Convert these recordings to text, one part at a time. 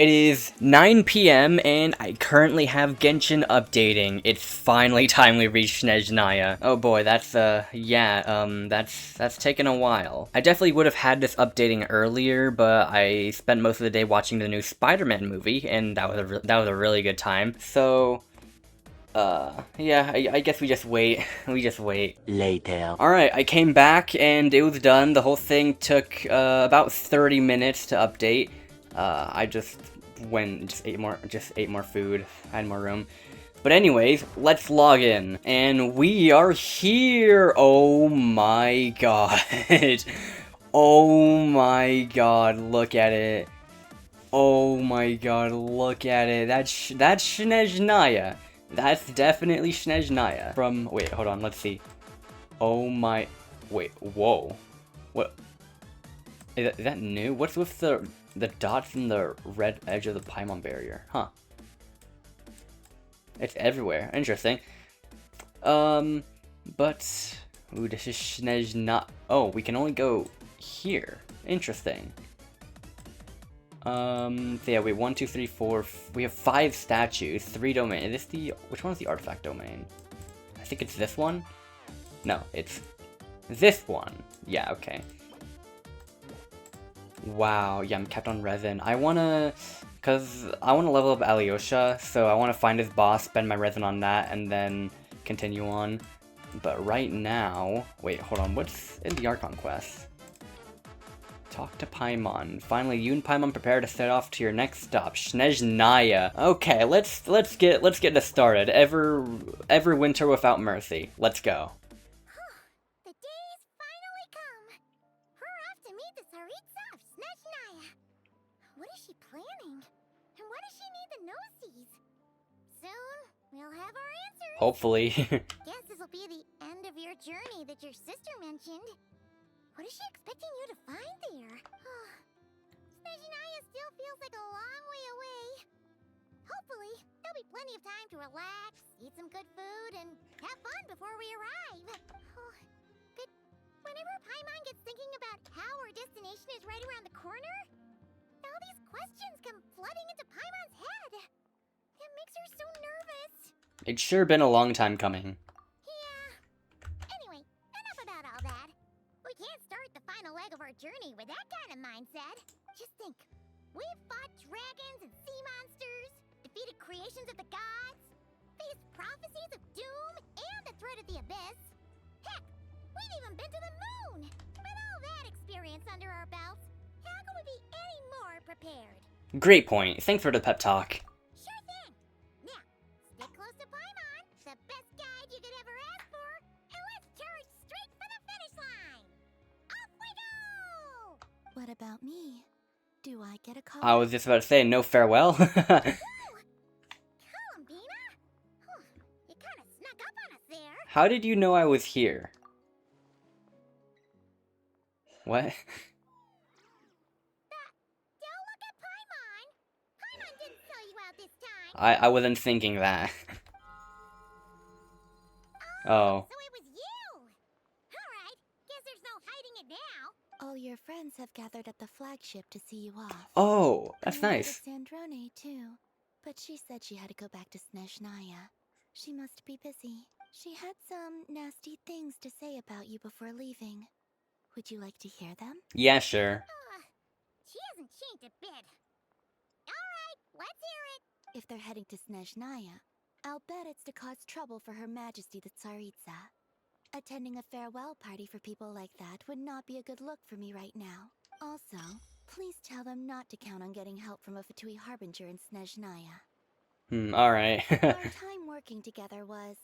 It is 9 p.m. and I currently have Genshin updating. It's finally time we reach Snezhnaya. Oh boy, that's taken a while. I definitely would have had this updating earlier, but I spent most of the day watching the new Spider-Man movie, and that was a really good time. So, yeah, I guess we just wait. We just wait. Later. Alright, I came back and it was done. The whole thing took about 30 minutes to update. I just ate more food, I had more room. But anyways, let's log in. And we are here! Oh my god. Oh my god, look at it. Oh my god, look at it. That's Snezhnaya. That's definitely Snezhnaya. Wait, hold on, let's see. Oh my, wait, whoa. What? Is that new? What's with the dots in the red edge of the Paimon barrier? Huh. It's everywhere. Interesting. But, ooh, this is Snezhnaya. Oh, we can only go here. Interesting. So yeah, wait, 1, 2, 3, 4. We have 5 statues, 3 domains. Is this which one is the artifact domain? I think it's this one. No, it's this one. Yeah, okay. Wow, yeah, I'm kept on resin. I wanna level up Alyosha, so I wanna find his boss, spend my resin on that, and then continue on. But right now, wait, hold on, what's in the Archon quest? Talk to Paimon. Finally, you and Paimon prepare to set off to your next stop, Snezhnaya. Okay, let's get this started. Every winter without mercy. Let's go. The day's finally come. We're off to meet the Tsaritsa of Snezhnaya. What is she planning? And why does she need the gnoses? Soon, we'll have our answers. Hopefully. Guess this will be the end of your journey that your sister mentioned. What is she expecting you to find there? Snezhnaya still feels like a long way away. Hopefully, there'll be plenty of time to relax, eat some good food, and have fun before we arrive. But whenever Paimon gets thinking about how our destination is right around the corner, all these questions come flooding into Paimon's head. It makes her so nervous. It's sure been a long time coming. Anyway, enough about all that. We can't start the final leg of our journey with that kind of mindset. Just think, we've fought dragons and sea monsters, defeated creations of the gods, faced prophecies of doom and the threat of the abyss. Heck, we've even been to the moon! With all that experience under our belts, how can we be any more prepared? Great point. Thanks for the pep talk. Sure thing! Now, stick close to Paimon, the best guide you could ever ask for, and let's charge straight for the finish line! Off we go! What about me? Do I get a call? I was just about to say, no farewell. Columbina? You kinda snuck up on us there. How did you know I was here? What? Don't look at Paimon! Paimon didn't sell you out this time! I wasn't thinking that. Oh. So it was you! Alright, guess there's no hiding it now. All your friends have gathered at the flagship to see you off. Oh, that's I met nice. with Sandrone too, but she said she had to go back to Snezhnaya. She must be busy. She had some nasty things to say about you before leaving. Would you like to hear them? Yeah, sure. She hasn't changed a bit. Alright, let's hear it. If they're heading to Snezhnaya, I'll bet it's to cause trouble for Her Majesty the Tsaritsa. Attending a farewell party for people like that would not be a good look for me right now. Also, please tell them not to count on getting help from a Fatui Harbinger in Snezhnaya. Alright. Our time working together was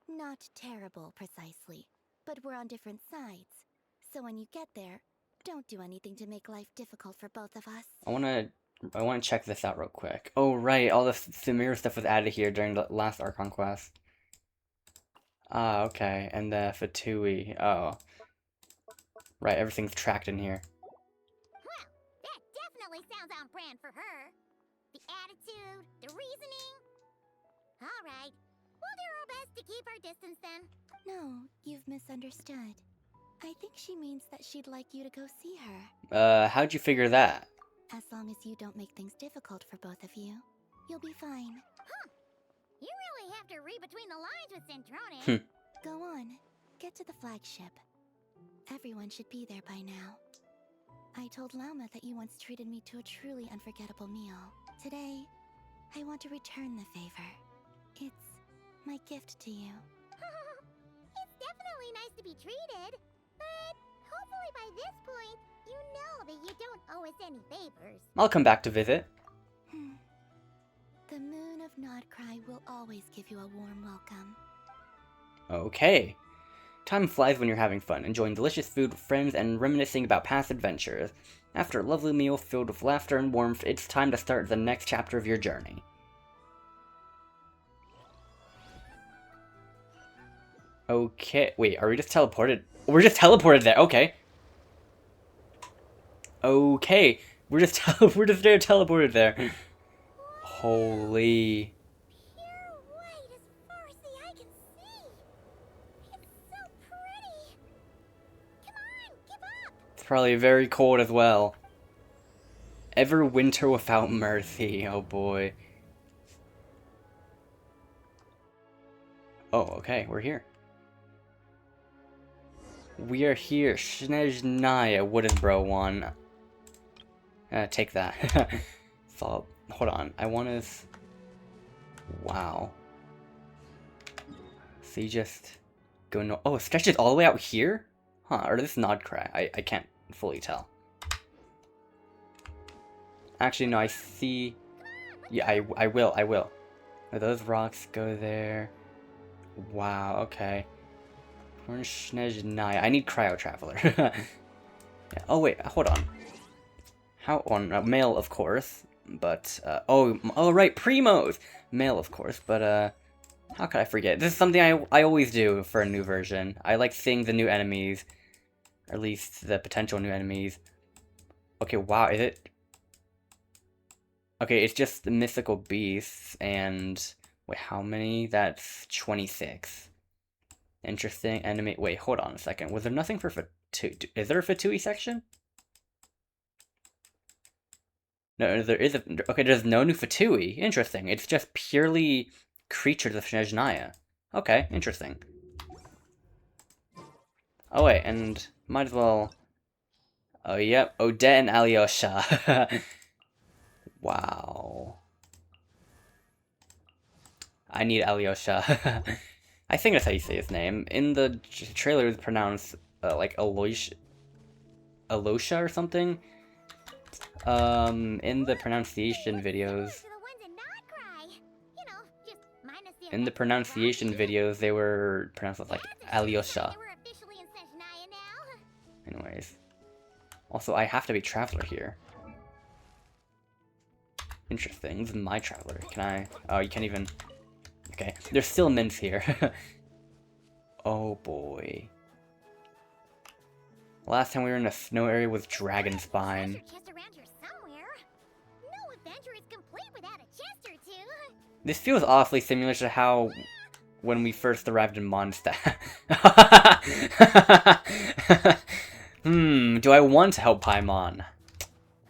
not terrible, precisely, but we're on different sides. So when you get there, don't do anything to make life difficult for both of us. I wanna check this out real quick. Oh right, all the Samira stuff was added here during the last Archon quest. Ah, okay, and the Fatui. Oh. Right, everything's tracked in here. Well, that definitely sounds on brand for her. The attitude, the reasoning. Alright, we'll do our best to keep our distance then. No, you've misunderstood. I think she means that she'd like you to go see her. How'd you figure that? As long as you don't make things difficult for both of you, you'll be fine. You really have to read between the lines with Hmm. Zentrone. Go on, get to the flagship. Everyone should be there by now. I told Lauma that you once treated me to a truly unforgettable meal. Today, I want to return the favor. It's my gift to you. It's definitely nice to be treated, but hopefully by this point, you know that you don't owe us any favors. I'll come back to visit. The moon of Nodcry will always give you a warm welcome. Okay. Time flies when you're having fun, enjoying delicious food with friends and reminiscing about past adventures. After a lovely meal filled with laughter and warmth, it's time to start the next chapter of your journey. Okay, wait, are we just teleported? We're just teleported there, okay. Okay, we're just there teleported there. Holy... Pure white as far as the eye can see. It's so pretty. Come on, give up. It's probably very cold as well. Ever winter without mercy, oh boy. Oh, okay, we're here. We are here, Snezhnaya, Wooden Bro 1. Take that. So, hold on, I want to... Wow. So you just go no... Oh, it stretches all the way out here? Huh, or this Nodcry? I can't fully tell. Actually, no, I see... Yeah, I will. Oh, those rocks go there. Wow, okay. We're in Snezhnaya. I need Cryo Traveler. Yeah. Oh, wait, hold on. How on male, of course, but oh right, Primos, male, of course, but how could I forget? This is something I always do for a new version. I like seeing the new enemies, or at least the potential new enemies. Okay, wow, is it? Okay, it's just the mythical beasts, and wait, how many? That's 26. Interesting enemy. Wait, hold on a second. Was there nothing for Fatui? Is there a Fatui section? No, there is a... Okay, there's no new Fatui. Interesting. It's just purely creatures of Snezhnaya. Okay, interesting. Oh wait, and might as well... Oh yep, Odette and Alyosha. Wow. I need Alyosha. I think that's how you say his name. In the trailer, it's pronounced like Alosha or something. In the pronunciation videos, they were pronounced as like Alyosha. Anyways. Also, I have to be Traveler here. Interesting. This is my Traveler. Can I... Oh, you can't even... Okay. There's still mints here. Oh, boy. Last time we were in a snow area with Dragon Spine. This feels awfully similar to how when we first arrived in Mondstadt. Do I want to help Paimon?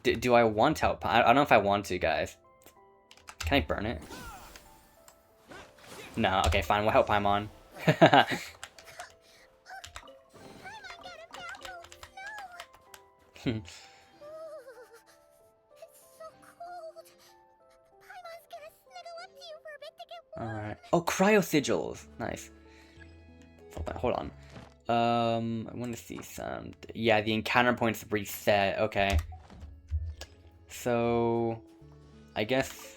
Do I want to help? I don't know if I want to, guys. Can I burn it? No, okay, fine, we'll help Paimon. Alright. Oh, cryo sigils! Nice. Hold on. I want to see some... Yeah, the encounter points reset. Okay. So... I guess...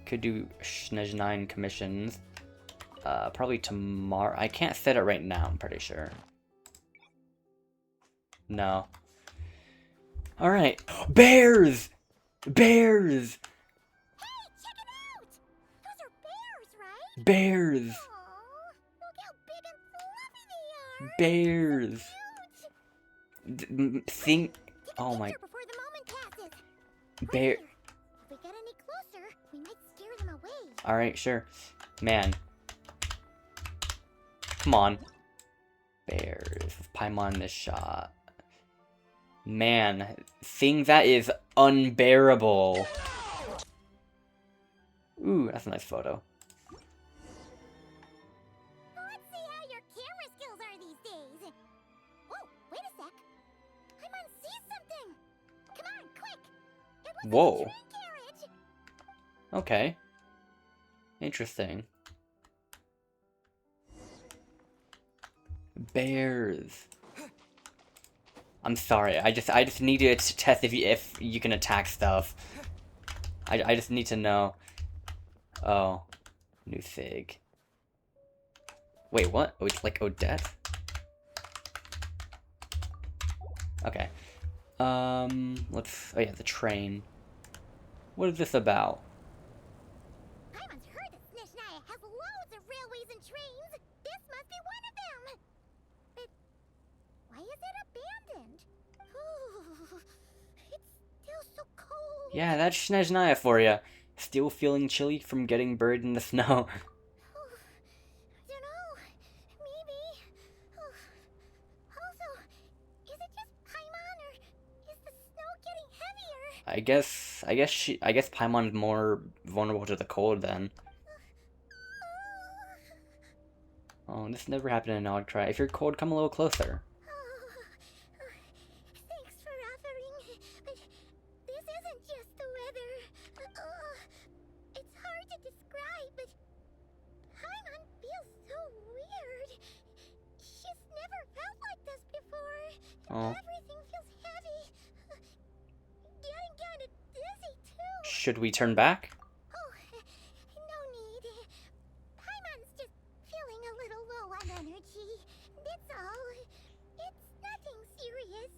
Could do Snezhnaya commissions. Probably tomorrow. I can't set it right now, I'm pretty sure. No. Alright. Bears! Bears! Bears! Aww, look how big and fluffy they are. Bears! Think... Oh my... Bear... If we get any closer, we might scare them away. Alright, sure. Man. Come on. Bears. Paimon this shot. Man, seeing that is unbearable. Ooh, that's a nice photo. Let's see how your camera skills are these days. Whoa, wait a sec. Paimon sees something. Come on, quick. It looks Whoa. like a train carriage. Okay. Interesting. Bears. I'm sorry. I just need to test if you can attack stuff. I just need to know. Oh, new Fig. Wait, what? Oh, it's like Odette? Okay. Let's. Oh yeah, the train. What is this about? Paimon's heard that Snezhnaya has loads of railways and trains. This must be one of them. But why is it abandoned? Ooh, it's still so cold. Yeah, that's Snezhnaya for you. Still feeling chilly from getting buried in the snow. I don't know. Maybe. Also, is it just Paimon or is the snow getting heavier? I guess Paimon's more vulnerable to the cold then. Oh, this never happened in Nogtry. If you're cold, come a little closer. Thanks for offering, but this isn't just the weather. It's hard to describe, but Paimon feels so weird. She's never felt like this before. Oh. Everything feels heavy. Getting kind of dizzy too. Should we turn back? Oh, no need. Paimon's just feeling a little low on energy. That's all. It's nothing serious.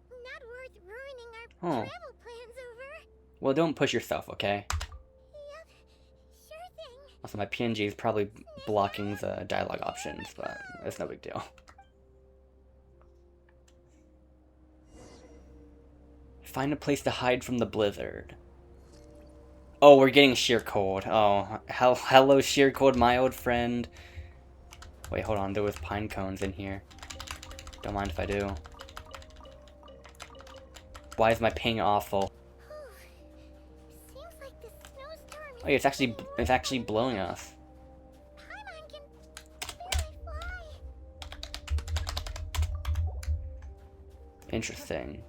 Not worth ruining our Oh. travel plans over. Well, don't push yourself, okay? Yep, sure thing. Also, my PNG is probably blocking the dialogue options, but it's no big deal. Find a place to hide from the blizzard. Oh, we're getting sheer cold. Oh, hello sheer cold, my old friend. Wait, hold on. There was pine cones in here. Don't mind if I do. Why is my ping awful? Seems like the snowstorm is Oh, yeah, it's actually blowing us. Paimon can barely fly. Interesting.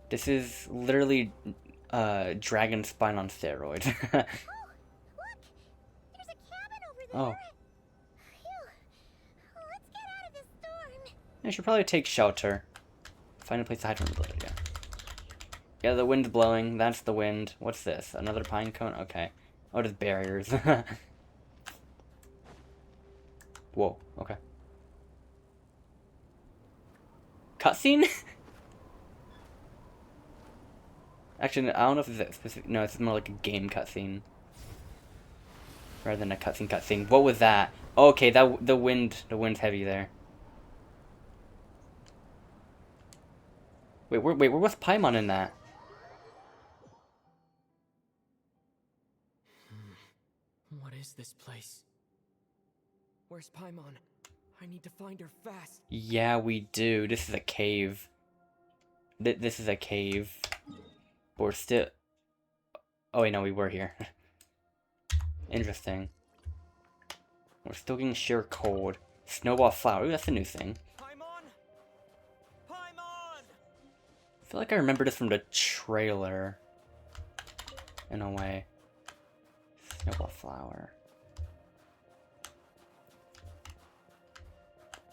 This is literally dragon spine on steroids. Oh, look! There's a cabin over there. Oh. Phew. Let's get out of this storm. I should probably take shelter. Find a place to hide from the blizzard, yeah. Yeah, the wind's blowing. That's the wind. What's this? Another pine cone? Okay. Oh, just barriers. Whoa, okay. Cutscene? Actually, I don't know if it's specific. No, it's more like a game cutscene. Rather than a cutscene. What was that? Okay, the wind's heavy there. Wait, where was Paimon in that? What is this place? Where's Paimon? I need to find her fast. Yeah, we do. This is a cave. This is a cave. But we're still... Oh, wait, no, we were here. Interesting. We're still getting sheer cold. Snowball flower. Ooh, that's a new thing. Paimon! Paimon! I feel like I remember this from the trailer. In a way. Snowball flower.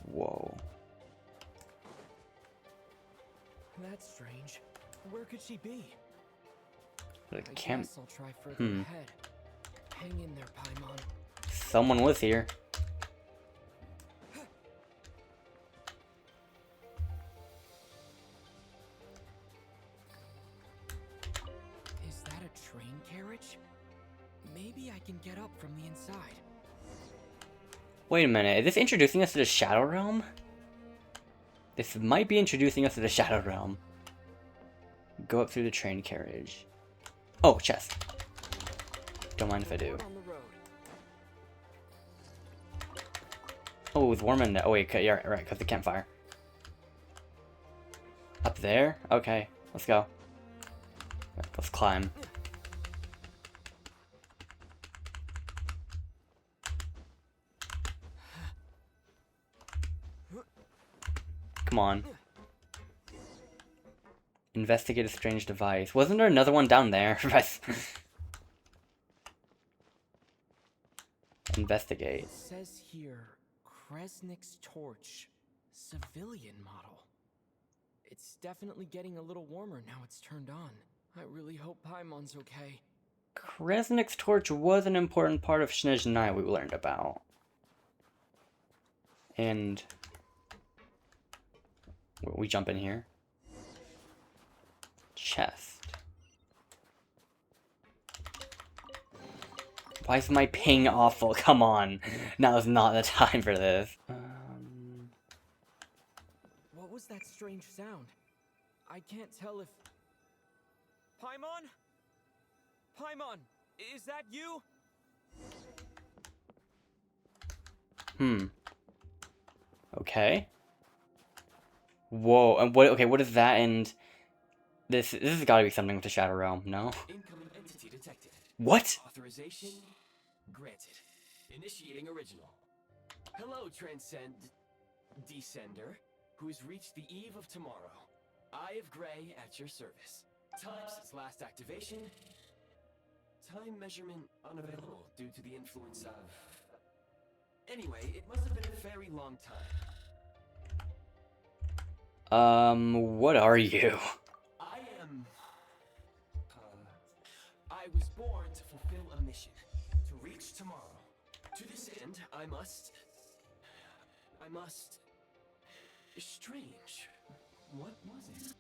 Whoa. That's strange. Where could she be? The I camp. guess I'll try further ahead. Hang in there, Paimon. Someone was here. Is that a train carriage? Maybe I can get up from the inside. Wait a minute, is this introducing us to the Shadow Realm? This might be introducing us to the Shadow Realm. Go up through the train carriage. Oh, chest. Don't mind if I do. On the road. Oh, it was warm in there. Oh, wait, yeah, right, because the campfire. Up there? Okay, let's go. Let's climb. Come on. Investigate a strange device. Wasn't there another one down there? Investigate. It says here, Kresnik's torch, civilian model. It's definitely getting a little warmer now it's turned on. I really hope Paimon's okay. Kresnik's torch was an important part of Snezhnaya we learned about. And we jump in here. Chest. Why is my ping awful? Come on. Now is not the time for this. What was that strange sound? I can't tell if... Paimon? Paimon, is that you? Okay. Whoa, and what, okay, what is that, and this has gotta be something with the Shadow Realm, no? Incoming entity detected. What? Authorization granted. Initiating original. Hello, Descender, who's reached the eve of tomorrow. Eye of Grey at your service. Time since last activation. Time measurement unavailable due to the influence of... Anyway, it must have been a very long time. What are you? I am... I was born to fulfill a mission. To reach tomorrow. To this end, I must... Strange. What was it?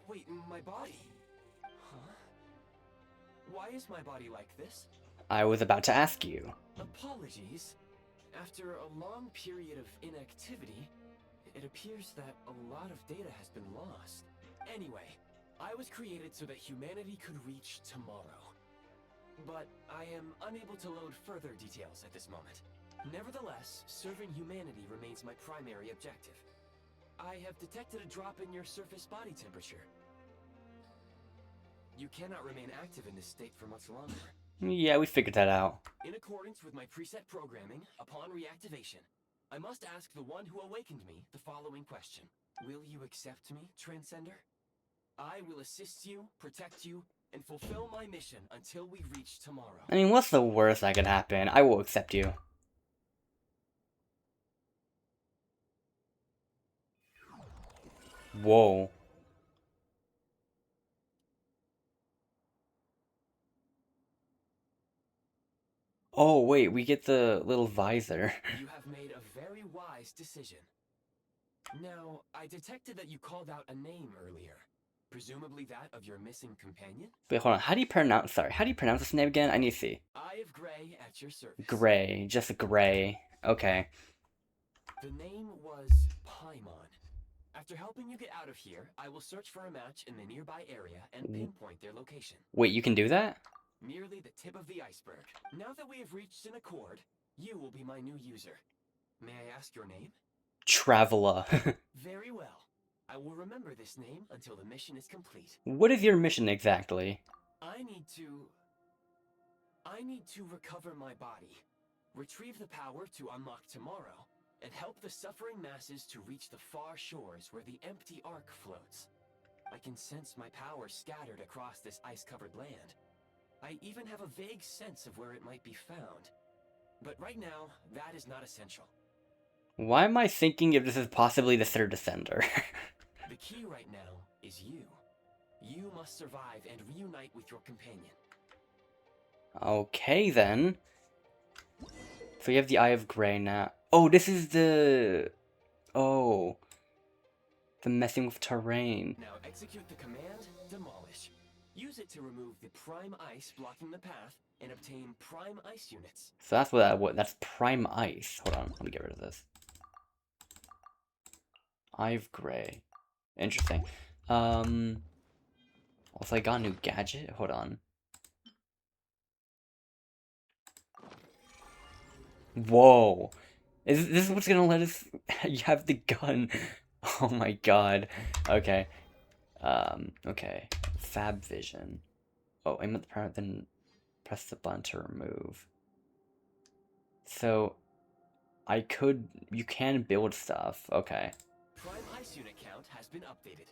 Wait, my body? Huh? Why is my body like this? I was about to ask you. Apologies. After a long period of inactivity, it appears that a lot of data has been lost. Anyway, I was created so that humanity could reach tomorrow. But I am unable to load further details at this moment. Nevertheless, serving humanity remains my primary objective. I have detected a drop in your surface body temperature. You cannot remain active in this state for much longer. Yeah, we figured that out. In accordance with my preset programming, upon reactivation, I must ask the one who awakened me the following question. Will you accept me, Transcender? I will assist you, protect you, and fulfill my mission until we reach tomorrow. I mean, what's the worst that could happen? I will accept you. Whoa. Oh, wait, we get the little visor. You have made a very wise decision. Now, I detected that you called out a name earlier. Presumably that of your missing companion? Wait, hold on. How do you pronounce this name again? I need to see. Eye of Grey at your service. Gray. Just Gray. Okay. The name was Paimon. After helping you get out of here, I will search for a match in the nearby area and pinpoint their location. Wait, you can do that? Merely the tip of the iceberg. Now that we have reached an accord, you will be my new user. May I ask your name? Traveler. Very well. I will remember this name until the mission is complete. What is your mission exactly? I need to recover my body, retrieve the power to unlock tomorrow, and help the suffering masses to reach the far shores where the empty ark floats. I can sense my power scattered across this ice-covered land. I even have a vague sense of where it might be found. But right now, that is not essential. Why am I thinking if this is possibly the third Descender? The key right now is you. You must survive and reunite with your companion. Okay, then. So you have the Eye of Grey now. Oh, this is the... Oh. The messing with terrain. Now execute the command, Demolish. Use it to remove the prime ice blocking the path and obtain prime ice units. So that's that's prime ice. Hold on, let me get rid of this. Eye of Grey. Interesting. Also I got a new gadget. Hold on. Whoa. Is this what's gonna let us have the gun? Oh my god. Okay. Okay. Fab vision. Oh, aim at the parent, then press the button to remove. So, you can build stuff. Okay. Prime Ice unit count has been updated.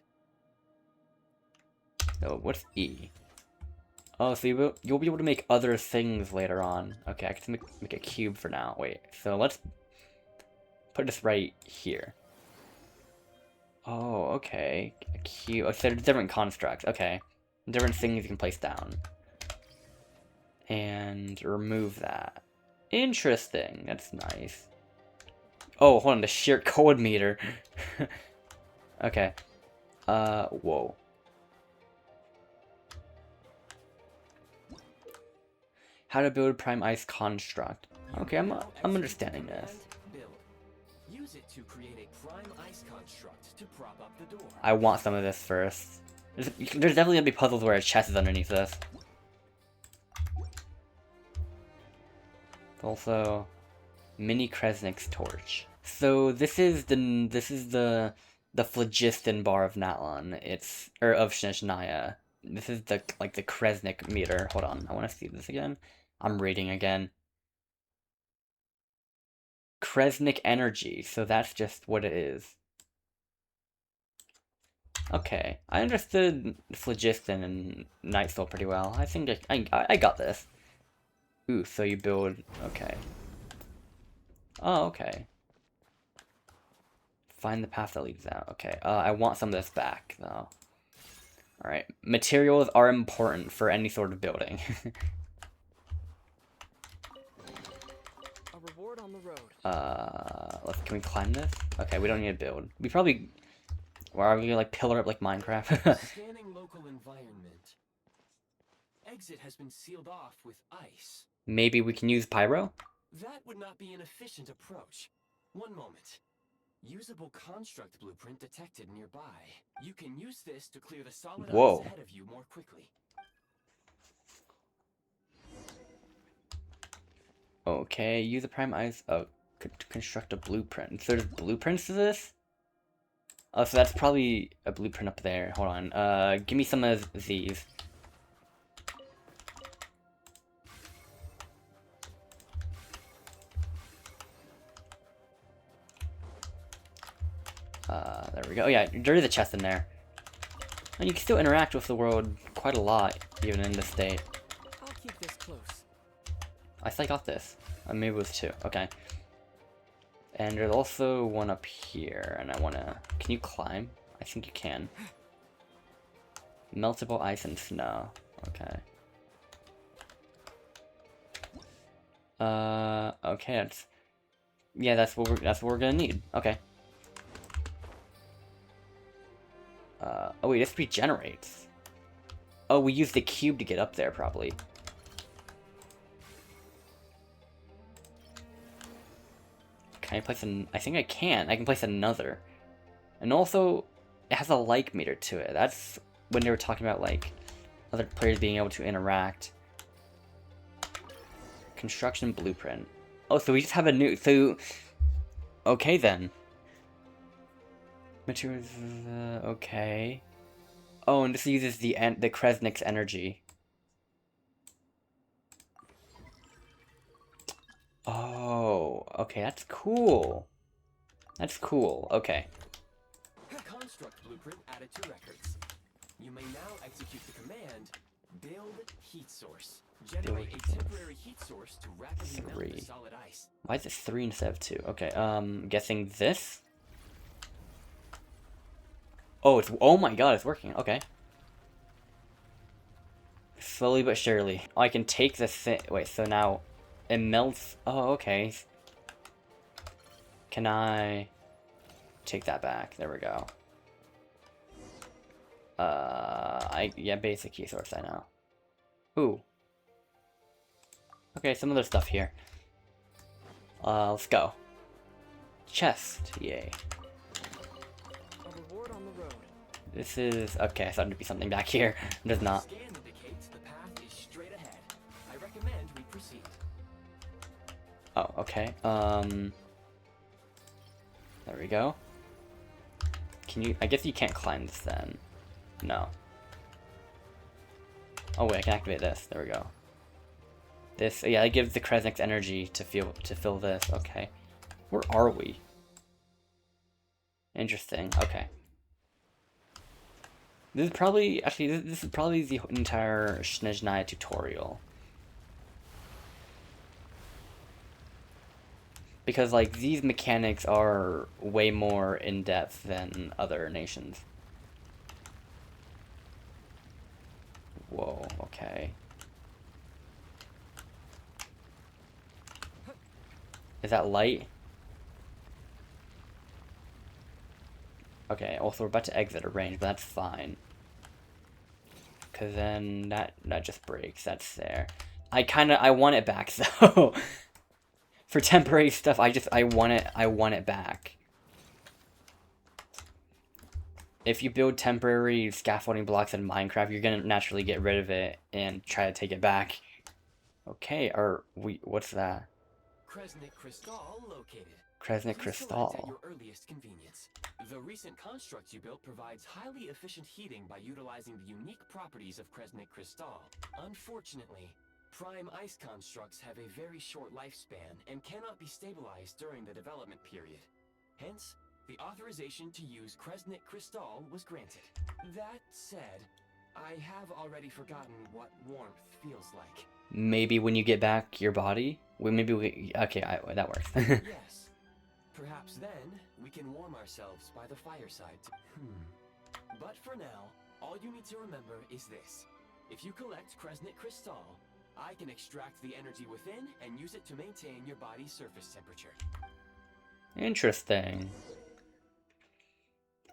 Oh, what's E? Oh, so you'll be able to make other things later on. Okay, I can make a cube for now. Wait, so let's put this right here. Oh, okay. A cube. Oh, so there's different constructs. Okay. Different things you can place down. And remove that. Interesting. That's nice. Oh, hold on. The sheer code meter. Okay. Whoa. How to build Prime Ice construct. Okay, I'm understanding this. Build. Use it to create a Prime Ice construct to prop up the door. I want some of this first. There's definitely gonna be puzzles where a chest is underneath this. Also, mini Kresnik's torch. So this is the phlogiston bar of Natlon. Of Snezhnaya. This is the Kresnik meter. Hold on, I want to see this again. I'm reading again. Kresnik energy. So that's just what it is. Okay, I understood phlogiston and night soul pretty well. I think I got this. Ooh, so you build. Okay. Oh, okay. Find the path that leads out. Okay, I want some of this back, though. Alright, materials are important for any sort of building. A reward on the road. Can we climb this? Okay, we don't need to build. We probably... Where are we gonna, like, pillar up like Minecraft? Scanning local environment. Exit has been sealed off with ice. Maybe we can use pyro? That would not be an efficient approach. One moment. Usable construct blueprint detected nearby. You can use this to clear the solid Whoa. ice ahead of you more quickly. Okay, use the prime ice. Oh, to construct a blueprint. So there's blueprints to this? Oh, so that's probably a blueprint up there. Hold on. Give me some of these. There we go. Oh yeah, there is a chest in there. And you can still interact with the world quite a lot, even in this state. I'll keep this close. I still got this. Maybe it was two. Okay. And there's also one up here, and I wanna... Can you climb? I think you can. Meltable ice and snow. Okay. Okay, that's... Yeah, that's what we're gonna need. Okay. Oh wait, this regenerates. Oh, we used the cube to get up there, probably. Can I place an... I think I can. I can place another. And also, it has a like meter to it. That's when they were talking about, like, other players being able to interact. Construction blueprint. Oh, so we just have a new... So... Okay, then. Materials... okay. Oh, and this uses the Kresnik's energy. Oh, okay, that's cool. That's cool, okay. Construct blueprint added to records. You may now execute the command, build heat source. Generate a temporary heat source to rapidly melt the solid ice. Why is it 3 instead of 2? Okay, guessing this? Oh, oh my god, it's working, okay. Slowly but surely. Oh, I can take the thing. Wait, so now it melts. Oh, okay. Can I take that back? There we go. Yeah, basic key source, I know. Ooh. Okay, some other stuff here. Let's go. Chest, yay. A reward on the road. This is... Okay, I thought there'd be something back here. There's not. Scan indicates the path is straight ahead. I recommend we proceed. Oh, okay. There we go. Can you... I guess you can't climb this then. No. Oh wait, I can activate this. There we go. This, yeah, it gives the Kresnik's energy to fill this. Okay. Where are we? Interesting. Okay. This is probably, actually, this is probably the entire Snezhnaya tutorial. Because, like, these mechanics are way more in-depth than other nations. Whoa, okay. Is that light? Okay, also we're about to exit a range, but that's fine. Cause then that just breaks, that's there. I want it back though. For temporary stuff, I want it back. If you build temporary scaffolding blocks in Minecraft, you're gonna naturally get rid of it and try to take it back. Okay, what's that? Kresnik Crystal located. Kresnik Please collect at Crystal. your earliest convenience. The recent construct you built provides highly efficient heating by utilizing the unique properties of Kresnik Crystal. Unfortunately, prime ice constructs have a very short lifespan and cannot be stabilized during the development period. Hence, the authorization to use Kresnik Crystal was granted. That said, I have already forgotten what warmth feels like. Maybe when you get back your body? Okay, that works. Yes. Perhaps then, we can warm ourselves by the fireside. But for now, all you need to remember is this. If you collect Kresnik Crystal, I can extract the energy within and use it to maintain your body's surface temperature. Interesting.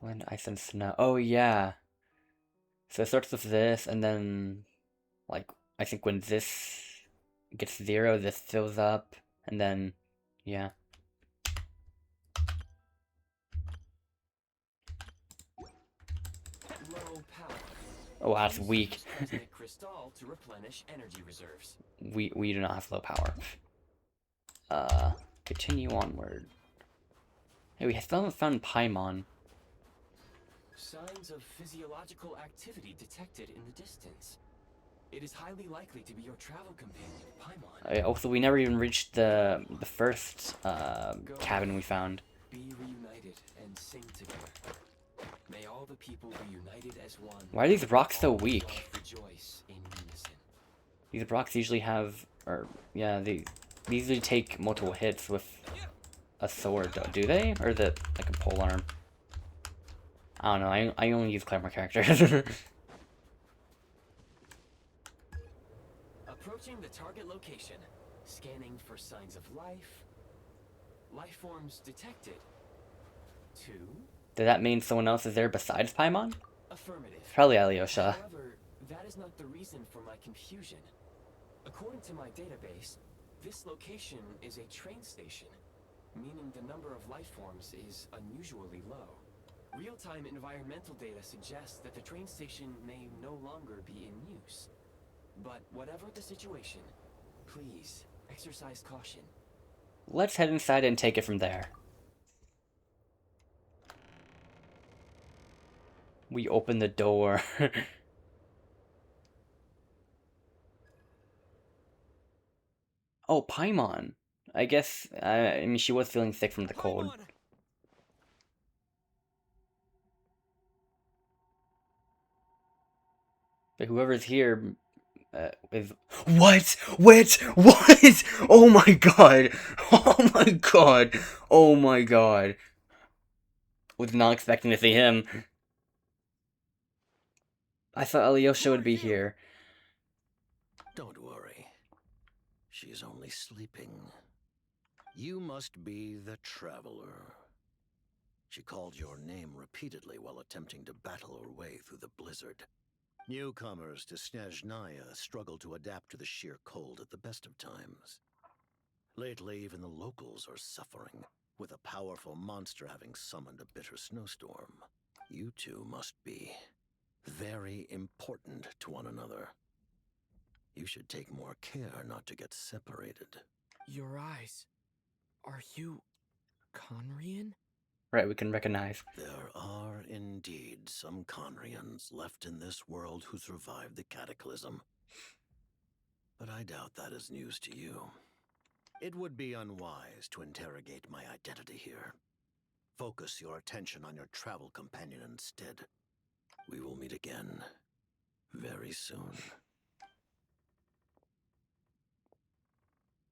Wind, ice, and snow. Oh, yeah. So it starts with this, and then, like, I think when this gets 0, this fills up, and then, yeah. Low power. Oh, that's Please weak. use Kresnik Crystal to replenish energy reserves. We do not have low power. Continue onward. Hey, we still haven't found Paimon. Signs of physiological activity detected in the distance. It is highly likely to be your travel companion, Paimon. Also, we never even reached the first cabin we found. Be reunited and sing together. May all the people be united as one. Why are these rocks so All weak? love rejoice in unison. These rocks usually have, they usually take multiple hits with a sword, do they? Or like a polearm? I don't know, I only use Claymore characters. Approaching the target location. Scanning for signs of life. Life forms detected. 2. Does that mean someone else is there besides Paimon? Affirmative. Probably Alyosha. However, that is not the reason for my confusion. According to my database, this location is a train station, meaning the number of life forms is unusually low. Real-time environmental data suggests that the train station may no longer be in use. But whatever the situation, please exercise caution. Let's head inside and take it from there. We open the door. Oh, Paimon. I guess, I mean, she was feeling sick from the cold. Paimon! But whoever's here is... What? What? What? Oh my god! Oh my god! Oh my god! Was not expecting to see him. I thought Alyosha would be here. Don't worry. She's only sleeping. You must be the Traveler. She called your name repeatedly while attempting to battle her way through the blizzard. Newcomers to Snezhnaya struggle to adapt to the sheer cold at the best of times. Lately, even the locals are suffering, with a powerful monster having summoned a bitter snowstorm. You two must be very important to one another. You should take more care not to get separated. Your eyes. Are you Conrian? right, we can recognize. There are indeed some Conrians left in this world who survived the cataclysm. But I doubt that is news to you. It would be unwise to interrogate my identity here. Focus your attention on your travel companion instead. We will meet again very soon.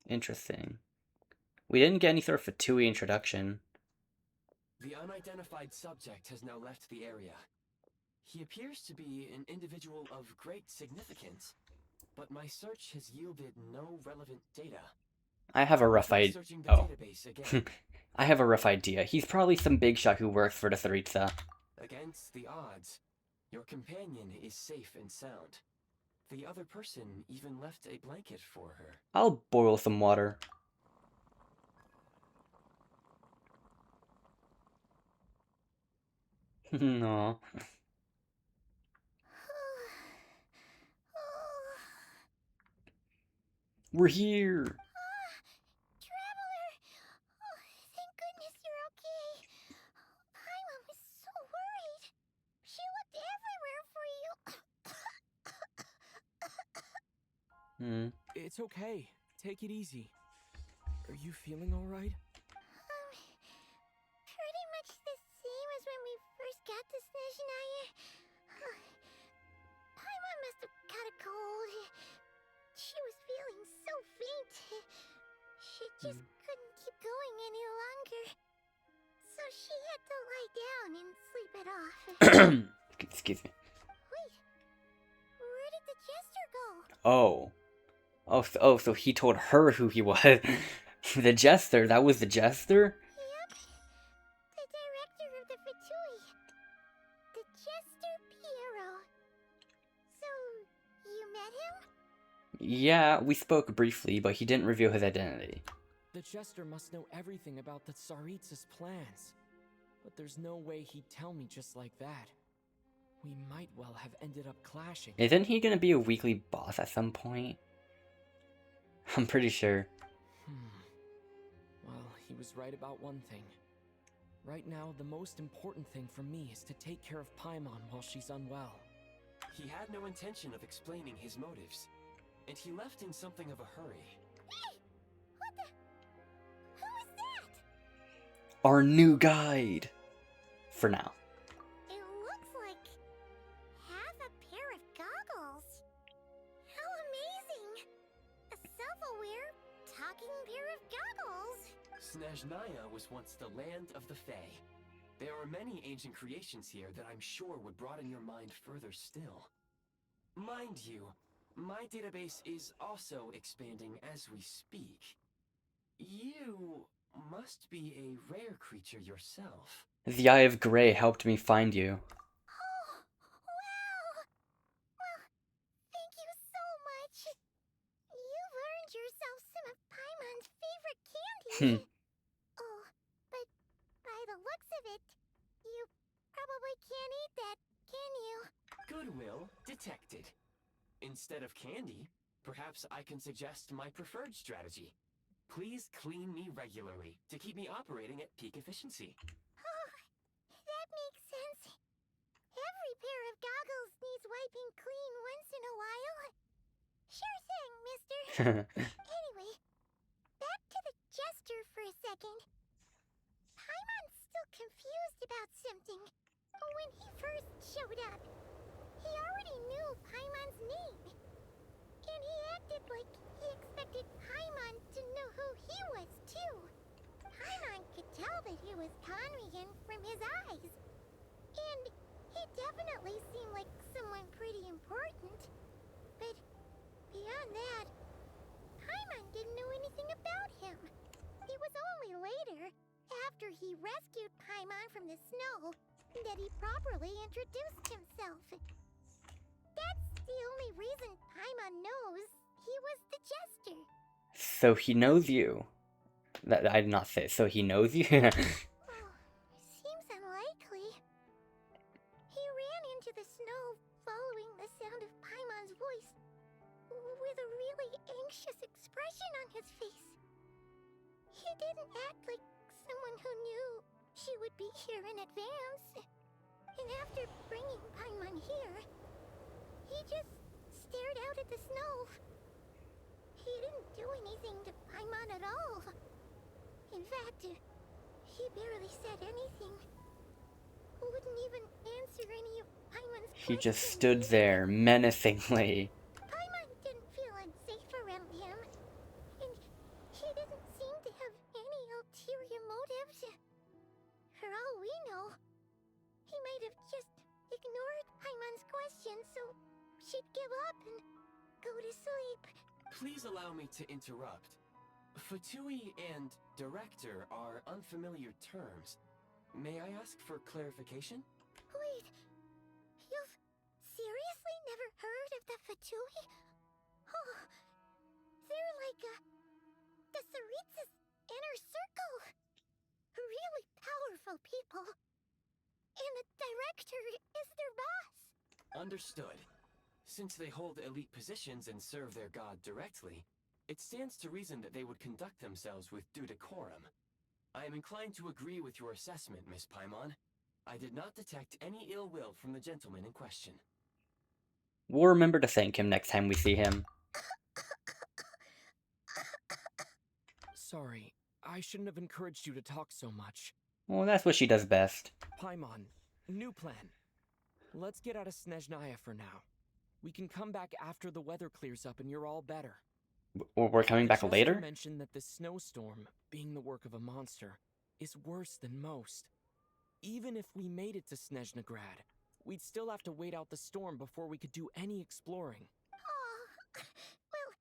Interesting. We didn't get any sort of Fatui introduction. The unidentified subject has now left the area. He appears to be an individual of great significance, but my search has yielded no relevant data. I have a rough idea. Searching the Oh. database again. I have a rough idea. He's probably some big shot who works for the Tsaritsa. Against the odds, your companion is safe and sound. The other person even left a blanket for her. I'll boil some water. No. We're here. Traveler! Oh, thank goodness you're okay. Paimon was so worried. She looked everywhere for you. It's okay. Take it easy. Are you feeling alright? Pretty much the same as when we first got to Snezhnaya. Paimon must have caught a cold. She was feeling so faint. She just couldn't keep going any longer. So she had to lie down and sleep it off. Excuse me. Wait, where did the jester go? So he told her who he was. The jester, that was the jester? Yep, the director of the Fatui. The jester Piero. So, you met him? Yeah, we spoke briefly, but he didn't reveal his identity. The Jester must know everything about the Tsaritsa's plans. But there's no way he'd tell me just like that. We might well have ended up clashing. Isn't he gonna be a weekly boss at some point? I'm pretty sure. Well, he was right about one thing. Right now, the most important thing for me is to take care of Paimon while she's unwell. He had no intention of explaining his motives, and he left in something of a hurry. Hey! What the? Who is that? Our new guide! For now. It looks like half a pair of goggles. How amazing! A self-aware, talking pair of goggles. Snezhnaya was once the land of the Fae. There are many ancient creations here that I'm sure would broaden your mind further still. Mind you, my database is also expanding as we speak. You must be a rare creature yourself. The Eye of Grey helped me find you. Oh, wow! Well, thank you so much. You've earned yourself some of Paimon's favorite candy. Oh, but by the looks of it, you probably can't eat that, can you? Goodwill detected. Instead of candy, perhaps I can suggest my preferred strategy. Please clean me regularly to keep me operating at peak efficiency. Oh, that makes sense. Every pair of goggles needs wiping clean once in a while. Sure thing, mister. Anyway, back to the jester for a second. Paimon's still confused about something. When he first showed up, he already knew Paimon's name. And he acted like he expected Paimon to know who he was, too. Paimon could tell that he was Conrian from his eyes. And he definitely seemed like someone pretty important. But beyond that, Paimon didn't know anything about him. It was only later, after he rescued Paimon from the snow, that he properly introduced himself. That's the only reason Paimon knows he was the jester. So he knows you. That I did not say. So he knows you? Oh, seems unlikely. He ran into the snow following the sound of Paimon's voice, with a really anxious expression on his face. He didn't act like someone who knew she would be here in advance. And after bringing Paimon here, he just stared out at the snow. He didn't do anything to Paimon at all. In fact, he barely said anything. Wouldn't even answer any of Paimon's questions. He just stood there menacingly. Paimon didn't feel unsafe around him, and he didn't seem to have any ulterior motives. For all we know, he might have just ignored Paimon's questions so she'd give up and go to sleep. Please allow me to interrupt. Fatui and director are unfamiliar terms. May I ask for clarification? Wait, you've seriously never heard of the Fatui? Oh, they're like the Tsaritsa's inner circle. Really powerful people. And the director is their boss. Understood. Since they hold elite positions and serve their god directly, it stands to reason that they would conduct themselves with due decorum. I am inclined to agree with your assessment, Miss Paimon. I did not detect any ill will from the gentleman in question. We'll remember to thank him next time we see him. Sorry, I shouldn't have encouraged you to talk so much. Well, that's what she does best. Paimon, new plan. Let's get out of Snezhnaya for now. We can come back after the weather clears up and you're all better. We're coming back The Chester later? mentioned that the snowstorm, being the work of a monster, is worse than most. Even if we made it to Snezhnagrad, we'd still have to wait out the storm before we could do any exploring. Oh, well,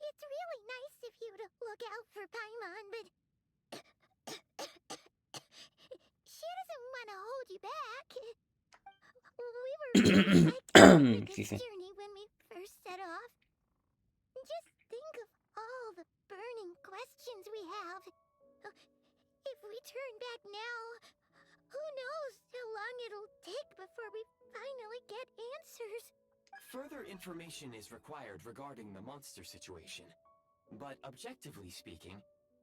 it's really nice of you to look out for Paimon, but she doesn't want to hold you back. We were really psyched for Excuse this me. journey when we first set off. Just think of all the burning questions we have. If we turn back now, who knows how long it'll take before we finally get answers. Further information is required regarding the monster situation. But objectively speaking,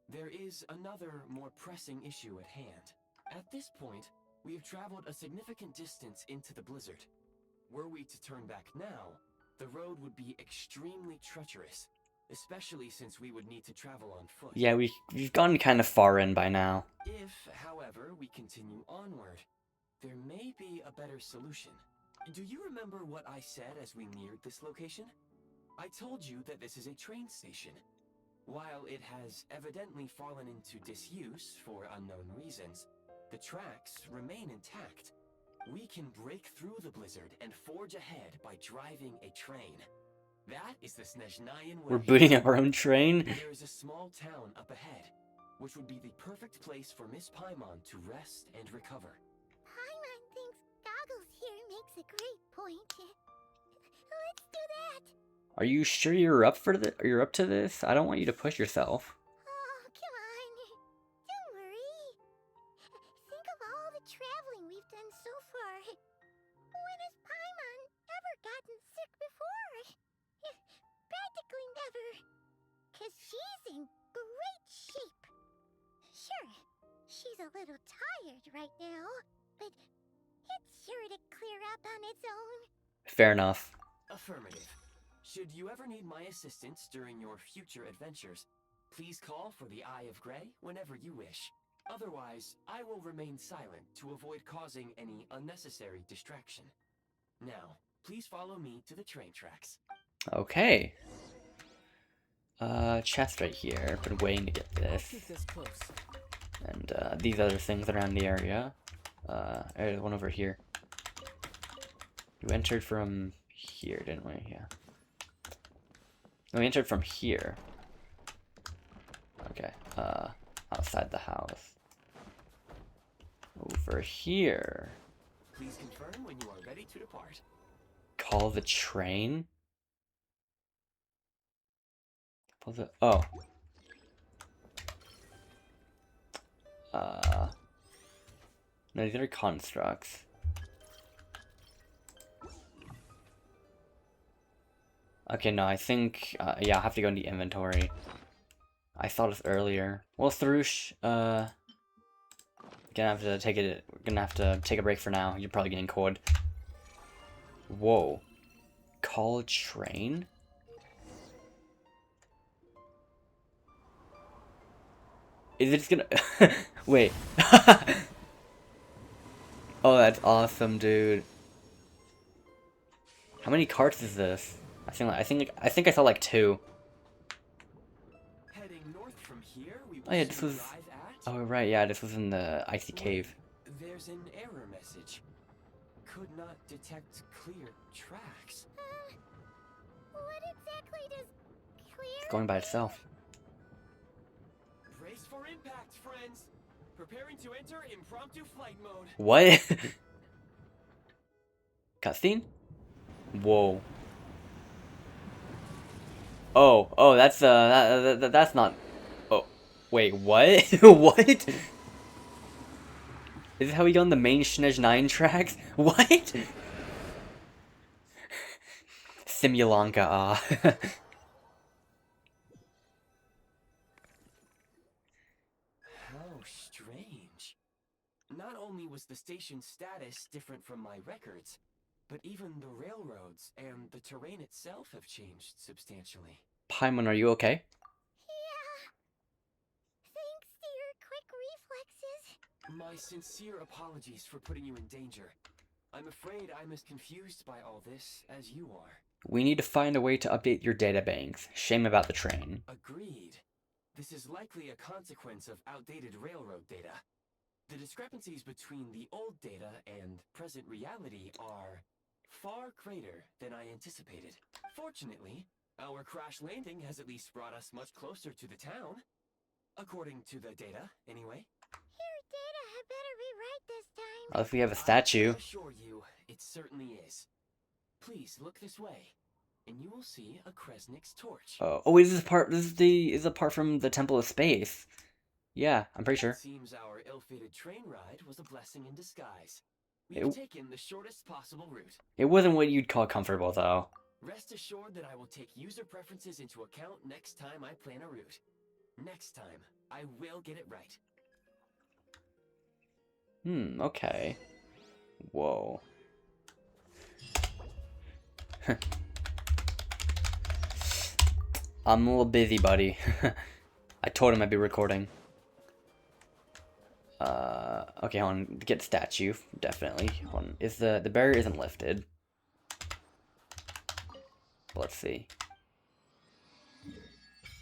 there is another more pressing issue at hand. At this point, we have traveled a significant distance into the blizzard. Were we to turn back now, the road would be extremely treacherous, especially since we would need to travel on foot. Yeah, we've gone kind of far in by now. If, however, we continue onward, there may be a better solution. Do you remember what I said as we neared this location? I told you that this is a train station. While it has evidently fallen into disuse for unknown reasons, the tracks remain intact. We can break through the blizzard and forge ahead by driving a train. That is the Snezhnayan way. We're booting our own train? There is a small town up ahead, which would be the perfect place for Miss Paimon to rest and recover. Paimon thinks Goggles here makes a great point. Let's do that. Are you sure you're up to this? I don't want you to push yourself. Oh, come on. Don't worry. Think of all the traveling we've done so far. When has Paimon ever gotten sick before? Practically never. 'Cause she's in great shape. Sure, she's a little tired right now, but it's sure to clear up on its own. Fair enough. Affirmative. Should you ever need my assistance during your future adventures, please call for the Eye of Grey whenever you wish. Otherwise, I will remain silent to avoid causing any unnecessary distraction. Now, please follow me to the train tracks. Okay. Chest right here. Been waiting to get this. Keep this close. And these other things around the area. There's one over here. You entered from here, didn't we? Yeah. No, we entered from here. Okay. Outside the house. Over here. Please confirm when you are ready to depart. Call the train? Oh. No, these are constructs. Okay, no, I think, yeah, I'll have to go in the inventory. I saw this earlier. Well, Tharush, I gonna have to take it. We're gonna have to take a break for now. You're probably getting cold. Whoa. Call train? Is it just gonna... Wait. Oh, that's awesome, dude. How many carts is this? I think I saw like 2. Heading north from here, we will Oh yeah, this soon was... arrive at... Oh right, yeah, this was in the icy cave. There's an error message. Could not detect clear tracks. What exactly does clear It's going by itself. Brace for impact, friends. Preparing to enter impromptu flight mode. What? Cutscene? Whoa. Oh, that's that's not. Oh, wait, what? What? Is this how we go on the main Snezhnaya tracks? What? Simulanka, ah. How strange. Not only was the station's status different from my records, but even the railroads and the terrain itself have changed substantially. Paimon, are you okay? Yeah. Thanks to your quick reflexes. My sincere apologies for putting you in danger. I'm afraid I'm as confused by all this as you are. We need to find a way to update your databanks. Shame about the train. Agreed. This is likely a consequence of outdated railroad data. The discrepancies between the old data and present reality are far greater than I anticipated. Fortunately, our crash landing has at least brought us much closer to the town. According to the data, anyway. Your data had better be right this time. Oh, if we have a statue. I assure you, it certainly is. Please look this way, and you will see a Kresnik's torch. Oh, is this part? This is the part from the Temple of Space. Yeah, I'm pretty sure. It seems our ill-fated train ride was a blessing in disguise. We've taken the shortest possible route. It wasn't what you'd call comfortable, though. Rest assured that I will take user preferences into account next time I plan a route. Next time, I will get it right. Okay. Whoa. I'm a little busy, buddy. I told him I'd be recording. Okay, hold on. Get statue, definitely. Hold on. Is the barrier isn't lifted. Let's see.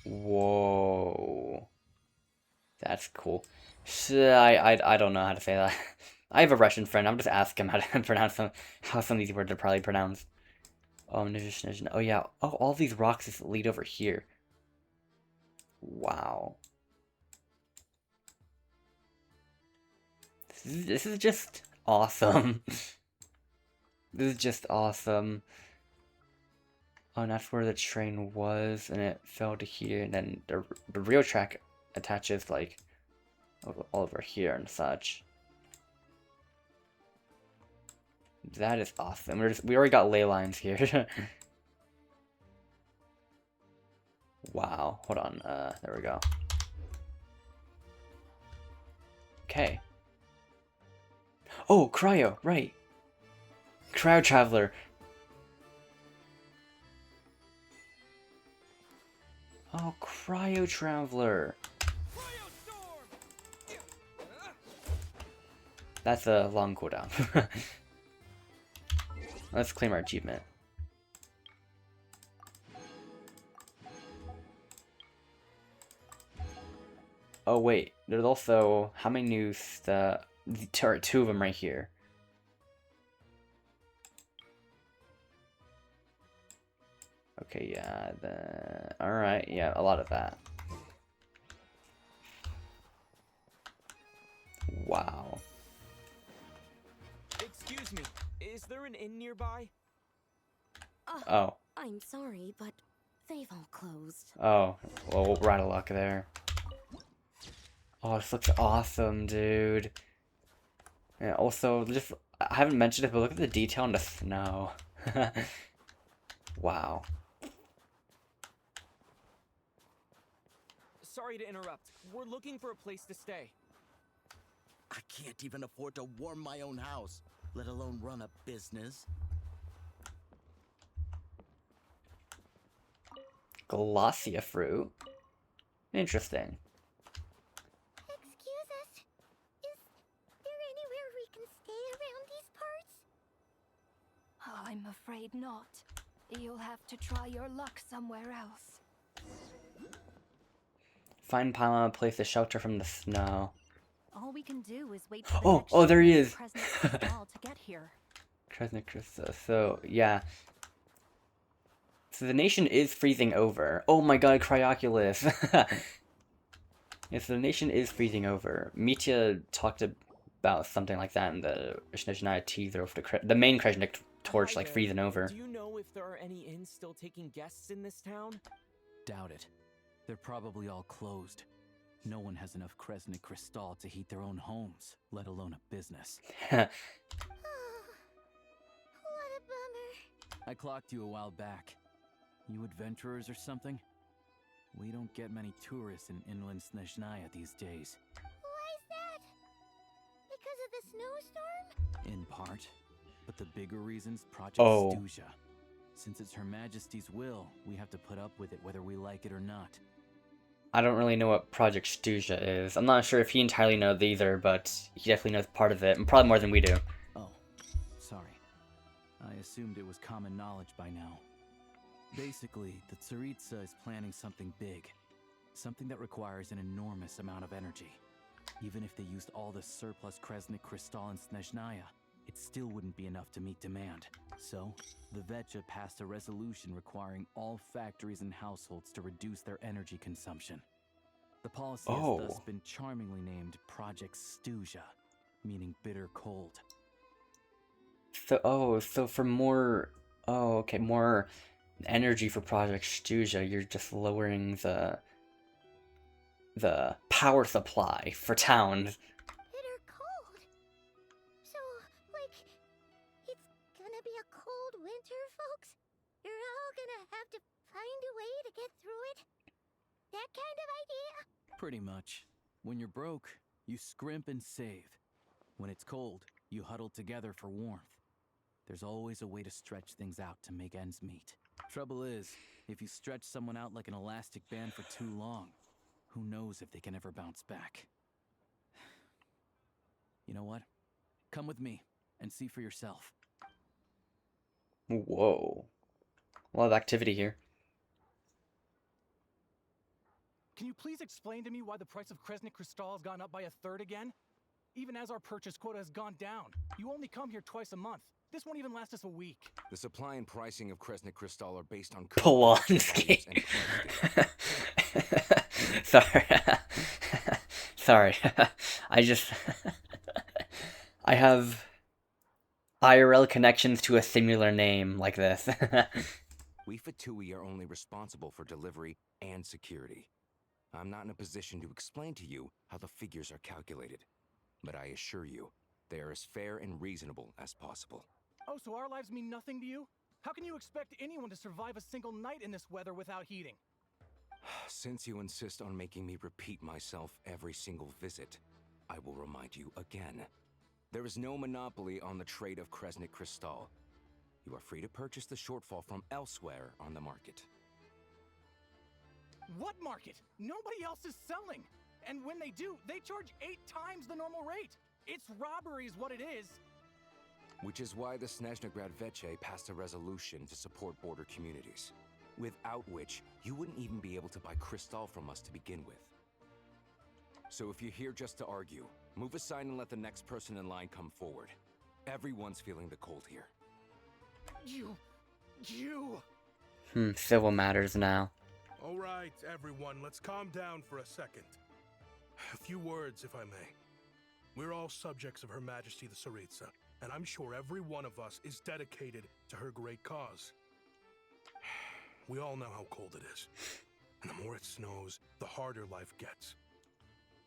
Whoa. That's cool. I don't know how to say that. I have a Russian friend. I'm just asking him how to pronounce how some of these words are probably pronounced. Oh, oh yeah. Oh, all these rocks just lead over here. Wow. This is just awesome. This is just awesome. Oh, and that's where the train was, and it fell to here, and then the real track attaches, like, all over here and such. That is awesome. We already got ley lines here. Wow. Hold on. There we go. Okay. Oh, Cryo, right. Cryo Traveler. Oh, Cryo Traveler. That's a long cooldown. Let's claim our achievement. Oh wait, there's also how many new two of them right here. Okay, yeah, alright, yeah, a lot of that. Wow. Excuse me, is there an inn nearby? Oh. I'm sorry, but they've all closed. Oh, well, we're out of luck there. Oh, this looks awesome, dude. Yeah, also, I haven't mentioned it, but look at the detail in the snow. Wow. Sorry to interrupt. We're looking for a place to stay. I can't even afford to warm my own house, let alone run a business. Glossia fruit. Interesting. Excuse us. Is there anywhere we can stay around these parts? I'm afraid not. You'll have to try your luck somewhere else. Find Paimon a place to shelter from the snow. All we can do is wait for the Oh, next oh, there he shipment is. of Kresnik Crystal to get here. Kresnik Crystal. So, yeah. So the nation is freezing over. Oh my god, Cryoculus. Yes, the nation is freezing over. Mitya talked about something like that in the Snezhnaya teaser of the main Kresnik torch, Hi like, there. freezing over. Do you know if there are any inns still taking guests in this town? Doubt it. They're probably all closed. No one has enough Kresnik Crystal to heat their own homes, let alone a business. Oh, what a bummer. I clocked you a while back. You adventurers or something? We don't get many tourists in inland Snezhnaya these days. Why is that? Because of the snowstorm? In part. But the bigger reason's Project Oh. Snezhnaya. Since it's Her Majesty's will, we have to put up with it whether we like it or not. I don't really know what Project Snezhnaya is. I'm not sure if he entirely knows either, but he definitely knows part of it, and probably more than we do. Oh, sorry. I assumed it was common knowledge by now. Basically, the Tsaritsa is planning something big. Something that requires an enormous amount of energy. Even if they used all the surplus Kresnik Crystal in Snezhnaya, it still wouldn't be enough to meet demand. So, the Vecha passed a resolution requiring all factories and households to reduce their energy consumption. The policy has thus been charmingly named Project Snezhnaya, meaning bitter cold. So for more, more energy for Project Snezhnaya, you're just lowering the power supply for towns. Bitter cold. So, like, it's gonna be a cold winter, folks? You're all gonna have to find a way to get through it? That kind of idea? Pretty much. When you're broke, you scrimp and save. When it's cold, you huddle together for warmth. There's always a way to stretch things out to make ends meet. Trouble is, if you stretch someone out like an elastic band for too long, who knows if they can ever bounce back. You know what? Come with me and see for yourself. Whoa. A lot of activity here. Can you please explain to me why the price of Kresnik Crystal has gone up by 1/3 again? Even as our purchase quota has gone down. You only come here twice a month. This won't even last us a week. The supply and pricing of Kresnik Crystal are based on Polonsky. and price data. Sorry. Sorry. I have IRL connections to a similar name like this. We Fatui are only responsible for delivery and security. I'm not in a position to explain to you how the figures are calculated, but I assure you, they are as fair and reasonable as possible. Oh, so our lives mean nothing to you? How can you expect anyone to survive a single night in this weather without heating? Since you insist on making me repeat myself every single visit, I will remind you again. There is no monopoly on the trade of Kresnik Crystal. You are free to purchase the shortfall from elsewhere on the market. What market? Nobody else is selling. And when they do, they charge 8 times the normal rate. It's robbery is what it is. Which is why the Snezhnagrad Veche passed a resolution to support border communities, without which you wouldn't even be able to buy crystal from us to begin with. So if you're here just to argue, move aside and let the next person in line come forward. Everyone's feeling the cold here. You... Civil matters now. All right, everyone, let's calm down for a second. A few words, if I may. We're all subjects of Her Majesty the Tsaritsa, and I'm sure every one of us is dedicated to her great cause. We all know how cold it is, and the more it snows, the harder life gets.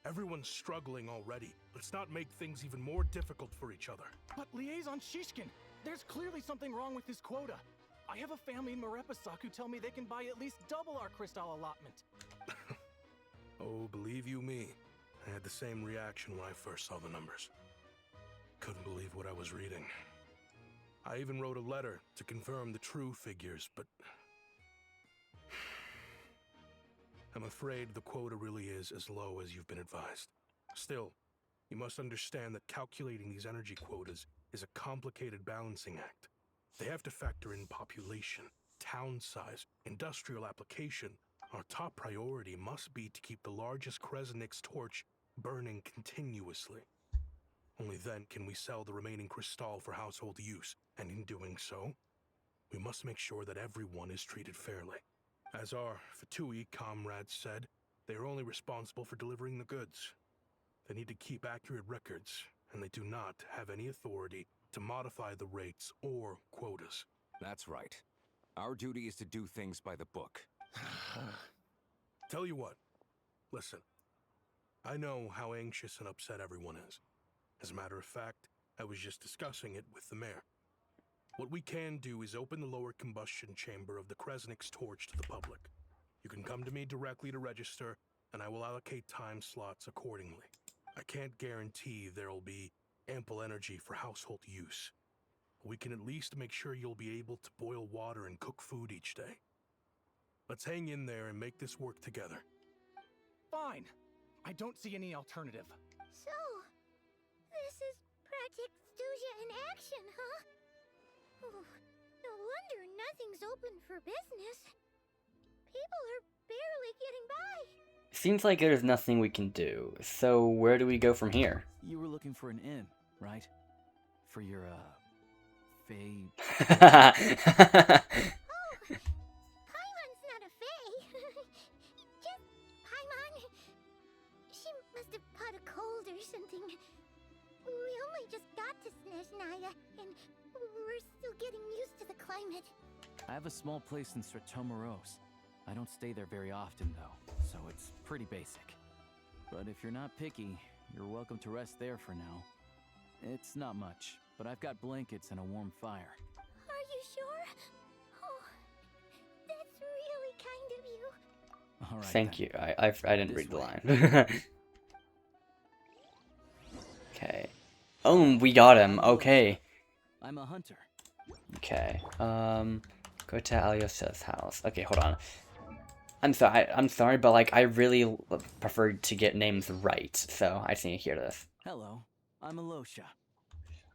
Everyone's struggling already. Let's not make things even more difficult for each other. But Liaison Shishkin, there's clearly something wrong with this quota. I have a family in Marepasak who tell me they can buy at least double our crystal allotment. Oh, believe you me, I had the same reaction when I first saw the numbers. Couldn't believe what I was reading. I even wrote a letter to confirm the true figures, but I'm afraid the quota really is as low as you've been advised. Still, you must understand that calculating these energy quotas is a complicated balancing act. They have to factor in population, town size, industrial application. Our top priority must be to keep the largest Kresnik's torch burning continuously. Only then can we sell the remaining crystal for household use, and in doing so, we must make sure that everyone is treated fairly. As our Fatui comrades said, they are only responsible for delivering the goods. They need to keep accurate records, and they do not have any authority to modify the rates or quotas. That's right. Our duty is to do things by the book. Tell you what, listen. I know how anxious and upset everyone is. As a matter of fact, I was just discussing it with the mayor. What we can do is open the lower combustion chamber of the Kresnik's torch to the public. You can come to me directly to register, and I will allocate time slots accordingly. I can't guarantee there'll be ample energy for household use. We can at least make sure you'll be able to boil water and cook food each day. Let's hang in there and make this work together. Fine. I don't see any alternative. So, this is Project Snezhnaya in action, huh? Oh, no wonder nothing's open for business. People are barely getting by. Seems like there's nothing we can do. So where do we go from here? You were looking for an inn, right? For your, Faye... Paimon's not a Fae. Just Paimon. She must have caught a cold or something. We only just got to Snezhnaya, and we're still getting used to the climate. I have a small place in Stratomaros. I don't stay there very often, though, so it's pretty basic. But if you're not picky, you're welcome to rest there for now. It's not much, but I've got blankets and a warm fire. Are you sure? Oh, that's really kind of you. All right. Thank then. you. I didn't This read the way. line. Okay. Oh, we got him. Okay. I'm a hunter. Okay. Go to Alyosha's house. Okay, hold on. I'm sorry, but like I really preferred to get names right, so I just need to hear this. Hello, I'm Alosha.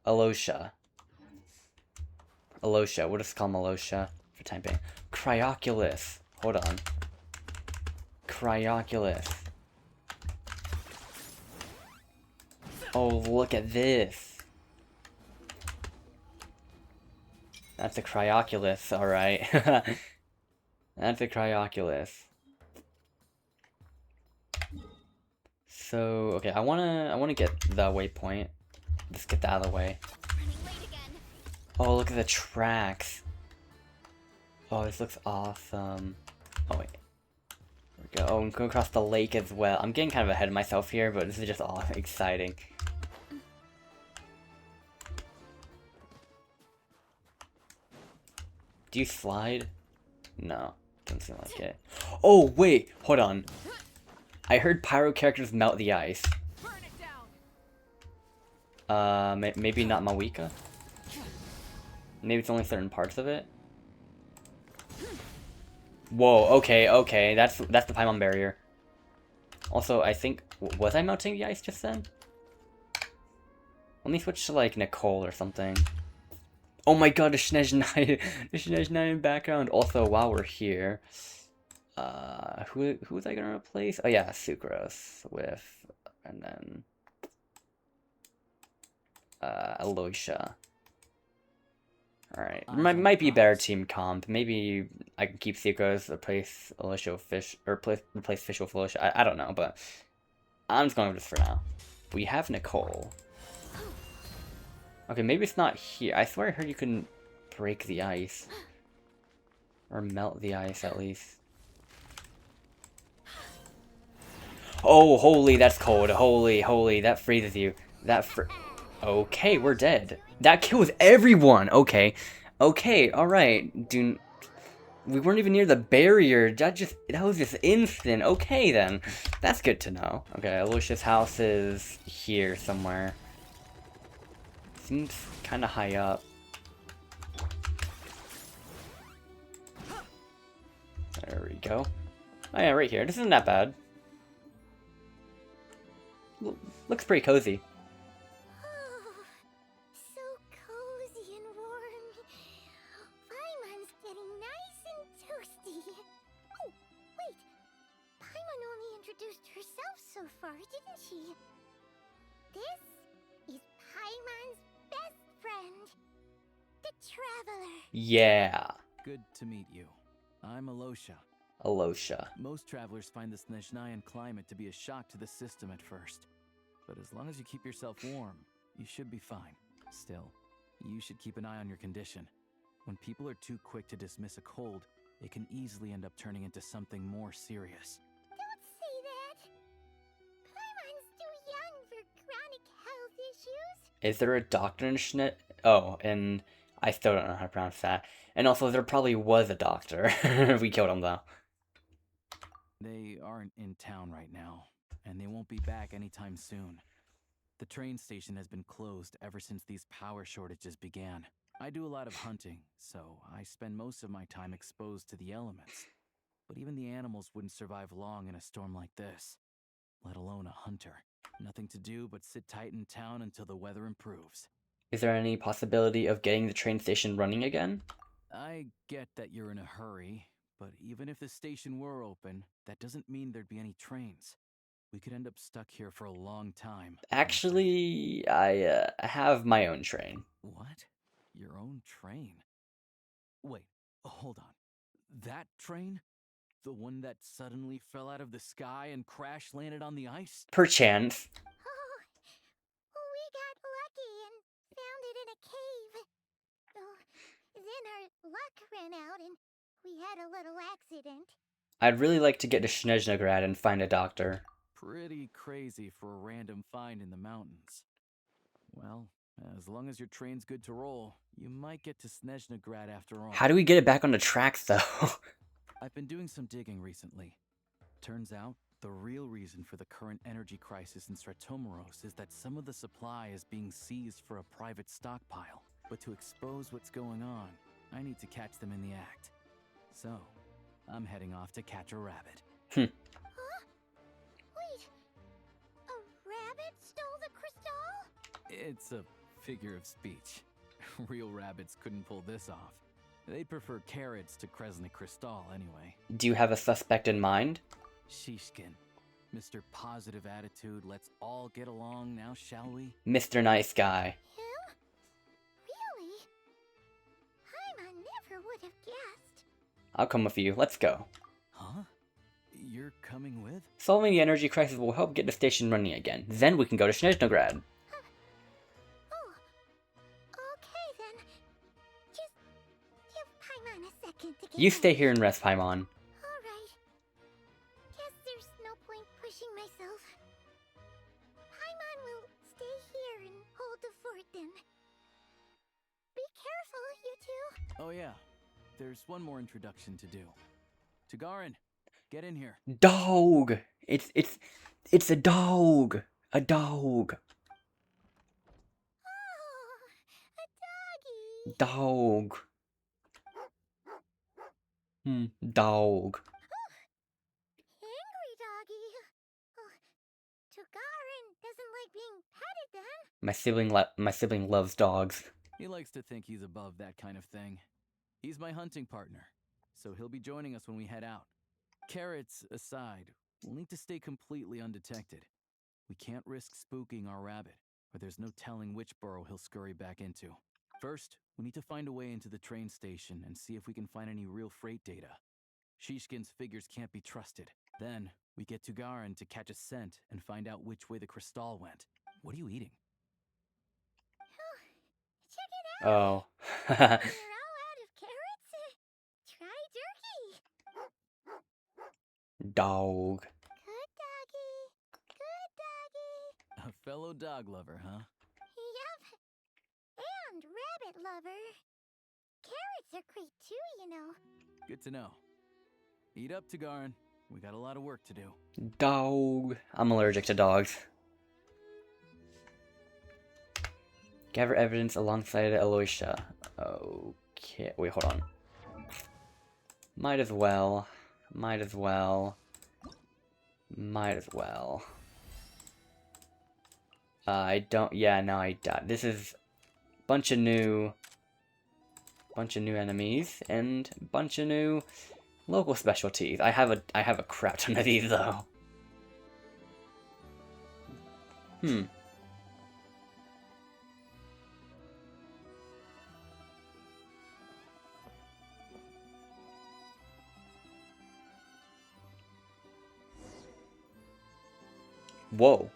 Alosha. Alosha. What does it call Alosha for time being? Cryoculus. Hold on. Cryoculus. Oh, look at this. That's a Cryoculus, alright. That's a Cryoculus. So, okay, I wanna get the waypoint. Let's get that out of the way. Oh, look at the tracks. Oh, this looks awesome. Oh, wait. There we go. Oh, I'm going across the lake as well. I'm getting kind of ahead of myself here, but this is just all exciting. Do you slide? No, doesn't seem like it. Oh, wait, hold on. I heard pyro characters melt the ice. Maybe not Mawika? Maybe it's only certain parts of it? Whoa, okay, that's the Paimon barrier. Also, I think, was I melting the ice just then? Let me switch to, like, Nicole or something. Oh my god, the Snezhnaya background. Also, while we're here, who was I gonna replace? Oh yeah, Sucrose with, and then Alosha. All right, might be a better team comp. Maybe I can keep Sucrose, replace Alosha with Fish, or replace Fish with Alosha. I don't know, but I'm just going with this for now. We have Nicole. Okay, maybe it's not here. I swear I heard you couldn't break the ice. Or melt the ice, at least. Oh, holy, that's cold. Holy, that freezes you. Okay, we're dead. That kills everyone! Okay, alright. We weren't even near the barrier. That was just instant. Okay, then. That's good to know. Okay, Alocia's house is here somewhere. Seems kind of high up. There we go. Oh yeah, right here. This isn't that bad. Looks pretty cozy. So cozy and warm. Paimon's getting nice and toasty. Oh, wait. Paimon only introduced herself so far, didn't she? This is Paimon's best friend, the Traveler. Yeah. Good to meet you. I'm Alocia. Alocia. Most travelers find the Snezhnayan climate to be a shock to the system at first. But as long as you keep yourself warm, you should be fine. Still, you should keep an eye on your condition. When people are too quick to dismiss a cold, it can easily end up turning into something more serious. Don't say that. Paimon's too young for chronic health issues. Is there a doctor in Schne? Oh, and I still don't know how to pronounce that. And also, there probably was a doctor. We killed him, though. They aren't in town right now, and they won't be back anytime soon. The train station has been closed ever since these power shortages began. I do a lot of hunting, so I spend most of my time exposed to the elements. But even the animals wouldn't survive long in a storm like this, let alone a hunter. Nothing to do but sit tight in town until the weather improves. Is there any possibility of getting the train station running again? I get that you're in a hurry, but even if the station were open, that doesn't mean there'd be any trains. We could end up stuck here for a long time. Actually, I have my own train. What? Your own train? Wait, hold on. That train? The one that suddenly fell out of the sky and crash landed on the ice? Perchance. Oh, we got lucky and found it in a cave. Oh, then our luck ran out and we had a little accident. I'd really like to get to Snezhnagrad and find a doctor. Pretty crazy for a random find in the mountains. Well, as long as your train's good to roll, you might get to Snezhnagrad after all. How do we get it back on the tracks, though? I've been doing some digging recently. Turns out, the real reason for the current energy crisis in Stratomeros is that some of the supply is being seized for a private stockpile. But to expose what's going on, I need to catch them in the act. So, I'm heading off to catch a rabbit. Huh? Wait, a rabbit stole the crystal? It's a figure of speech. Real rabbits couldn't pull this off. They'd prefer carrots to Kresnik Crystal anyway. Do you have a suspect in mind? Shishkin. Mr. Positive Attitude, let's all get along now, shall we? Mr. Nice Guy. Him? Really? Paimon never would have guessed. I'll come with you. Let's go. Huh? You're coming with? Solving the energy crisis will help get the station running again. Then we can go to Snezhnograd. Oh, okay then. Just give Paimon a second to get You stay ready. here and rest, Paimon. Alright. Guess there's no point pushing myself. Paimon will stay here and hold the fort then. Be careful, you two. Oh yeah, there's one more introduction to do. Tagarin, get in here. Dog! It's a dog! A dog! Oh, a doggy. Dog. Dog. Angry doggy. Oh, Tugarin doesn't like being petted then. My sibling loves dogs. He likes to think he's above that kind of thing. He's my hunting partner, so he'll be joining us when we head out. Carrots aside, we'll need to stay completely undetected. We can't risk spooking our rabbit, or there's no telling which burrow he'll scurry back into. First, we need to find a way into the train station and see if we can find any real freight data. Shishkin's figures can't be trusted. Then, we get Tugarin to catch a scent and find out which way the crystal went. What are you eating? Check it out. Oh. You're all out of carrots? Try jerky. Dog. Good doggy. Good doggy. A fellow dog lover, huh? Yep. And rabbit lover. Carrots are great too, you know. Good to know. Eat up, Tagarin. We got a lot of work to do. Dog. I'm allergic to dogs. Gather evidence alongside Aloysia. Okay, wait, hold on. Might as well. Might as well. Might as well. I don't. Yeah, no, I died. This is bunch of new enemies and bunch of new local specialties. I have a crap ton of these though. Whoa.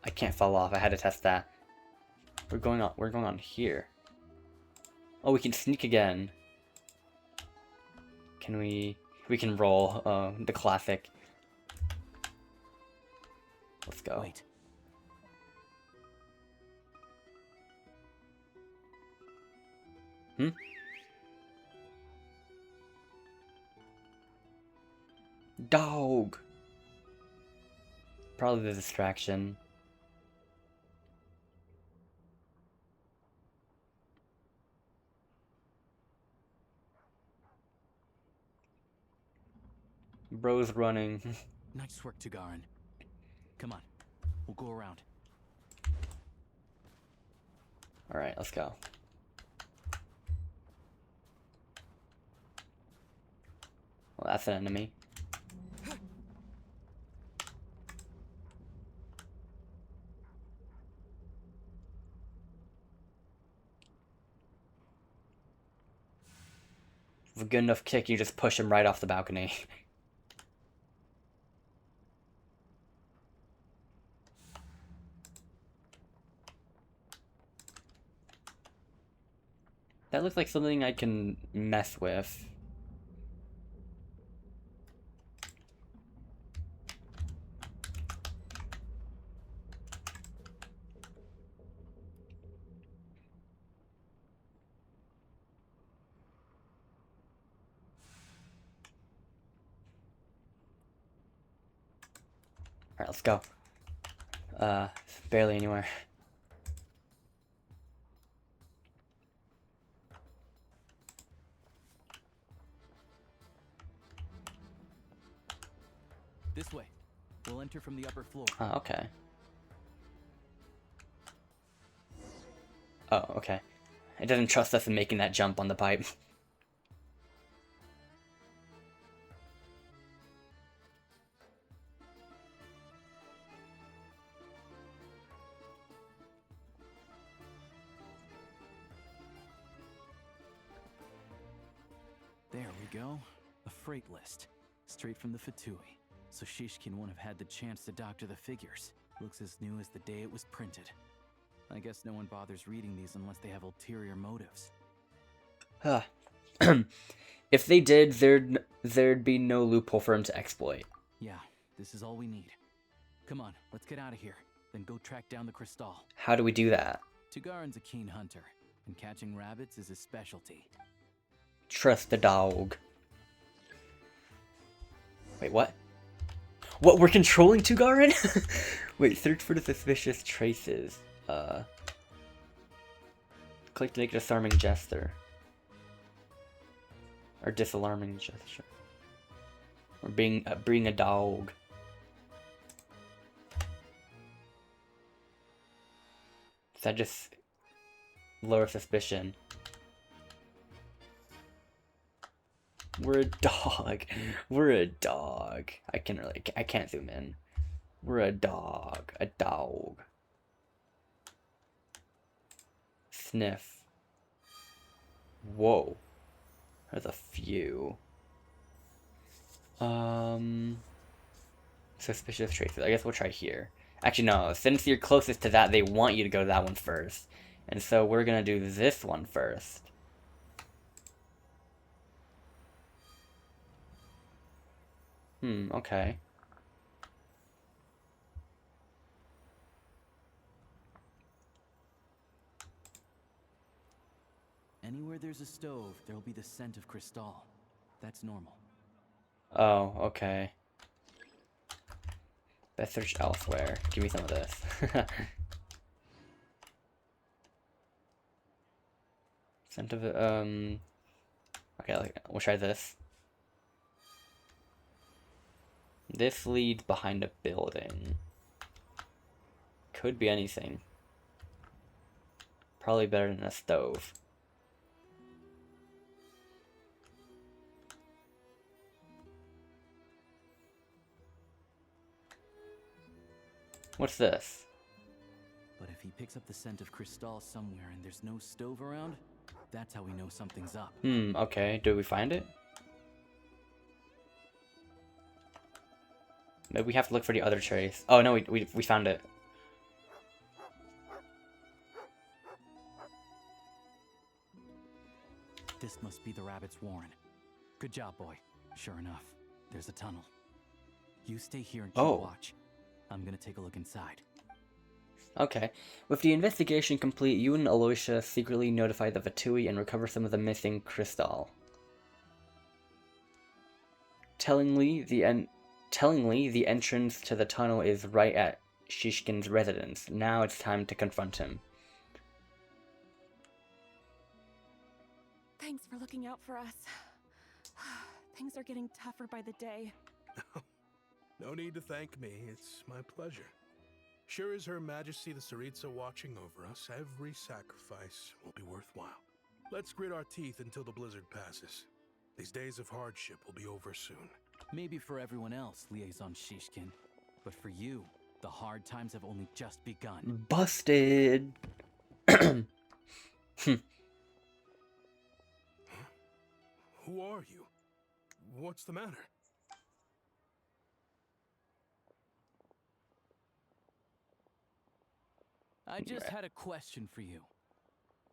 I can't fall off. I had to test that. We're going on here. Oh, we can sneak again. Can we can roll the classic. Let's go. Wait. Dog. Probably the distraction. Bro's running. Nice work, Tagarin. Come on, we'll go around. Alright, let's go. Well, that's an enemy. With a good enough kick, you just push him right off the balcony. That looks like something I can mess with. Alright, let's go. Barely anywhere. This way. We'll enter from the upper floor. Oh, okay. Oh, okay. It doesn't trust us in making that jump on the pipe. There we go. A freight list. Straight from the Fatui. So Shishkin won't have had the chance to doctor the figures. Looks as new as the day it was printed. I guess no one bothers reading these unless they have ulterior motives. Huh. If they did, there'd be no loophole for him to exploit. Yeah, this is all we need. Come on, let's get out of here. Then go track down the crystal. How do we do that? Tagarin's a keen hunter, and catching rabbits is his specialty. Trust the dog. Wait, what? What, we're controlling Tugarin? Wait, search for the suspicious traces. Click to make a disarming gesture. Or disalarming gesture. Or being a dog. Does that just lower suspicion? We're a dog. We're a dog. I can't zoom in. We're a dog. A dog. Sniff. Whoa. There's a few. Suspicious traces. I guess we'll try here. Actually, no. Since you're closest to that, they want you to go to that one first. And so we're gonna do this one first. Okay. Anywhere there's a stove, there'll be the scent of Crystal. That's normal. Oh, okay. Let's search elsewhere. Give me some of this. Scent of okay, we'll try this. This leads behind a building. Could be anything. Probably better than a stove. What's this? But if he picks up the scent of Crystal somewhere and there's no stove around, that's how we know something's up. Okay. Do we find it? Maybe we have to look for the other trace. Oh no, we found it. This must be the rabbit's warren. Good job, boy. Sure enough, there's a tunnel. You stay here and keep watch. I'm gonna take a look inside. Okay. With the investigation complete, you and Aloysia secretly notify the Vatui and recover some of the missing crystal. Tellingly, the entrance to the tunnel is right at Shishkin's residence. Now it's time to confront him. Thanks for looking out for us. Things are getting tougher by the day. No need to thank me. It's my pleasure. Sure as Her Majesty the Tsaritsa watching over us, every sacrifice will be worthwhile. Let's grit our teeth until the blizzard passes. These days of hardship will be over soon. Maybe for everyone else, Liaison Shishkin. But for you, the hard times have only just begun. Busted! Who are you? What's the matter? I just had a question for you.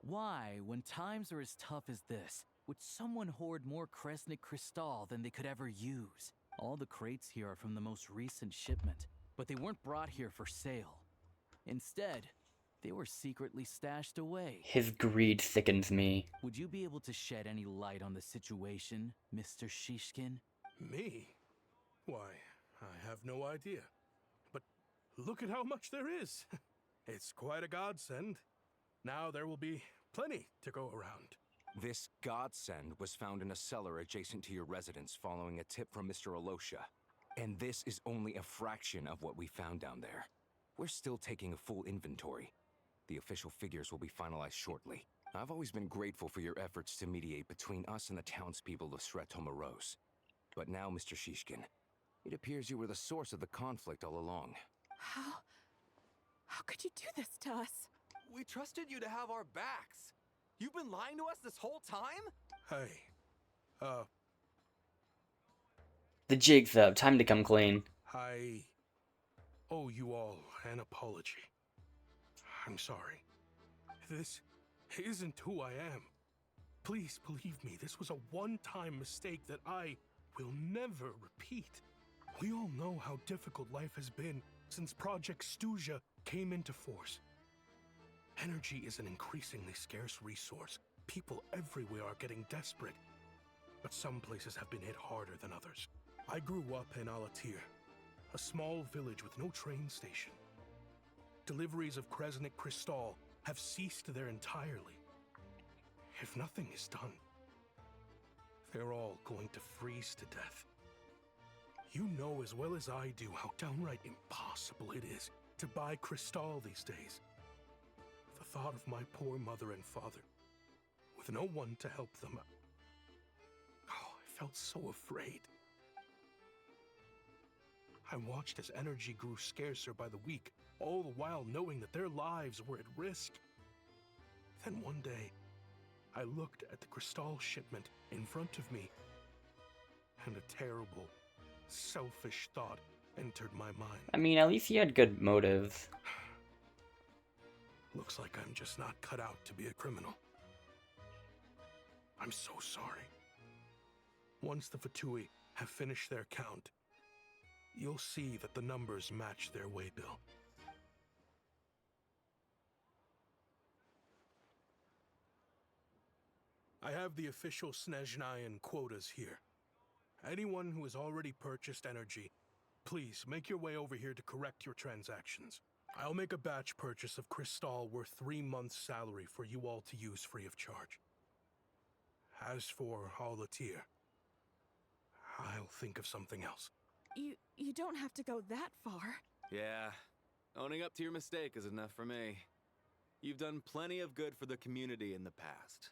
Why, when times are as tough as this, would someone hoard more Kresnik Crystal than they could ever use? All the crates here are from the most recent shipment, but they weren't brought here for sale. Instead, they were secretly stashed away. His greed sickens me. Would you be able to shed any light on the situation, Mr. Shishkin? Me? Why, I have no idea. But look at how much there is. It's quite a godsend. Now there will be plenty to go around. This godsend was found in a cellar adjacent to your residence following a tip from Mr. Aloysia. And this is only a fraction of what we found down there. We're still taking a full inventory. The official figures will be finalized shortly. I've always been grateful for your efforts to mediate between us and the townspeople of Sretomaros. But now, Mr. Shishkin, it appears you were the source of the conflict all along. How could you do this to us? We trusted you to have our backs. You've been lying to us this whole time? Hey, The jig's up. Time to come clean. I owe you all an apology. I'm sorry. This isn't who I am. Please believe me, this was a one-time mistake that I will never repeat. We all know how difficult life has been since Project Stuja came into force. Energy is an increasingly scarce resource. People everywhere are getting desperate. But some places have been hit harder than others. I grew up in Alatir, a small village with no train station. Deliveries of Kresnik Crystal have ceased there entirely. If nothing is done, they're all going to freeze to death. You know as well as I do how downright impossible it is to buy Crystal these days. The thought of my poor mother and father, with no one to help them, I felt so afraid. I watched as energy grew scarcer by the week, all the while knowing that their lives were at risk. Then one day, I looked at the Crystal shipment in front of me, and a terrible, selfish thought entered my mind. I mean, at least he had good motives. Looks like I'm just not cut out to be a criminal. I'm so sorry. Once the Fatui have finished their count, you'll see that the numbers match their waybill. I have the official Snezhnayan quotas here. Anyone who has already purchased energy, please make your way over here to correct your transactions. I'll make a batch purchase of crystal worth 3 months' salary for you all to use free of charge. As for Alatir, I'll think of something else. You don't have to go that far. Yeah, owning up to your mistake is enough for me. You've done plenty of good for the community in the past.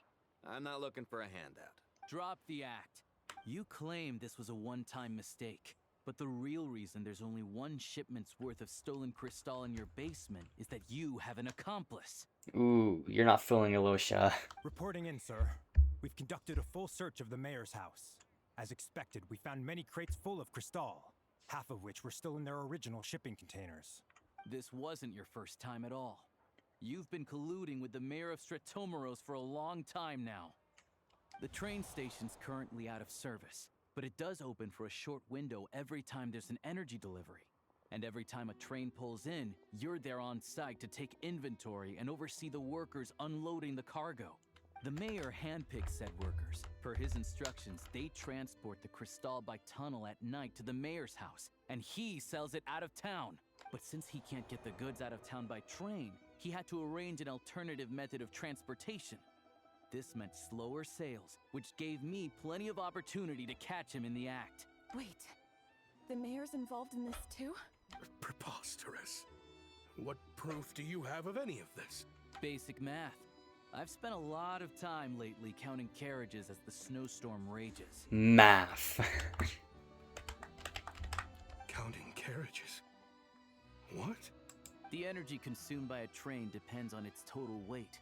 I'm not looking for a handout. Drop the act. You claim this was a one-time mistake, but the real reason there's only one shipment's worth of stolen crystal in your basement is that you have an accomplice. Ooh, you're not fooling Alosha. Reporting in, sir. We've conducted a full search of the mayor's house. As expected, we found many crates full of crystal, half of which were still in their original shipping containers. This wasn't your first time at all. You've been colluding with the mayor of Stratomeros for a long time now. The train station's currently out of service, but it does open for a short window every time there's an energy delivery. And every time a train pulls in, you're there on site to take inventory and oversee the workers unloading the cargo. The mayor handpicks said workers. Per his instructions, they transport the crystal by tunnel at night to the mayor's house, and he sells it out of town. But since he can't get the goods out of town by train, he had to arrange an alternative method of transportation. This meant slower sales, which gave me plenty of opportunity to catch him in the act. Wait, the mayor's involved in this too? Preposterous. What proof do you have of any of this? Basic math. I've spent a lot of time lately counting carriages as the snowstorm rages. Math. Counting carriages? What? The energy consumed by a train depends on its total weight.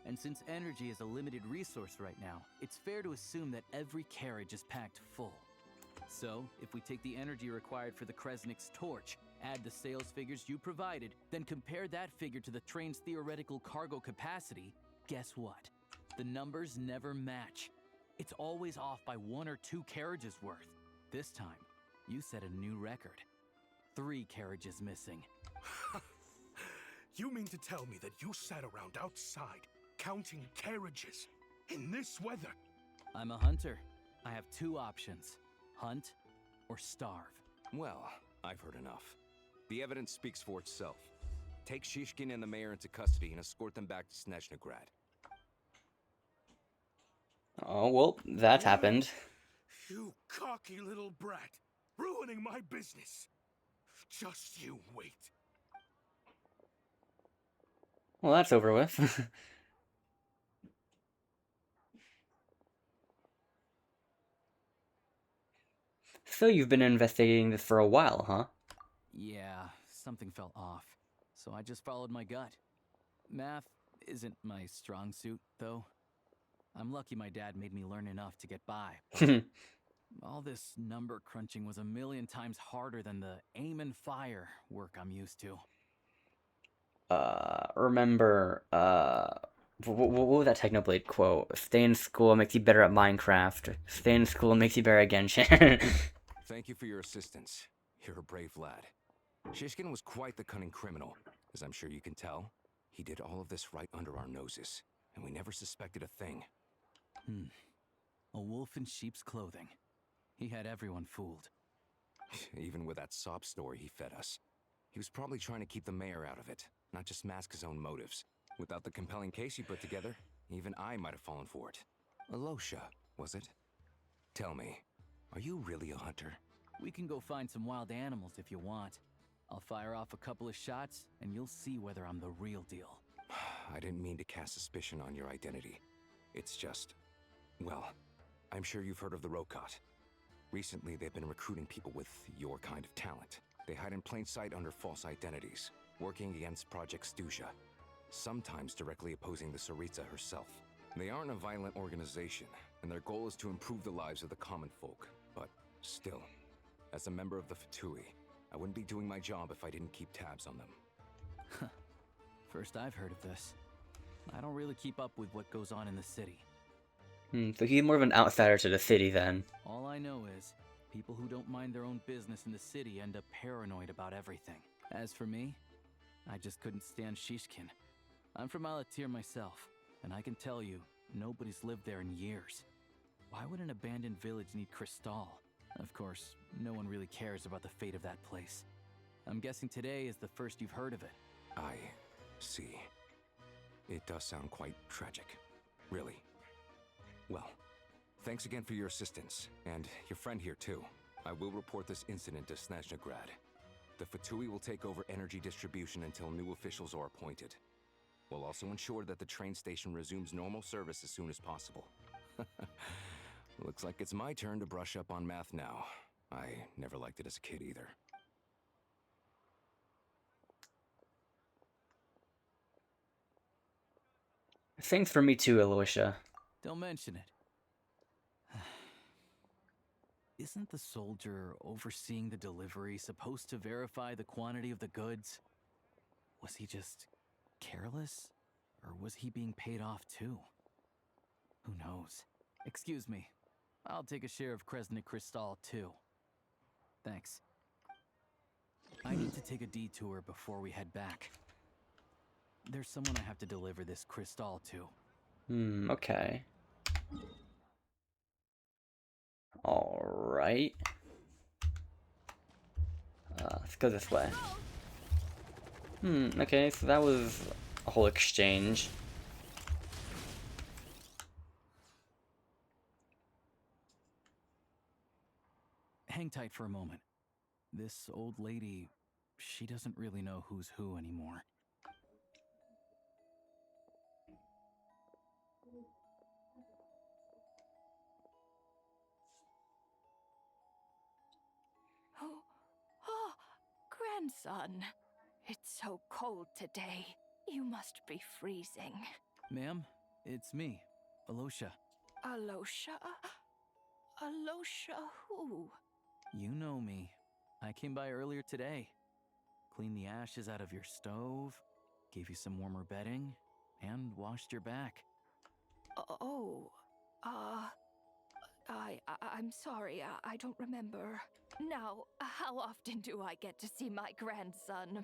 And since energy is a limited resource right now, it's fair to assume that every carriage is packed full. So, if we take the energy required for the Kresnik's torch, add the sales figures you provided, then compare that figure to the train's theoretical cargo capacity, guess what? The numbers never match. It's always off by 1 or 2 carriages worth. This time, you set a new record. 3 carriages missing. You mean to tell me that you sat around outside counting carriages in this weather? I'm a hunter. I have 2 options. Hunt or starve. Well, I've heard enough. The evidence speaks for itself. Take Shishkin and the mayor into custody and escort them back to Snezhnaya. Oh, well, that happened. You cocky little brat, ruining my business. Just you wait. Well, that's over with. So you've been investigating this for a while, huh? Yeah, something felt off. So I just followed my gut. Math isn't my strong suit, though. I'm lucky my dad made me learn enough to get by. All this number crunching was a million times harder than the aim and fire work I'm used to. Remember, what was that Technoblade quote? Stay in school makes you better at Minecraft. Stay in school makes you better at Genshin. Thank you for your assistance. You're a brave lad. Shishkin was quite the cunning criminal, as I'm sure you can tell. He did all of this right under our noses, and we never suspected a thing. A wolf in sheep's clothing. He had everyone fooled. Even with that sob story he fed us. He was probably trying to keep the mayor out of it, not just mask his own motives. Without the compelling case he put together, even I might have fallen for it. Alosha, was it? Tell me, are you really a hunter? We can go find some wild animals if you want. I'll fire off a couple of shots, and you'll see whether I'm the real deal. I didn't mean to cast suspicion on your identity. It's just... well, I'm sure you've heard of the Rokot. Recently, they've been recruiting people with your kind of talent. They hide in plain sight under false identities, working against Project Stusha, sometimes directly opposing the Tsaritsa herself. They aren't a violent organization, and their goal is to improve the lives of the common folk. But still, as a member of the Fatui, I wouldn't be doing my job if I didn't keep tabs on them. First I've heard of this. I don't really keep up with what goes on in the city. So he's more of an outsider to the city then. All I know is, people who don't mind their own business in the city end up paranoid about everything. As for me, I just couldn't stand Shishkin. I'm from Alatir myself, and I can tell you, Nobody's lived there in years. Why would an abandoned village need Crystal? Of course, no one really cares about the fate of that place. I'm guessing today is the first you've heard of it. I see. It does sound quite tragic. Really. Well, thanks again for your assistance, and your friend here too. I will report this incident to Snezhnagrad. The Fatui will take over energy distribution until new officials are appointed. We'll also ensure that the train station resumes normal service as soon as possible. Looks like it's my turn to brush up on math now. I never liked it as a kid either. Thanks for me too, Aloysia. Don't mention it. Isn't the soldier overseeing the delivery supposed to verify the quantity of the goods? Was he just careless? Or was he being paid off too? Who knows? Excuse me. I'll take a share of Kresnik Crystal too. Thanks. I need to take a detour before we head back. There's someone I have to deliver this crystal to. Okay. Alright. Let's go this way. Okay, so that was a whole exchange. Hang tight for a moment. This old lady, she doesn't really know who's who anymore. Oh, grandson. It's so cold today. You must be freezing. Ma'am, it's me, Aloysia. Aloysia? Aloysia who? You know me. I came by earlier today. Cleaned the ashes out of your stove, gave you some warmer bedding, and washed your back. I'm sorry, I don't remember. Now, how often do I get to see my grandson?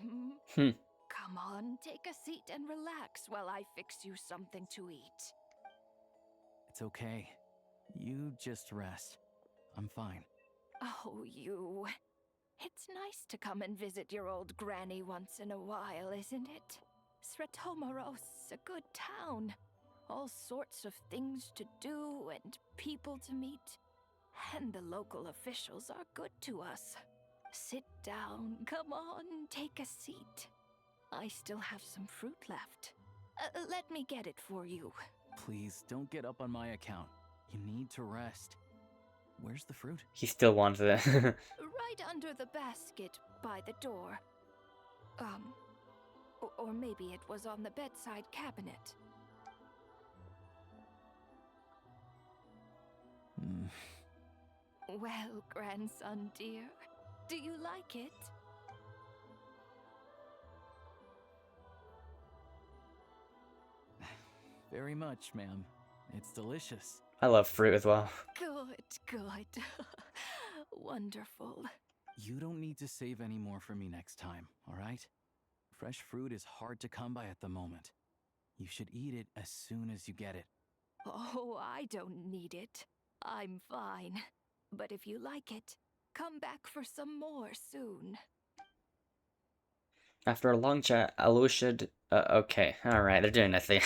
Come on, take a seat and relax while I fix you something to eat. It's okay. You just rest. I'm fine. Oh, you. It's nice to come and visit your old granny once in a while, isn't it? Sretomaros, a good town. All sorts of things to do and people to meet. And the local officials are good to us. Sit down, come on, take a seat. I still have some fruit left. Let me get it for you. Please, don't get up on my account. You need to rest. Where's the fruit? He still wants it. Right under the basket by the door. Or maybe it was on the bedside cabinet. Well, grandson dear, do you like it? Very much, ma'am. It's delicious. I love fruit as well. Good. Wonderful. You don't need to save any more for me next time, all right? Fresh fruit is hard to come by at the moment. You should eat it as soon as you get it. Oh, I don't need it. I'm fine. But if you like it, come back for some more soon. After a long chat, Aloysia okay, alright, they're doing this thing.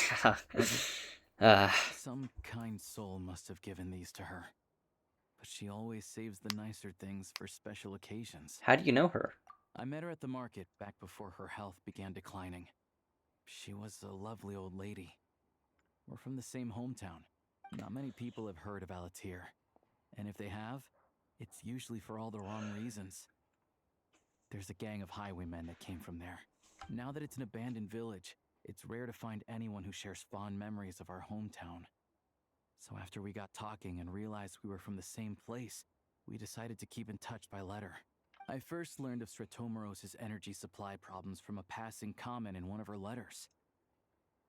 Some kind soul must have given these to her. But she always saves the nicer things for special occasions. How do you know her? I met her at the market back before her health began declining. She was a lovely old lady. We're from the same hometown. Not many people have heard of Alatir. And if they have, it's usually for all the wrong reasons. There's a gang of highwaymen that came from there. Now that it's an abandoned village, it's rare to find anyone who shares fond memories of our hometown. So after we got talking and realized we were from the same place, we decided to keep in touch by letter. I first learned of Sretomaros' energy supply problems from a passing comment in one of her letters.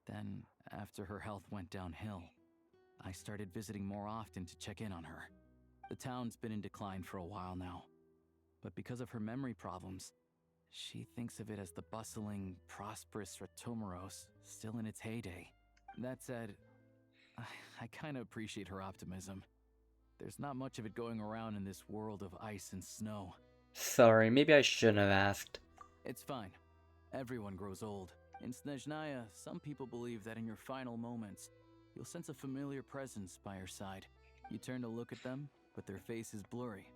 Then, after her health went downhill, I started visiting more often to check in on her. The town's been in decline for a while now, but because of her memory problems, she thinks of it as the bustling, prosperous Sretomaros still in its heyday. That said, I kind of appreciate her optimism. There's not much of it going around in this world of ice and snow. Sorry, maybe I shouldn't have asked. It's fine. Everyone grows old. In Snezhnaya, some people believe that in your final moments, you'll sense a familiar presence by your side. You turn to look at them, but their face is blurry.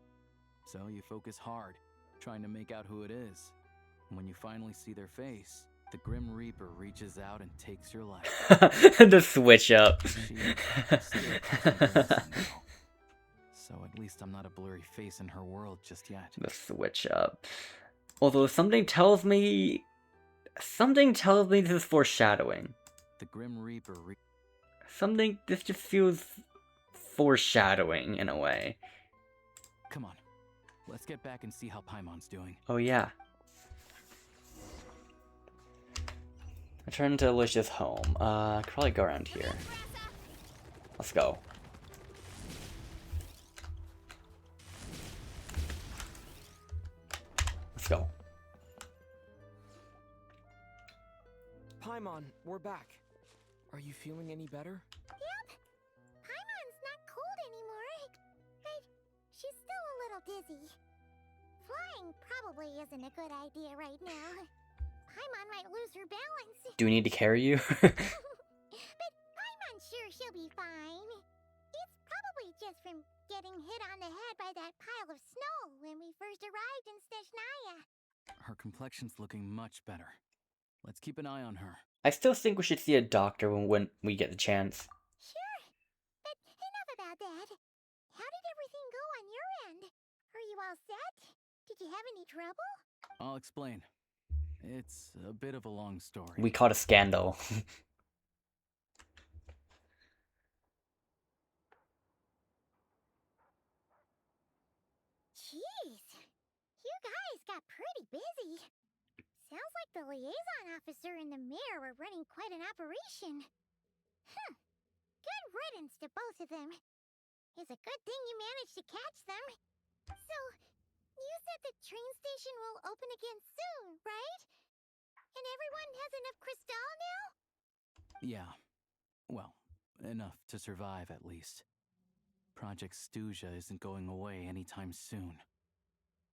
So you focus hard, trying to make out who it is. And when you finally see their face, the Grim Reaper reaches out and takes your life. The switch up. So at least I'm not a blurry face in her world just yet. The switch up. Although something tells me this is foreshadowing. The Grim Reaper this just feels foreshadowing in a way. Come on, let's get back and see how Paimon's doing. Oh yeah. I turned to Alicia's home. I could probably go around here. Let's go. Let's go. Paimon, we're back. Are you feeling any better? Yep. Paimon's not cold anymore. But she's still a little dizzy. Flying probably isn't a good idea right now. Paimon might lose her balance. Do we need to carry you? But Paimon's sure she'll be fine. It's probably just from getting hit on the head by that pile of snow when we first arrived in Snezhnaya. Her complexion's looking much better. Let's keep an eye on her. I still think we should see a doctor when we get the chance. Sure. But enough about that. How did everything go on your end? Are you all set? Did you have any trouble? I'll explain. It's a bit of a long story. We caught a scandal. Jeez. You guys got pretty busy. Sounds like the liaison officer and the mayor were running quite an operation. Good riddance to both of them. It's a good thing you managed to catch them. So, you said the train station will open again soon, right? And everyone has enough crystal now? Yeah. Well, enough to survive at least. Project Snezhnaya isn't going away anytime soon.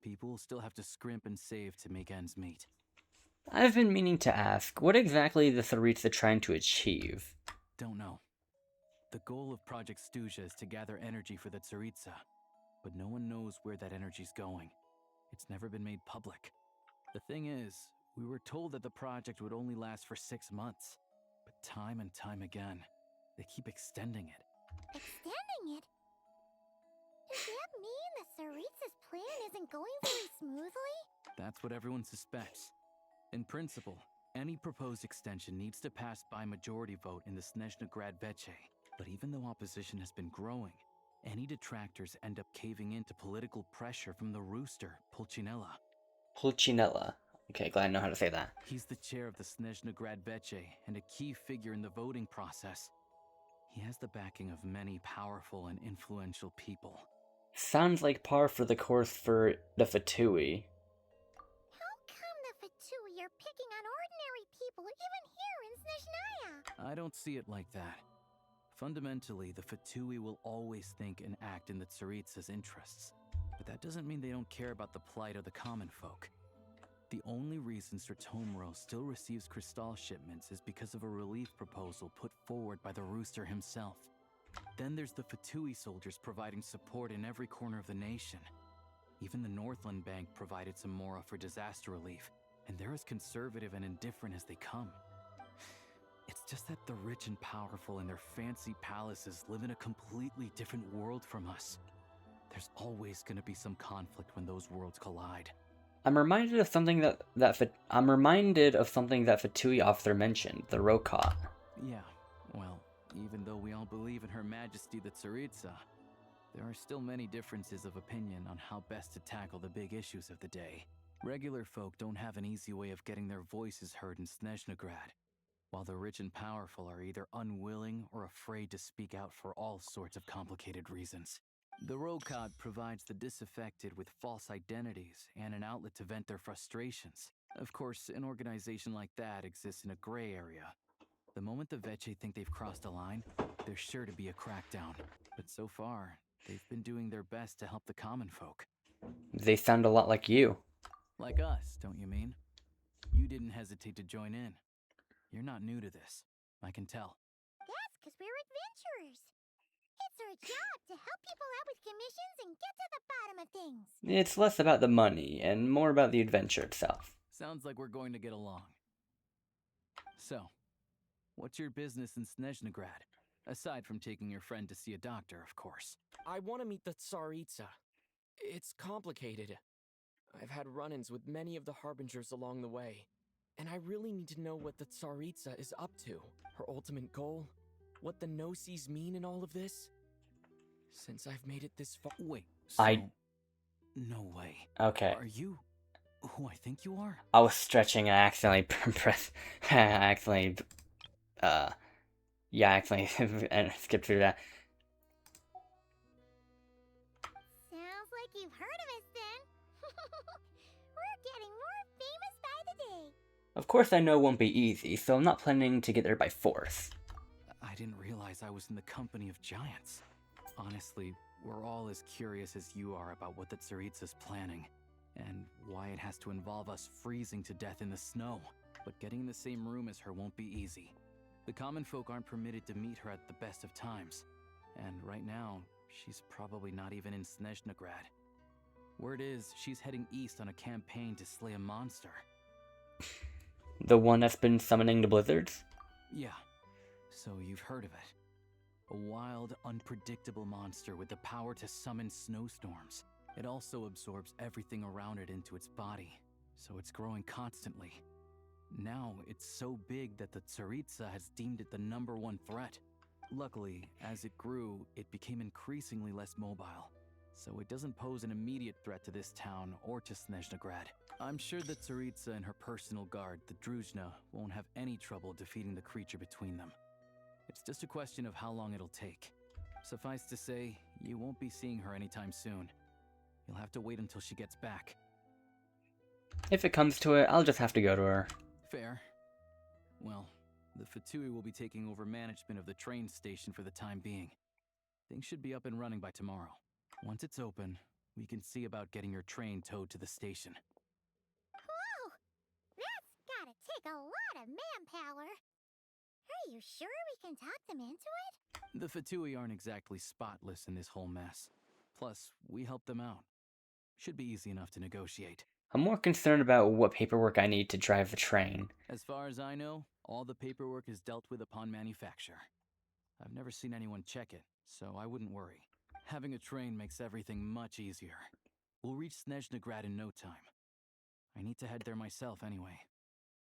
People will still have to scrimp and save to make ends meet. I've been meaning to ask, what exactly is the Tsaritsa trying to achieve? Don't know. The goal of Project Snezhnaya is to gather energy for the Tsaritsa, but no one knows where that energy's going. It's never been made public. The thing is, we were told that the project would only last for 6 months, but time and time again, they keep extending it. Extending it? Does that mean the Tsaritsa's plan isn't going very smoothly? That's what everyone suspects. In principle, any proposed extension needs to pass by majority vote in the Snezhnaya Veche. But even though opposition has been growing, any detractors end up caving into political pressure from the rooster, Pulcinella. Pulcinella. Okay, glad I know how to say that. He's the chair of the Snezhnaya Veche and a key figure in the voting process. He has the backing of many powerful and influential people. Sounds like par for the course for the Fatui. How come the Fatui are picking on ordinary people even here in Snezhnaya? I don't see it like that. Fundamentally, the Fatui will always think and act in the Tsaritsa's interests. But that doesn't mean they don't care about the plight of the common folk. The only reason Sir Tomro still receives crystal shipments is because of a relief proposal put forward by the rooster himself. Then there's the Fatui soldiers providing support in every corner of the nation. Even the Northland Bank provided some mora for disaster relief, and they're as conservative and indifferent as they come. It's just that the rich and powerful in their fancy palaces live in a completely different world from us. There's always going to be some conflict when those worlds collide. I'm reminded of something that Fatui officer mentioned, the Rokot. Yeah, well, even though we all believe in Her Majesty the Tsaritsa, there are still many differences of opinion on how best to tackle the big issues of the day. Regular folk don't have an easy way of getting their voices heard in Snezhnaya, while the rich and powerful are either unwilling or afraid to speak out for all sorts of complicated reasons. The Rokot provides the disaffected with false identities and an outlet to vent their frustrations. Of course, an organization like that exists in a gray area. The moment the Veche think they've crossed a line, there's sure to be a crackdown. But so far, they've been doing their best to help the common folk. They sound a lot like you. Like us, don't you mean? You didn't hesitate to join in. You're not new to this. I can tell. That's because we're adventurers. It's our job to help people out with commissions and get to the bottom of things. It's less about the money and more about the adventure itself. Sounds like we're going to get along. So, what's your business in Snezhnagrad? Aside from taking your friend to see a doctor, of course. I want to meet the Tsaritsa. It's complicated. I've had run-ins with many of the Harbingers along the way, and I really need to know what the Tsaritsa is up to. Her ultimate goal? What the no-sees mean in all of this? Since I've made it this far— Wait, so... No way. Okay. Are you who I think you are? I was stretching and I accidentally pressed... I accidentally and skipped through that. Sounds like you've heard of us then. We're getting more famous by the day. Of course I know it won't be easy, so I'm not planning to get there by force. I didn't realize I was in the company of giants. Honestly, we're all as curious as you are about what the Tsaritsa's planning, and why it has to involve us freezing to death in the snow. But getting in the same room as her won't be easy. The common folk aren't permitted to meet her at the best of times, and right now, she's probably not even in Snezhnagrad. Word is, she's heading east on a campaign to slay a monster. The one that's been summoning the blizzards? Yeah, so you've heard of it. A wild, unpredictable monster with the power to summon snowstorms. It also absorbs everything around it into its body, so it's growing constantly. Now, it's so big that the Tsaritsa has deemed it the #1 threat. Luckily, as it grew, it became increasingly less mobile, so it doesn't pose an immediate threat to this town or to Snezhnagrad. I'm sure the Tsaritsa and her personal guard, the Druzhna, won't have any trouble defeating the creature between them. It's just a question of how long it'll take. Suffice to say, you won't be seeing her anytime soon. You'll have to wait until she gets back. If it comes to it, I'll just have to go to her. Fair. Well, the Fatui will be taking over management of the train station for the time being. Things should be up and running by tomorrow. Once it's open, we can see about getting your train towed to the station. Whoa! That's gotta take a lot of manpower. Are you sure we can talk them into it? The Fatui aren't exactly spotless in this whole mess. Plus, we help them out. Should be easy enough to negotiate. I'm more concerned about what paperwork I need to drive the train. As far as I know, all the paperwork is dealt with upon manufacture. I've never seen anyone check it, so I wouldn't worry. Having a train makes everything much easier. We'll reach Snezhnagrad in no time. I need to head there myself anyway.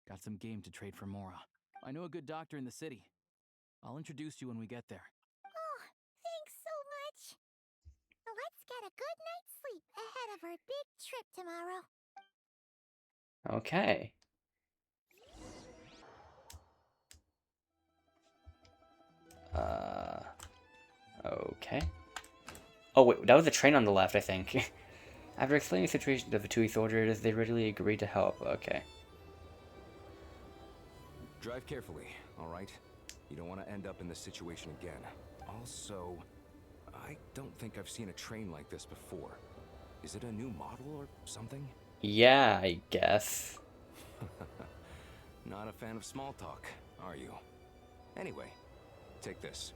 Got some game to trade for Mora. I know a good doctor in the city. I'll introduce you when we get there. Oh, thanks so much. Let's get a good night's sleep ahead of our big trip tomorrow. Okay. Okay. Oh wait, that was a train on the left, I think. After explaining the situation to the Fatui soldiers, they readily agreed to help. Okay. Drive carefully, alright? You don't want to end up in this situation again. Also, I don't think I've seen a train like this before. Is it a new model or something? Yeah, I guess. Not a fan of small talk, are you? Anyway, take this.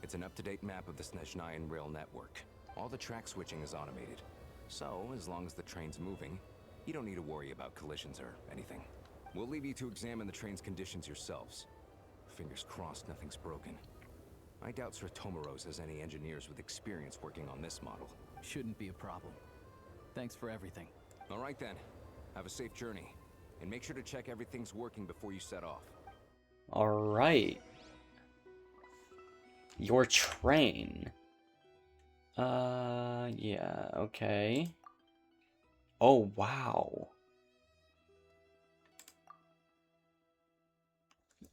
It's an up-to-date map of the Snezhnayan rail network. All the track switching is automated. So, as long as the train's moving, you don't need to worry about collisions or anything. We'll leave you to examine the train's conditions yourselves. Fingers crossed nothing's broken. I doubt Sratomaros has any engineers with experience working on this model. Shouldn't be a problem. Thanks for everything. Alright then. Have a safe journey. And make sure to check everything's working before you set off. Alright. Your train. Yeah, okay. Oh, wow.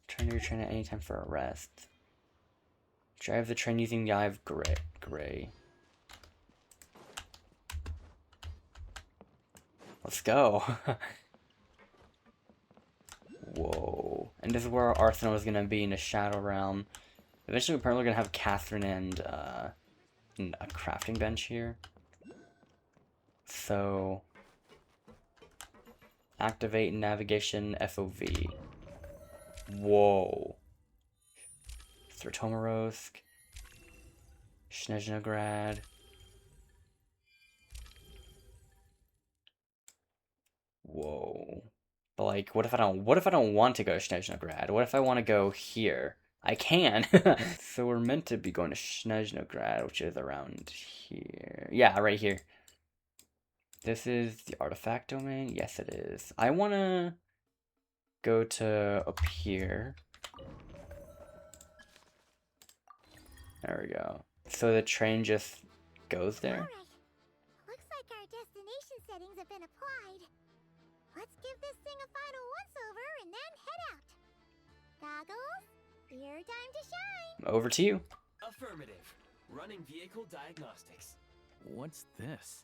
Turn your train at any time for a rest. Drive the train using the Eye of Gray. Let's go. Whoa. And this is where our arsenal is gonna be, in the Shadow Realm. Eventually, we're probably gonna have Catherine and a crafting bench here. So, activate navigation FOV. Whoa. Stratomarovsk. Snezhnaya. Whoa. But like, what if I don't want to go to Snezhnaya? What if I want to go here? I can. So we're meant to be going to Snezhnaya, which is around here. Yeah, right here. This is the artifact domain? Yes, it is. I want to go to up here. There we go. So the train just goes there? Alright. Looks like our destination settings have been applied. Let's give this thing a final once-over and then head out. Goggles, your time to shine. Over to you. Affirmative. Running vehicle diagnostics. What's this?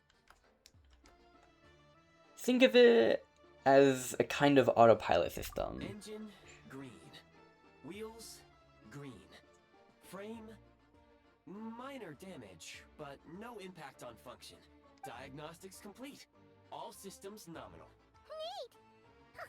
Think of it as a kind of autopilot system. Engine, green. Wheels, green. Frame, minor damage, but no impact on function. Diagnostics complete. All systems nominal. Neat! Huh.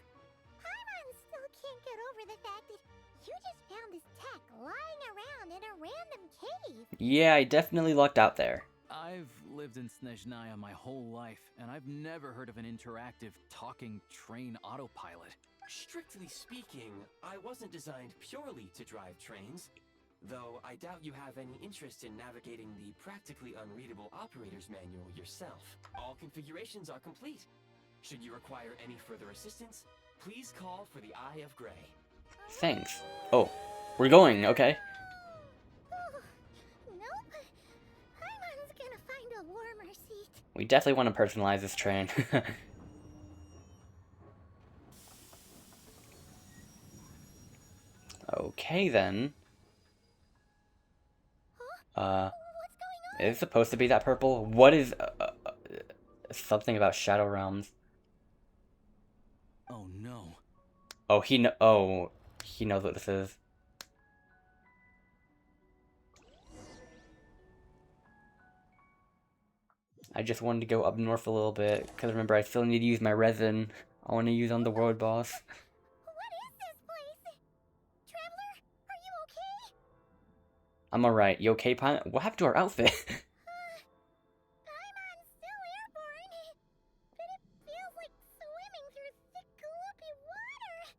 Paimon still can't get over the fact that you just found this tech lying around in a random cave. Yeah, I definitely lucked out there. I've lived in Snezhnaya my whole life, and I've never heard of an interactive talking train autopilot. Strictly speaking, I wasn't designed purely to drive trains, though I doubt you have any interest in navigating the practically unreadable operator's manual yourself. All configurations are complete. Should you require any further assistance, please call for the Eye of Grey. Thanks. Oh, we're going, okay. Nope. Paimon's gonna find a warmer seat. We definitely want to personalize this train. Okay then. Is it supposed to be that purple? What is something about Shadow Realms? Oh no. Oh, he knows what this is. I just wanted to go up north a little bit because remember I still need to use my resin. I want to use on the world boss. What is this place? Traveler, are you okay? I'm alright. You okay, Pine? What happened to our outfit? Paimon's still airborne, but it feels like swimming through thick, gloopy water.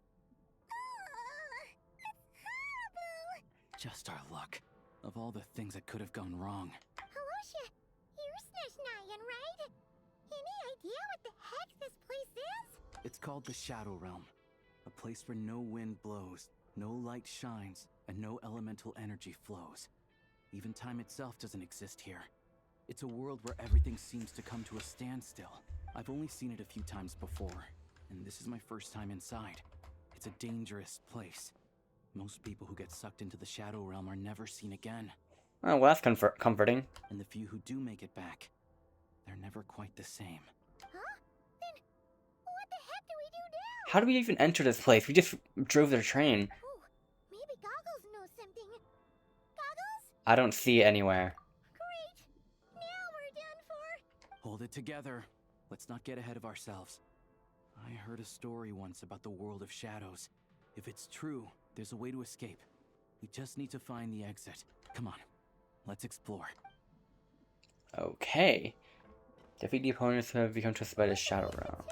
That's horrible. Just our luck. Of all the things that could have gone wrong. Halosha, you're Snezhnayan, right? Any idea what the heck this place is? It's called the Shadow Realm. A place where no wind blows, no light shines, and no elemental energy flows. Even time itself doesn't exist here. It's a world where everything seems to come to a standstill. I've only seen it a few times before, and this is my first time inside. It's a dangerous place. Most people who get sucked into the Shadow Realm are never seen again. Oh, well, that's comforting. And the few who do make it back, they're never quite the same. Huh? Then what the heck do we do now? How do we even enter this place? We just drove their train. Oh, maybe Goggles knows something. Goggles? I don't see it anywhere. Great. Now we're done for. Hold it together. Let's not get ahead of ourselves. I heard a story once about the world of shadows. If it's true, there's a way to escape. We just need to find the exit. Come on, let's explore. Okay. Defeat the opponents who have become twisted by the Shadow Realm.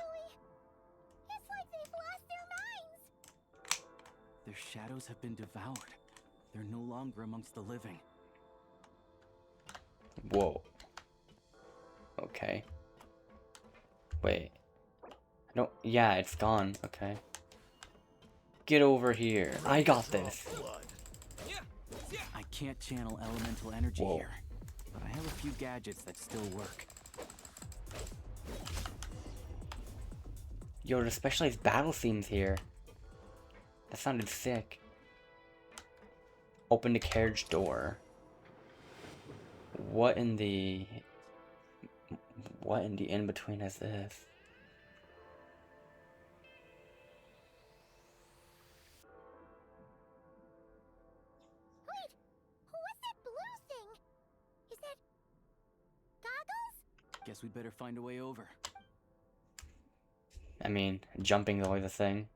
It's like they've lost their minds. Their shadows have been devoured. They're no longer amongst the living. Whoa. Okay. Wait. No, yeah, it's gone. Okay. Get over here. I got this. I can't channel elemental energy Whoa. here, but I have a few gadgets that still work. Yo, there's specialized battle scenes here. That sounded sick. Open the carriage door. What in the in-between is this? Wait, Guess we'd better find a way over. I mean, jumping is always a thing.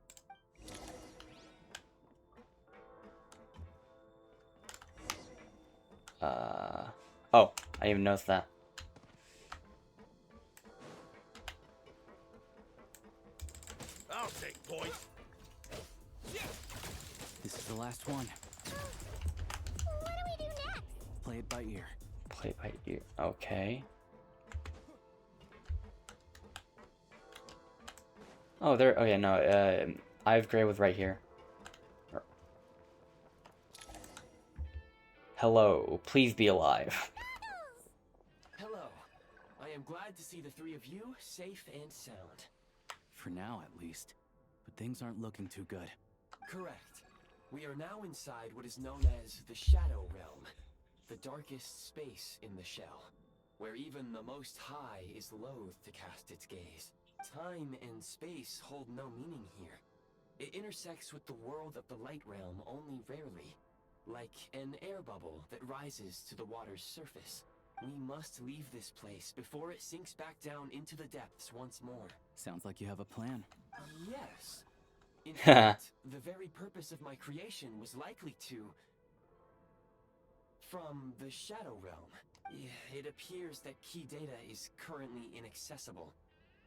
Oh, I didn't even notice that. I'll take point. This is the last one. What do we do next? Play it by ear. Play it by ear. Okay. Oh, there. Okay, no. I've Gray was right here. Hello. Please be alive. Hello. I am glad to see the three of you safe and sound. For now, at least. But things aren't looking too good. Correct. We are now inside what is known as the Shadow Realm, the darkest space in the shell, where even the Most High is loath to cast its gaze. Time and space hold no meaning here. It intersects with the world of the Light Realm only rarely, like an air bubble that rises to the water's surface. We must leave this place before it sinks back down into the depths once more. Sounds like you have a plan. Yes. In fact, the very purpose of my creation was likely to... From the Shadow Realm. It appears that key data is currently inaccessible.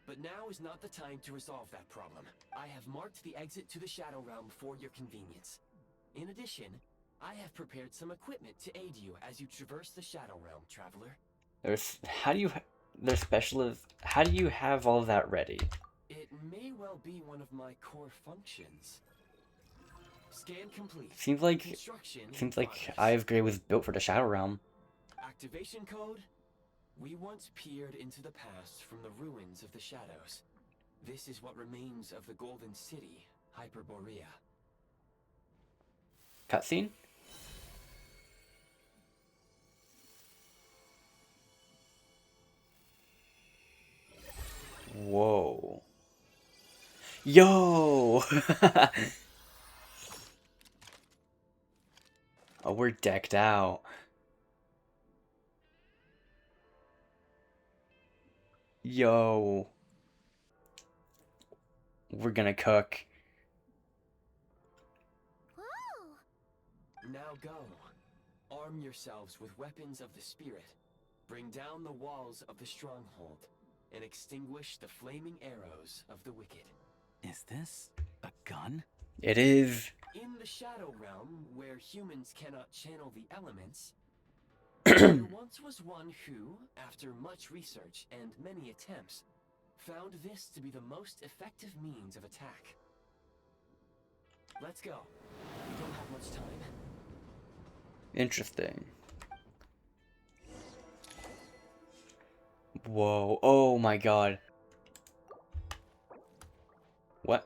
But now is not the time to resolve that problem. I have marked the exit to the Shadow Realm for your convenience. In addition, I have prepared some equipment to aid you as you traverse the Shadow Realm, traveler. How do you have all of that ready? It may well be one of my core functions. Scan complete. Seems like I've Gray was built for the Shadow Realm. Activation code? We once peered into the past from the ruins of the shadows. This is what remains of the Golden City, Hyperborea. Cutscene? Whoa. Yo! Oh, we're decked out. Yo. We're gonna cook. Now go. Arm yourselves with weapons of the spirit. Bring down the walls of the stronghold and extinguish the flaming arrows of the wicked. Is this a gun? It is. In the Shadow Realm, where humans cannot channel the elements, there once was one who, after much research and many attempts, found this to be the most effective means of attack. Let's go. We don't have much time. Interesting. Whoa. Oh my god. What?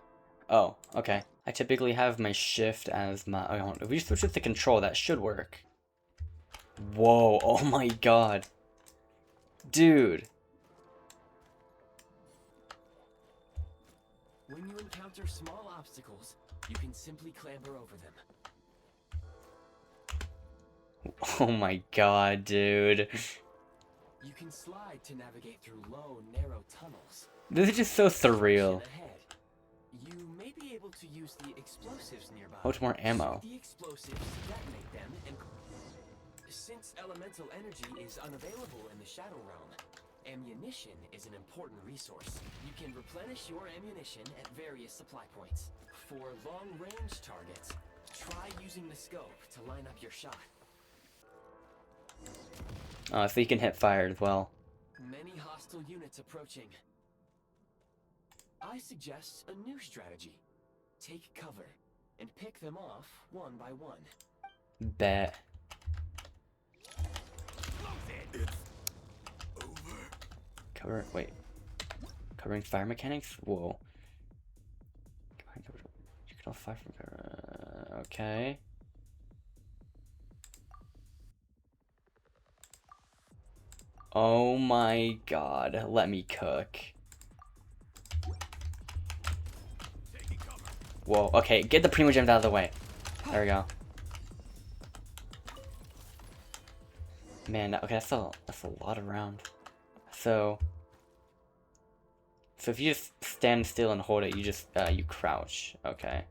Oh, okay. I typically have my shift as my... Oh, if we switch it to control, that should work. Whoa. Oh my god. Dude. When you encounter small obstacles, you can simply clamber over them. Oh my god, dude. You can slide to navigate through low, narrow tunnels. This is just so surreal. You may be able to use the explosives nearby. How much more ammo? Shoot the explosives to detonate them, and since elemental energy is unavailable in the Shadow Realm, ammunition is an important resource. You can replenish your ammunition at various supply points. For long-range targets, try using the scope to line up your shot. Oh, so you can hit fire as well. Many hostile units approaching. I suggest a new strategy. Take cover and pick them off one by one. Bet. Cover. Wait. Covering fire mechanics? Whoa. You can all fire from cover. Okay. Oh my god. Let me cook. Whoa. Okay, get the primo gems out of the way. There we go. Man, okay, that's a lot around. So So if you just stand still and hold it, you just, you crouch. Okay.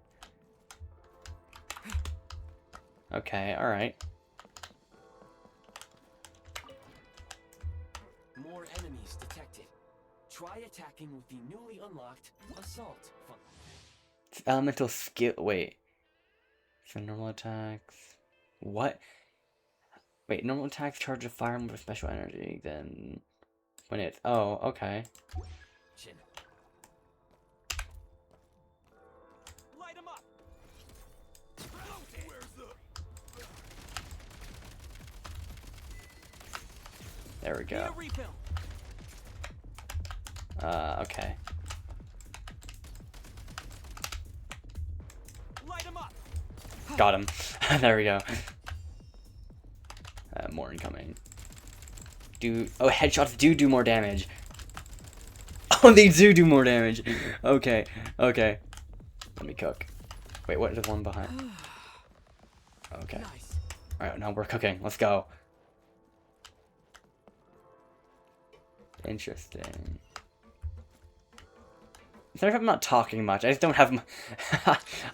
Okay, alright. More enemies detected. Try attacking with the newly unlocked assault function. It's elemental skill. Wait. So normal attacks. What? Wait, normal attacks charge a fire with special energy. Then when it's. Oh, okay. Light him up. There we go. Okay. Light him up. Got him. There we go. More incoming. Oh, headshots do more damage. Oh, they do more damage. Okay, okay. Let me cook. Wait, what is one behind? Okay. Alright, now we're cooking. Let's go. Interesting. Sorry if I'm not talking much. I just don't have.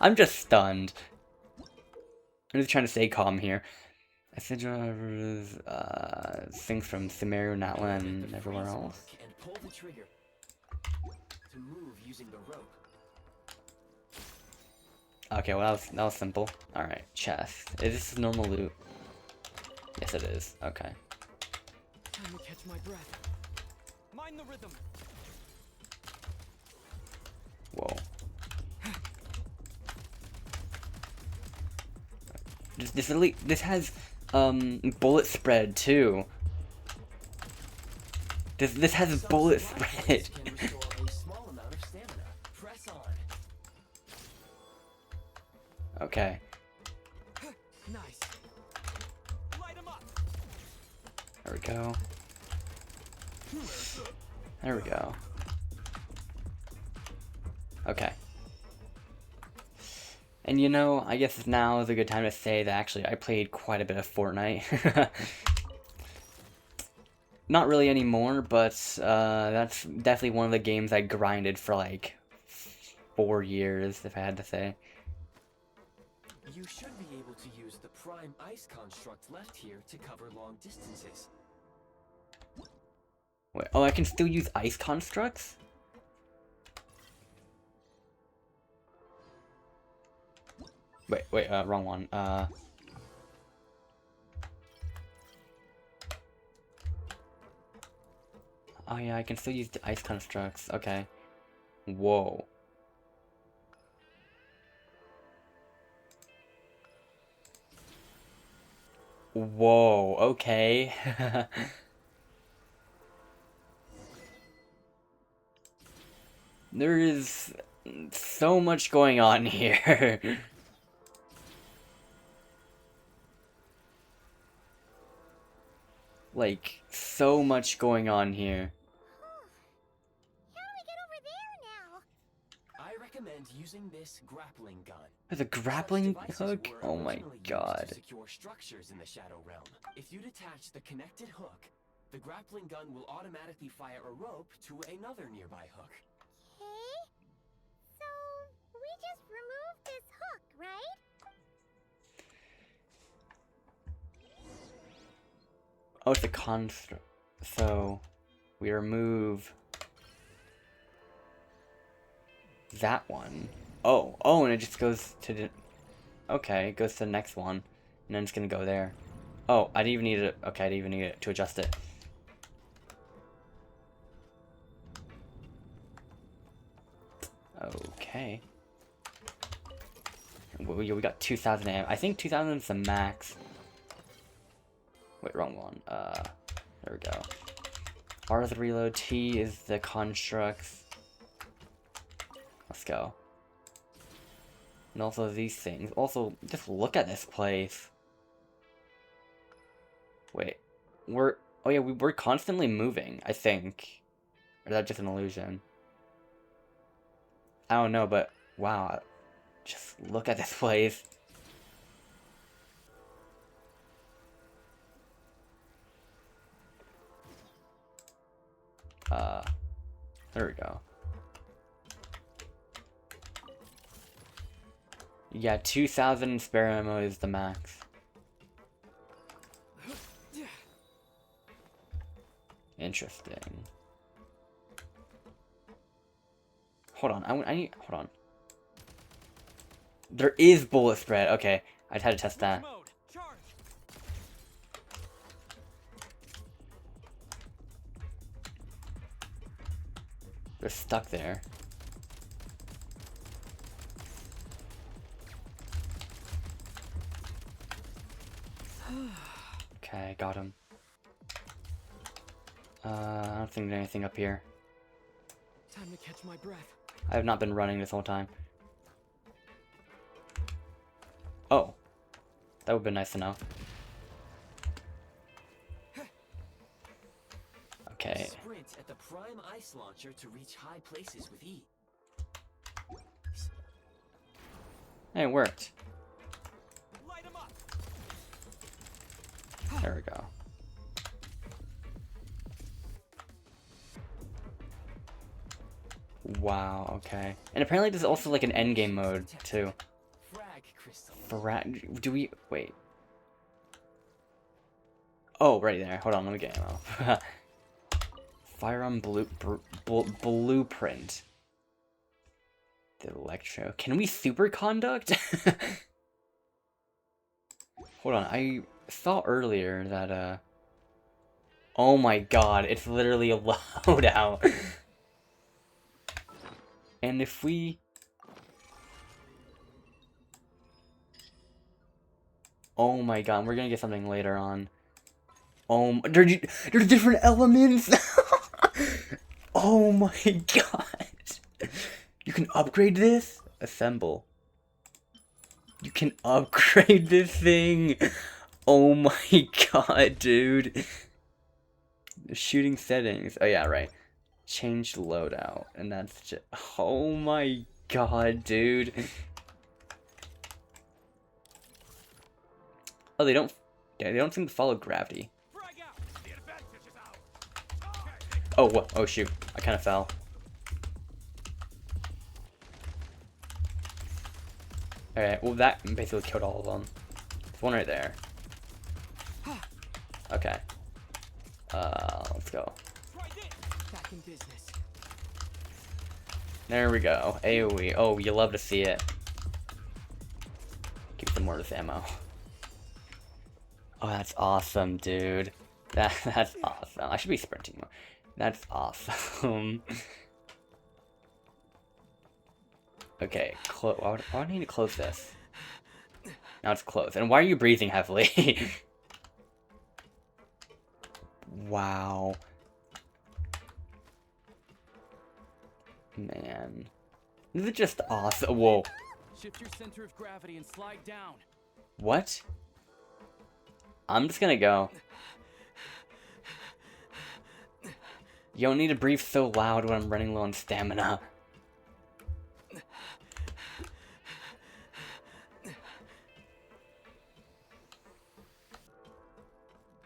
I'm just stunned. I'm just trying to stay calm here. I said things from Sumeru, Natla, and everywhere else. And pull the trigger to move using the rope. Okay, well that was simple. All right, chest. Is this normal loot? Yes, it is. Okay. Time to catch my breath. Mind the rhythm. Whoa. This has bullet spread too. This has bullet spread. Okay. Nice. Light him up. There we go. There we go. Okay. And you know, I guess now is a good time to say that actually I played quite a bit of Fortnite. Not really anymore, but that's definitely one of the games I grinded for like 4 years, if I had to say. You should be able to use the prime ice construct left here to cover long distances. Wait, oh, I can still use ice constructs? Wait, wrong one. Oh yeah, I can still use the ice constructs. Okay. Whoa. Whoa, okay. There is so much going on here. Like, so much going on here. How do we get over there now? I recommend using this grappling gun. There's a grappling hook? Oh my god. To secure structures in the Shadow Realm. If you detach the connected hook, the grappling gun will automatically fire a rope to another nearby hook. Okay. So, we just removed this hook, right? Oh, it's a construct. So, we remove that one. Oh, and it just goes to the... Okay, it goes to the next one. And then it's gonna go there. Oh, I didn't even need it. Okay, I didn't even need it to adjust it. Okay. We got 2,000 ammo. I think 2,000 is the max. Wait, wrong one. There we go. R is the reload, T is the constructs. Let's go. And also these things. Also, just look at this place. Wait. Oh yeah, we're constantly moving, I think. Or is that just an illusion? I don't know, but wow. Just look at this place. There we go. Yeah, 2,000 spare ammo is the max. Interesting. Hold on, I need, hold on. There is bullet spread. Okay, I had to test that. They're stuck there. Okay, got him. I don't think there's anything up here. Time to catch my breath. I have not been running this whole time. Oh. That would be nice to know. Okay. Sprint at the prime ice launcher to reach high places with ease. Hey, it worked. There we go. Wow, okay. And apparently there's also like an endgame mode too. Frag, do we, wait. Oh, right there. Hold on, let me get ammo. Firearm blueprint. The electro. Can we superconduct? Hold on, I saw earlier that, oh my god, it's literally a loadout. And if we... Oh my god, we're gonna get something later on. Oh, there's different elements! Oh my god! You can upgrade this? Assemble. You can upgrade this thing! Oh my god, dude. The shooting settings. Oh yeah, right. Change loadout. And that's just... Oh my god, dude. Oh, they don't seem to follow gravity. Oh, what? Oh shoot. I kind of fell. Alright, well that basically killed all of them. There's one right there. Okay. Let's go. Back in business. There we go. AoE. Oh, you love to see it. Keep some mortis ammo. Oh, that's awesome, dude. That's awesome. I should be sprinting more. That's awesome. Okay, why do I need to close this? Now it's closed. And why are you breathing heavily? Wow. Man. This is just awesome. Whoa. Shift your center of gravity and slide down. What? I'm just gonna go. You don't need to breathe so loud when I'm running low on stamina.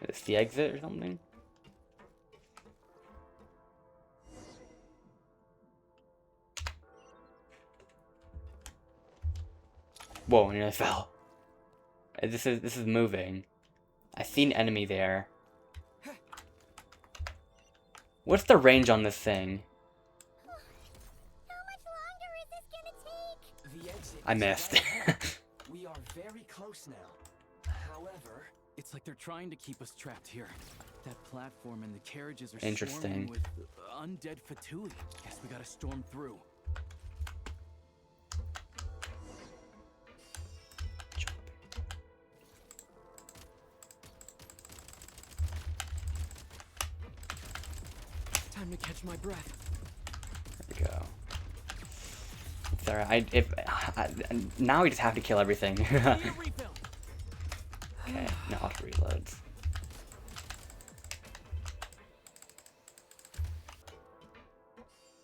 Is this the exit or something? Whoa, and I fell. This is moving. I see an enemy there. What's the range on this thing? I missed. We are very close now. However, it's like they're trying to keep us trapped here. That platform and the carriages are Interesting. swarming with undead fatui. Guess we gotta storm through. Time to catch my breath. There we go. It's alright. Now we just have to kill everything. Okay, now auto reloads.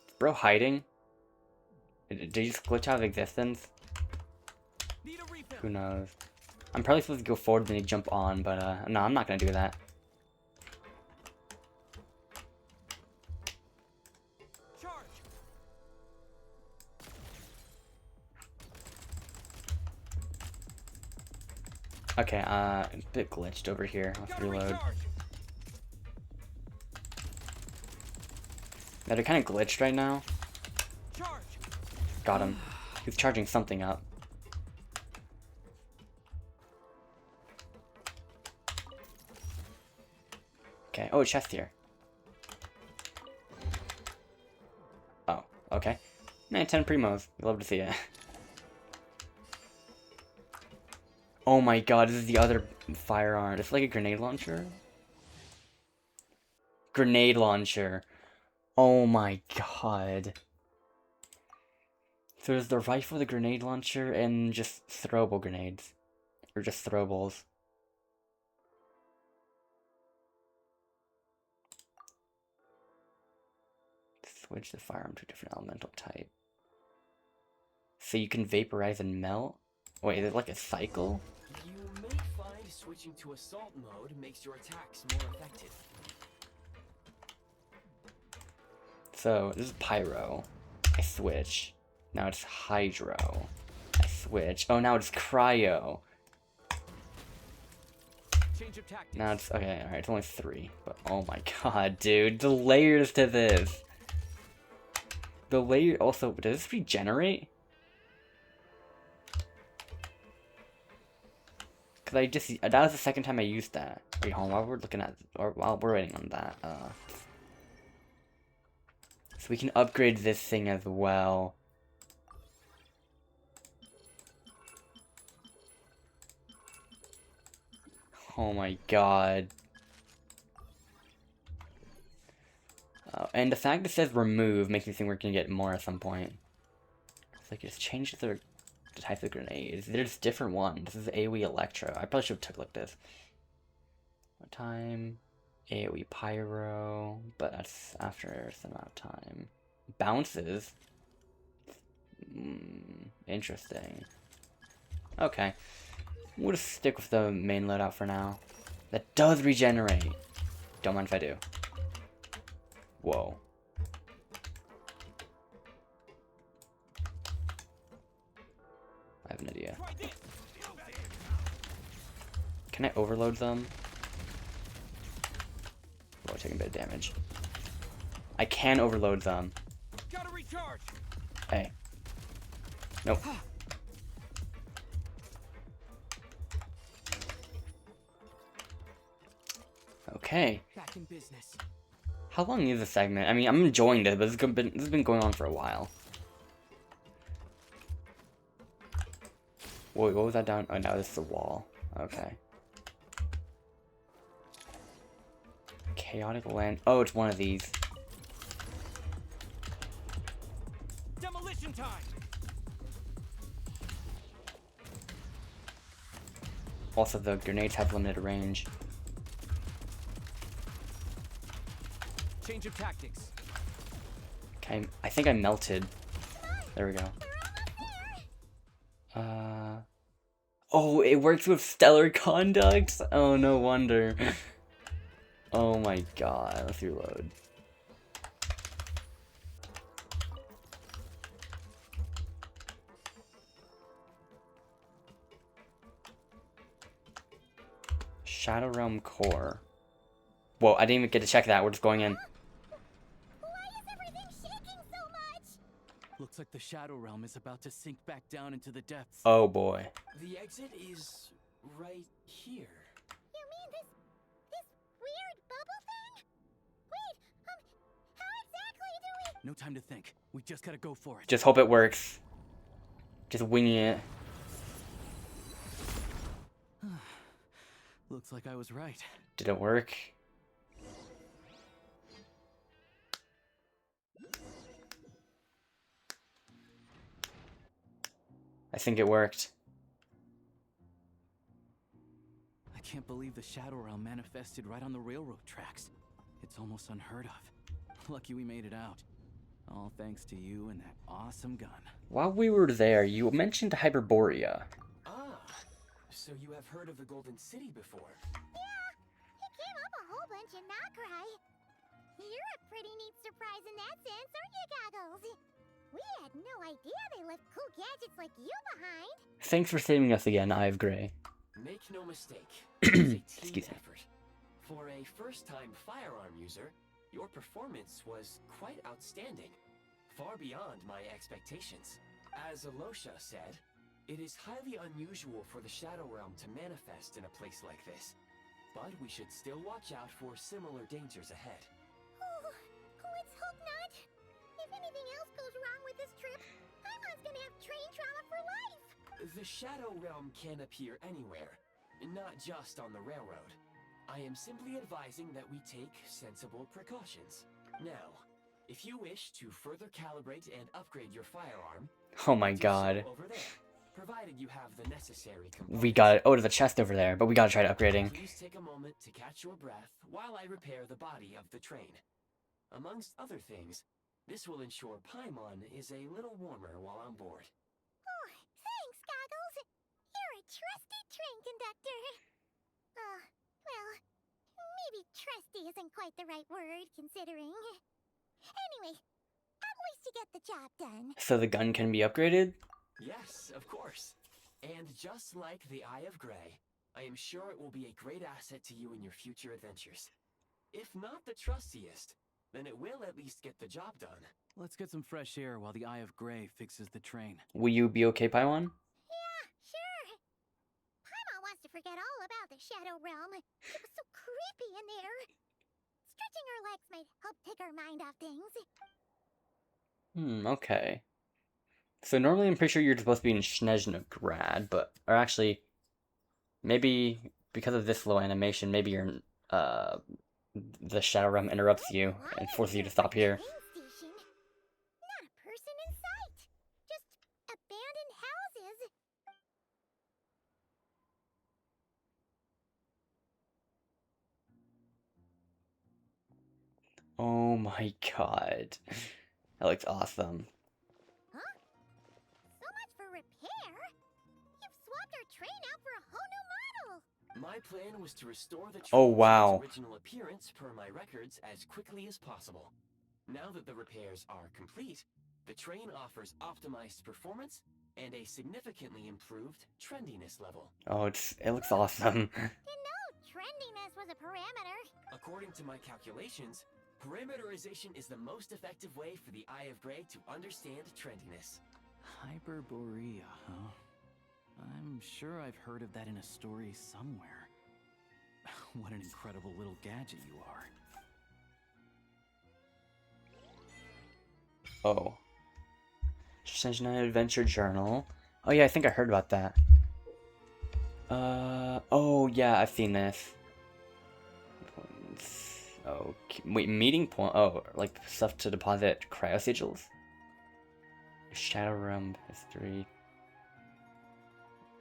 Is bro hiding? Did he just glitch out of existence? Who knows? I'm probably supposed to go forward then he jump on, but no, I'm not gonna do that. Okay, it's a bit glitched over here. Let's reload. Now they're kind of glitched right now. Got him. He's charging something up. Okay. Oh, a chest here. Oh, okay. Man, 10 primos. Love to see it. Oh my god, this is the other firearm. It's like a grenade launcher. Grenade launcher. Oh my god. So there's the rifle, the grenade launcher, and just throwable grenades. Or just throwables. Switch the firearm to a different elemental type. So you can vaporize and melt? Wait, is it like a cycle? You may find switching to assault mode makes your attacks more effective. So, this is Pyro. I switch. Now it's Hydro. I switch. Oh, now it's Cryo. Change of tactics. Now it's... Okay, alright, it's only 3. But, oh my god, dude. The layers to this. The layer... Also, does this regenerate? Because I just... That was the second time I used that. Wait, hold on, while we're looking at... Or while we're waiting on that, so we can upgrade this thing as well. Oh my god. And the fact that it says remove makes me think we're gonna get more at some point. It's like just change the type of grenades. There's different ones. This is AoE Electro. I probably should have took like this. What time? AoE Pyro, but that's after some amount of time. Bounces? Interesting. Okay. We'll just stick with the main loadout for now. That does regenerate. Don't mind if I do. Whoa. I have an idea. Can I overload them? Oh, I'm taking a bit of damage. I can overload them. Gotta recharge. Hey. Nope. Okay. Back in business. How long is this segment? I mean, I'm enjoying this, but this has been going on for a while. Wait, what was that down? Oh, no, this is the wall. Okay. Chaotic land. Oh, it's one of these. Demolition time. Also, the grenades have limited range. Change of tactics. Okay, I think I melted. There we go. Oh, it works with stellar conduct? Oh, no wonder. Oh my god, let's reload. Shadow Realm Core. Whoa, I didn't even get to check that. We're just going in. Looks like the Shadow Realm is about to sink back down into the depths. Oh boy. The exit is right here. You mean this weird bubble thing? Wait, how exactly do we... No time to think. We just gotta go for it. Just hope it works. Just winging it. Looks like I was right. Did it work? I think it worked. I can't believe the Shadow Realm manifested right on the railroad tracks. It's almost unheard of. Lucky we made it out. All thanks to you and that awesome gun. While we were there, you mentioned Hyperborea. Ah, so you have heard of the Golden City before? Yeah, it came up a whole bunch in Nocrai. You're a pretty neat surprise in that sense, aren't you, Goggles? We had no idea they left cool gadgets like you behind. Thanks for saving us again, Eye of Grey. Make no mistake, it's a team Excuse me. effort. For a first-time firearm user, your performance was quite outstanding, far beyond my expectations. As Alosha said, it is highly unusual for the Shadow Realm to manifest in a place like this, but we should still watch out for similar dangers ahead. Oh, let's hope not. If anything else goes wrong with this trip, Paimon's gonna have train trauma for life. The Shadow Realm can appear anywhere, not just on the railroad. I am simply advising that we take sensible precautions. Now, if you wish to further calibrate and upgrade your firearm, Oh my do so god. over there, provided you have the necessary components. We got it. Oh, there's a chest over there, but we gotta try upgrading. Please take a moment to catch your breath while I repair the body of the train. Amongst other things, this will ensure Paimon is a little warmer while on board. Oh, thanks, Goggles. You're a trusty train conductor. Well, maybe trusty isn't quite the right word, considering. Anyway, at least you get the job done. So the gun can be upgraded? Yes, of course. And just like the Eye of Grey, I am sure it will be a great asset to you in your future adventures. If not the trustiest, then it will at least get the job done. Let's get some fresh air while the Eye of Grey fixes the train. Will you be okay, Paimon? Yeah, sure. Paimon wants to forget all about the Shadow Realm. It was so creepy in there. Stretching our legs might help take our mind off things. Okay. So normally I'm pretty sure you're supposed to be in Snezhnaya, but, or actually, maybe because of this little animation, maybe you're in, the Shadow Realm interrupts you and forces you to stop here. Train station. Not a person in sight. Just abandoned houses. Oh my god. That looks awesome. Huh? So much for repair. You've swapped our train out for a whole new model. My plan was to restore the train Oh, to wow. its original appearance per my records as quickly as possible. Now that the repairs are complete, the train offers optimized performance and a significantly improved trendiness level. Oh, it looks awesome. Didn't know trendiness was a parameter. According to my calculations, parameterization is the most effective way for the Eye of Grey to understand trendiness. Hyperborea, huh? I'm sure I've heard of that in a story somewhere. What an incredible little gadget you are. Oh. Snezhnaya Adventure Journal. Oh yeah, I think I heard about that. Oh yeah, I've seen this. Okay, wait, meeting point. Oh, like stuff to deposit cryo sigils. Shadow Realm history.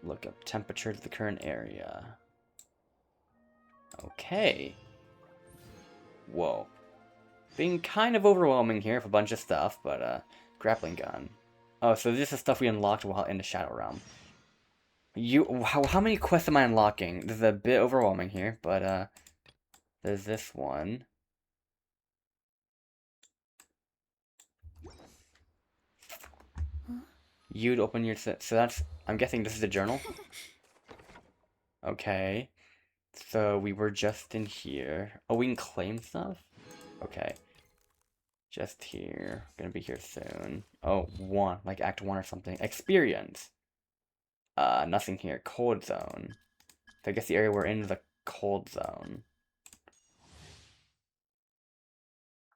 Look up temperature to the current area. Okay. Whoa. Being kind of overwhelming here with a bunch of stuff, but grappling gun. Oh, so this is stuff we unlocked while in the Shadow Realm. How many quests am I unlocking? This is a bit overwhelming here, but there's this one. You'd open your... So that's... I'm guessing this is a journal? Okay. So we were just in here. Oh, we can claim stuff? Okay. Just here. Gonna be here soon. Oh, 1. Like Act 1 or something. Experience. Nothing here. Cold zone. So I guess the area we're in is a cold zone.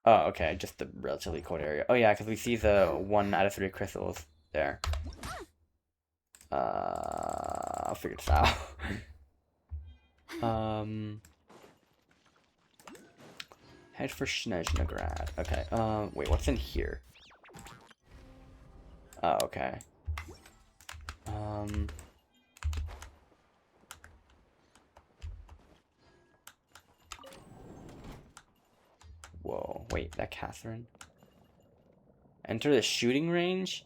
Oh, okay. Just the relatively cold area. Oh, yeah, because we see the 1 out of 3 crystals there. I'll figure this out. Head for Snezhnaya. Okay, wait, what's in here? Oh, okay. Whoa, wait, that Catherine? Enter the shooting range?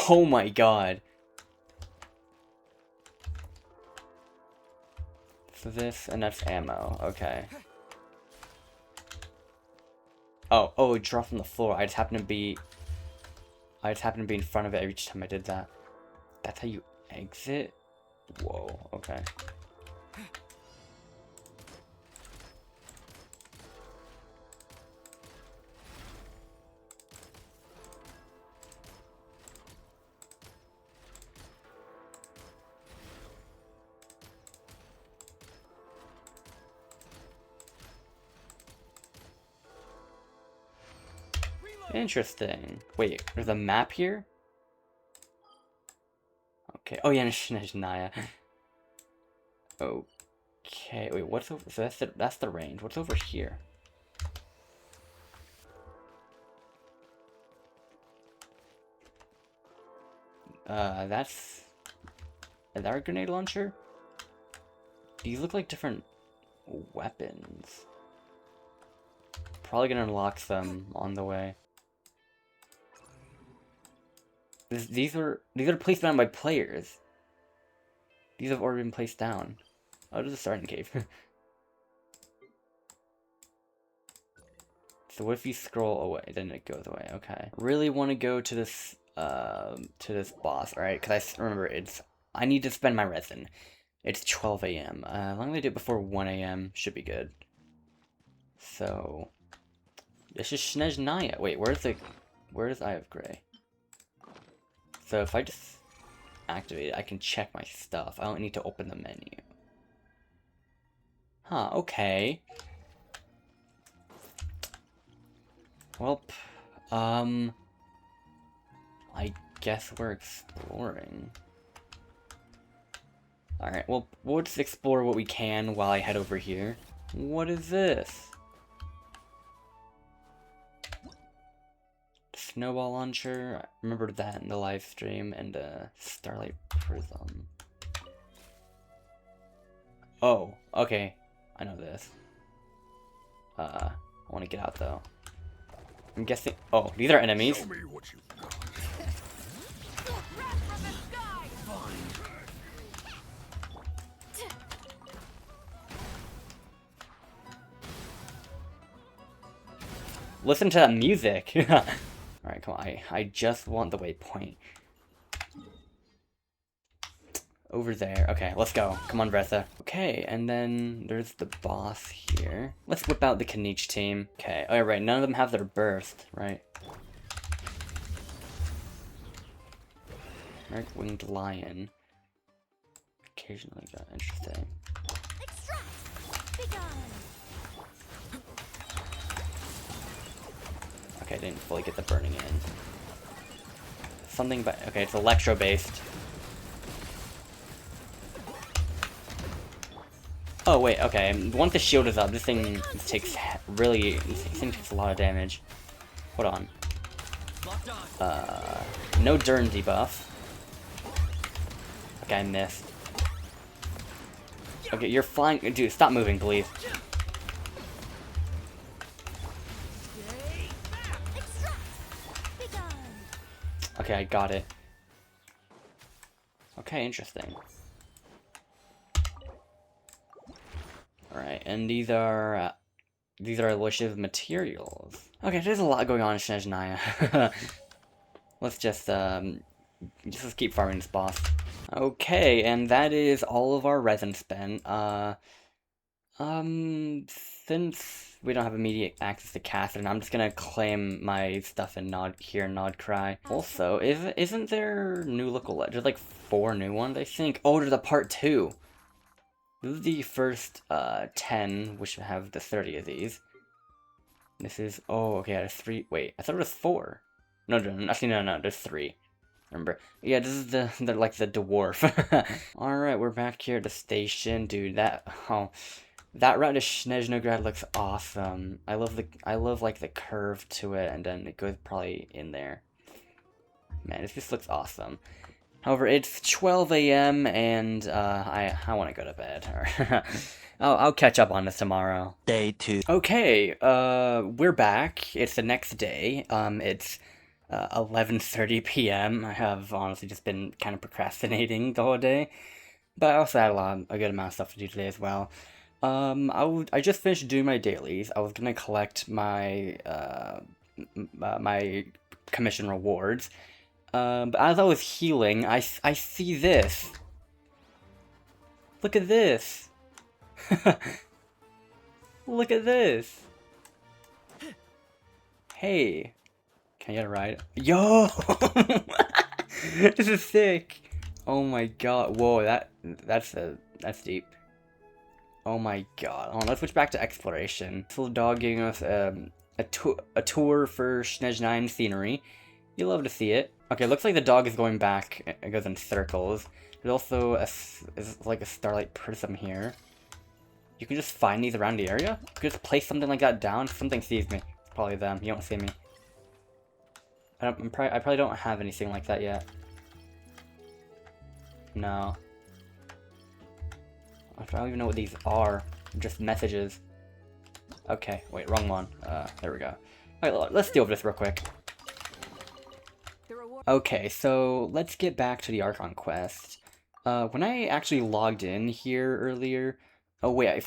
Oh my god. So this, and that's ammo, okay. Oh, it dropped from the floor. I just happened to be... I just happened to be in front of it every time I did that. That's how you exit? Whoa, okay. Interesting. Wait, there's a map here? Okay. Oh yeah, Snezhnaya. Okay. Wait, what's over? So that's the range. What's over here? That's. Is that a grenade launcher? These look like different weapons. Probably gonna unlock them on the way. These are placed down by players. These have already been placed down. Oh, there's a starting cave. So what if you scroll away? Then it goes away. Okay. Really want to go to this boss, alright? Because I remember I need to spend my resin. It's 12 a.m. As long as I do it before 1 a.m. should be good. So this is Snezhnaya. Wait, where's Eye of Grey? So if I just activate it, I can check my stuff. I don't need to open the menu. Huh, okay. Well, I guess we're exploring. Alright, well, we'll just explore what we can while I head over here. What is this? Snowball launcher. I remember that in the live stream, and Starlight Prism. Oh, okay. I know this. I want to get out though. I'm guessing. Oh, these are enemies. Show me what you got. Listen to that music. Alright, come on. I just want the waypoint. Over there. Okay, let's go. Come on, Breatha. Okay, and then there's the boss here. Let's whip out the Kanich team. Okay, alright, none of them have their burst, right? Merc Winged Lion. Occasionally got interesting. Okay, I didn't fully get the burning in. Something but okay, it's electro based. Oh wait, okay. Once the shield is up, this thing takes a lot of damage. Hold on. No Durn debuff. Okay, I missed. Okay, you're flying. Dude, stop moving, please. Okay, I got it. Okay, interesting. Alright, and these are Alicia's materials. Okay, there's a lot going on in Snezhnaya. Let's just keep farming this boss. Okay, and that is all of our resin spent. Since we don't have immediate access to Catherine, I'm just gonna claim my stuff in Nodcry. Also, isn't there new local legends? There's like 4 new ones, I think. Oh, there's a part 2. This is the first 10, which have the 30 of these. This is, oh, okay, there's 3. Wait, I thought it was 4. No, actually, no, there's 3. Remember? Yeah, this is the like the dwarf. Alright, we're back here at the station. Dude, that route to Snezhnaya looks awesome. I love like the curve to it, and then it goes probably in there. Man, this just looks awesome. However, it's 12 a.m. and I want to go to bed. I'll catch up on this tomorrow. Day 2. Okay, we're back. It's the next day. It's 11:30 p.m. I have honestly just been kind of procrastinating the whole day, but I also had a good amount of stuff to do today as well. I just finished doing my dailies. I was gonna collect my my commission rewards, But as I was healing, I see this. Look at this. Look at this. Hey. Can I get a ride? Yo! This is sick. Oh my god. Whoa, that's deep. Oh my god. Hold on, let's switch back to exploration. This little dog giving us a tour for Snezhnaya scenery. You love to see it. Okay, looks like the dog is going back. It goes in circles. There's also like a starlight prism here. You can just find these around the area. You can just place something like that down. Something sees me. It's probably them. You don't see me. I probably don't have anything like that yet. No. I don't even know what these are. Just messages. Okay, wait, wrong one. There we go. Alright, let's deal with this real quick. Okay, so let's get back to the Archon quest. When I actually logged in here earlier... Oh wait,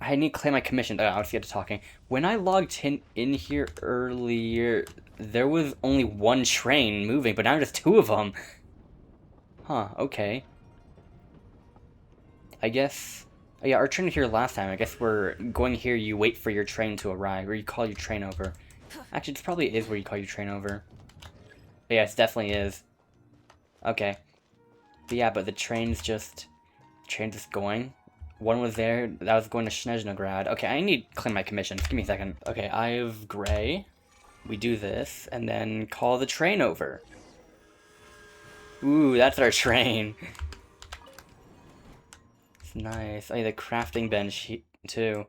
I need to claim my commission. I was get to talking. When I logged in here earlier, there was only one train moving, but now there's two of them. Huh, okay. I guess... Oh yeah, our train was here last time. I guess we're going here, you wait for your train to arrive, or you call your train over. Actually, this probably is where you call your train over. But yeah, it definitely is. Okay. But yeah, but the train's just going. One was there, that was going to Snezhnaya. Okay, I need to claim my commissions. Give me a second. Okay, I have Gray. We do this, and then call the train over. Ooh, that's our train. It's nice. Oh, yeah, the crafting bench too.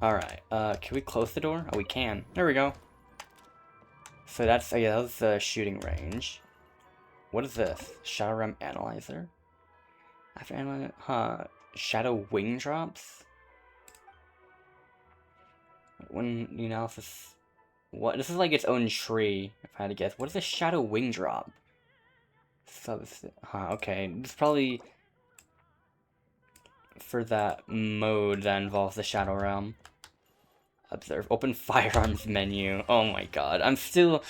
Alright, can we close the door? Oh, we can. There we go. So that's, oh yeah, that was the shooting range. What is this? Shadow Realm Analyzer? After analyzing, Shadow Wing Drops? When the analysis... What? This is like its own tree, if I had to guess. What is a Shadow Wing Drop? Okay. It's probably... for that mode that involves the Shadow Realm. Observe. Open firearms menu. Oh my god. I'm still...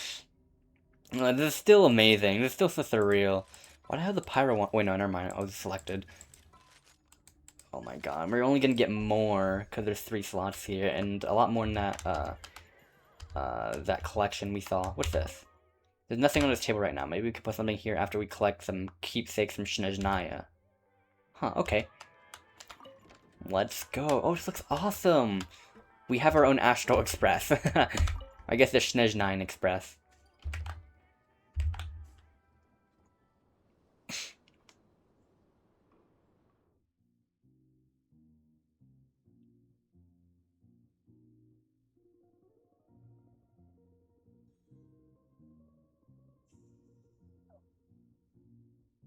this is still amazing. This is still so surreal. Why do I have the Pyro one? Wait, no, never mind. I was selected. Oh my god. We're only gonna get more, because there's 3 slots here, and a lot more than that, that collection we saw. What's this? There's nothing on this table right now. Maybe we could put something here after we collect some keepsakes from Snezhnaya. Huh, okay. Let's go. Oh, this looks awesome! We have our own Astral Express. I guess the Snezhnaya Express.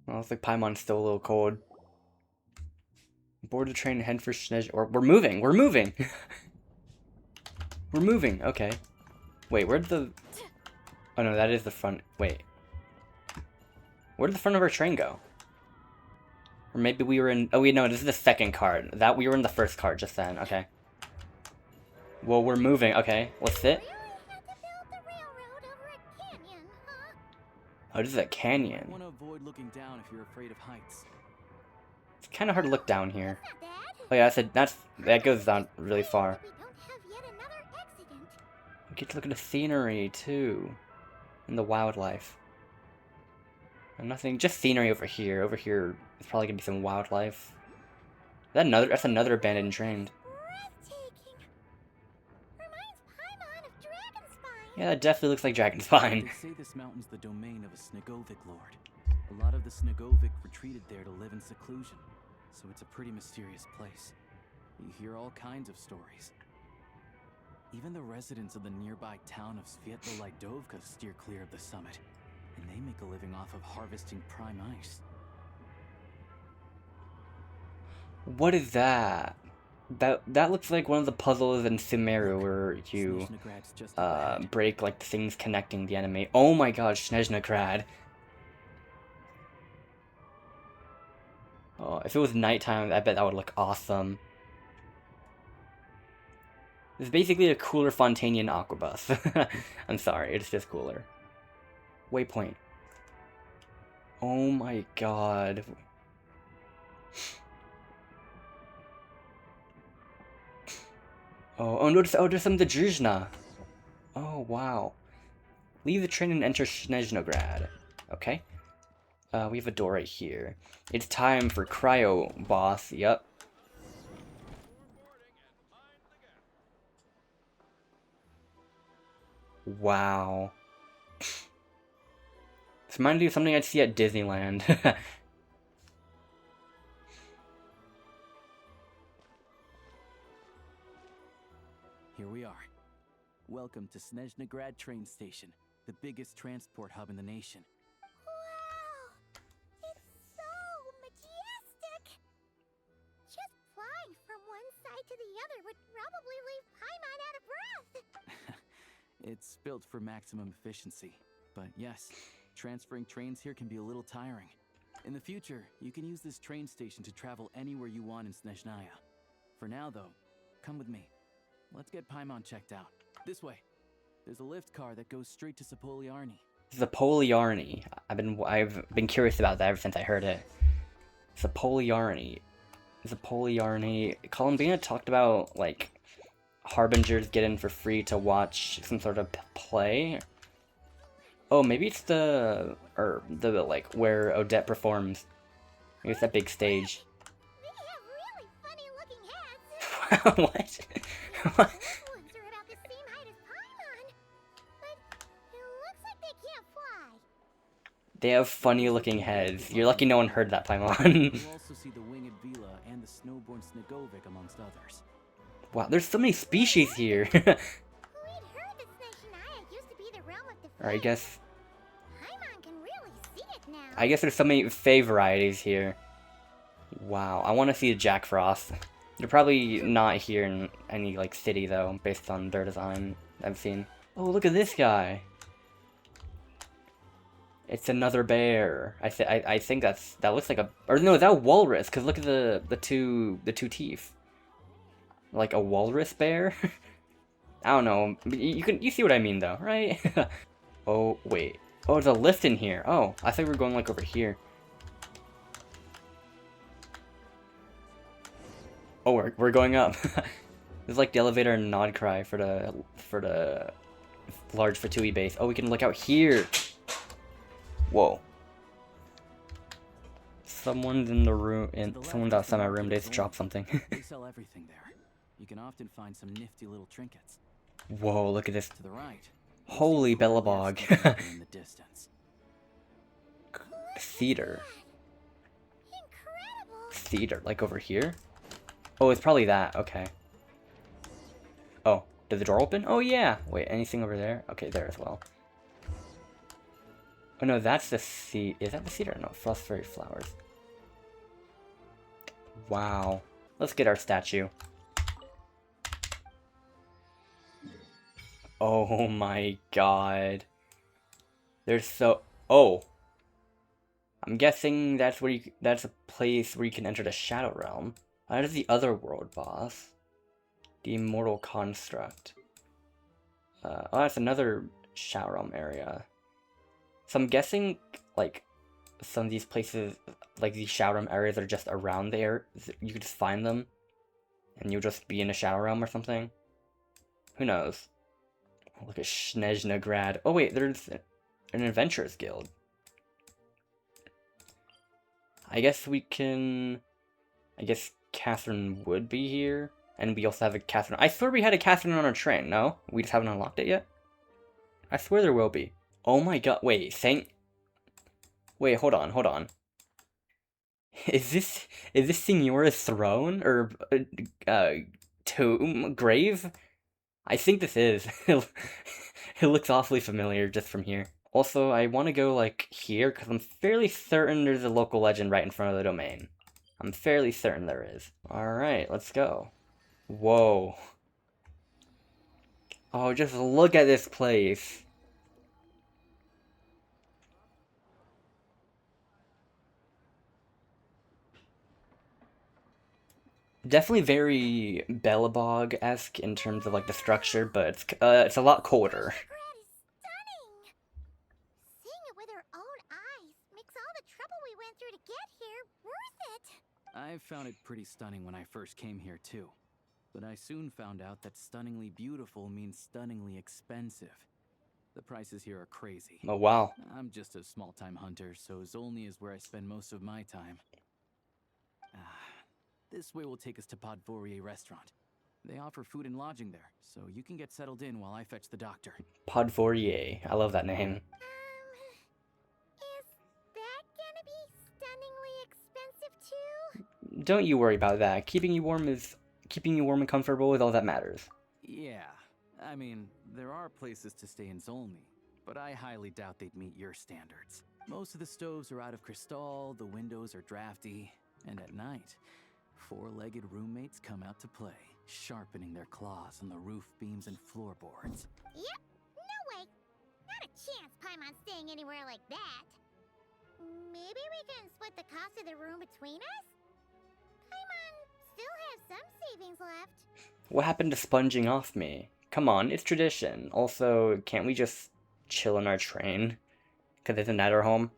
Oh, looks like Paimon's still a little cold. Board the train and head for Snezhnaya. Or we're moving! We're moving! We're moving! Okay. Wait, where'd the... Oh no, that is the front. Wait. Where did the front of our train go? Or maybe we were in... Oh wait, no, this is the second card. That we were in the first card just then. Okay. Well, we're moving. Okay, let's sit. Oh, this is a canyon. Want to avoid looking down if you're afraid of heights. It's kind of hard to look down here. Oh yeah, that goes down really far. We get to look at the scenery too, and the wildlife. And nothing, just scenery over here. Over here, is probably gonna be some wildlife. That's another abandoned train. Yeah, that definitely looks like Dragonspine. They say this mountain's the domain of a Snegovic lord. A lot of the Snegovic retreated there to live in seclusion, so it's a pretty mysterious place. You hear all kinds of stories. Even the residents of the nearby town of Svietlo-Lidovka steer clear of the summit, and they make a living off of harvesting prime ice. What is that? That looks like one of the puzzles in Sumeru where you break like things connecting the enemy. Oh my god, Snezhnaya. Oh, if it was nighttime, I bet that would look awesome. It's basically a cooler Fontanian Aquabus. I'm sorry, it's just cooler. Waypoint. Oh my god. Oh, notice, there's some Druzhna. Oh, wow. Leave the train and enter Snezhnograd. Okay. We have a door right here. It's time for Cryo Boss. Yep. Wow. This reminds me of something I'd see at Disneyland. Here we are. Welcome to Snezhnagrad train station, the biggest transport hub in the nation. Wow! It's so majestic! Just flying from one side to the other would probably leave Paimon out of breath! It's built for maximum efficiency, but yes, transferring trains here can be a little tiring. In the future, you can use this train station to travel anywhere you want in Snezhnaya. For now, though, come with me. Let's get Paimon checked out. This way. There's a lift car that goes straight to Zapoliarny. Zapoliarny. I've been curious about that ever since I heard it. Zapoliarny. Columbina talked about, like, Harbingers get in for free to watch some sort of play. Oh, maybe it's like, where Odette performs. Maybe it's that big stage. They have really funny looking heads! What? What? Are about the same height as Paimon, but it looks like they can't fly. They have funny looking heads. You're lucky no one heard that, Paimon. You'll also see the winged Vila and the snowborn Snegovic amongst others. Wow, there's so many species here. We'd heard that Snezhnaya used to be the realm of the Or I guess Paimon can really see it now. I guess there's so many Fae varieties here. Wow, I want to see the Jack Frost. They're probably not here in any, like, city, though, based on their design I've seen. Oh, look at this guy! It's another bear. I think that looks like a... Or no, is that a walrus? Because look at the two teeth. Like a walrus bear? I don't know. You see what I mean, though, right? Oh, wait. Oh, there's a lift in here. Oh, I thought we were going, like, over here. Oh, we're going up. This is like the elevator and nod cry for the large Fatui base. Oh, we can look out here. Whoa. Someone's in the room, and someone's outside my room. They just dropped something. They sell everything there. You can often find some nifty little trinkets. Whoa, look at this. To the right. Holy Bellabog. In the distance. Theater. Theater, like over here? Oh, it's probably that. Okay. Oh, did the door open? Oh, yeah. Wait, anything over there? Okay, there as well. Oh, no, that's the seed. Is that the cedar? No, frost fairy flowers. Wow. Let's get our statue. Oh my god. There's so... Oh. I'm guessing that's where that's a place where you can enter the Shadow Realm. That is the other world boss. The Immortal Construct. Oh, that's another Shadow Realm area. So I'm guessing, like, some of these places, like these Shadow Realm areas are just around there. You could just find them. And you'll just be in a Shadow Realm or something. Who knows? Oh, look at Snezhnograd. Oh wait, there's an Adventurers Guild. I guess we can... I guess Catherine would be here. And we also have a Catherine... I swear we had a Catherine on our train, no? We just haven't unlocked it yet? I swear there will be. Oh my god, wait, Wait, hold on. Is this Signora's throne? Or, tomb? Grave? I think this is. It looks awfully familiar just from here. Also, I want to go, like, here, because I'm fairly certain there's a local legend right in front of the domain. I'm fairly certain there is. Alright, let's go. Whoa. Oh, just look at this place. Definitely very Bellabog-esque in terms of like the structure, but it's a lot colder. Seeing it with her own eyes makes all the trouble we went through to get here worth it. I found it pretty stunning when I first came here too. But I soon found out that stunningly beautiful means stunningly expensive. The prices here are crazy. Oh wow. I'm just a small-time hunter, so Zolny is where I spend most of my time. This way will take us to Podvorier restaurant. They offer food and lodging there, so you can get settled in while I fetch the doctor. Podvorier. I love that name. Is that gonna be stunningly expensive too? Don't you worry about that. Keeping you warm and comfortable is all that matters. Yeah, I mean, there are places to stay in Zolny, but I highly doubt they'd meet your standards. Most of the stoves are out of crystal, the windows are drafty, and at night, four-legged roommates come out to play, sharpening their claws on the roof beams and floorboards. Yep, no way. Not a chance Paimon's staying anywhere like that. Maybe we can split the cost of the room between us? Paimon still has some savings left. What happened to sponging off me? Come on, it's tradition. Also, can't we just chill in our train? Because isn't that our home?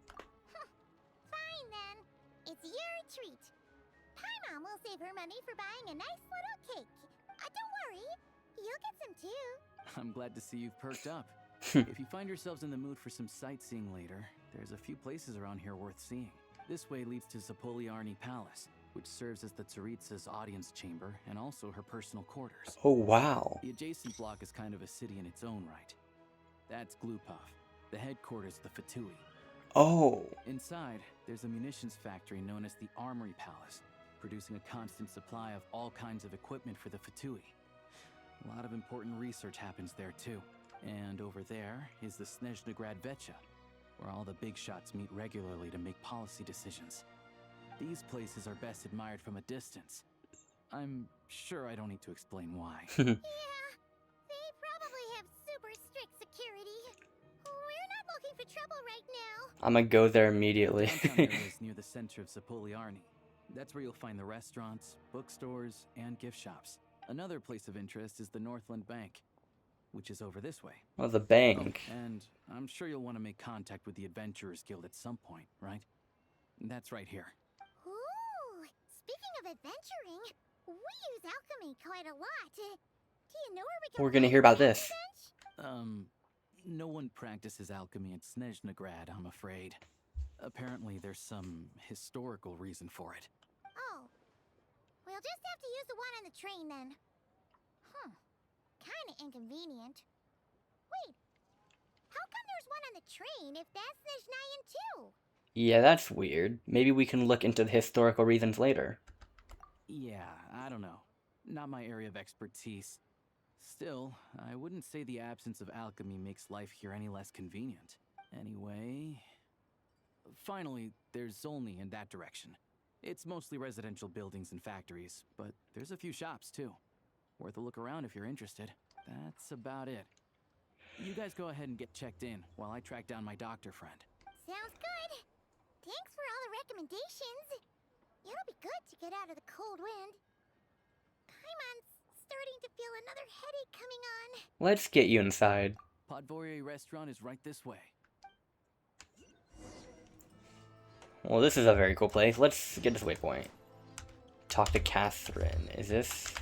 Fine then. It's your treat. Paimon will save her money for buying a nice little cake. Don't worry, you'll get some too. I'm glad to see you've perked up. If you find yourselves in the mood for some sightseeing later, there's a few places around here worth seeing. This way leads to Zapoliarny Palace, which serves as the Tsaritsa's audience chamber and also her personal quarters. Oh wow. The adjacent block is kind of a city in its own right. That's Glupov, the headquarters of the Fatui. Oh. Inside, there's a munitions factory known as the Armory Palace, producing a constant supply of all kinds of equipment for the Fatui. A lot of important research happens there too. And over there is the Snezhnaya Vecha, where all the big shots meet regularly to make policy decisions. These places are best admired from a distance. I'm sure I don't need to explain why. Yeah, they probably have super strict security. We're not looking for trouble right now. I'm gonna go there immediately. Downtown area is near the center of Zapoliarny. That's where you'll find the restaurants, bookstores, and gift shops. Another place of interest is the Northland Bank, which is over this way. Oh, the bank. Oh, and I'm sure you'll want to make contact with the Adventurers Guild at some point, right? That's right here. Ooh, speaking of adventuring, we use alchemy quite a lot. Do you know where we can We're gonna hear about this. No one practices alchemy in Snezhnaya, I'm afraid. Apparently there's some historical reason for it. Oh, we'll just have to use the one on the train then. Kinda inconvenient. Wait, how come there's one on the train if that's Snezhnayan too? Yeah, that's weird. Maybe we can look into the historical reasons later. Yeah, I don't know. Not my area of expertise. Still, I wouldn't say the absence of alchemy makes life here any less convenient. Anyway... Finally, there's Zolny in that direction. It's mostly residential buildings and factories, but there's a few shops too. Worth a look around if you're interested. That's about it. You guys go ahead and get checked in while I track down my doctor friend. Sounds good. Thanks for all the recommendations. It'll be good to get out of the cold wind. Paimon's starting to feel another headache coming on. Let's get you inside. Podvorier restaurant is right this way. Well, this is a very cool place. Let's get this waypoint. Talk to Catherine. Is this...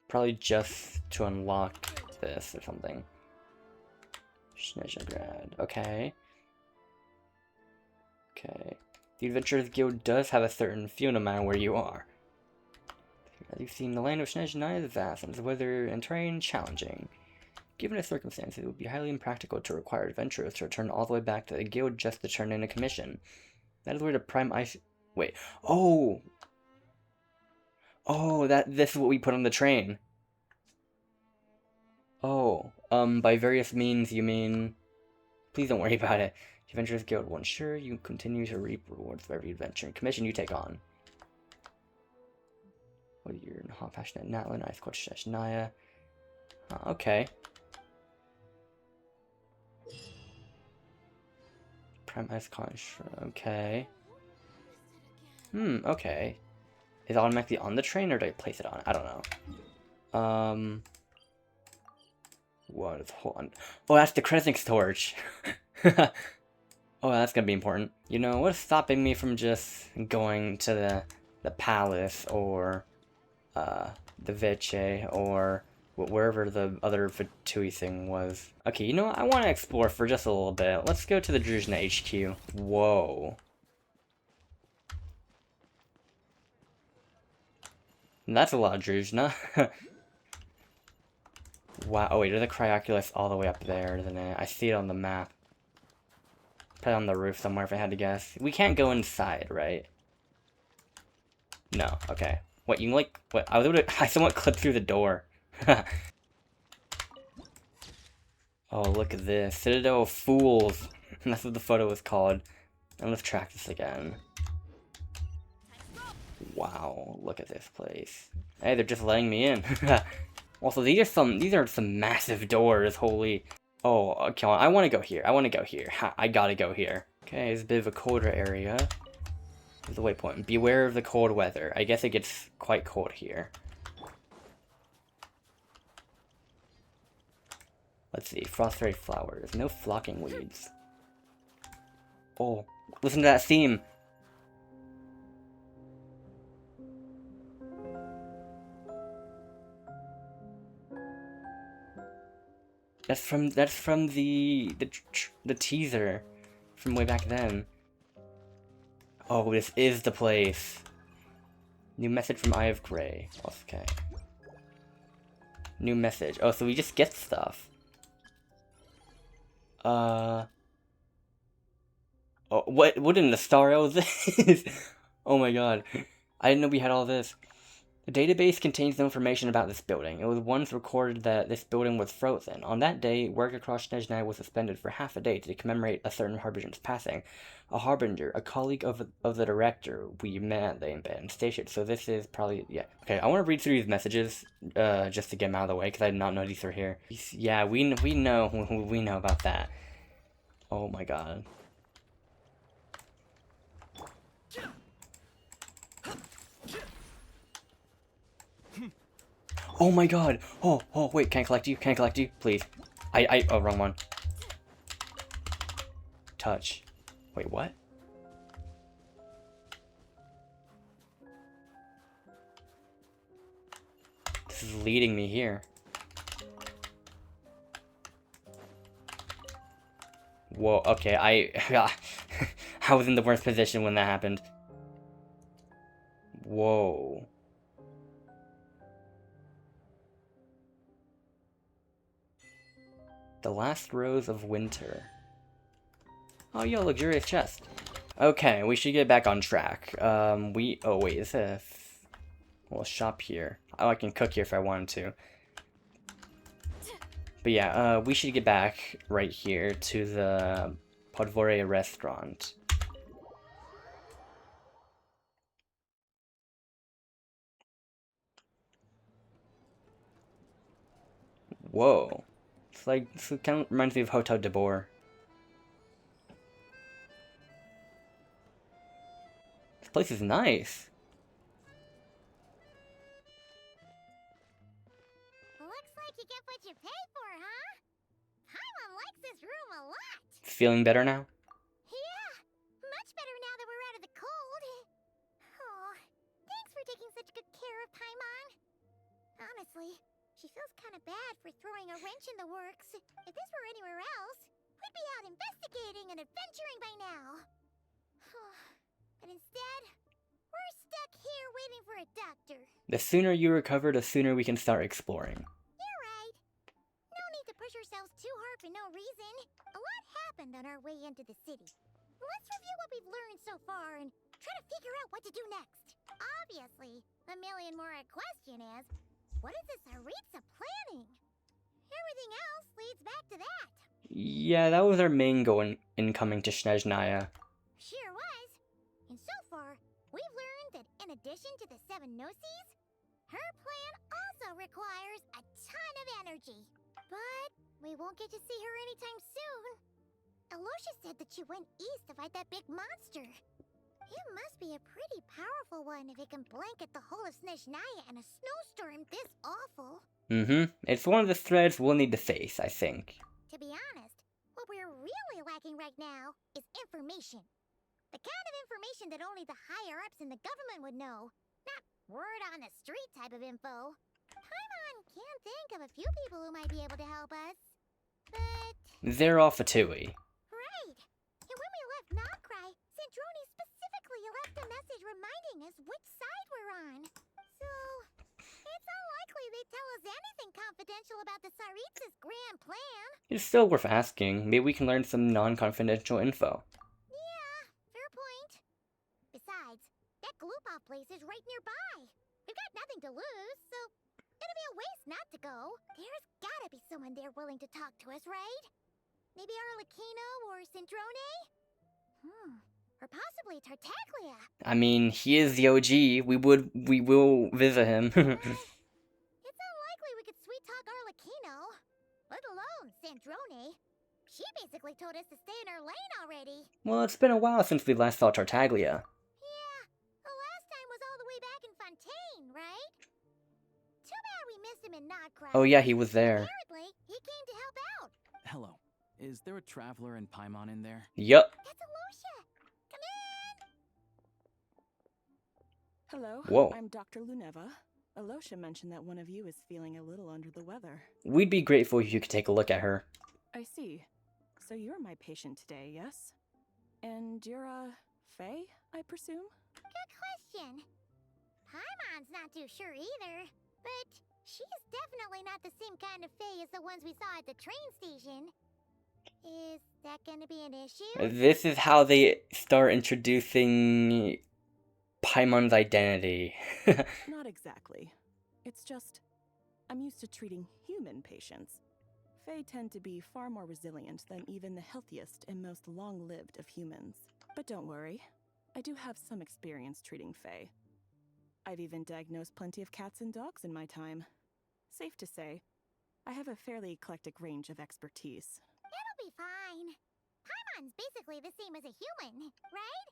Probably just to unlock this or something. Snezhnaya. Okay. Okay. The Adventurers Guild does have a certain feel no matter where you are. As you've seen, the land of Snezhnaya is vast, and the weather and terrain challenging. Given the circumstances, it would be highly impractical to require adventurers to return all the way back to the guild just to turn in a commission. That is where the prime ice... Wait. Oh! Oh, this is what we put on the train. Oh, by various means you mean... Please don't worry about it. The Adventurers Guild will ensure you continue to reap rewards for every adventure and commission you take on. Whether you're in hot passionate Natlin, Ice Coach Snezhnaya. Okay. Prime Ice Conch, okay. Okay. Is it automatically on the train, or do I place it on? I don't know. What is, hold on. Oh, that's the Kresnik torch. Oh, that's gonna be important. You know, what's stopping me from just going to the palace, or, the Veche, or wherever the other Fatui thing was? Okay, you know what? I want to explore for just a little bit. Let's go to the Druzhna HQ. Whoa. That's a lot of Druzhna. Wow. Oh, wait, there's a Cryoculus all the way up there, isn't it? I see it on the map. Put it on the roof somewhere if I had to guess. We can't go inside, right? No. Okay. What, you like... What? I was able to... I somewhat clipped through the door. Oh, look at this. Citadel of Fools. That's what the photo was called. And let's track this again. Wow, look at this place. Hey, they're just letting me in. Also, these are some massive doors, holy. Oh, okay, I want to go here. I want to go here. Ha, I gotta go here. Okay, it's a bit of a colder area. There's the waypoint. Beware of the cold weather. I guess it gets quite cold here. Let's see, frostberry flowers. No flocking weeds. Oh, listen to that theme. That's from the teaser from way back then. Oh, this is the place. New message from Eye of Grey. Okay. New message. Oh, so we just get stuff. Oh, what in the star is this? Oh my god. I didn't know we had all this. The database contains no information about this building. It was once recorded that this building was frozen. On that day, work across Snezhnaya was suspended for half a day to commemorate a certain harbinger's passing. A harbinger, a colleague of the director, we met at the abandoned station. So this is probably, yeah. Okay, I want to read through these messages, just to get them out of the way, because I did not know these were here. Yeah, we know about that. Oh my god. Oh my god! Oh, wait, can I collect you? Can I collect you? Please. Oh, wrong one. Touch. Wait, what? This is leading me here. Whoa, okay, I was in the worst position when that happened. Whoa. The last rose of winter. Oh, yo, luxurious chest. Okay, we should get back on track. Oh wait, is it a little shop here? Oh, I can cook here if I wanted to. But yeah, we should get back right here to the Podvore restaurant. Whoa. It's like, it kind of reminds me of Hotel de Boer. This place is nice. Looks like you get what you pay for, huh? Paimon likes this room a lot. Feeling better now? Yeah, much better now that we're out of the cold. Oh, thanks for taking such good care of Paimon. Honestly, she feels kind of bad for throwing a wrench in the works. If this were anywhere else, we'd be out investigating and adventuring by now. But instead, we're stuck here waiting for a doctor. The sooner you recover, the sooner we can start exploring. You're right. No need to push ourselves too hard for no reason. A lot happened on our way into the city. Let's review what we've learned so far and try to figure out what to do next. Obviously, the million-more question is, what is the Tsaritsa planning? Everything else leads back to that. Yeah, that was our main goal in coming to Snezhnaya. Sure was. And so far, we've learned that in addition to the 7 Gnosis, her plan also requires a ton of energy. But we won't get to see her anytime soon. Alosha said that she went east to fight that big monster. It must be a pretty powerful one if it can blanket the whole of Snezhnaya in a snowstorm this awful. It's one of the threads we'll need to face, I think. To be honest, what we're really lacking right now is information. The kind of information that only the higher-ups in the government would know. Not word on the street type of info. Paimon can think of a few people who might be able to help us. But... They're off a Tui. Right. And when we left Nocry, Snezhnaya specifically left a message reminding us which side we're on. So... it's unlikely they'd tell us anything confidential about the Tsaritsa's grand plan. It's still worth asking. Maybe we can learn some non-confidential info. Yeah, fair point. Besides, that Gloopov place is right nearby. We've got nothing to lose, so it'd be a waste not to go. There's gotta be someone there willing to talk to us, right? Maybe Arlecchino or Snezhnaya? Or possibly Tartaglia. I mean, he is the OG. We will visit him. It's unlikely we could sweet talk Arlecchino, let alone Snezhnaya. She basically told us to stay in her lane already. Well, it's been a while since we last saw Tartaglia. Yeah, the last time was all the way back in Fontaine, right? Too bad we missed him in Nocry. Oh yeah, he was there. Apparently, he came to help out. Hello. Is there a traveler in Paimon in there? Yup. That's Alosha. Come in. Hello. Whoa. I'm Dr. Luneva. Alosha mentioned that one of you is feeling a little under the weather. We'd be grateful if you could take a look at her. I see. So you're my patient today, yes? And you're Faye, I presume? Good question. Paimon's not too sure either, but she's definitely not the same kind of Fae as the ones we saw at the train station. Is that gonna be an issue? This is how they start introducing Paimon's identity. Not exactly. It's just, I'm used to treating human patients. Fae tend to be far more resilient than even the healthiest and most long-lived of humans. But don't worry, I do have some experience treating Fae. I've even diagnosed plenty of cats and dogs in my time. Safe to say, I have a fairly eclectic range of expertise. That'll be fine. Paimon's basically the same as a human, right?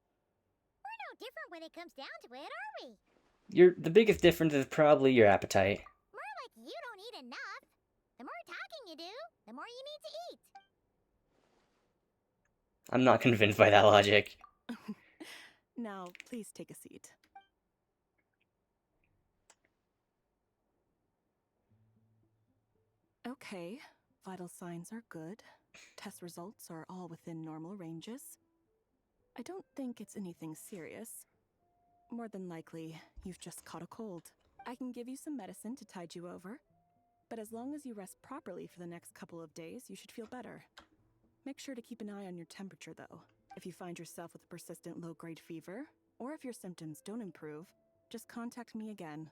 We're no different when it comes down to it, are we? The biggest difference is probably your appetite. More like you don't eat enough. The more talking you do, the more you need to eat. I'm not convinced by that logic. Now, please take a seat. Okay, vital signs are good. Test results are all within normal ranges. I don't think it's anything serious. More than likely, you've just caught a cold. I can give you some medicine to tide you over. But as long as you rest properly for the next couple of days, you should feel better. Make sure to keep an eye on your temperature, though. If you find yourself with a persistent low-grade fever, or if your symptoms don't improve, just contact me again.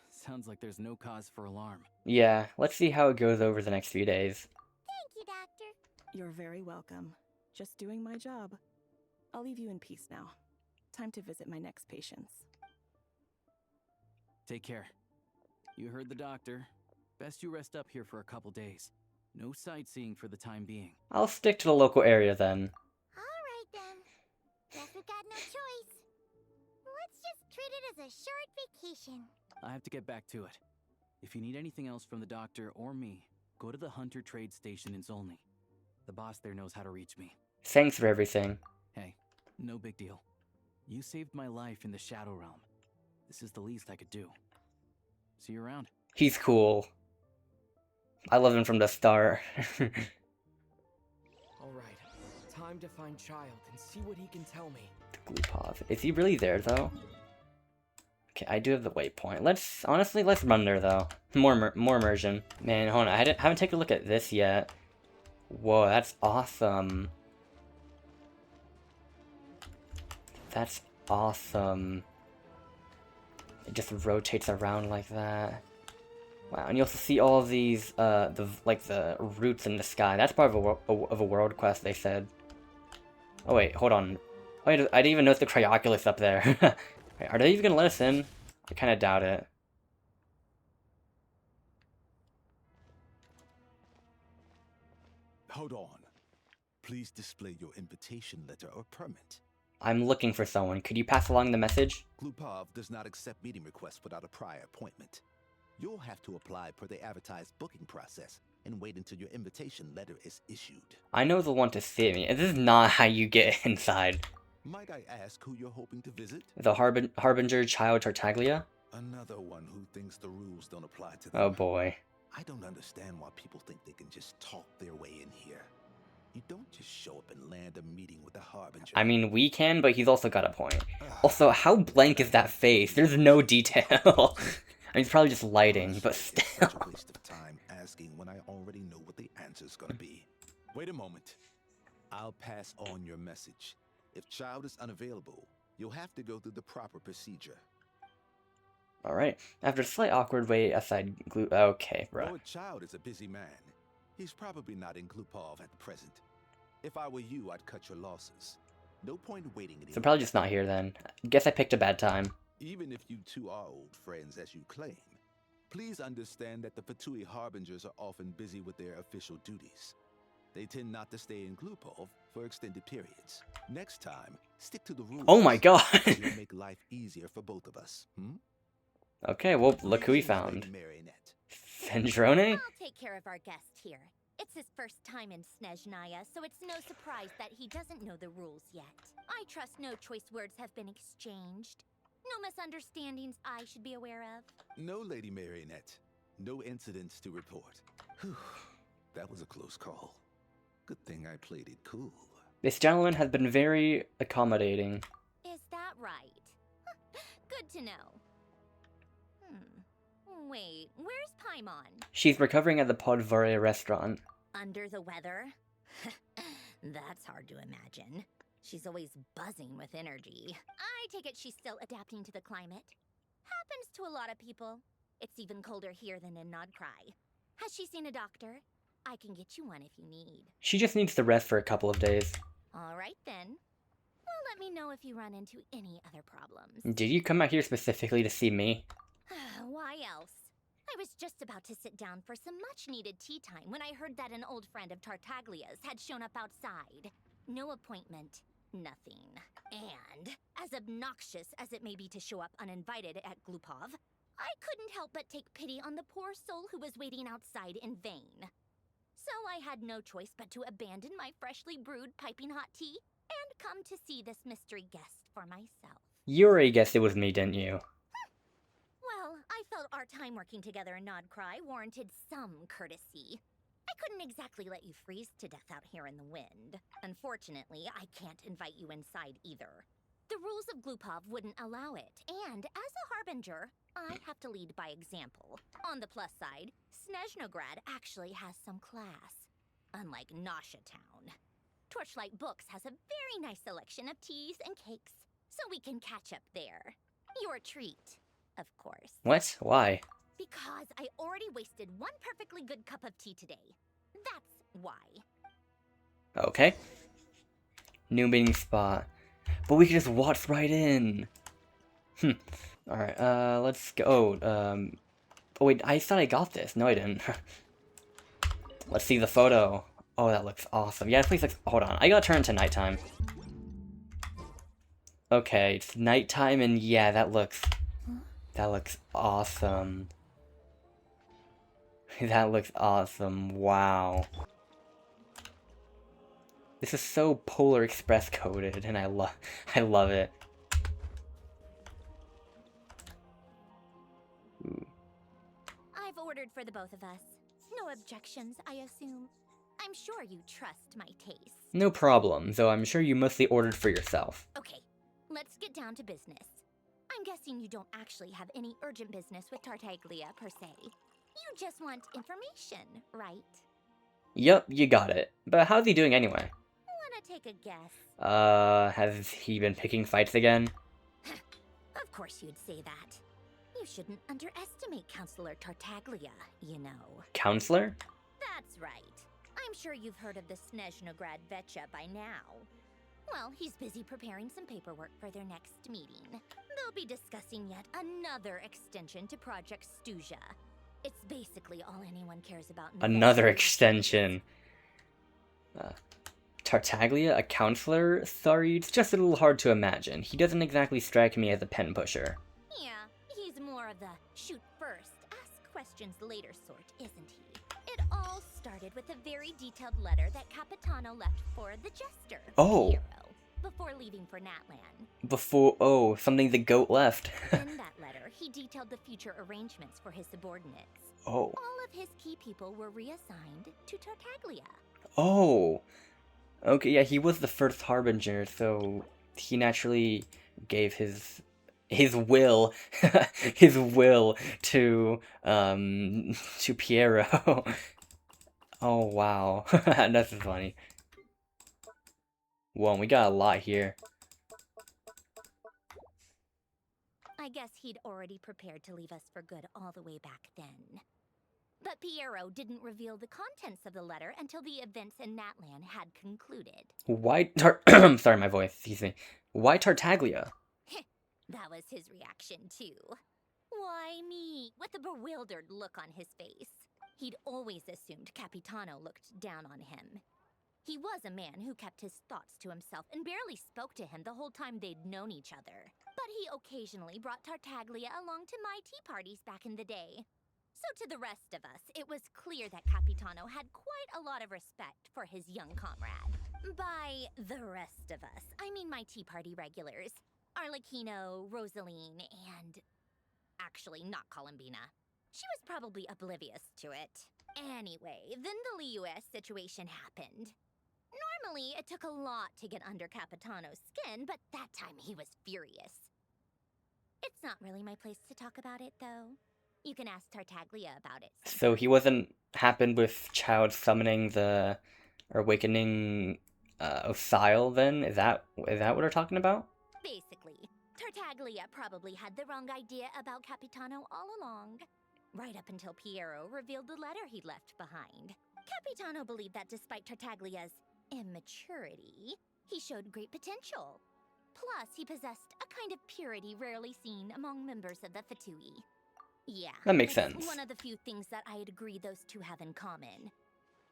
Sounds like there's no cause for alarm. Yeah, let's see how it goes over the next few days. Thank you, Doctor. You're very welcome. Just doing my job. I'll leave you in peace now. Time to visit my next patients. Take care. You heard the doctor. Best you rest up here for a couple days. No sightseeing for the time being. I'll stick to the local area then. Alright then. Guess we've got no choice. Let's just treat it as a short vacation. I have to get back to it. If you need anything else from the doctor or me, go to the Hunter Trade Station in Zolny. The boss there knows how to reach me. Thanks for everything. Hey, no big deal. You saved my life in the Shadow Realm. This is the least I could do. See you around. He's cool. I love him from the start. Alright, time to find Child and see what he can tell me. The Gloopov. Is he really there, though? Okay, I do have the waypoint. Let's run there, though. More immersion. Man, hold on, I haven't taken a look at this yet. Whoa, that's awesome. That's awesome. It just rotates around like that. Wow, and you also see all of these, the roots in the sky. That's part of a world quest, they said. Oh wait, hold on. Oh, I didn't even notice the Cryoculus up there. Wait, are they even gonna let us in? I kinda doubt it. Hold on. Please display your invitation letter or permit. I'm looking for someone. Could you pass along the message? Glupov does not accept meeting requests without a prior appointment. You'll have to apply per the advertised booking process and wait until your invitation letter is issued. I know the one to see me. This is not how you get inside. Might I ask who you're hoping to visit? The Harbinger Child Tartaglia? Another one who thinks the rules don't apply to them. Oh boy. I don't understand why people think they can just talk their way in here. You don't just show up and land a meeting with the Harbinger. I mean, we can, but he's also got a point. Also, how blank is that face? There's no detail. I mean, it's probably just lighting, but still. Such a waste of time asking when I already know what the answer's gonna be. Wait a moment. I'll pass on your message. If Child is unavailable, you'll have to go through the proper procedure. Alright. After a slight awkward wait aside okay, bruh. Lord Child is a busy man. He's probably not in Glupov at the present. If I were you, I'd cut your losses. No point in waiting anymore. So probably just not here then. Guess I picked a bad time. Even if you two are old friends as you claim, please understand that the Fatui Harbingers are often busy with their official duties. They tend not to stay in Glupov for extended periods. Next time, stick to the rules. Oh my god! It'll make life easier for both of us. Okay, well, look who we found. Fendrone? I'll take care of our guest here. It's his first time in Snezhnaya, so it's no surprise that he doesn't know the rules yet. I trust no choice words have been exchanged. No misunderstandings I should be aware of. No, Lady Marionette. No incidents to report. Whew. That was a close call. Good thing I played it cool. This gentleman has been very accommodating. Is that right? Good to know. Wait, where's Paimon? She's recovering at the Podvore restaurant. Under the weather? That's hard to imagine. She's always buzzing with energy. I take it she's still adapting to the climate. Happens to a lot of people. It's even colder here than in Nodcry. Has she seen a doctor? I can get you one if you need. She just needs to rest for a couple of days. All right then. Well, let me know if you run into any other problems. Did you come out here specifically to see me? Why else? I was just about to sit down for some much-needed tea time when I heard that an old friend of Tartaglia's had shown up outside. No appointment, nothing. And, as obnoxious as it may be to show up uninvited at Glupov, I couldn't help but take pity on the poor soul who was waiting outside in vain. So I had no choice but to abandon my freshly brewed piping hot tea and come to see this mystery guest for myself. You already guessed it was me, didn't you? Well, I felt our time working together in Nodcry warranted some courtesy. I couldn't exactly let you freeze to death out here in the wind. Unfortunately, I can't invite you inside either. The rules of Glupov wouldn't allow it, and as a Harbinger, I have to lead by example. On the plus side, Snezhnograd actually has some class, unlike Nasha Town. Torchlight Books has a very nice selection of teas and cakes, so we can catch up there. Your treat, of course. What? Why? Because I already wasted one perfectly good cup of tea today. That's why. Okay. New meeting spot. But we can just waltz right in. Alright, let's go. Oh wait, I thought I got this. No, I didn't. Let's see the photo. Oh, that looks awesome. Yeah, this place looks... Hold on, I gotta turn to nighttime. Okay, it's nighttime, and yeah, that looks awesome. That looks awesome. Wow. This is so Polar Express coded, and I love it. Ooh. I've ordered for the both of us. No objections, I assume. I'm sure you trust my taste. No problem, though I'm sure you mostly ordered for yourself. Okay, let's get down to business. I'm guessing you don't actually have any urgent business with Tartaglia, per se. You just want information, right? Yup, you got it. But how's he doing anyway? Wanna take a guess? Has he been picking fights again? Of course you'd say that. You shouldn't underestimate Counselor Tartaglia, you know. Counselor? That's right. I'm sure you've heard of the Snezhnograd Vecha by now. Well, he's busy preparing some paperwork for their next meeting. They'll be discussing yet another extension to Project Stuzha. It's basically all anyone cares about. Another extension. Tartaglia, a counselor? Sorry, it's just a little hard to imagine. He doesn't exactly strike me as a pen pusher. Yeah, he's more of the shoot first, ask questions later sort, isn't he? It all started with a very detailed letter that Capitano left for the Jester, Oh. Piero, before leaving for Natlan. Oh, something the goat left. In that letter, he detailed the future arrangements for his subordinates. Oh. All of his key people were reassigned to Tartaglia. Oh. Okay, yeah, he was the first Harbinger, so he naturally gave his will his will to Piero. Oh wow. That's funny. Whoa, we got a lot here. I guess he'd already prepared to leave us for good all the way back then. But Piero didn't reveal the contents of the letter until the events in Natlan had concluded. Why sorry, my voice, excuse me. Why Tartaglia? That was his reaction, too. Why me? With a bewildered look on his face. He'd always assumed Capitano looked down on him. He was a man who kept his thoughts to himself and barely spoke to him the whole time they'd known each other. But he occasionally brought Tartaglia along to my tea parties back in the day. So to the rest of us, it was clear that Capitano had quite a lot of respect for his young comrade. By the rest of us, I mean my tea party regulars. Arlecchino, Rosaline, and... actually, not Columbina. She was probably oblivious to it. Anyway, then the Liu's situation happened. Normally, it took a lot to get under Capitano's skin, but that time he was furious. It's not really my place to talk about it, though. You can ask Tartaglia about it. So he wasn't happened with Child summoning the awakening Osile then? Is that what we're talking about? Basically, Tartaglia probably had the wrong idea about Capitano all along. Right up until Piero revealed the letter he'd left behind. Capitano believed that despite Tartaglia's immaturity, he showed great potential. Plus, he possessed a kind of purity rarely seen among members of the Fatui. Yeah, that makes it's sense. One of the few things that I'd agree those two have in common.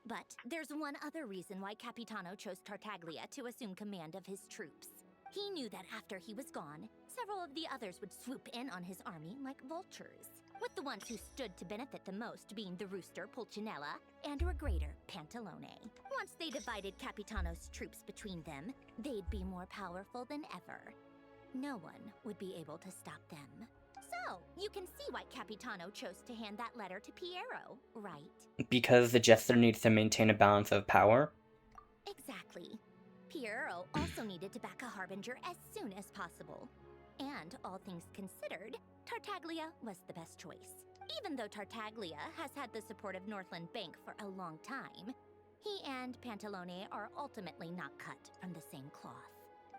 But there's one other reason why Capitano chose Tartaglia to assume command of his troops. He knew that after he was gone, several of the others would swoop in on his army like vultures, with the ones who stood to benefit the most being the rooster Pulcinella and Regrator Pantalone. Once they divided Capitano's troops between them, they'd be more powerful than ever. No one would be able to stop them. So, you can see why Capitano chose to hand that letter to Piero, right? Because the Jester needs to maintain a balance of power? Exactly. Piero also needed to back a Harbinger as soon as possible. And, all things considered, Tartaglia was the best choice. Even though Tartaglia has had the support of Northland Bank for a long time, he and Pantalone are ultimately not cut from the same cloth.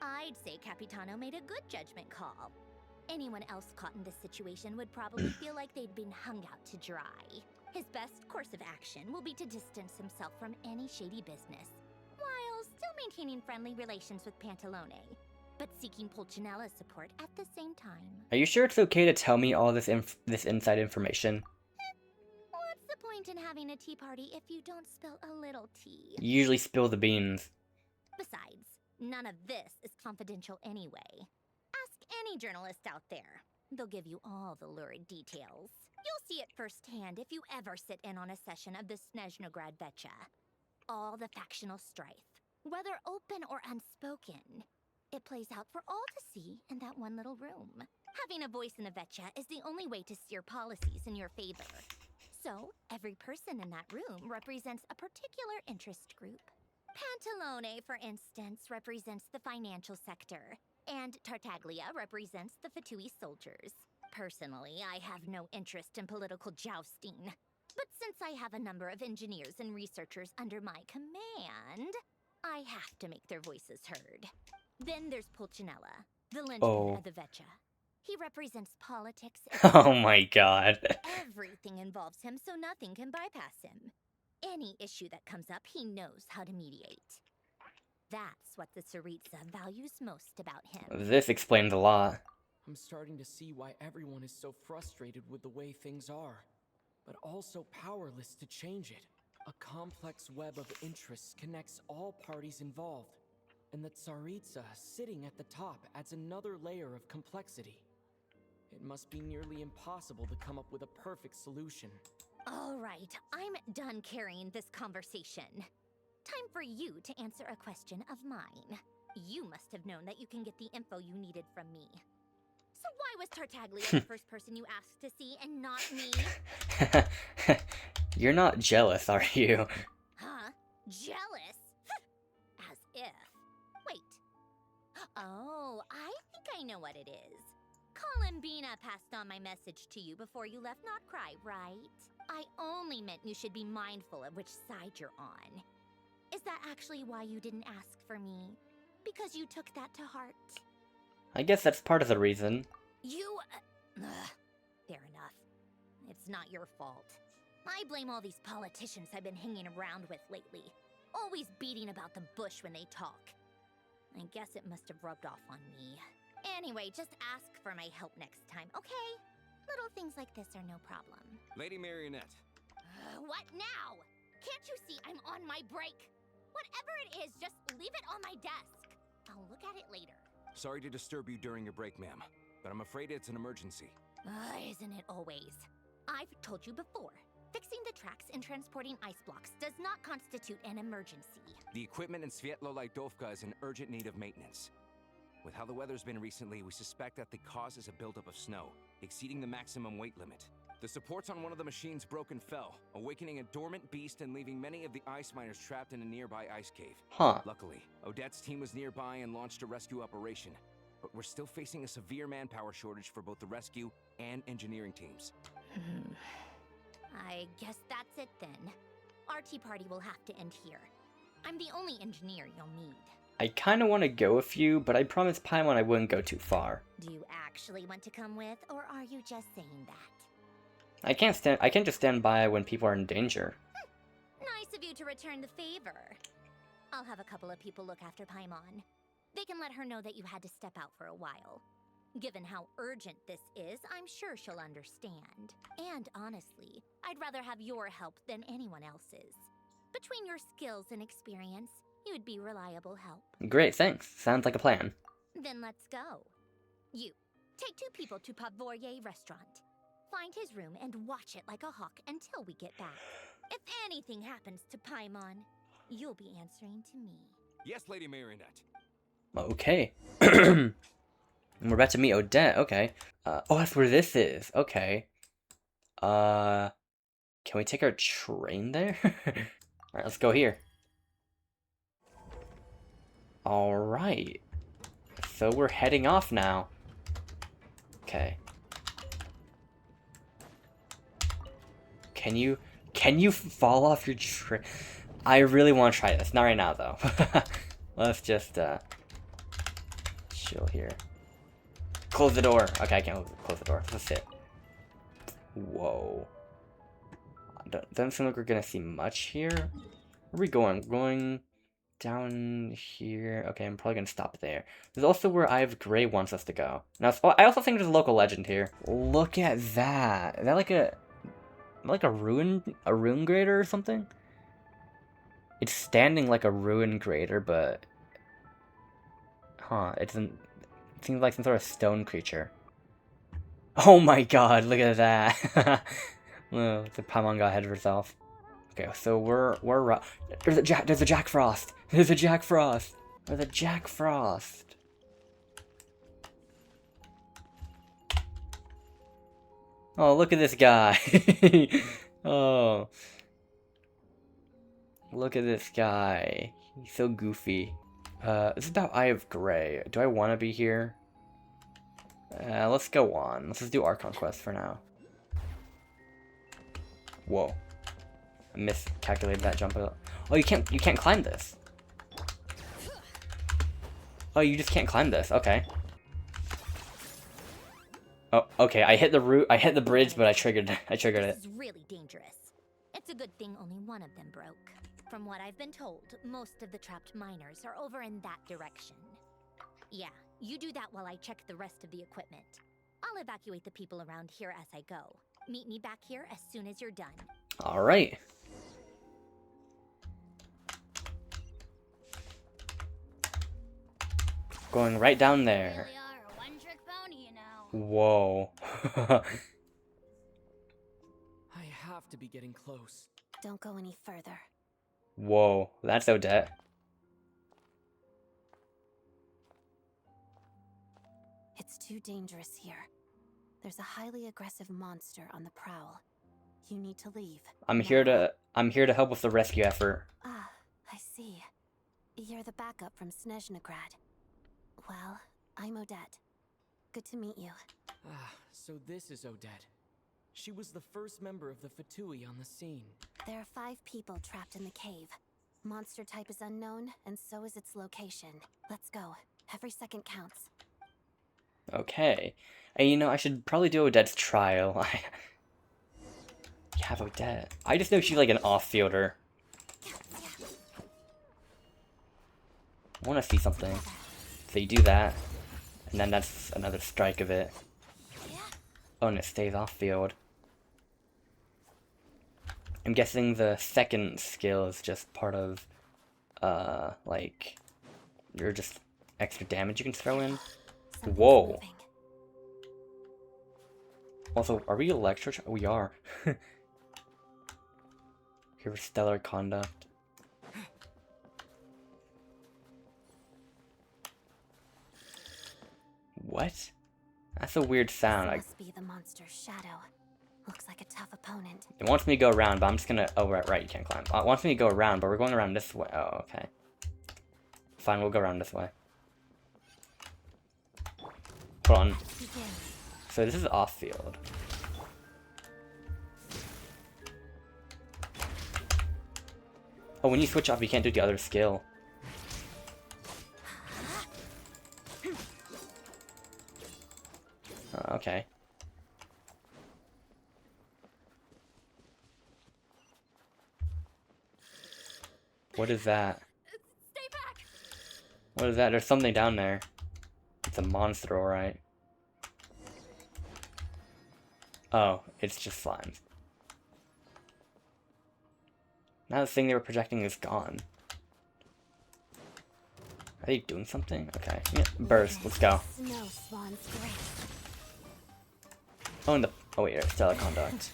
I'd say Capitano made a good judgment call. Anyone else caught in this situation would probably feel like they'd been hung out to dry. His best course of action will be to distance himself from any shady business, while still maintaining friendly relations with Pantalone, but seeking Pulcinella's support at the same time. Are you sure it's okay to tell me all this inside information? What's the point in having a tea party if you don't spill a little tea? You usually spill the beans. Besides, none of this is confidential anyway. Ask any journalist out there. They'll give you all the lurid details. You'll see it firsthand if you ever sit in on a session of the Snezhnaya Vecha. All the factional strife, whether open or unspoken, it plays out for all to see in that one little room. Having a voice in the Vecha is the only way to steer policies in your favor. So, every person in that room represents a particular interest group. Pantalone, for instance, represents the financial sector, and Tartaglia represents the Fatui soldiers. Personally, I have no interest in political jousting. But since I have a number of engineers and researchers under my command, I have to make their voices heard. Then there's Pulcinella, the linchpin of the Vecha. He represents politics. Oh my god. Everything involves him, so nothing can bypass him. Any issue that comes up, he knows how to mediate. That's what the Tsaritsa values most about him. This explains a lot. I'm starting to see why everyone is so frustrated with the way things are, but also powerless to change it. A complex web of interests connects all parties involved, and the Tsaritsa sitting at the top adds another layer of complexity. It must be nearly impossible to come up with a perfect solution. All right, I'm done carrying this conversation. Time for you to answer a question of mine. You must have known that you can get the info you needed from me. So why was Tartaglia the first person you asked to see and not me? You're not jealous, are you? Huh? Jealous? As if. Wait. Oh, I think I know what it is. Columbina passed on my message to you before you left Notcry, right? I only meant you should be mindful of which side you're on. Is that actually why you didn't ask for me? Because you took that to heart? I guess that's part of the reason. You... fair enough. It's not your fault. I blame all these politicians I've been hanging around with lately. Always beating about the bush when they talk. I guess it must have rubbed off on me. Anyway, just ask for my help next time, okay? Little things like this are no problem. Lady Marionette. What now? Can't you see I'm on my break? Whatever it is, just leave it on my desk. I'll look at it later. Sorry to disturb you during your break, ma'am, but I'm afraid it's an emergency. Isn't it always? I've told you before. Fixing the tracks and transporting ice blocks does not constitute an emergency. The equipment in Svietlolaidovka is in urgent need of maintenance. With how the weather's been recently, we suspect that the cause is a buildup of snow, exceeding the maximum weight limit. The supports on one of the machines broke and fell, awakening a dormant beast and leaving many of the ice miners trapped in a nearby ice cave. Huh. Luckily, Odette's team was nearby and launched a rescue operation, but we're still facing a severe manpower shortage for both the rescue and engineering teams. I guess that's it then. Our tea party will have to end here. I'm the only engineer you'll need. I kind of want to go with you, but I promised Paimon I wouldn't go too far. Do you actually want to come with, or are you just saying that? I can't just stand by when people are in danger. Nice of you to return the favor. I'll have a couple of people look after Paimon. They can let her know that you had to step out for a while. Given how urgent this is, I'm sure she'll understand. And honestly, I'd rather have your help than anyone else's. Between your skills and experience, you'd be reliable help. Great, thanks. Sounds like a plan. Then let's go. You, take 2 people to Pavoyer restaurant. Find his room and watch it like a hawk until we get back. If anything happens to Paimon, you'll be answering to me. Yes, Lady Marionette. Okay. We're about to meet Odette, okay. Oh, that's where this is. Okay. Can we take our train there? Alright, let's go here. Alright. So we're heading off now. Okay. Can you fall off your train? I really want to try this. Not right now, though. Let's just, chill here. Close the door. Okay, I can't close the door. Let's sit. Whoa. Doesn't seem like we're gonna see much here. Where are we going? We're going down here. Okay, I'm probably gonna stop there. There's also where Eye of Gray wants us to go. Now, I also think there's a local legend here. Look at that. Is that like a ruin grader or something? It's standing like a ruin grader, but it seems like some sort of stone creature. Oh my god, look at that. Well, the Paimon got ahead of herself. Okay, so we're there's a Jack Frost. There's a Jack Frost. There's a Jack Frost. Oh, look at this guy. Oh. Look at this guy. He's so goofy. This is about Eye of Gray. Do I want to be here? Let's go on. Let's just do Archon Quest for now. Whoa. I miscalculated that jump. Oh, you can't climb this. Oh, you just can't climb this. Okay. Oh, okay. I hit the bridge, but I triggered it. This is really dangerous. It's a good thing only one of them broke. From what I've been told, most of the trapped miners are over in that direction. Yeah, you do that while I check the rest of the equipment. I'll evacuate the people around here as I go. Meet me back here as soon as you're done. All right. Going right down there. Really are a one-trick pony, you know. Whoa. I have to be getting close. Don't go any further. Whoa, that's Odette. It's too dangerous here. There's a highly aggressive monster on the prowl. You need to leave. I'm here to help with the rescue effort. Ah, I see. You're the backup from Snezhnagrad. Well, I'm Odette. Good to meet you. Ah, so this is Odette. She was the first member of the Fatui on the scene. There are 5 people trapped in the cave. Monster type is unknown, and so is its location. Let's go. Every second counts. Okay. And you know, I should probably do Odette's trial. You have Odette. I just know she's like an off-fielder. I want to see something. So you do that, and then that's another strike of it. Oh, and it stays off-field. I'm guessing the second skill is just part of, like, you're just extra damage you can throw in. Whoa. Also, are we electro? We are. Here for stellar conduct. What? That's a weird sound. This must be the monster's shadow. Looks like a tough opponent. It wants me to go around, but I'm just gonna... Oh, right, you can't climb. It wants me to go around, but we're going around this way. Oh, okay. Fine, we'll go around this way. Hold on. So this is off-field. Oh, when you switch off, you can't do the other skill. Okay. What is that? Stay back. What is that? There's something down there. It's a monster, alright. Oh, it's just slimes. Now the thing they were projecting is gone. Are they doing something? Okay. Yeah, burst. Let's go. Oh, and the... Oh, wait, stellar conduct.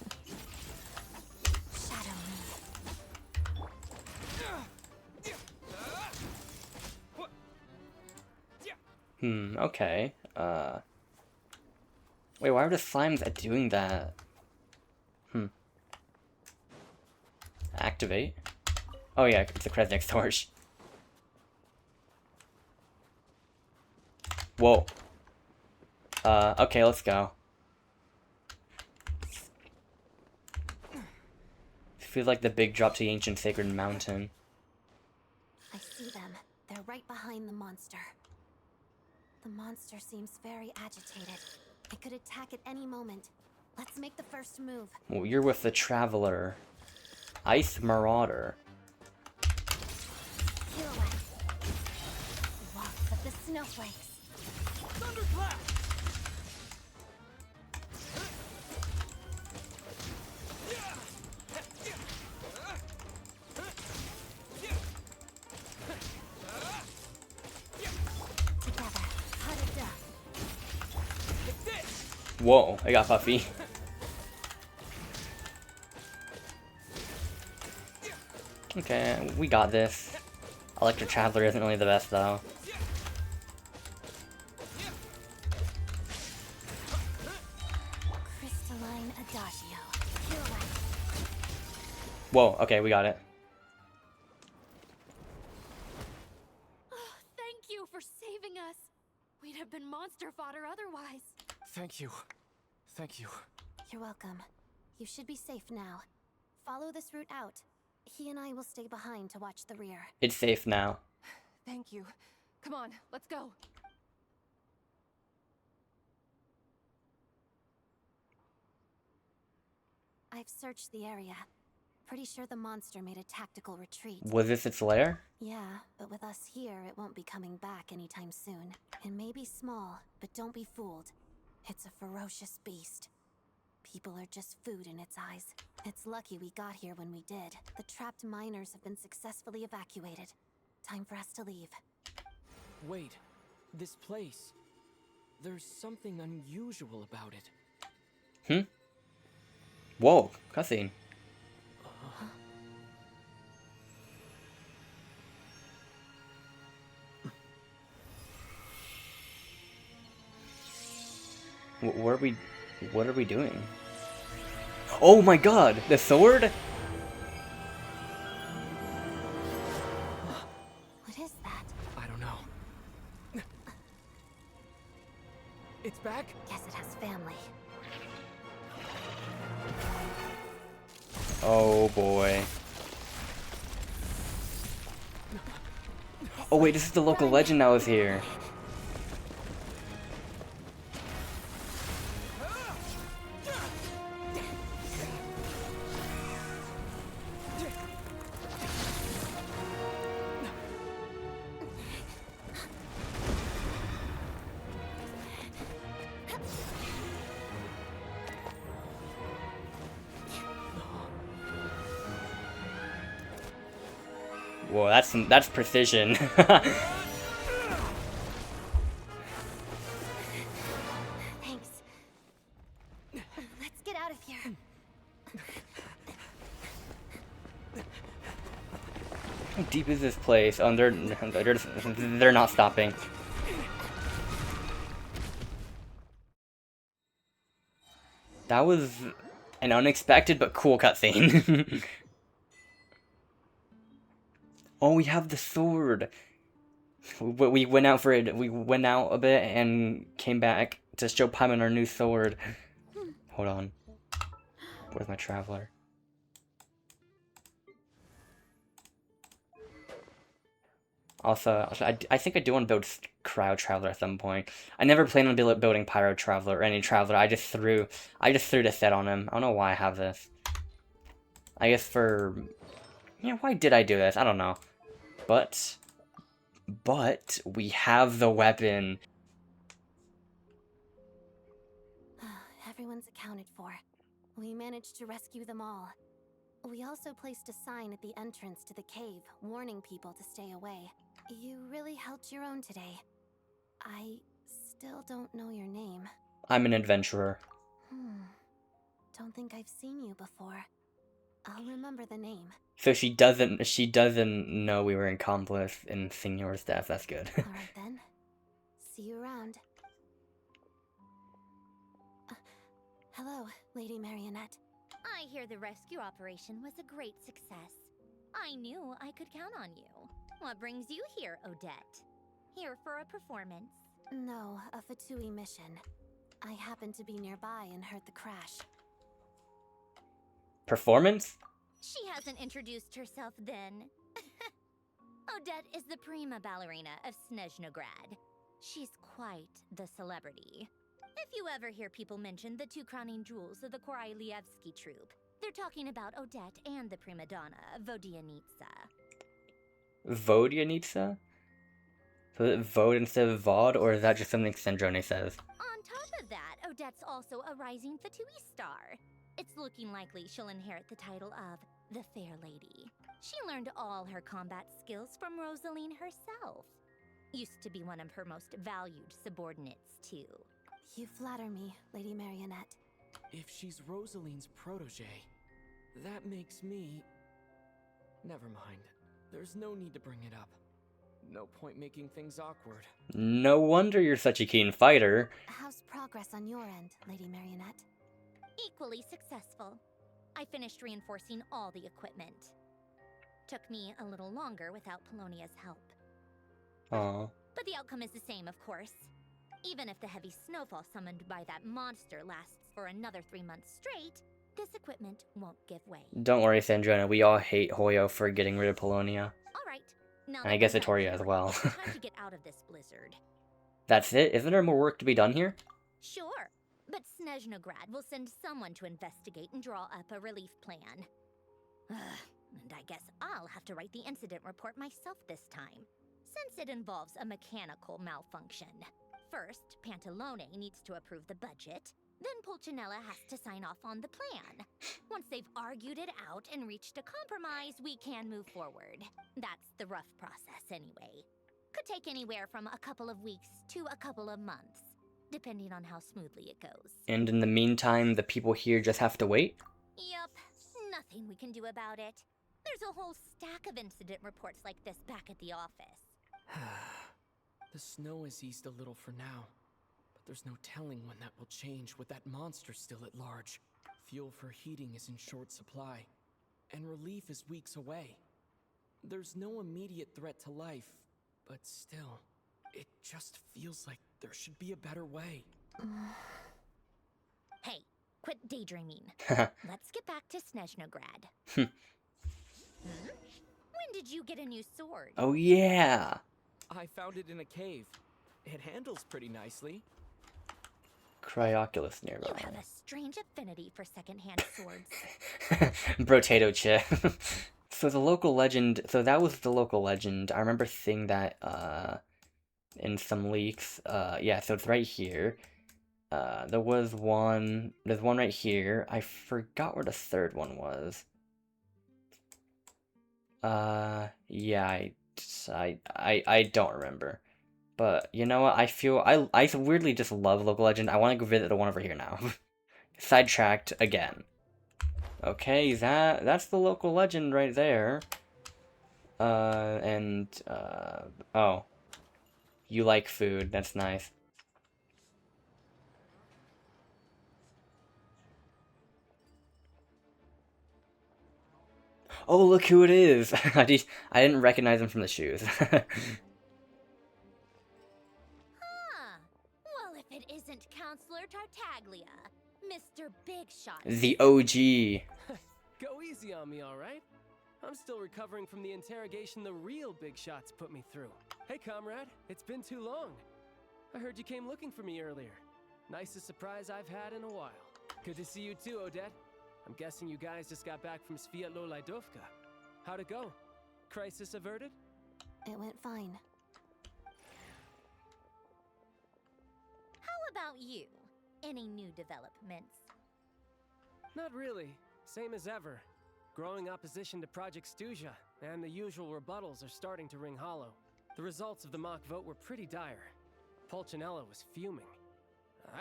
Okay. Wait, why are the slimes doing that? Activate? Oh yeah, it's the Kresnik's torch. Whoa. Okay, let's go. Feels like the big drop to the ancient sacred mountain. I see them. They're right behind the monster. The monster seems very agitated. It could attack at any moment. Let's make the first move. Well, you're with the Traveler. Ice Marauder. Pirouette. Walks of the snowflakes. Thunderclap! Whoa, I got puffy. Okay, we got this. Electric Traveler isn't really the best though. Crystalline Adagio. Whoa, okay, we got it. Oh, thank you for saving us. We'd have been monster fodder otherwise. Thank you. Thank you. You're welcome. You should be safe now. Follow this route out. He and I will stay behind to watch the rear. It's safe now. Thank you. Come on, let's go. I've searched the area. Pretty sure the monster made a tactical retreat. Was this its lair? Yeah, but with us here, it won't be coming back anytime soon. It may be small, but don't be fooled. It's a ferocious beast. People are just food in its eyes. It's lucky we got here when we did. The trapped miners have been successfully evacuated. Time for us to leave. Wait, This place. There's something unusual about it. Whoa, cutscene. What are we doing? Oh my god, the sword? What is that? I don't know. It's back? Guess it has family. Oh boy. Oh wait, this is the local legend that was here. Whoa, that's precision. Thanks. Let's get out of here. How deep is this place? Oh, they're not stopping. That was an unexpected but cool cutscene. Oh, we have the sword. We went out for it. We went out a bit and came back to show Paimon our new sword. Hold on. Where's my traveler? Also, I think I do want to build Cryo Traveler at some point. I never planned on building Pyro Traveler or any Traveler. I just threw the set on him. I don't know why I have this. I guess for... Yeah, why did I do this? I don't know. But we have the weapon. Everyone's accounted for. We managed to rescue them all. We also placed a sign at the entrance to the cave, warning people to stay away. You really held your own today. I still don't know your name. I'm an adventurer. Don't think I've seen you before. I'll remember the name. So she doesn't know we were accomplice in Signor's death. That's good. Alright then. See you around. Hello, Lady Marionette. I hear the rescue operation was a great success. I knew I could count on you. What brings you here, Odette? Here for a performance? No, a Fatui mission. I happened to be nearby and heard the crash. Performance? She hasn't introduced herself then. Odette is the prima ballerina of Snezhnaya. She's quite the celebrity. If you ever hear people mention the two crowning jewels of the Korolievsky troupe, they're talking about Odette and the prima donna, Vodianitsa. Vodianitsa? So is it Vod instead of Vod, or is that just something Snezhnaya says? On top of that, Odette's also a rising Fatui star. It's looking likely she'll inherit the title of the Fair Lady. She learned all her combat skills from Rosaline herself. Used to be one of her most valued subordinates, too. You flatter me, Lady Marionette. If she's Rosaline's protege, that makes me... Never mind. There's no need to bring it up. No point making things awkward. No wonder you're such a keen fighter. How's progress on your end, Lady Marionette? Equally successful. I finished reinforcing all the equipment. Took me a little longer without Polonia's help. Aww. But the outcome is the same, of course. Even if the heavy snowfall summoned by that monster lasts for another 3 months straight, this equipment won't give way. Don't worry, Snezhnaya. We all hate Hoyo for getting rid of Polonia. Alright. Now And I guess Itoria as well. time to get out of this blizzard. That's it? Isn't there more work to be done here? Sure, but Snezhnaya will send someone to investigate and draw up a relief plan. And I guess I'll have to write the incident report myself this time, since it involves a mechanical malfunction. First, Pantalone needs to approve the budget, then Pulcinella has to sign off on the plan. Once they've argued it out and reached a compromise, we can move forward. That's the rough process anyway. Could take anywhere from a couple of weeks to a couple of months, depending on how smoothly it goes. And in the meantime, the people here just have to wait? Yup, nothing we can do about it. There's a whole stack of incident reports like this back at the office. The snow has eased a little for now, but there's no telling when that will change with that monster still at large. Fuel for heating is in short supply, and relief is weeks away. There's no immediate threat to life, but still, it just feels like there should be a better way. Hey, quit daydreaming. Let's get back to Snezhnagrad. When did you get a new sword? Oh yeah! I found it in a cave. It handles pretty nicely. Cryoculus nearby. You have a strange affinity for secondhand swords. Brotato chip. So the local legend, so that was the local legend. I remember seeing that in some leaks. Yeah, so it's right here. There's one right here. I forgot where the third one was. Yeah, I don't remember. But you know what? I weirdly just love local legend. I want to go visit the one over here now. Sidetracked again. Okay, that's the local legend right there. Oh. You like food, that's nice. Oh, look who it is! I didn't recognize him from the shoes. Huh. Well, if it isn't Counselor Tartaglia, Mr. Big Shot. The OG. Go easy on me, alright? I'm still recovering from the interrogation the real big shots put me through. Hey, comrade, it's been too long. I heard you came looking for me earlier. Nicest surprise I've had in a while. Good to see you too, Odette. I'm guessing you guys just got back from Sviatlo-Lajdovka. How'd it go? Crisis averted? It went fine. How about you? Any new developments? Not really. Same as ever. Growing opposition to Project Stuzha, and the usual rebuttals are starting to ring hollow. The results of the mock vote were pretty dire. Pulcinella was fuming.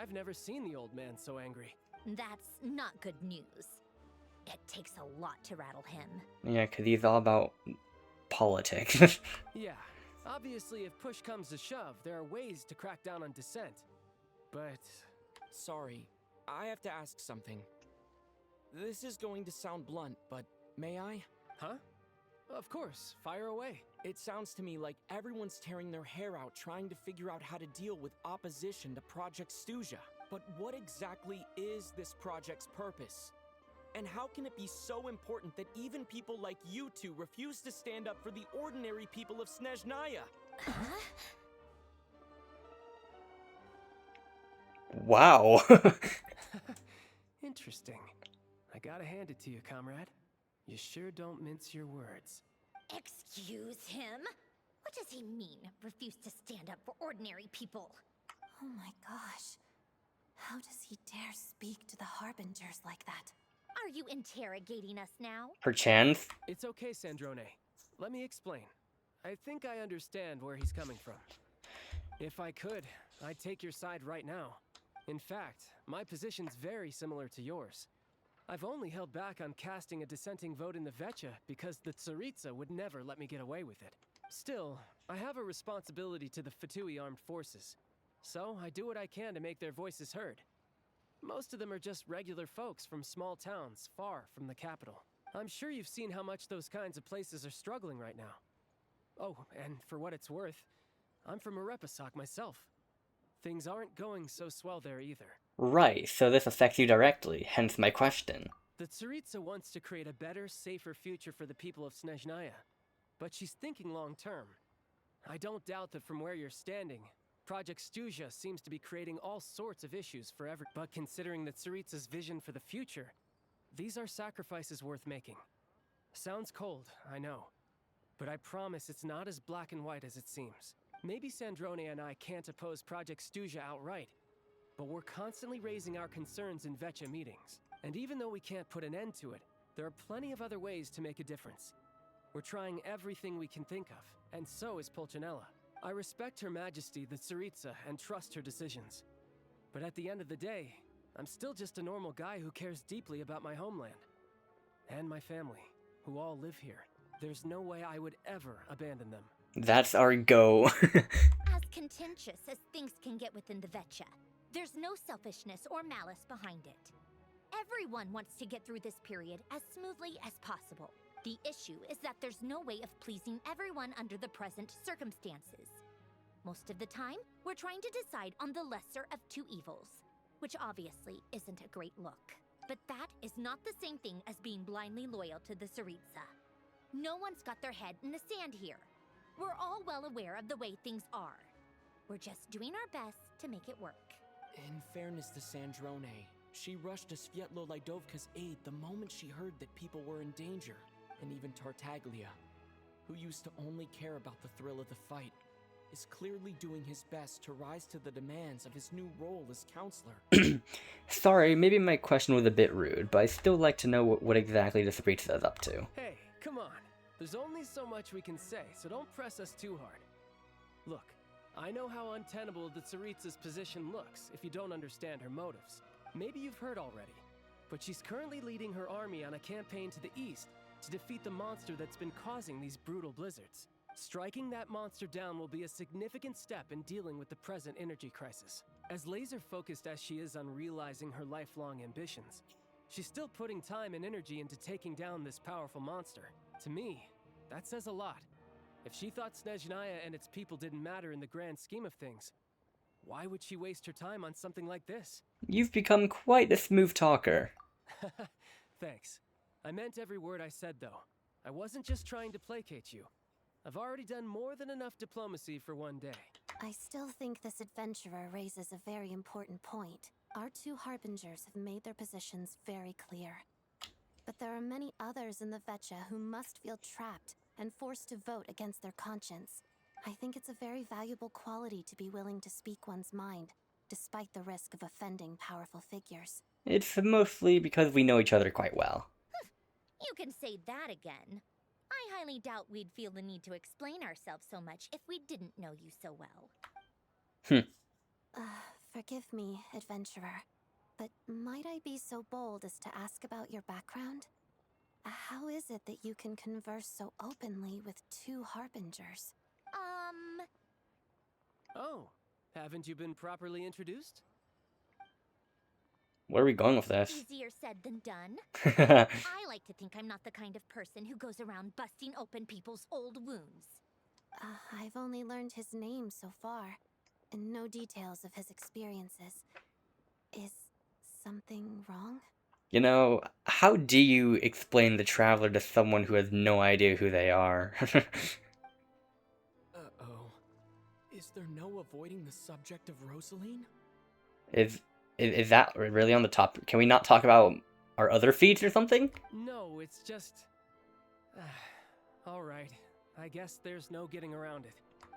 I've never seen the old man so angry. That's not good news. It takes a lot to rattle him. Yeah, because he's all about politics. Yeah, obviously if push comes to shove, there are ways to crack down on dissent. But... Sorry, I have to ask something. This is going to sound blunt, but may I? Huh? Of course, fire away. It sounds to me like everyone's tearing their hair out trying to figure out how to deal with opposition to Project Stuzha. But what exactly is this project's purpose? And how can it be so important that even people like you two refuse to stand up for the ordinary people of Snezhnaya? Wow. Interesting. I gotta hand it to you, comrade. You sure don't mince your words. Excuse him? What does he mean, refuse to stand up for ordinary people? Oh my gosh. How does he dare speak to the Harbingers like that? Are you interrogating us now? Perchance. It's okay, Sandrone. Let me explain. I think I understand where he's coming from. If I could, I'd take your side right now. In fact, my position's very similar to yours. I've only held back on casting a dissenting vote in the Vecha because the Tsaritsa would never let me get away with it. Still, I have a responsibility to the Fatui armed forces. So I do what I can to make their voices heard. Most of them are just regular folks from small towns far from the capital. I'm sure you've seen how much those kinds of places are struggling right now. Oh, and for what it's worth, I'm from Arepasak myself. Things aren't going so swell there either. Right, so this affects you directly, hence my question. The Tsaritsa wants to create a better, safer future for the people of Snezhnaya, but she's thinking long-term. I don't doubt that from where you're standing, Project Stuzha seems to be creating all sorts of issues for everyone. But considering the Tsaritsa's vision for the future, these are sacrifices worth making. Sounds cold, I know, but I promise it's not as black and white as it seems. Maybe Sandrone and I can't oppose Project Stuzha outright, but we're constantly raising our concerns in Vecha meetings. And even though we can't put an end to it, there are plenty of other ways to make a difference. We're trying everything we can think of, and so is Pulcinella. I respect Her Majesty, the Tsaritsa, and trust her decisions. But at the end of the day, I'm still just a normal guy who cares deeply about my homeland. And my family, who all live here. There's no way I would ever abandon them. That's our go. As contentious as things can get within the Vetcha, there's no selfishness or malice behind it. Everyone wants to get through this period as smoothly as possible. The issue is that there's no way of pleasing everyone under the present circumstances. Most of the time, we're trying to decide on the lesser of two evils, which obviously isn't a great look. But that is not the same thing as being blindly loyal to the Tsaritsa. No one's got their head in the sand here. We're all well aware of the way things are. We're just doing our best to make it work. In fairness to Snezhnaya, she rushed to Svietlo Lidovka's aid the moment she heard that people were in danger. And even Tartaglia, who used to only care about the thrill of the fight, is clearly doing his best to rise to the demands of his new role as counselor. Sorry, maybe my question was a bit rude, but I still like to know what exactly the Tsaritsa is up to. Hey, come on. There's only so much we can say, so don't press us too hard. Look, I know how untenable the Tsaritsa's position looks if you don't understand her motives. Maybe you've heard already, but she's currently leading her army on a campaign to the east to defeat the monster that's been causing these brutal blizzards. Striking that monster down will be a significant step in dealing with the present energy crisis. As laser-focused as she is on realizing her lifelong ambitions, she's still putting time and energy into taking down this powerful monster. To me, that says a lot. If she thought Snezhnaya and its people didn't matter in the grand scheme of things, why would she waste her time on something like this? You've become quite the smooth talker. Thanks. I meant every word I said, though. I wasn't just trying to placate you. I've already done more than enough diplomacy for one day. I still think this adventurer raises a very important point. Our two harbingers have made their positions very clear. But there are many others in the Vetcha who must feel trapped and forced to vote against their conscience. I think it's a very valuable quality to be willing to speak one's mind, despite the risk of offending powerful figures. It's mostly because we know each other quite well. You can say that again. I highly doubt we'd feel the need to explain ourselves so much if we didn't know you so well. Forgive me, adventurer, but might I be so bold as to ask about your background? How is it that you can converse so openly with two harbingers? Oh, haven't you been properly introduced? Where are we going with this? Easier said than done. I like to think I'm not the kind of person who goes around busting open people's old wounds. I've only learned his name so far, and no details of his experiences. Is something wrong? You know, how do you explain the Traveler to someone who has no idea who they are? Uh-oh. Is there no avoiding the subject of Rosaline? Is that really on the top? Can we not talk about our other feats or something? No, it's just... Alright, I guess there's no getting around it.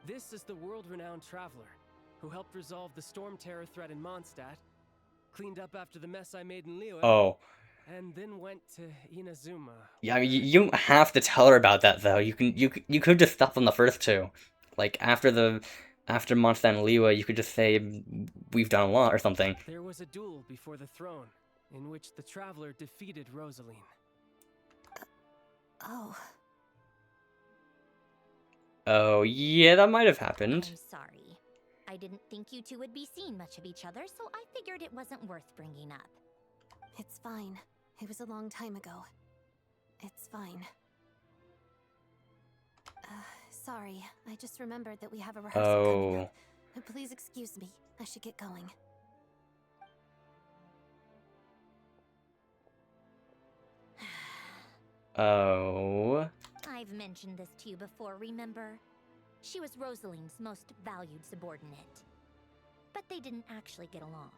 This is the world-renowned Traveler, who helped resolve the storm terror threat in Mondstadt, cleaned up after the mess I made in Liyue, Oh. and then went to Inazuma. Yeah, I mean, you don't have to tell her about that, though. You could just stop on the first two. Like, after Mondstadt and Liyue, you could just say, we've done a lot or something. There was a duel before the throne, in which the Traveler defeated Rosaline. Oh, yeah, that might have happened. I'm sorry. I didn't think you two would be seeing much of each other, so I figured it wasn't worth bringing up. It's fine. It was a long time ago. It's fine. Sorry, I just remembered that we have a rehearsal coming up. Please excuse me. I should get going. Oh. I've mentioned this to you before, remember? She was Rosaline's most valued subordinate. But they didn't actually get along.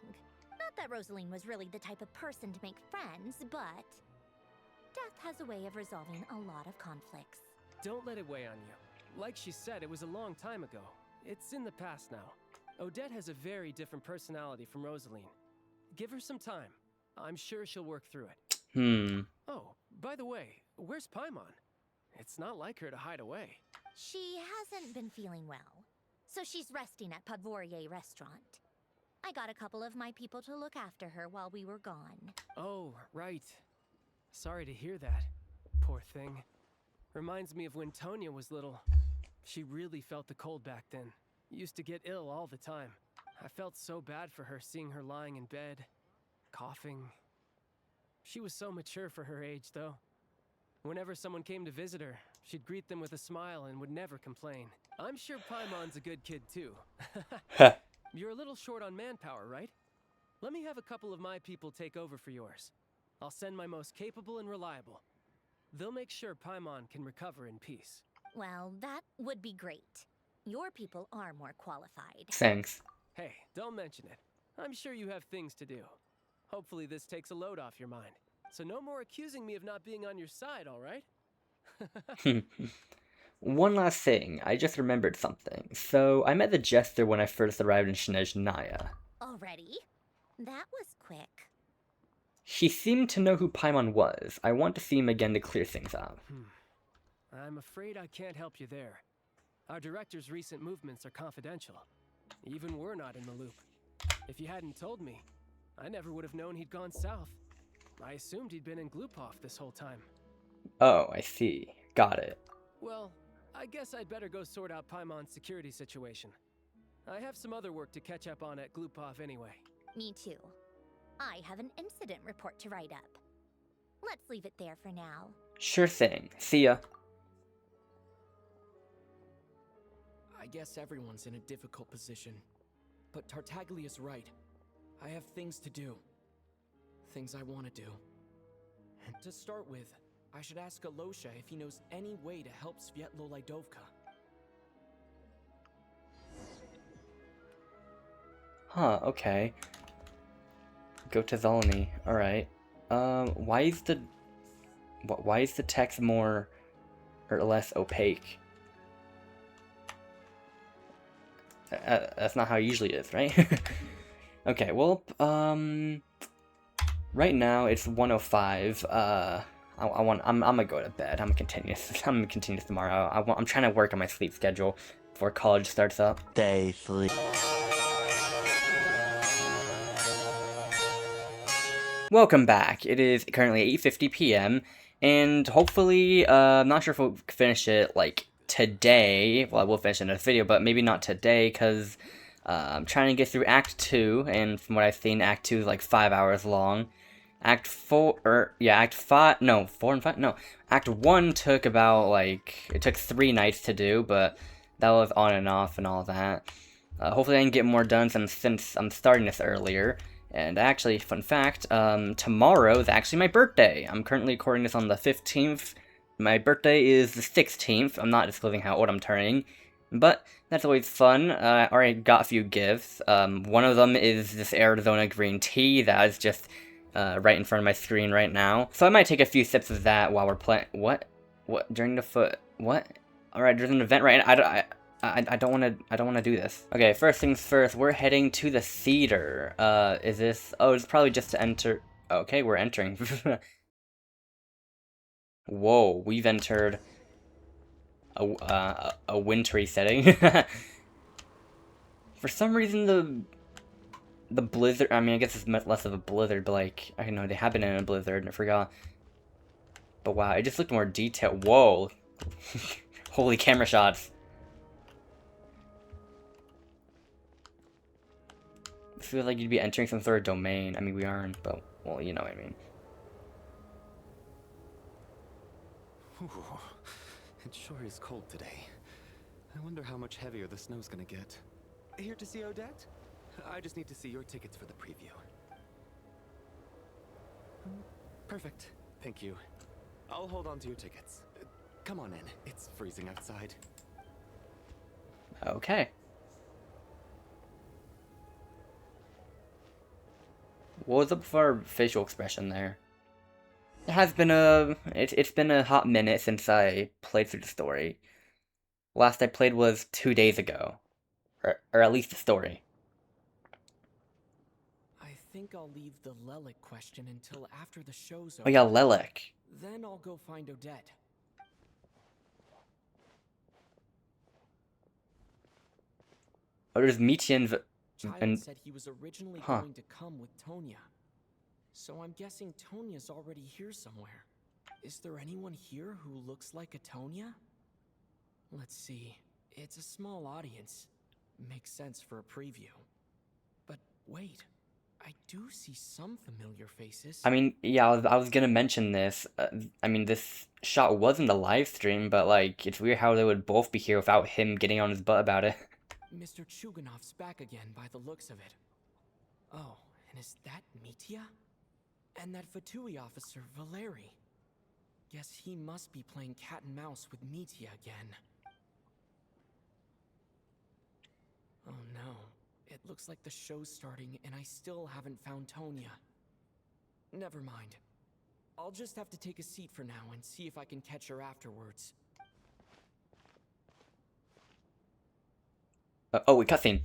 Not that Rosaline was really the type of person to make friends, but... death has a way of resolving a lot of conflicts. Don't let it weigh on you. Like she said, it was a long time ago. It's in the past now. Odette has a very different personality from Rosaline. Give her some time. I'm sure she'll work through it. Oh, by the way, where's Paimon? It's not like her to hide away. She hasn't been feeling well. so she's resting at Podvorier Restaurant. I got a couple of my people to look after her while we were gone. Oh, right. Sorry to hear that. Poor thing. Reminds me of when Tonya was little. She really felt the cold back then. Used to get ill all the time. I felt so bad for her seeing her lying in bed, coughing. She was so mature for her age, though. Whenever someone came to visit her, she'd greet them with a smile and would never complain. I'm sure Paimon's a good kid, too. You're a little short on manpower, right? Let me have a couple of my people take over for yours. I'll send my most capable and reliable. They'll make sure Paimon can recover in peace. Well, that would be great. Your people are more qualified. Thanks. Hey, don't mention it. I'm sure you have things to do. Hopefully this takes a load off your mind. So no more accusing me of not being on your side, all right? One last thing, I just remembered something. So, I met the Jester when I first arrived in Snezhnaya. Already? That was quick. He seemed to know who Paimon was. I want to see him again to clear things up. I'm afraid I can't help you there. Our director's recent movements are confidential. Even we're not in the loop. If you hadn't told me, I never would have known he'd gone south. I assumed he'd been in Glupov this whole time. Oh, I see. Got it. Well, I guess I'd better go sort out Paimon's security situation. I have some other work to catch up on at Glupov anyway. Me too. I have an incident report to write up. Let's leave it there for now. Sure thing. See ya. I guess everyone's in a difficult position. But Tartaglia's right. I have things to do. Things I want to do. And to start with, I should ask Alosha if he knows any way to help Svietlo Lidovka. Huh, okay. Go to Zolny. Alright. Why is the text more or less opaque? That's not how it usually is, right? Okay, well, right now it's 1:05. I'm gonna go to bed. I'm gonna continue tomorrow. I'm trying to work on my sleep schedule before college starts up. Day 3. Welcome back. It is currently 8:50 p.m. and hopefully, I'm not sure if we'll finish it like today. Well, I will finish it in a video, but maybe not today because I'm trying to get through Act 2, and from what I've seen, Act 2 is like 5 hours long. Act 4, Act 5, no, 4 and 5, no. Act 1 took about, like, it took 3 nights to do, but that was on and off and all that. Hopefully I can get more done since I'm starting this earlier. And actually, fun fact, tomorrow is actually my birthday. I'm currently recording this on the 15th. My birthday is the 16th. I'm not disclosing how old I'm turning, but that's always fun. I already got a few gifts. One of them is this Arizona green tea that is just right in front of my screen right now. So I might take a few sips of that while we're playing. What? During the foot? What? All right, there's an event right now. I don't want to do this. Okay, first things first. We're heading to the theater. Is this? Oh, it's probably just to enter. Okay, we're entering. Whoa, we've entered a wintry setting. For some reason, the blizzard. I mean, I guess it's much less of a blizzard, but like I know they have been in a blizzard. I forgot. But wow, it just looked more detailed. Whoa, holy camera shots. I feel like you'd be entering some sort of domain. I mean, we aren't, but well, you know what I mean. Ooh, it sure is cold today. I wonder how much heavier the snow's gonna get. Here to see Odette? I just need to see your tickets for the preview. Perfect. Thank you. I'll hold on to your tickets. Come on in. It's freezing outside. Okay. What was up for our facial expression there? It has been it's been a hot minute since I played through the story. Last I played was 2 days ago. Or at least the story. I think I'll leave the Lelic question until after the show's over. Oh yeah, Lelic. Then I'll go find Odette. Oh, there's Mitya Child and said he was originally huh. going to come with Tonya. So I'm guessing Tonya's already here somewhere. Is there anyone here who looks like a Tonya? Let's see. It's a small audience. Makes sense for a preview. But wait, I do see some familiar faces. I mean, yeah, I was gonna mention this. I mean, this shot was in the live stream, but like, it's weird how they would both be here without him getting on his butt about it. Mr. Chuganov's back again by the looks of it. Oh, and is that Mitya? And that Fatui officer, Valeri. Guess he must be playing cat and mouse with Mitya again. Oh no, it looks like the show's starting and I still haven't found Tonya. Never mind. I'll just have to take a seat for now and see if I can catch her afterwards. Oh, wait, cutscene.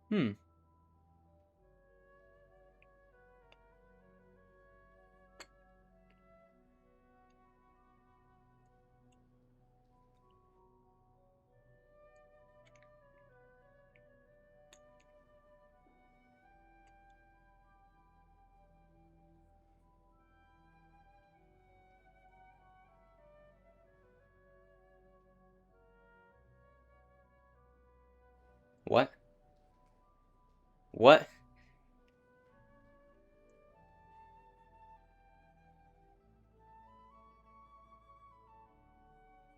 Hmm. What? What?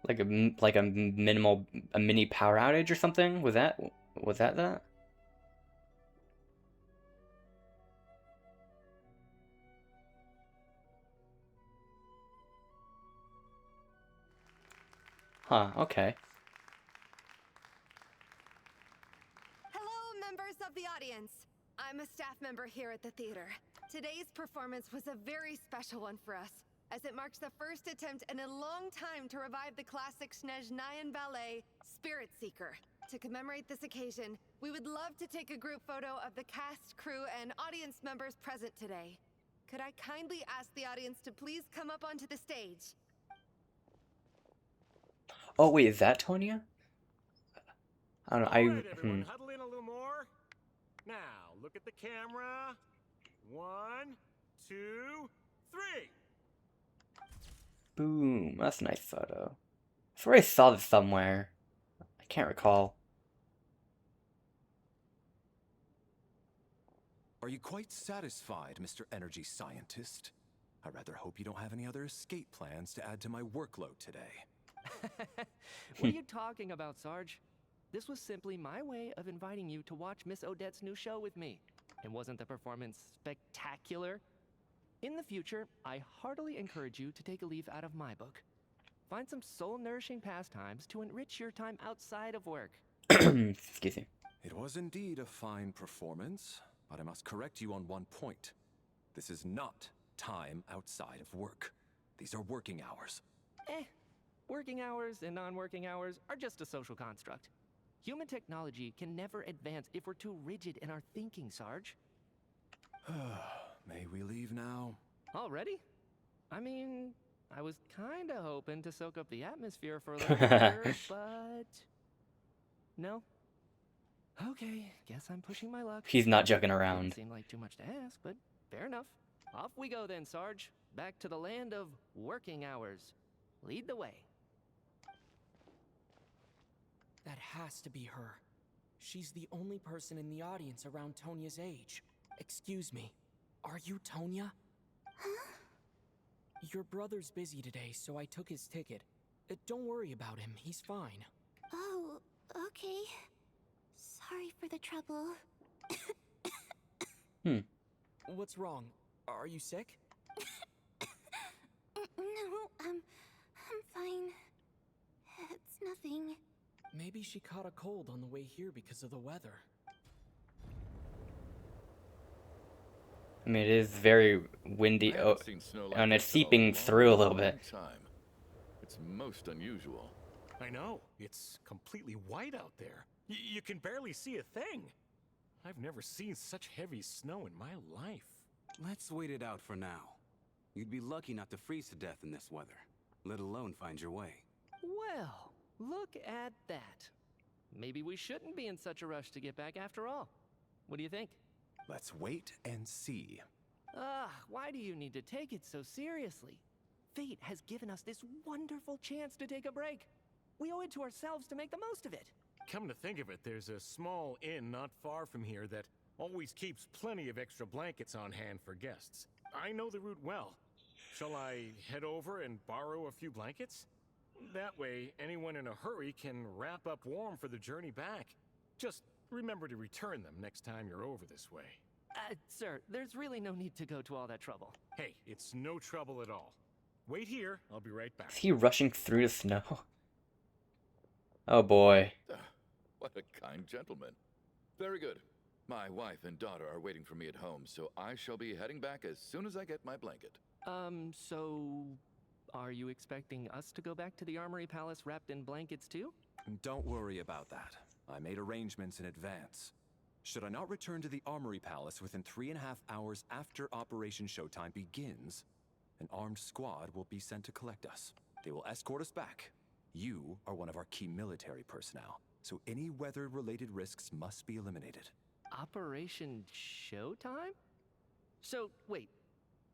Like a mini power outage or something? Was that that? Huh, okay. Hello, members of the audience. I'm a staff member here at the theater. Today's performance was a very special one for us, as it marks the first attempt in a long time to revive the classic Snezhnayan ballet, Spirit Seeker. To commemorate this occasion, we would love to take a group photo of the cast, crew, and audience members present today. Could I kindly ask the audience to please come up onto the stage? Oh wait, is that Tonya? I don't know. All right, everyone, huddle in a little more. Now, look at the camera. 1, 2, 3. Boom. That's a nice photo. I swear I saw this somewhere. I can't recall. Are you quite satisfied, Mr. Energy Scientist? I rather hope you don't have any other escape plans to add to my workload today. What are you talking about, Sarge? This was simply my way of inviting you to watch Miss Odette's new show with me. And wasn't the performance spectacular? In the future, I heartily encourage you to take a leaf out of my book. Find some soul-nourishing pastimes to enrich your time outside of work. Excuse me. It was indeed a fine performance, but I must correct you on one point. This is not time outside of work. These are working hours. Working hours and non-working hours are just a social construct. Human technology can never advance if we're too rigid in our thinking, Sarge. May we leave now? Already? I mean, I was kinda hoping to soak up the atmosphere for a little longer, but... No? Okay, guess I'm pushing my luck. He's not joking around. Doesn't seem like too much to ask, but fair enough. Off we go then, Sarge. Back to the land of working hours. Lead the way. That has to be her. She's the only person in the audience around Tonya's age. Excuse me, are you Tonya? Huh? Your brother's busy today, so I took his ticket. Don't worry about him, he's fine. Oh, okay. Sorry for the trouble. What's wrong? Are you sick? No, I'm fine. It's nothing. Maybe she caught a cold on the way here because of the weather. I mean, it is very windy, and it's seeping through a little bit. It's most unusual. I know. It's completely white out there. You can barely see a thing. I've never seen such heavy snow in my life. Let's wait it out for now. You'd be lucky not to freeze to death in this weather, let alone find your way. Well, look at that. Maybe we shouldn't be in such a rush to get back after all. What do you think? Let's wait and see. Why do you need to take it so seriously? Fate has given us this wonderful chance to take a break. We owe it to ourselves to make the most of it. Come to think of it, there's a small inn not far from here that always keeps plenty of extra blankets on hand for guests. I know the route well. Shall I head over and borrow a few blankets? That way, anyone in a hurry can wrap up warm for the journey back. Just remember to return them next time you're over this way. Sir, there's really no need to go to all that trouble. Hey, it's no trouble at all. Wait here, I'll be right back. Is he rushing through the snow? Oh boy. What a kind gentleman. Very good. My wife and daughter are waiting for me at home, so I shall be heading back as soon as I get my blanket. So... are you expecting us to go back to the Armory Palace wrapped in blankets too? Don't worry about that. I made arrangements in advance. Should I not return to the Armory Palace within 3.5 hours after Operation Showtime begins, an armed squad will be sent to collect us. They will escort us back. You are one of our key military personnel, so any weather-related risks must be eliminated. Operation Showtime? So, wait.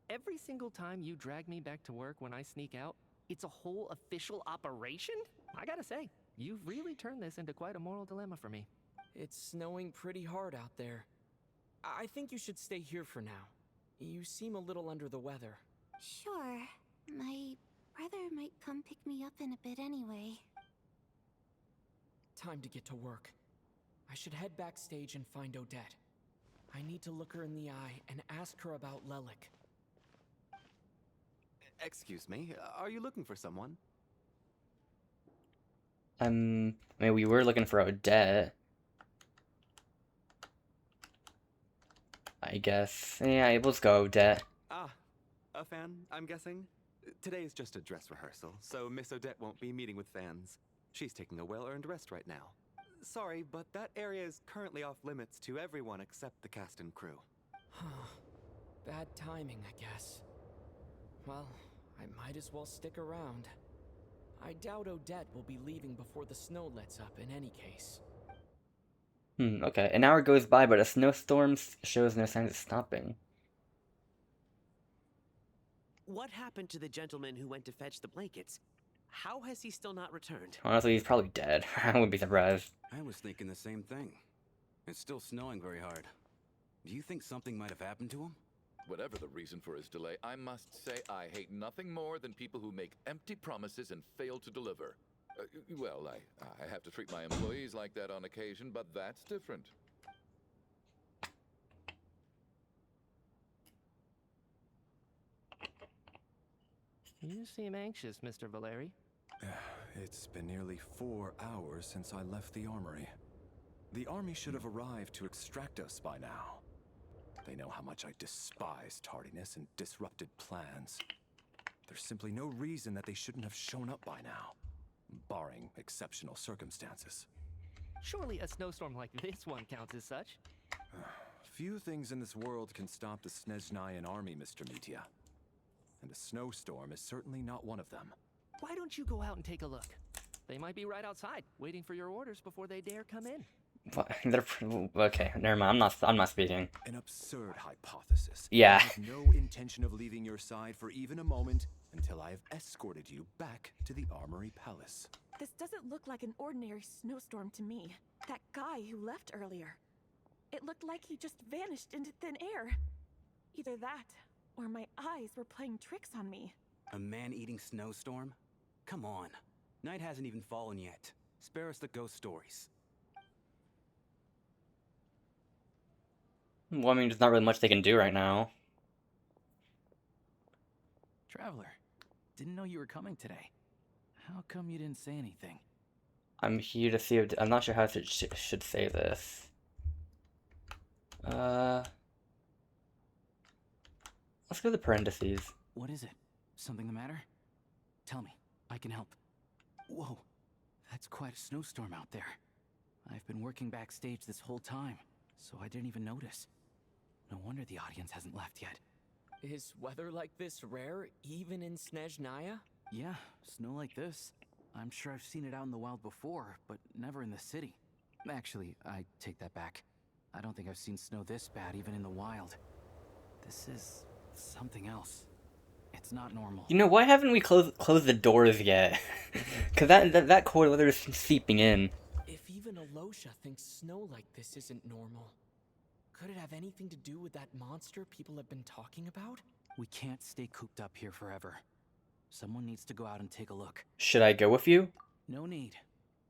Every single time you drag me back to work when I sneak out, it's a whole official operation? I gotta say, you've really turned this into quite a moral dilemma for me. It's snowing pretty hard out there. I think you should stay here for now. You seem a little under the weather. Sure. My brother might come pick me up in a bit anyway. Time to get to work. I should head backstage and find Odette. I need to look her in the eye and ask her about Lelik. Excuse me, are you looking for someone? I mean, we were looking for Odette. I guess. Yeah, let's go, Odette. Ah, a fan, I'm guessing? Today is just a dress rehearsal, so Miss Odette won't be meeting with fans. She's taking a well-earned rest right now. Sorry, but that area is currently off limits to everyone except the cast and crew. Bad timing, I guess. Well, I might as well stick around. I doubt Odette will be leaving before the snow lets up in any case. Okay. An hour goes by, but a snowstorm shows no signs of stopping. What happened to the gentleman who went to fetch the blankets? How has he still not returned? Honestly, he's probably dead. I wouldn't be surprised. I was thinking the same thing. It's still snowing very hard. Do you think something might have happened to him? Whatever the reason for his delay, I must say I hate nothing more than people who make empty promises and fail to deliver. Well, I have to treat my employees like that on occasion, but that's different. You seem anxious, Mr. Valeri. It's been nearly 4 hours since I left the armory. The army should have arrived to extract us by now. They know how much I despise tardiness and disrupted plans. There's simply no reason that they shouldn't have shown up by now, barring exceptional circumstances. Surely a snowstorm like this one counts as such. Few things in this world can stop the Snezhnayan army, Mr. Mitya. And a snowstorm is certainly not one of them. Why don't you go out and take a look? They might be right outside, waiting for your orders before they dare come in. Okay, never mind. I'm not speaking. An absurd hypothesis. Yeah. I have no intention of leaving your side for even a moment until I have escorted you back to the Armory Palace. This doesn't look like an ordinary snowstorm to me. That guy who left earlier. It looked like he just vanished into thin air. Either that, or my eyes were playing tricks on me. A man-eating snowstorm? Come on. Night hasn't even fallen yet. Spare us the ghost stories. Well, I mean, there's not really much they can do right now. Traveler, didn't know you were coming today. How come you didn't say anything? I'm here to see if... I'm not sure how to should say this. Let's go to the parentheses. What is it? Something the matter? Tell me. I can help. Whoa. That's quite a snowstorm out there. I've been working backstage this whole time, so I didn't even notice. No wonder the audience hasn't left yet. Is weather like this rare, even in Snezhnaya? Yeah, snow like this. I'm sure I've seen it out in the wild before, but never in the city. Actually, I take that back. I don't think I've seen snow this bad even in the wild. This is something else. It's not normal. You know, why haven't we closed the doors yet? Because that cold weather is seeping in. If even Alosha thinks snow like this isn't normal, could it have anything to do with that monster people have been talking about? We can't stay cooped up here forever. Someone needs to go out and take a look. Should I go with you? No need.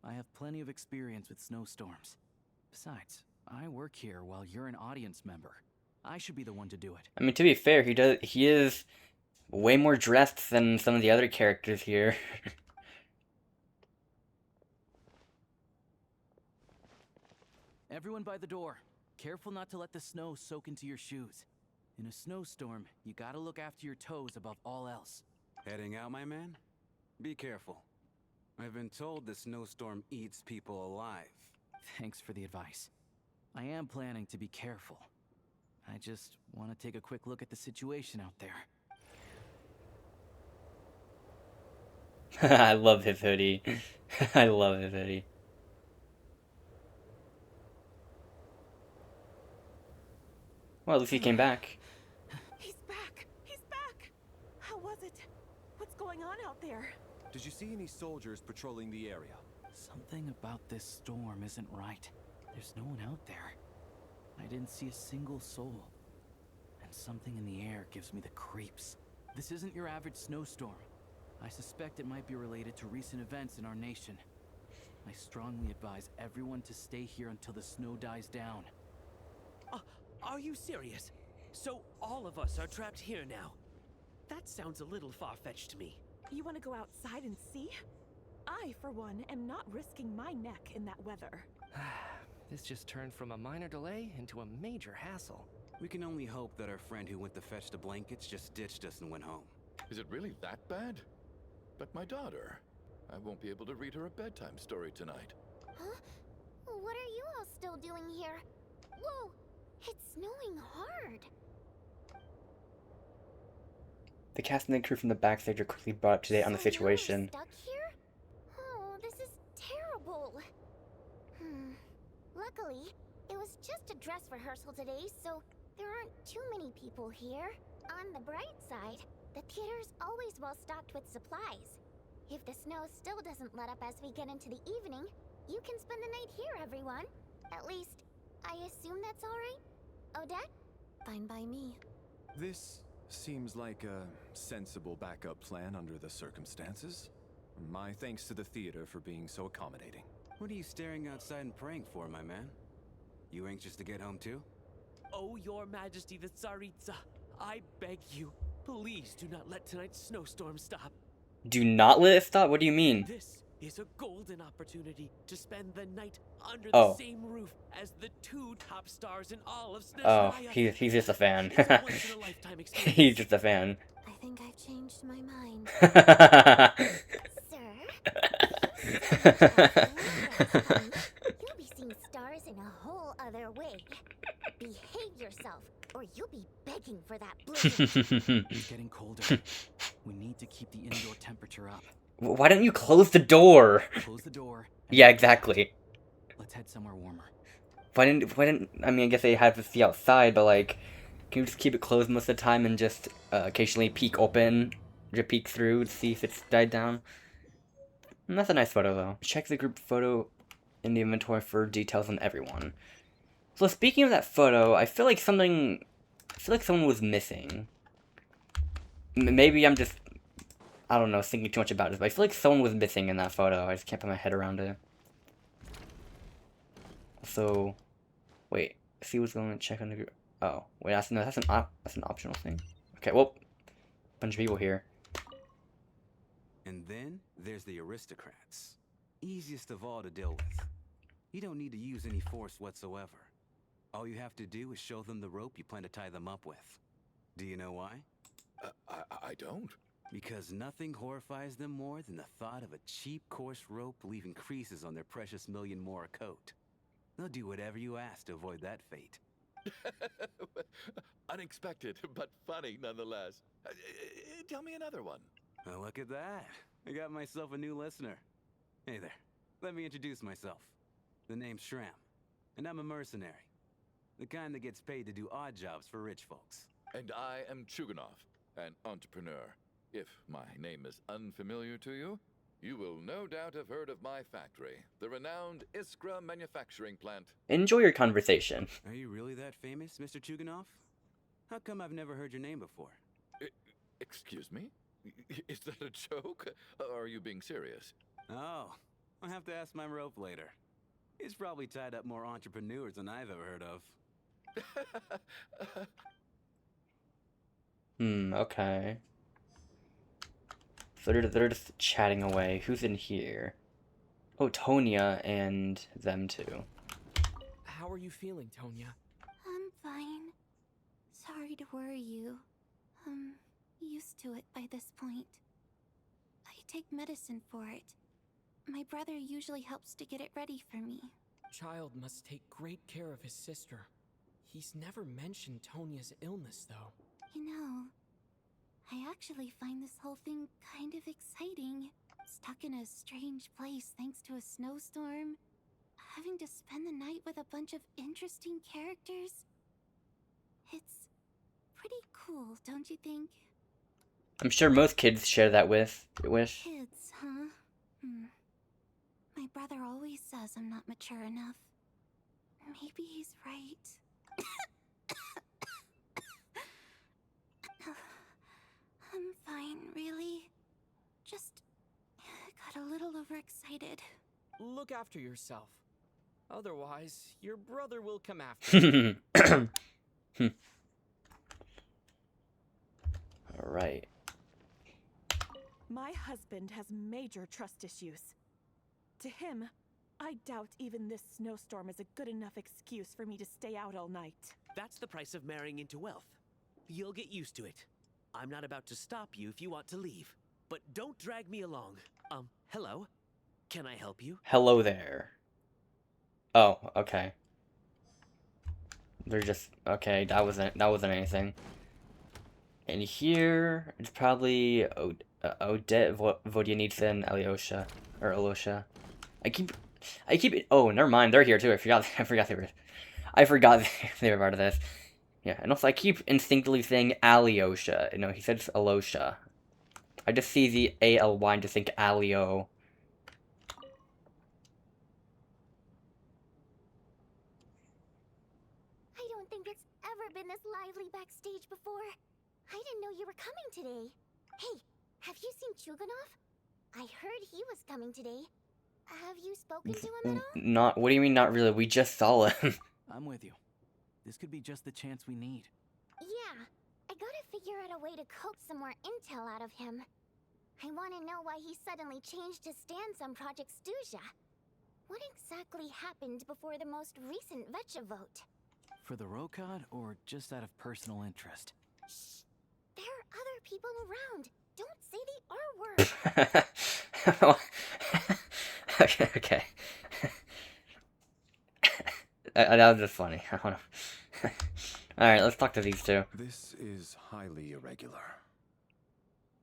I have plenty of experience with snowstorms. Besides, I work here while you're an audience member. I should be the one to do it. I mean, to be fair, he is way more dressed than some of the other characters here. Everyone by the door. Careful not to let the snow soak into your shoes. In a snowstorm, you gotta look after your toes above all else. Heading out, my man? Be careful. I've been told the snowstorm eats people alive. Thanks for the advice. I am planning to be careful. I just want to take a quick look at the situation out there. I love his hoodie. I love his hoodie. Well, at least he came back. He's back! He's back! How was it? What's going on out there? Did you see any soldiers patrolling the area? Something about this storm isn't right. There's no one out there. I didn't see a single soul. And something in the air gives me the creeps. This isn't your average snowstorm. I suspect it might be related to recent events in our nation. I strongly advise everyone to stay here until the snow dies down. Are you serious? So all of us are trapped here now? That sounds a little far-fetched to me. You want to go outside and see? I, for one, am not risking my neck in that weather. This just turned from a minor delay into a major hassle. We can only hope that our friend who went to fetch the blankets just ditched us and went home. Is it really that bad? But my daughter, I won't be able to read her a bedtime story tonight. Huh? What are you all still doing here? Whoa! It's snowing hard. The cast and the crew from the backstage are quickly brought up to date on the situation. Stuck here? Oh, this is terrible. Luckily, it was just a dress rehearsal today, so there aren't too many people here. On the bright side, the theater's always well stocked with supplies. If the snow still doesn't let up as we get into the evening, you can spend the night here, everyone. At least, I assume that's all right? Odette? Fine by me. This seems like a sensible backup plan under the circumstances. My thanks to the theater for being so accommodating. What are you staring outside and praying for, my man? You anxious to get home too? Oh, Your Majesty the Tsaritsa, I beg you, please do not let tonight's snowstorm stop. Do not let it stop? What do you mean? This is a golden opportunity to spend the night under Oh. the same roof as the two top stars in all of Oh, Snezhnaya. he's just a fan. It's a once-in-a-lifetime experience. He's just a fan. I think I've changed my mind. You'll be seeing stars in a whole other way. Behave yourself, or you'll be begging for that blizzard. It's getting colder. We need to keep the indoor temperature up. Why don't you close the door? Close the door. Yeah, exactly. Let's head somewhere warmer. Why didn't, I mean, I guess they have to see outside, but like, can you just keep it closed most of the time and just occasionally peek open, or peek through to see if it's died down? And that's a nice photo, though. Check the group photo in the inventory for details on everyone. So speaking of that photo, I feel like someone was missing. Maybe I'm just, I don't know, thinking too much about this, but I feel like someone was missing in that photo. I just can't put my head around it. So, wait, see what's going to check on the group. Oh, wait, that's an optional thing. Okay, well, bunch of people here. And then there's the aristocrats. Easiest of all to deal with. You don't need to use any force whatsoever. All you have to do is show them the rope you plan to tie them up with. Do you know why? I don't. Because nothing horrifies them more than the thought of a cheap, coarse rope leaving creases on their precious million mora coat. They'll do whatever you ask to avoid that fate. Unexpected, but funny nonetheless. Tell me another one. Oh, look at that. I got myself a new listener. Hey there. Let me introduce myself. The name's Shram, and I'm a mercenary. The kind that gets paid to do odd jobs for rich folks. And I am Chuganov, an entrepreneur. If my name is unfamiliar to you, you will no doubt have heard of my factory, the renowned Iskra manufacturing plant. Enjoy your conversation. Are you really that famous, Mr. Chuganov? How come I've never heard your name before? Excuse me? Is that a joke? Or are you being serious? Oh, I'll have to ask my rope later. He's probably tied up more entrepreneurs than I've ever heard of. Okay. So they're just chatting away. Who's in here? Oh, Tonya and them two. How are you feeling, Tonya? I'm fine. Sorry to worry you. I'm used to it by this point. I take medicine for it. My brother usually helps to get it ready for me. Child must take great care of his sister. He's never mentioned Tonya's illness, though. You know, I actually find this whole thing kind of exciting. Stuck in a strange place thanks to a snowstorm. Having to spend the night with a bunch of interesting characters. It's pretty cool, don't you think? I'm sure most kids share that wish. Kids, huh? My brother always says I'm not mature enough. Maybe he's right. I'm fine, really. Just got a little overexcited. Look after yourself. Otherwise, your brother will come after you. Alright. My husband has major trust issues. To him, I doubt even this snowstorm is a good enough excuse for me to stay out all night. That's the price of marrying into wealth. You'll get used to it. I'm not about to stop you if you want to leave. But don't drag me along. Hello? Can I help you? Hello there. Oh, okay. They're just okay. That wasn't anything. And here it's probably Odette, Vodyanitsa, and Alyosha or Alosha. I keep. Oh, never mind. They're here too. I forgot they were part of this. Yeah, and also I keep instinctively saying Alyosha. No, he said it's Alosha. I just see the A-L-Y and just think Alio. I don't think it's ever been this lively backstage before. I didn't know you were coming today. Hey, have you seen Chuganov? I heard he was coming today. Have you spoken to him at all? Not. What do you mean not really? We just saw him. I'm with you. This could be just the chance we need. Yeah, I gotta figure out a way to coax some more intel out of him. I want to know why he suddenly changed his stance on Project Stuzha. What exactly happened before the most recent Vetcha vote? For the Rokad, or just out of personal interest? Shh! There are other people around. Don't say the R word. Okay. That was just funny. Alright, let's talk to these two. This is highly irregular.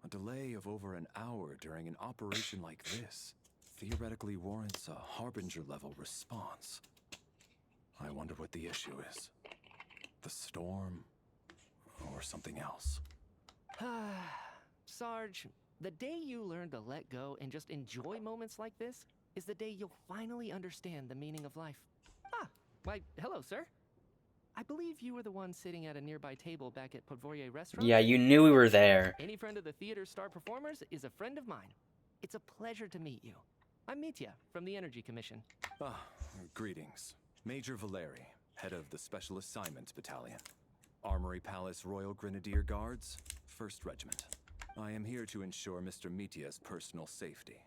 A delay of over an hour during an operation like this theoretically warrants a Harbinger-level response. I wonder what the issue is. The storm, or something else. Sarge, the day you learn to let go and just enjoy moments like this is the day you'll finally understand the meaning of life. Why, hello, sir. I believe you were the one sitting at a nearby table back at Podvorye restaurant. Yeah, you knew we were there. Any friend of the theater star performers is a friend of mine. It's a pleasure to meet you. I'm Mitya from the Energy Commission. Greetings. Major Valeri, head of the Special Assignments Battalion. Armory Palace Royal Grenadier Guards, 1st Regiment. I am here to ensure Mr. Mitya's personal safety.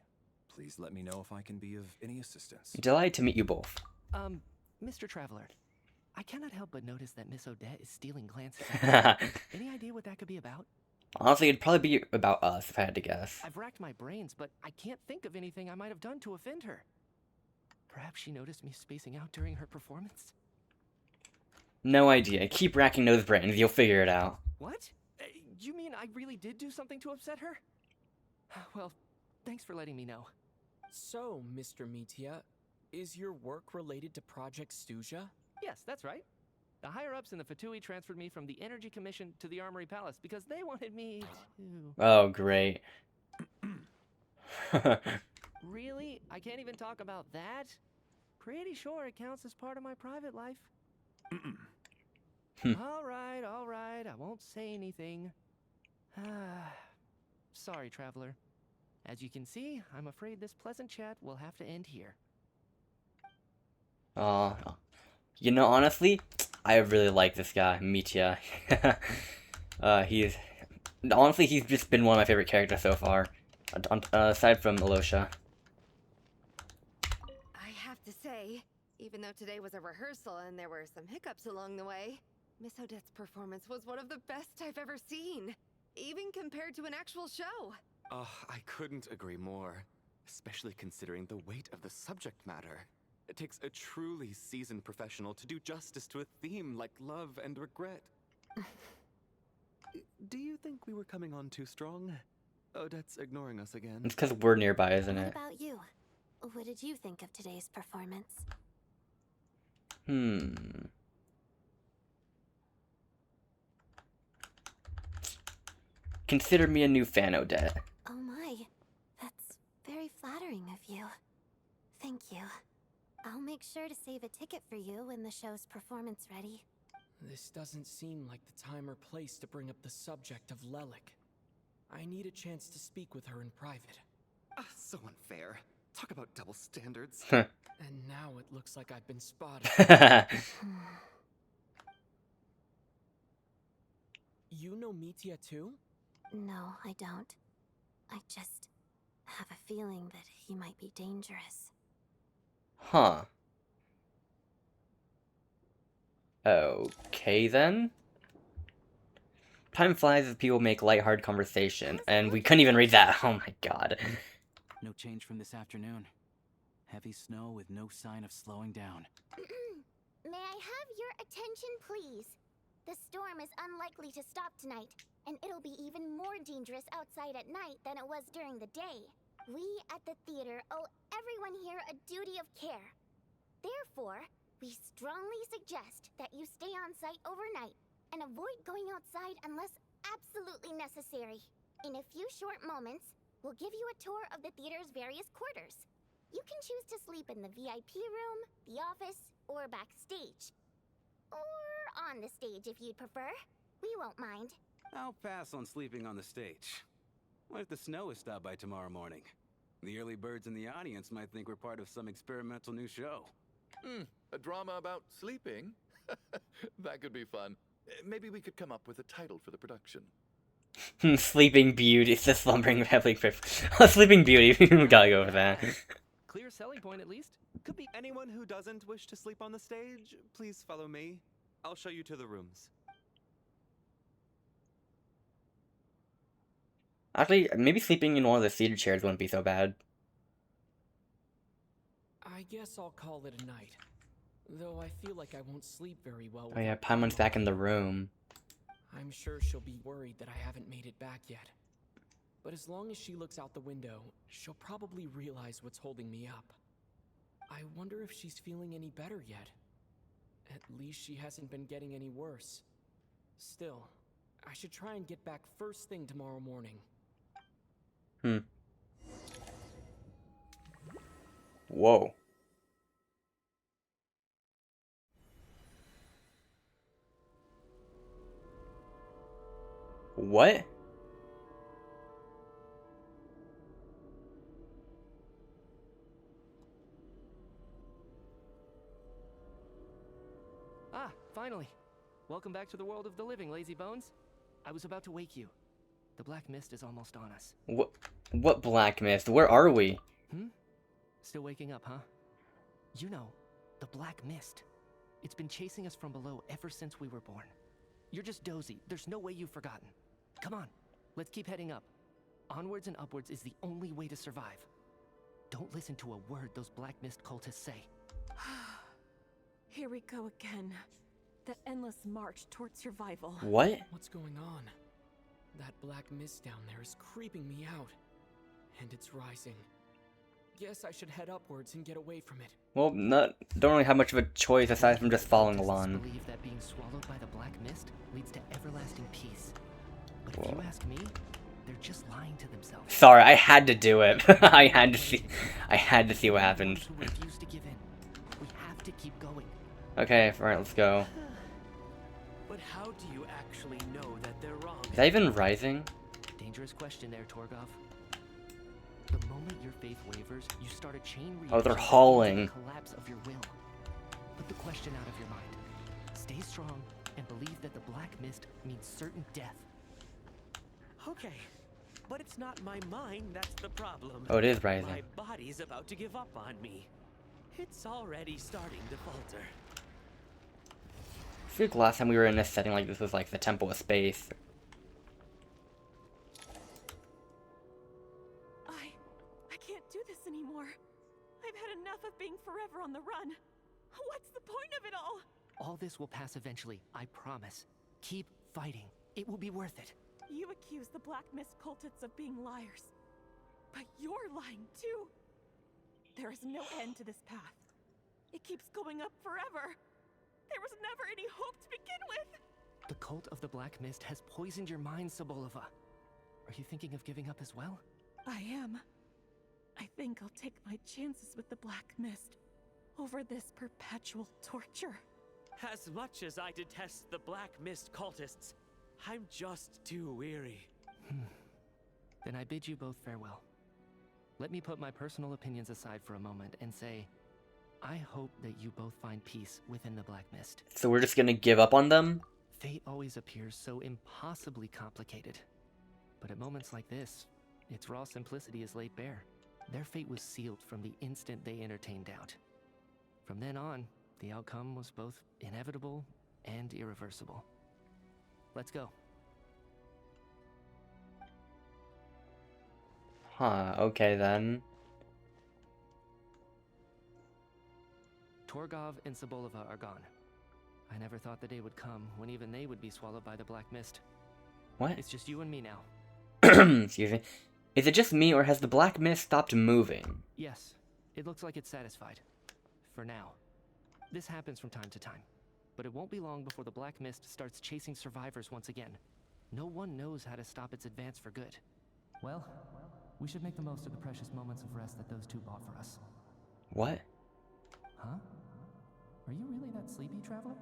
Please let me know if I can be of any assistance. Delighted to meet you both. Mr. Traveler, I cannot help but notice that Miss Odette is stealing glances at me. Any idea what that could be about? Honestly, it'd probably be about us, if I had to guess. I've racked my brains, but I can't think of anything I might have done to offend her. Perhaps she noticed me spacing out during her performance? No idea. Keep racking those brains. You'll figure it out. What? You mean I really did do something to upset her? Well, thanks for letting me know. So, Mr. Mitia, is your work related to Project Stuja? Yes, that's right. The higher-ups in the Fatui transferred me from the Energy Commission to the Armory Palace because they wanted me to... Oh, great. Really? I can't even talk about that? Pretty sure it counts as part of my private life. All right, I won't say anything. Sorry, Traveler. As you can see, I'm afraid this pleasant chat will have to end here. You know, honestly, I really like this guy, Mitya. Honestly, he's just been one of my favorite characters so far, aside from Alosha. I have to say, even though today was a rehearsal and there were some hiccups along the way, Miss Odette's performance was one of the best I've ever seen, even compared to an actual show. Oh, I couldn't agree more, especially considering the weight of the subject matter. It takes a truly seasoned professional to do justice to a theme like love and regret. Do you think we were coming on too strong? Odette's ignoring us again. It's because we're nearby, isn't What it? about you? What did you think of today's performance? Consider me a new fan, Odette. Oh my, that's very flattering of you. Thank you. I'll make sure to save a ticket for you when the show's performance ready. This doesn't seem like the time or place to bring up the subject of Lelik. I need a chance to speak with her in private. So unfair. Talk about double standards. And now it looks like I've been spotted. You know Mitya too? No, I don't. I just have a feeling that he might be dangerous. Huh. Okay, then. Time flies as people make lighthearted conversation, and we couldn't even read that. Oh my god. No change from this afternoon. Heavy snow with no sign of slowing down. May I have your attention, please? The storm is unlikely to stop tonight, and it'll be even more dangerous outside at night than it was during the day. We at the theater owe everyone here a duty of care. Therefore, we strongly suggest that you stay on site overnight and avoid going outside unless absolutely necessary. In a few short moments, we'll give you a tour of the theater's various quarters. You can choose to sleep in the VIP room, the office, or backstage. Or on the stage if you'd prefer. We won't mind. I'll pass on sleeping on the stage. What if the snow is stopped by tomorrow morning? The early birds in the audience might think we're part of some experimental new show. A drama about sleeping? That could be fun. Maybe we could come up with a title for the production. Sleeping Beauty. It's the slumbering heavily. Sleeping Beauty. We gotta go with that. Clear selling point, at least. Could be anyone who doesn't wish to sleep on the stage. Please follow me. I'll show you to the rooms. Actually, maybe sleeping in one of the seated chairs wouldn't be so bad. I guess I'll call it a night. Though I feel like I won't sleep very well. Oh yeah, Paimon's back in the room. I'm sure she'll be worried that I haven't made it back yet. But as long as she looks out the window, she'll probably realize what's holding me up. I wonder if she's feeling any better yet. At least she hasn't been getting any worse. Still, I should try and get back first thing tomorrow morning. Whoa. What? Ah, finally. Welcome back to the world of the living, lazy bones. I was about to wake you. The black mist is almost on us. What black mist? Where are we? Still waking up, huh? You know, the black mist. It's been chasing us from below ever since we were born. You're just dozy. There's no way you've forgotten. Come on, let's keep heading up. Onwards and upwards is the only way to survive. Don't listen to a word those black mist cultists say. Here we go again. the endless march towards survival. What? What's going on? That black mist down there is creeping me out. And it's rising. Guess I should head upwards and get away from it. Well, don't really have much of a choice aside from just following along. Believe that being swallowed by the black mist leads to everlasting peace. But if you ask me, they're just lying to themselves. Sorry, I had to do it. I had to see what happens. Refuse to give in. We have to keep going. Okay, alright, let's go. But how do you actually know that they're wrong? Is that even rising? Dangerous question there, Torgov. The moment your faith wavers, you start a chain reaction. Oh, they're hauling. The collapse of your will. Put the question out of your mind. Stay strong and believe that the black mist means certain death. Okay, but it's not my mind that's the problem. Oh, it is rising. My body's about to give up on me. It's already starting to falter. I feel like last time we were in a setting like this was like the Temple of Space. I can't do this anymore. I've had enough of being forever on the run. What's the point of it all? All this will pass eventually, I promise. Keep fighting. It will be worth it. You accuse the Black Mist cultists of being liars. But you're lying too. There is no end to this path. It keeps going up forever. There was never any hope to begin with. The cult of the Black Mist has poisoned your mind, Sobolova. Are you thinking of giving up as well? I am. I think I'll take my chances with the Black Mist over this perpetual torture. As much as I detest the Black Mist cultists, I'm just too weary. Then I bid you both farewell. Let me put my personal opinions aside for a moment and say, I hope that you both find peace within the Black Mist. So we're just gonna give up on them? Fate always appears so impossibly complicated. But at moments like this, its raw simplicity is laid bare. Their fate was sealed from the instant they entertained doubt. From then on, the outcome was both inevitable and irreversible. Let's go. Huh, okay then. Torgov and Sobolova are gone. I never thought the day would come when even they would be swallowed by the Black Mist. What? It's just you and me now. Excuse me. Is it just me, or has the Black Mist stopped moving? Yes, it looks like it's satisfied. For now. This happens from time to time. But it won't be long before the Black Mist starts chasing survivors once again. No one knows how to stop its advance for good. Well, we should make the most of the precious moments of rest that those two bought for us. What? Huh? Are you really that sleepy, Traveler?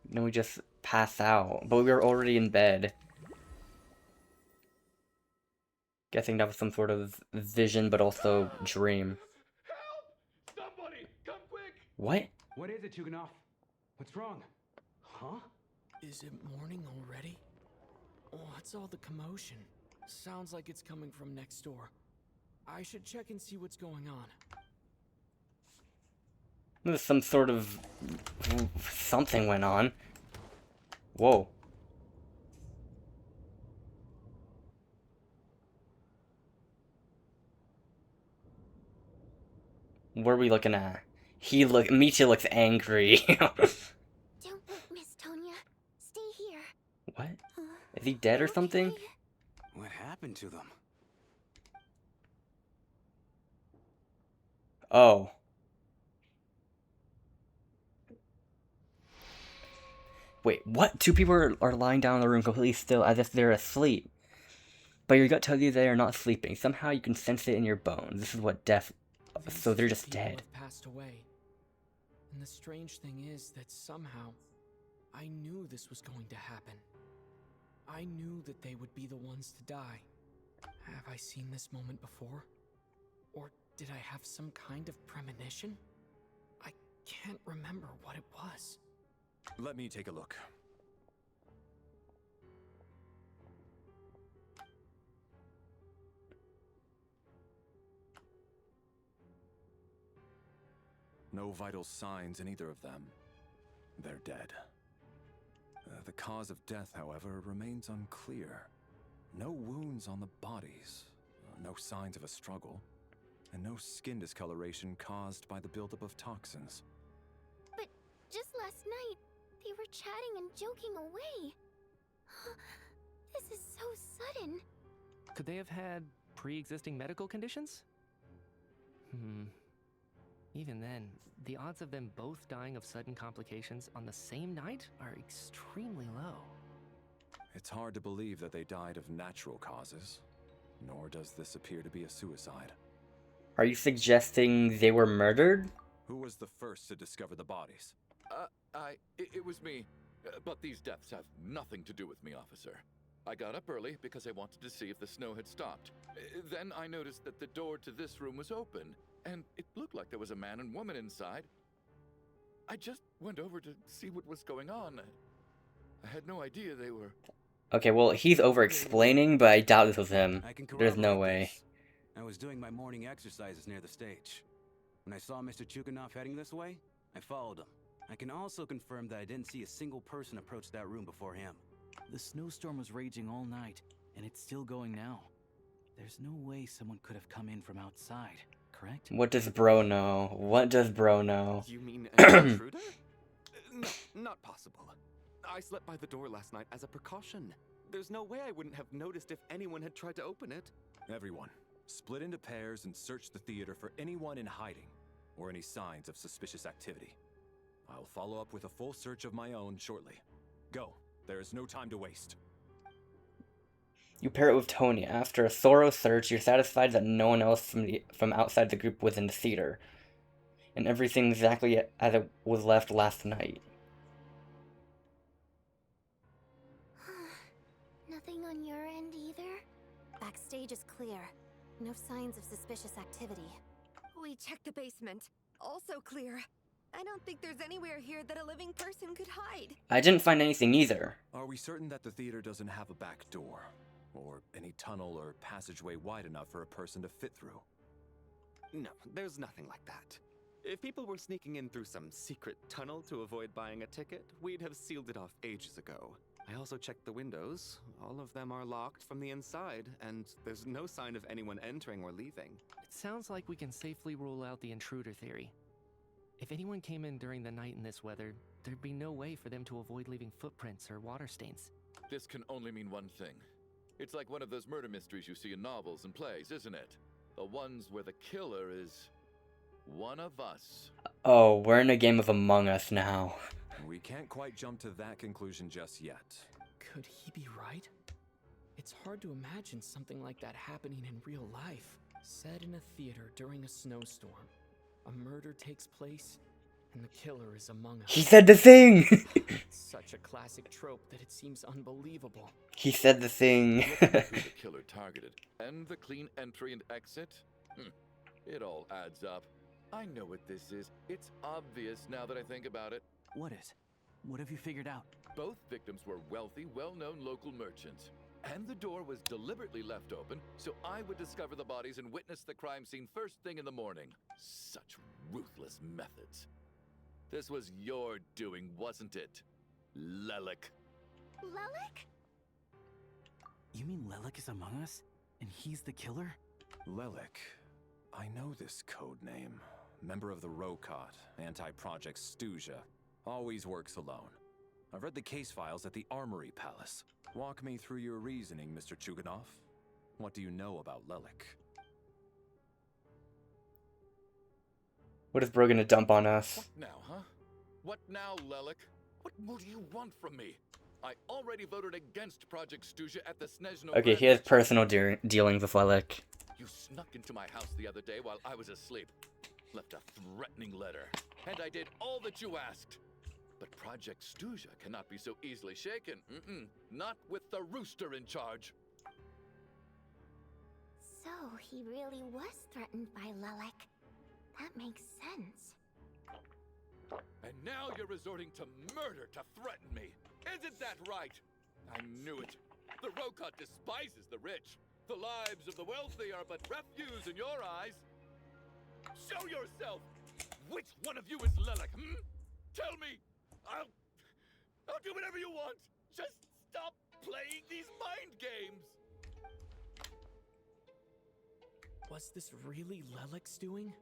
No, we just pass out. But we were already in bed. Guessing that was some sort of vision, but also dream. Help! Somebody, come quick! What? What is it, Tuganov? What's wrong? Huh? Is it morning already? What's all the commotion? Sounds like it's coming from next door. I should check and see what's going on. There's some sort of... something went on. Whoa. What are we looking at? Michi looks angry. Don't look, Miss Tonya. Stay here. What? Is he dead or something? What happened to them? Oh. Wait, what? Two people are lying down in the room completely still as if they're asleep. But your gut tells you they are not sleeping. Somehow you can sense it in your bones. This is what death... So they're just dead. Have passed away. And the strange thing is that somehow I knew this was going to happen. I knew that they would be the ones to die. Have I seen this moment before? Or did I have some kind of premonition? I can't remember what it was. Let me take a look. No vital signs in either of them. They're dead. The cause of death, however, remains unclear. No wounds on the bodies, no signs of a struggle, and no skin discoloration caused by the buildup of toxins. But chatting and joking away. This is so sudden. Could they have had pre-existing medical conditions? Even then, the odds of them both dying of sudden complications on the same night are extremely low. It's hard to believe that they died of natural causes, nor does this appear to be a suicide. Are you suggesting they were murdered? Who was the first to discover the bodies? It was me. But these deaths have nothing to do with me, officer. I got up early because I wanted to see if the snow had stopped. Then I noticed that the door to this room was open, and it looked like there was a man and woman inside. I just went over to see what was going on. I had no idea they were... Okay, well, he's over-explaining, but I doubt this was him. There's no way. I was doing my morning exercises near the stage. When I saw Mr. Chuganov heading this way, I followed him. I can also confirm that I didn't see a single person approach that room before him. The snowstorm was raging all night, and it's still going now. There's no way someone could have come in from outside, correct? What does bro know? What does bro know? You mean an intruder? No, not possible. I slept by the door last night as a precaution. There's no way I wouldn't have noticed if anyone had tried to open it. Everyone, split into pairs and search the theater for anyone in hiding, or any signs of suspicious activity. I'll follow up with a full search of my own shortly. Go. There is no time to waste. You pair it with Tony. After a thorough search, you're satisfied that no one else from outside the group was in the theater. And everything exactly as it was left last night. Nothing on your end either? Backstage is clear. No signs of suspicious activity. We checked the basement. Also clear. I don't think there's anywhere here that a living person could hide. I didn't find anything either. Are we certain that the theater doesn't have a back door? Or any tunnel or passageway wide enough for a person to fit through? No, there's nothing like that. If people were sneaking in through some secret tunnel to avoid buying a ticket, we'd have sealed it off ages ago. I also checked the windows. All of them are locked from the inside, and there's no sign of anyone entering or leaving. It sounds like we can safely rule out the intruder theory. If anyone came in during the night in this weather, there'd be no way for them to avoid leaving footprints or water stains. This can only mean one thing. It's like one of those murder mysteries you see in novels and plays, isn't it? The ones where the killer is one of us. Oh, we're in a game of Among Us now. We can't quite jump to that conclusion just yet. Could he be right? It's hard to imagine something like that happening in real life. Set in a theater during a snowstorm. A murder takes place, and the killer is among us. He said the thing! It's such a classic trope that it seems unbelievable. He said the thing. Who the killer targeted, and the clean entry and exit? It all adds up. I know what this is. It's obvious now that I think about it. What is? What have you figured out? Both victims were wealthy, well-known local merchants. And the door was deliberately left open, so I would discover the bodies and witness the crime scene first thing in the morning. Such ruthless methods. This was your doing, wasn't it, Lelik? Lelik? You mean Lelik is among us? And he's the killer? Lelik. I know this code name. Member of the Rokot, anti-Project Snezhnaya. Always works alone. I've read the case files at the Armory Palace. Walk me through your reasoning, Mr. Chuganov. What do you know about Lelik? What is bro gonna dump on us? What now, huh? What now, Lelik? What more do you want from me? I already voted against Project Snezhnaya at the Snezhnaya. Okay, he has personal dealings with Lelik. You snuck into my house the other day while I was asleep. Left a threatening letter. And I did all that you asked. But Project Snezhnaya cannot be so easily shaken. Not with the rooster in charge. So, he really was threatened by Lelik. That makes sense. And now you're resorting to murder to threaten me. Isn't that right? I knew it. The Rokot despises the rich. The lives of the wealthy are but refuse in your eyes. Show yourself! Which one of you is Lelik, Tell me! I'll do whatever you want! Just stop playing these mind games! Was this really Lelik's doing?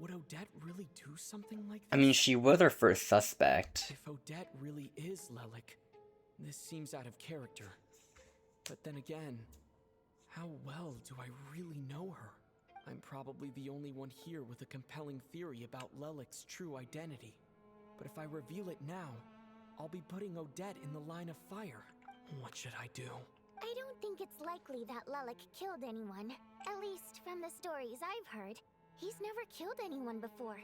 Would Odette really do something like this? I mean, she was our first suspect. If Odette really is Lelik, this seems out of character. But then again, how well do I really know her? I'm probably the only one here with a compelling theory about Lelik's true identity. But if I reveal it now, I'll be putting Odette in the line of fire. What should I do? I don't think it's likely that Lelik killed anyone. At least from the stories I've heard. He's never killed anyone before.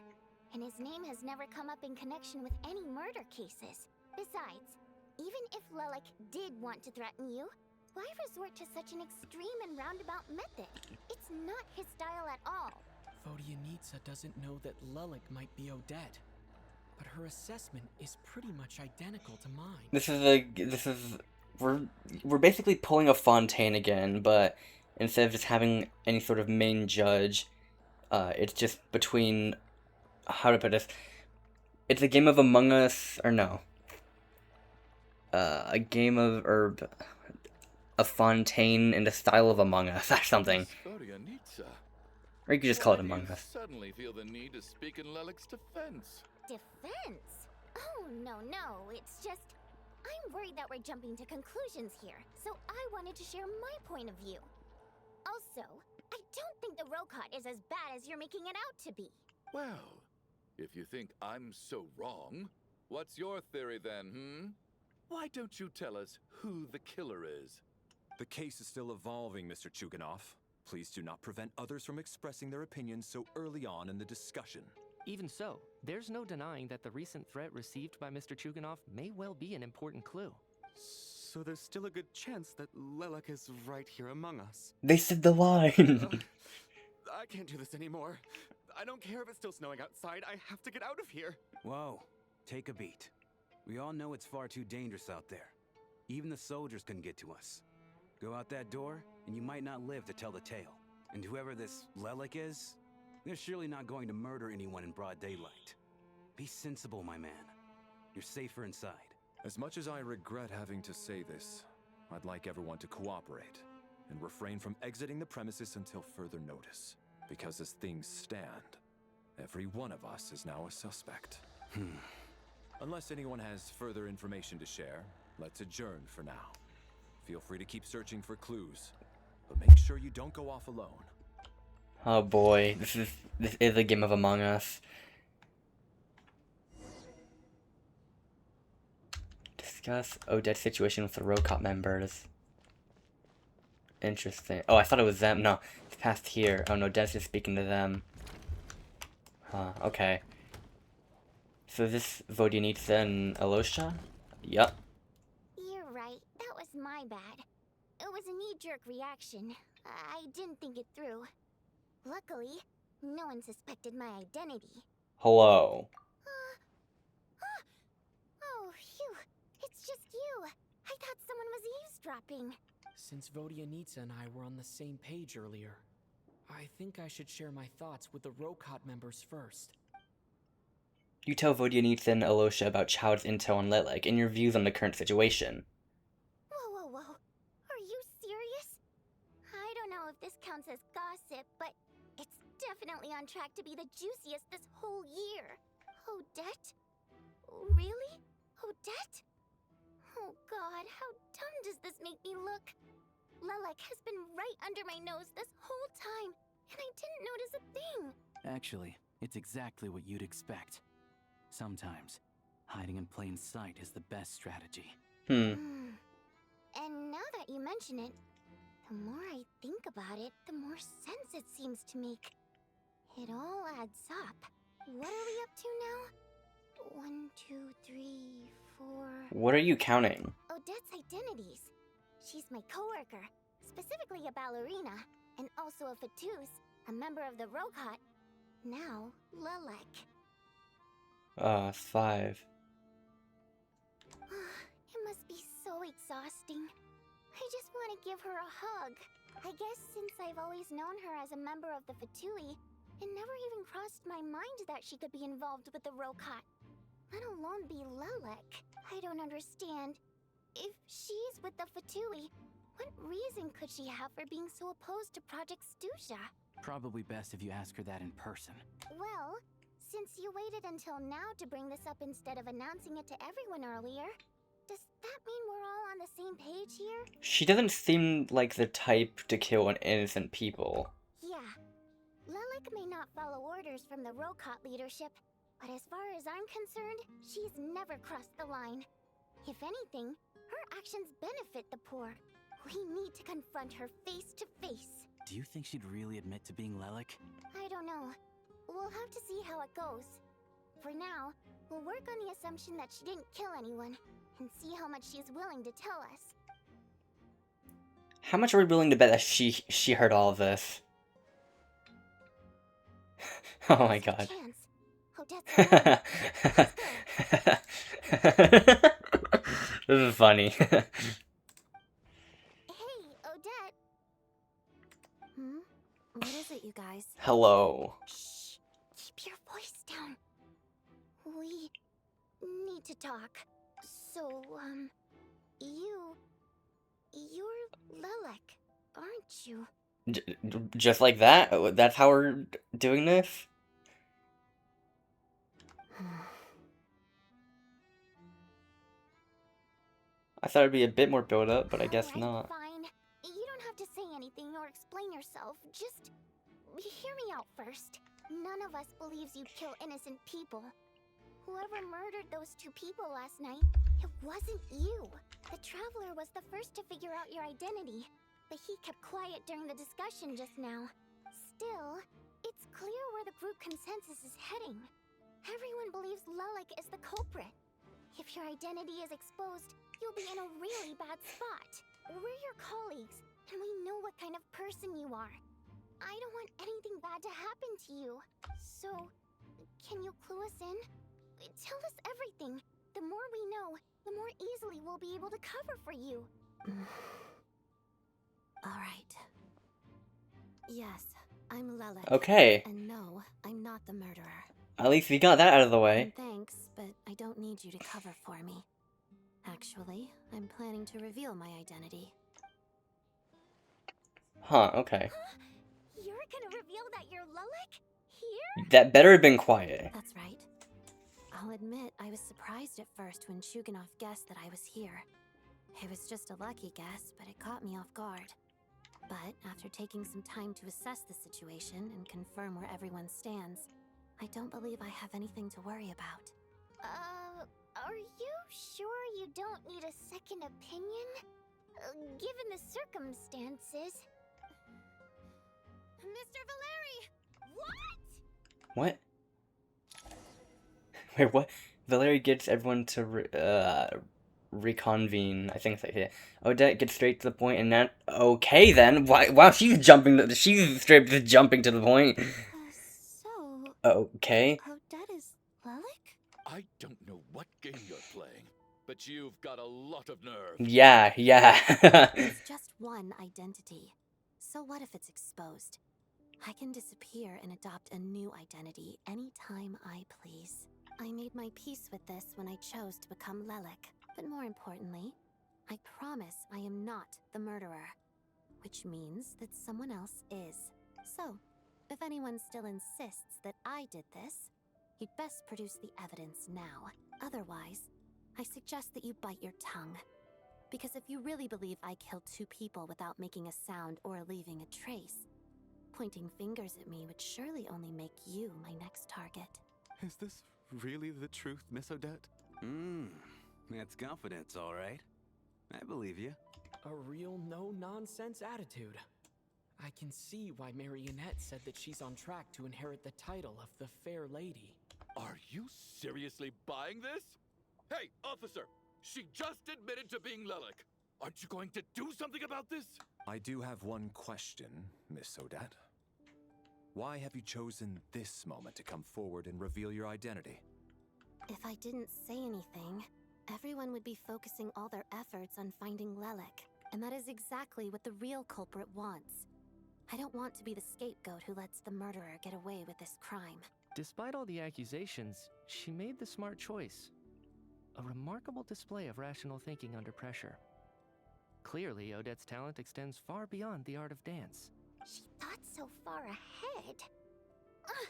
And his name has never come up in connection with any murder cases. Besides, even if Lelik did want to threaten you, why resort to such an extreme and roundabout method? It's not his style at all. Vodyanitsa doesn't know that Lelik might be Odette. But her assessment is pretty much identical to mine. We're basically pulling a Fontaine again, but instead of just having any sort of main judge, it's just between, how to put this, it's a game of Among Us, or no, a game of, or a Fontaine in the style of Among Us, or something. Or you could just call it Among Us. Suddenly feel the need to speak in Lelik's defense. Defense? Oh, no, it's just... I'm worried that we're jumping to conclusions here, so I wanted to share my point of view. Also, I don't think the Rokot is as bad as you're making it out to be. Well, if you think I'm so wrong, what's your theory then, Why don't you tell us who the killer is? The case is still evolving, Mr. Chuganov. Please do not prevent others from expressing their opinions so early on in the discussion. Even so, there's no denying that the recent threat received by Mr. Chuganov may well be an important clue. So there's still a good chance that Lelik is right here among us. They said the line. I can't do this anymore. I don't care if it's still snowing outside. I have to get out of here. Whoa, take a beat. We all know it's far too dangerous out there. Even the soldiers couldn't get to us. Go out that door, and you might not live to tell the tale. And whoever this Lelik is, they're surely not going to murder anyone in broad daylight. Be sensible, my man. You're safer inside. As much as I regret having to say this, I'd like everyone to cooperate and refrain from exiting the premises until further notice. Because as things stand, every one of us is now a suspect. Unless anyone has further information to share, let's adjourn for now. Feel free to keep searching for clues, but make sure you don't go off alone. Oh boy, this is a game of Among Us. Discuss Odette's situation with the Rokot members. Interesting. Oh, I thought it was them. No, it's past here. Oh no, Odette's just speaking to them. Huh, okay. So is this Vodyanitsa and Alosha? Yup. You're right. That was my bad. It was a knee-jerk reaction. I didn't think it through. Luckily, no one suspected my identity. Hello. Oh, phew. It's just you. I thought someone was eavesdropping. Since Vodyanitsa and I were on the same page earlier, I think I should share my thoughts with the Rokot members first. You tell Vodyanitsa and Alosha about Chowd's intel on Lelik and your views on the current situation. Whoa. Are you serious? I don't know if this counts as gossip, but it's definitely on track to be the juiciest this whole year. Odette? Really? Odette? Oh god, how dumb does this make me look? Lelik has been right under my nose this whole time, and I didn't notice a thing. Actually, it's exactly what you'd expect. Sometimes, hiding in plain sight is the best strategy. And now that you mention it, the more I think about it, the more sense it seems to make. It all adds up. What are we up to now? 1, 2, 3, 4... What are you counting? Odette's identities. She's my coworker, specifically a ballerina, and also a Fatous, a member of the Rokot. Now, Lelik. 5. It must be so exhausting. I just want to give her a hug. I guess since I've always known her as a member of the Fatui, it never even crossed my mind that she could be involved with the Rokot, let alone be Lelik. I don't understand. If she's with the Fatui, What reason could she have for being so opposed to Project Stusha? Probably best if you ask her that in person. Well, since you waited until now to bring this up instead of announcing it to everyone earlier, does that mean we're all on the same page here? She doesn't seem like the type to kill innocent people. Yeah. Lilac may not follow orders from the Rokot leadership, but as far as I'm concerned, she's never crossed the line. If anything, her actions benefit the poor. We need to confront her face to face. Do you think she'd really admit to being Lilac? I don't know. We'll have to see how it goes. For now, we'll work on the assumption that she didn't kill anyone, and see how much she's willing to tell us. How much are we willing to bet that she heard all of this? Oh my god. This is funny. Hey, Odette. What is it, you guys? Hello. Shh. Keep your voice down. We need to talk. So, you're Lilac, aren't you? Just like that? That's how we're doing this? I thought it'd be a bit more build up, but I guess not. Fine. You don't have to say anything or explain yourself. Just hear me out first. None of us believes you kill innocent people. Whoever murdered those two people last night, it wasn't you. The Traveler was the first to figure out your identity, but he kept quiet during the discussion just now. Still, it's clear where the group consensus is heading. Everyone believes Lilac is the culprit. If your identity is exposed, you'll be in a really bad spot. We're your colleagues, and we know what kind of person you are. I don't want anything bad to happen to you. So, can you clue us in? Tell us everything. The more we know, the more easily we'll be able to cover for you. Alright. Yes, I'm Lilac. Okay. And no, I'm not the murderer. At least we got that out of the way. And thanks, but I don't need you to cover for me. Actually, I'm planning to reveal my identity. Huh, okay. You're gonna reveal that you're Lilac? Here? That better have been quiet. That's right. I'll admit I was surprised at first when Shuganov guessed that I was here. It was just a lucky guess, but it caught me off guard. But after taking some time to assess the situation and confirm where everyone stands, I don't believe I have anything to worry about. Are you sure you don't need a second opinion? Given the circumstances. Mr. Valeri! What? What? Wait, what? Valerie gets everyone to reconvene. I think it's like, yeah. Odette gets straight to the point, and then okay then. Wow, she's jumping. She's straight to jumping to the point. So. Okay. Odette is Lilac? I don't know what game you're playing, but you've got a lot of nerve. Yeah. It's just one identity. So what if it's exposed? I can disappear and adopt a new identity anytime I please. I made my peace with this when I chose to become Lilac. But more importantly, I promise I am not the murderer. Which means that someone else is. So, if anyone still insists that I did this, you'd best produce the evidence now. Otherwise, I suggest that you bite your tongue. Because if you really believe I killed two people without making a sound or leaving a trace, pointing fingers at me would surely only make you my next target. Is this really the truth, Miss Odette? That's confidence, all right. I believe you. A real no-nonsense attitude. I can see why Marionette said that she's on track to inherit the title of the Fair Lady. Are you seriously buying this? Hey, officer! She just admitted to being Lilac. Aren't you going to do something about this? I do have one question, Miss Odette. Why have you chosen this moment to come forward and reveal your identity? If I didn't say anything, everyone would be focusing all their efforts on finding Lilac. And that is exactly what the real culprit wants. I don't want to be the scapegoat who lets the murderer get away with this crime. Despite all the accusations, she made the smart choice. A remarkable display of rational thinking under pressure. Clearly, Odette's talent extends far beyond the art of dance. She thought so far ahead. Ugh,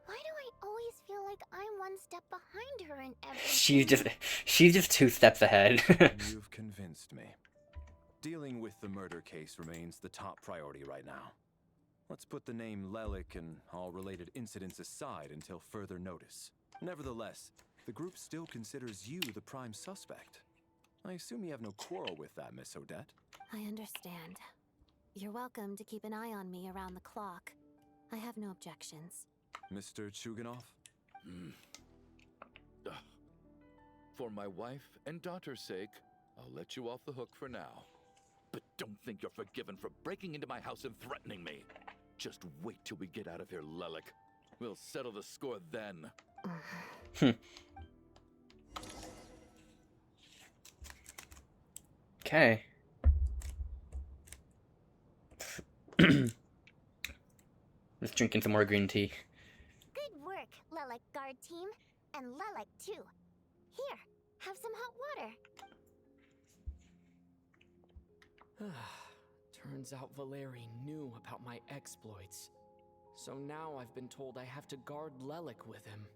why do I always feel like I'm one step behind her in everything? She's just 2 steps ahead. You've convinced me. Dealing with the murder case remains the top priority right now. Let's put the name Lelik and all related incidents aside until further notice. Nevertheless, the group still considers you the prime suspect. I assume you have no quarrel with that, Miss Odette? I understand. You're welcome to keep an eye on me around the clock. I have no objections. Mr. Chuganov? For my wife and daughter's sake, I'll let you off the hook for now. But don't think you're forgiven for breaking into my house and threatening me. Just wait till we get out of here, Lelik. We'll settle the score then. Okay. Just drinking some more green tea. Good work, Lelik guard team. And Lelik too. Here, have some hot water. Turns out Valeri knew about my exploits. So now I've been told I have to guard Lelik with him.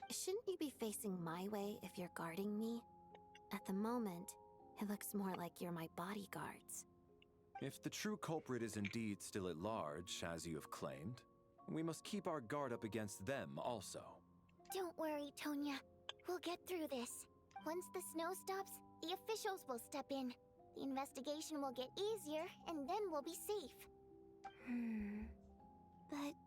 Shouldn't you be facing my way if you're guarding me? At the moment, it looks more like you're my bodyguards. If the true culprit is indeed still at large, as you have claimed, we must keep our guard up against them also. Don't worry, Tonya. We'll get through this. Once the snow stops, the officials will step in. The investigation will get easier, and then we'll be safe. But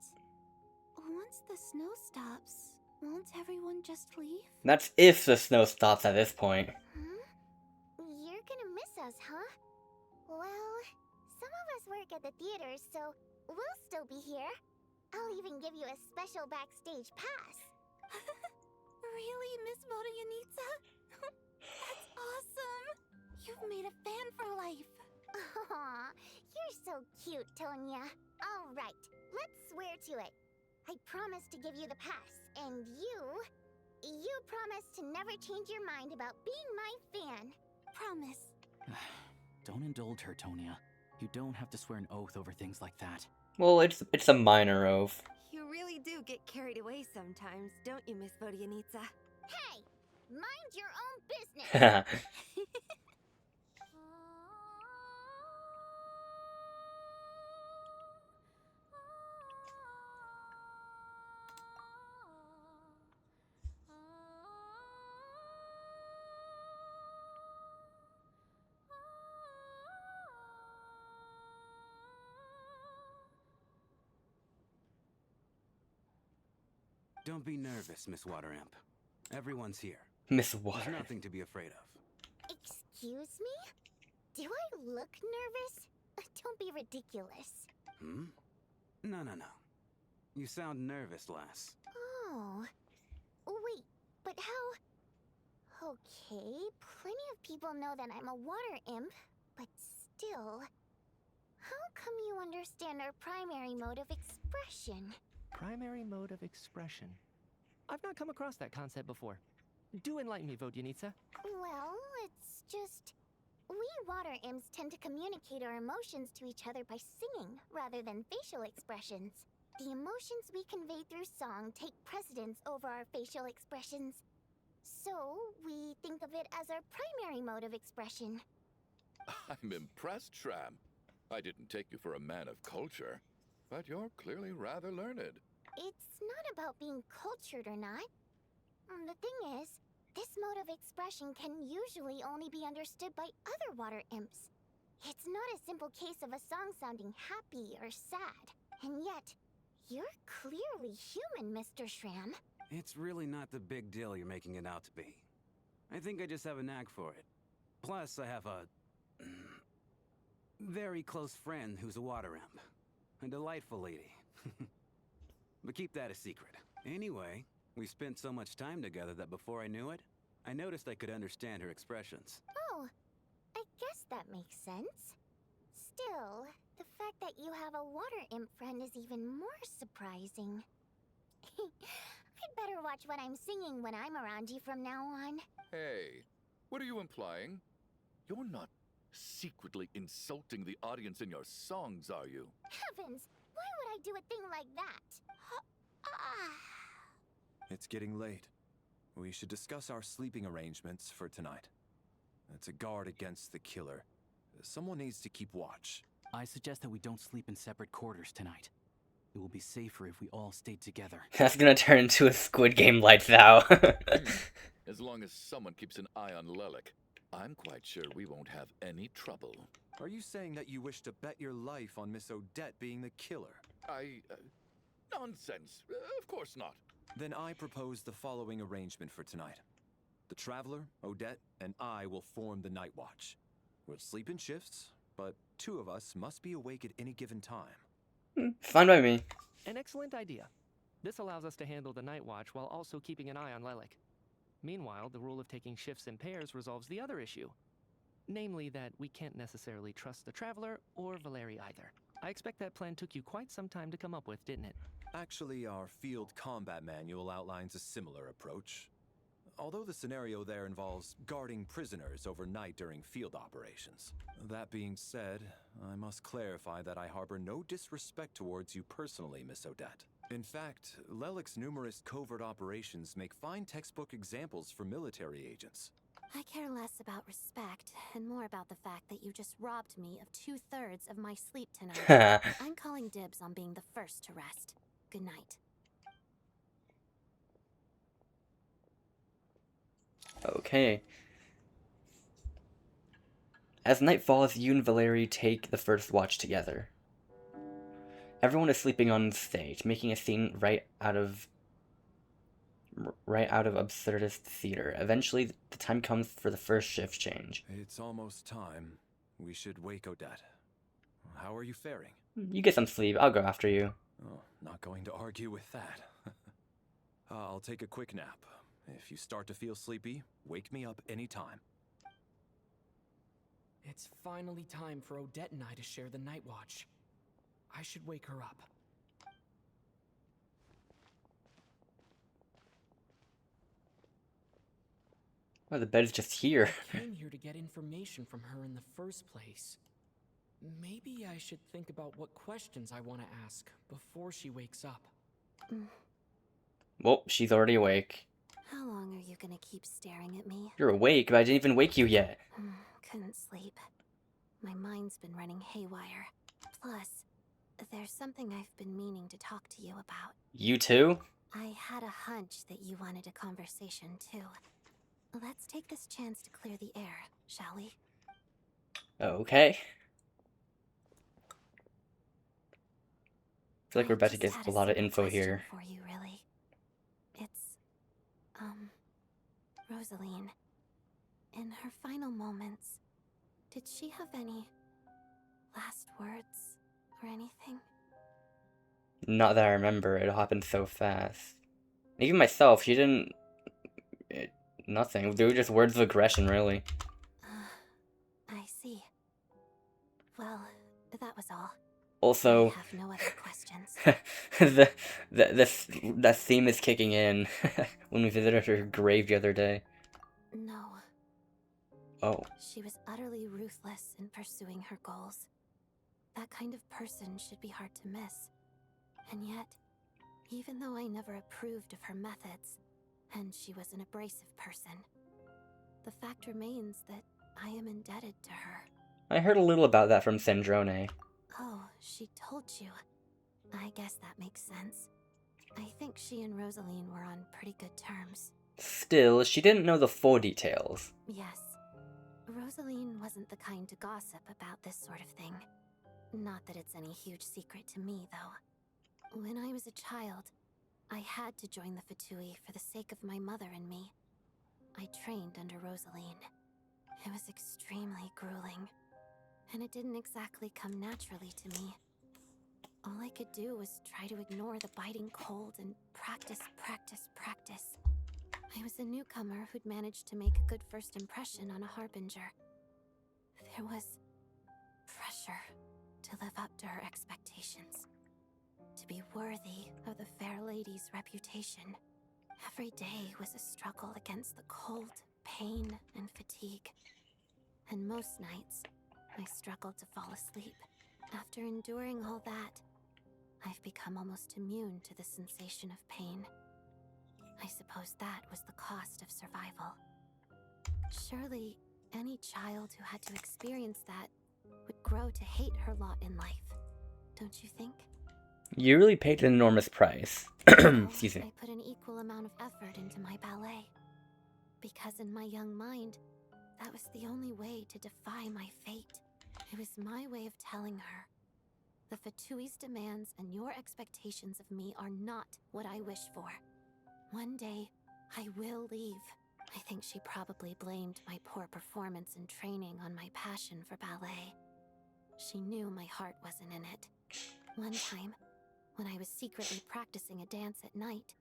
once the snow stops, won't everyone just leave? That's if the snow stops at this point. You're gonna miss us, huh? Well, some of us work at the theaters, so we'll still be here. I'll even give you a special backstage pass. Really, Miss Vodyanitsa? That's awesome! You've made a fan for life. Aw, you're so cute, Tonya. All right, let's swear to it. I promise to give you the pass, and you promise to never change your mind about being my fan. Promise. Don't indulge her, Tonya. You don't have to swear an oath over things like that. Well, it's a minor oath. You really do get carried away sometimes, don't you, Miss Vodyanitsa? Hey, mind your own business. Don't be nervous, Miss Water Imp. Everyone's here. Miss Water. There's nothing to be afraid of. Excuse me? Do I look nervous? Don't be ridiculous. No. You sound nervous, lass. Oh. Wait, but how... Okay, plenty of people know that I'm a water imp, but still... How come you understand our primary mode of expression? Primary mode of expression. I've not come across that concept before. Do enlighten me, Vodyanitsa. Well, it's just... We water imps tend to communicate our emotions to each other by singing, rather than facial expressions. The emotions we convey through song take precedence over our facial expressions. So, we think of it as our primary mode of expression. I'm impressed, Shram. I didn't take you for a man of culture, but you're clearly rather learned. It's not about being cultured or not. The thing is, this mode of expression can usually only be understood by other water imps. It's not a simple case of a song sounding happy or sad. And yet, you're clearly human, Mr. Shram. It's really not the big deal you're making it out to be. I think I just have a knack for it. Plus, I have a... very close friend who's a water imp. A delightful lady. But keep that a secret. Anyway, we spent so much time together that before I knew it, I noticed I could understand her expressions. Oh, I guess that makes sense. Still, the fact that you have a water imp friend is even more surprising. I'd better watch what I'm singing when I'm around you from now on. Hey, what are you implying? You're not secretly insulting the audience in your songs, are you? Heavens! Why would I do a thing like that? It's getting late. We should discuss our sleeping arrangements for tonight. It's a guard against the killer. Someone needs to keep watch. I suggest that we don't sleep in separate quarters tonight. It will be safer if we all stay together. That's gonna turn into a Squid Game lights out. As long as someone keeps an eye on Lelik, I'm quite sure we won't have any trouble. Are you saying that you wish to bet your life on Miss Odette being the killer? Nonsense. Of course not. Then I propose the following arrangement for tonight. The Traveler, Odette, and I will form the Night Watch. We'll sleep in shifts, but 2 of us must be awake at any given time. Fine by me. An excellent idea. This allows us to handle the night watch while also keeping an eye on Lelik. Meanwhile, the rule of taking shifts in pairs resolves the other issue. Namely that we can't necessarily trust the Traveler or Valeri either. I expect that plan took you quite some time to come up with, didn't it? Actually, our field combat manual outlines a similar approach. Although the scenario there involves guarding prisoners overnight during field operations. That being said, I must clarify that I harbor no disrespect towards you personally, Miss Odette. In fact, Lelik's numerous covert operations make fine textbook examples for military agents. I care less about respect and more about the fact that you just robbed me of 2/3 of my sleep tonight. I'm calling dibs on being the first to rest. Good night. Okay. As night falls, you and Valeri take the first watch together. Everyone is sleeping on stage, making a scene right out of absurdist theater. Eventually, the time comes for the first shift change. It's almost time. We should wake Odette. How are you faring? You get some sleep. I'll go after you. Oh, not going to argue with that. I'll take a quick nap. If you start to feel sleepy, wake me up anytime. It's finally time for Odette and I to share the night watch. I should wake her up. Oh, the bed's just here. I came here to get information from her in the first place. Maybe I should think about what questions I want to ask before she wakes up. Well, she's already awake. How long are you gonna keep staring at me? You're awake, but I didn't even wake you yet. Couldn't sleep. My mind's been running haywire. Plus, there's something I've been meaning to talk to you about. You too? I had a hunch that you wanted a conversation too. Let's take this chance to clear the air, shall we? Okay. I feel like we're about to get a lot of info here. For you, really. It's, Rosaline. In her final moments, did she have any last words or anything? Not that I remember. It happened so fast. Even myself, she didn't... nothing. They were just words of aggression, really. I see. Well, that was all. Also, I have no other questions. the theme is kicking in when we visited her grave the other day. No. Oh. She was utterly ruthless in pursuing her goals. That kind of person should be hard to miss. And yet, even though I never approved of her methods, and she was an abrasive person, the fact remains that I am indebted to her. I heard a little about that from Snezhnaya. Oh, she told you. I guess that makes sense. I think she and Rosaline were on pretty good terms. Still, she didn't know the full details. Yes. Rosaline wasn't the kind to gossip about this sort of thing. Not that it's any huge secret to me, though. When I was a child, I had to join the Fatui for the sake of my mother and me. I trained under Rosaline. It was extremely grueling, and it didn't exactly come naturally to me. All I could do was try to ignore the biting cold and practice. I was a newcomer who'd managed to make a good first impression on a harbinger. There was pressure to live up to her expectations, to be worthy of the fair lady's reputation. Every day was a struggle against the cold, pain, and fatigue. And most nights, I struggled to fall asleep. After enduring all that, I've become almost immune to the sensation of pain. I suppose that was the cost of survival. Surely, any child who had to experience that would grow to hate her lot in life, don't you think? You really paid an enormous price. Excuse me. I put an equal amount of effort into my ballet. Because in my young mind, that was the only way to defy my fate. It was my way of telling her, the Fatui's demands and your expectations of me are not what I wish for. One day, I will leave. I think she probably blamed my poor performance in training on my passion for ballet. She knew my heart wasn't in it. One time, when I was secretly practicing a dance at night,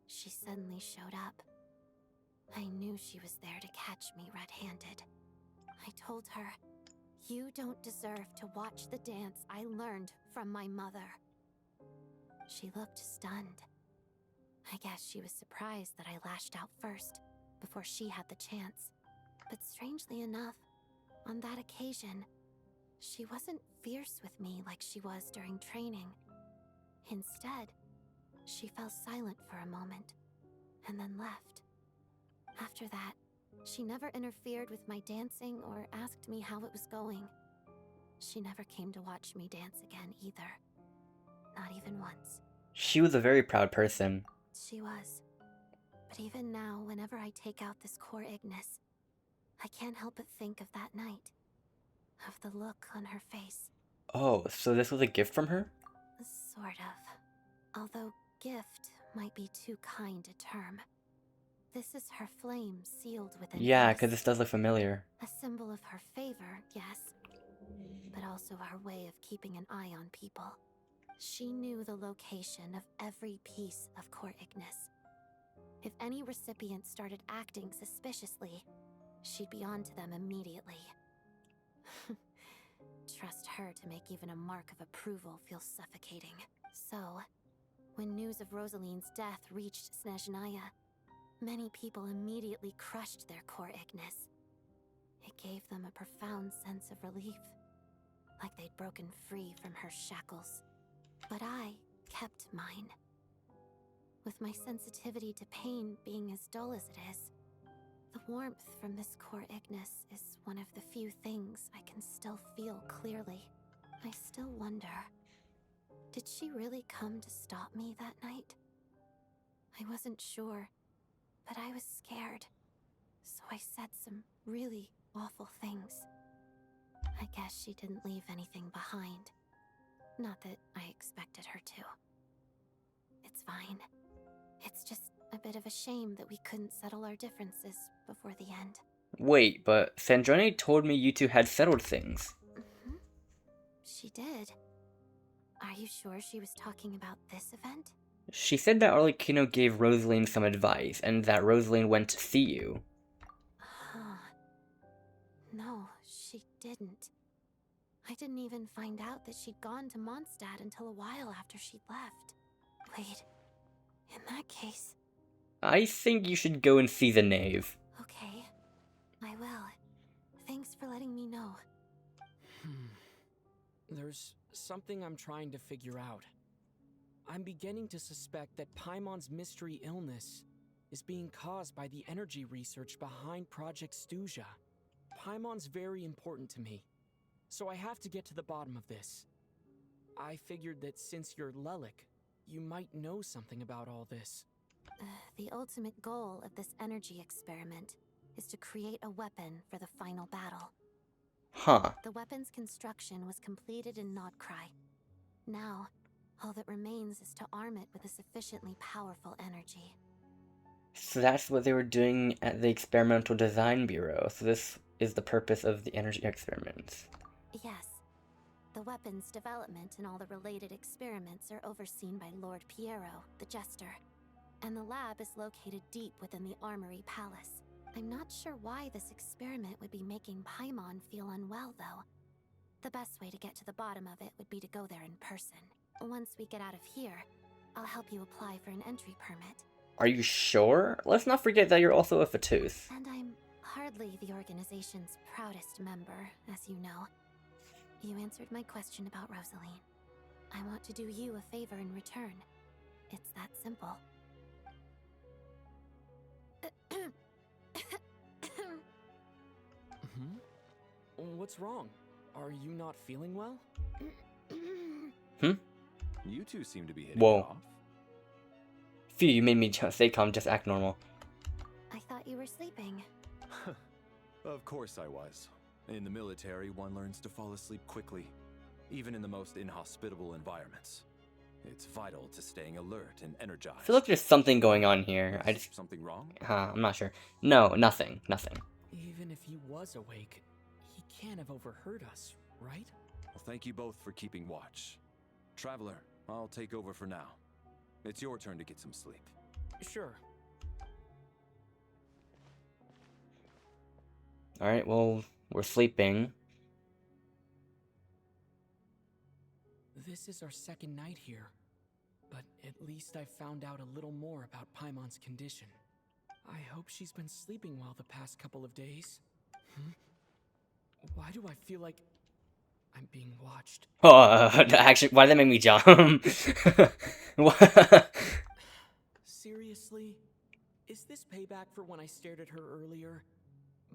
she suddenly showed up. I knew she was there to catch me red-handed. I told her, "You don't deserve to watch the dance I learned from my mother." She looked stunned. I guess she was surprised that I lashed out first, before she had the chance. But strangely enough, on that occasion, she wasn't fierce with me like she was during training. Instead, she fell silent for a moment, and then left. After that, she never interfered with my dancing or asked me how it was going. She never came to watch me dance again either. Not even once. She was a very proud person. She was. But even now, whenever I take out this core Ignis, I can't help but think of that night. Of the look on her face. Oh, so this was a gift from her? Sort of. Although gift might be too kind a term. This is her flame sealed with an Yeah, S. because this does look familiar. A symbol of her favor, yes. But also her way of keeping an eye on people. She knew the location of every piece of core Ignis. If any recipient started acting suspiciously, she'd be on to them immediately. Trust her to make even a mark of approval feel suffocating. So, when news of Rosaline's death reached Snezhnaya, many people immediately crushed their core Ignis. It gave them a profound sense of relief, like they'd broken free from her shackles. But I kept mine. With my sensitivity to pain being as dull as it is, the warmth from this core Ignis is one of the few things I can still feel clearly. I still wonder, did she really come to stop me that night? I wasn't sure, but I was scared, so I said some really awful things. I guess she didn't leave anything behind. Not that I expected her to. It's fine. It's just a bit of a shame that we couldn't settle our differences before the end. Wait, but Snezhnaya told me you two had settled things. She did. Are you sure she was talking about this event? She said that Arlecchino gave Rosaline some advice, and that Rosaline went to see you. No, she didn't. I didn't even find out that she'd gone to Mondstadt until a while after she'd left. Wait, in that case... I think you should go and see the knave. Okay, I will. Thanks for letting me know. There's something I'm trying to figure out. I'm beginning to suspect that Paimon's mystery illness is being caused by the energy research behind Project Stuzha. Paimon's very important to me, so I have to get to the bottom of this. I figured that since you're Lelik, you might know something about all this. The ultimate goal of this energy experiment is to create a weapon for the final battle. Huh. The weapon's construction was completed in Nodcry. Now, all that remains is to arm it with a sufficiently powerful energy. So that's what they were doing at the Experimental Design Bureau. So this is the purpose of the energy experiments. Yes. The weapon's development and all the related experiments are overseen by Lord Piero, the Jester. And the lab is located deep within the Armory Palace. I'm not sure why this experiment would be making Paimon feel unwell, though. The best way to get to the bottom of it would be to go there in person. Once we get out of here, I'll help you apply for an entry permit. Are you sure? Let's not forget that you're also a Fatouth. And I'm hardly the organization's proudest member, as you know. You answered my question about Rosaline. I want to do you a favor in return. It's that simple. What's wrong? Are you not feeling well? You two seem to be hitting Whoa. it off. Phew, you made me stay calm, just act normal. I thought you were sleeping. Of course I was. In the military, one learns to fall asleep quickly, even in the most inhospitable environments. It's vital to staying alert and energized. I feel like there's something going on here. I just... Something wrong? I'm not sure. No, nothing. Nothing. Even if he was awake, he can't have overheard us, right? Well, thank you both for keeping watch. Traveler, I'll take over for now. It's your turn to get some sleep. Sure. Alright, well, we're sleeping. This is our second night here, but at least I found out a little more about Paimon's condition. I hope she's been sleeping well the past couple of days. Why do I feel like I'm being watched? Oh, actually, why did that make me jump? What? Seriously? Is this payback for when I stared at her earlier?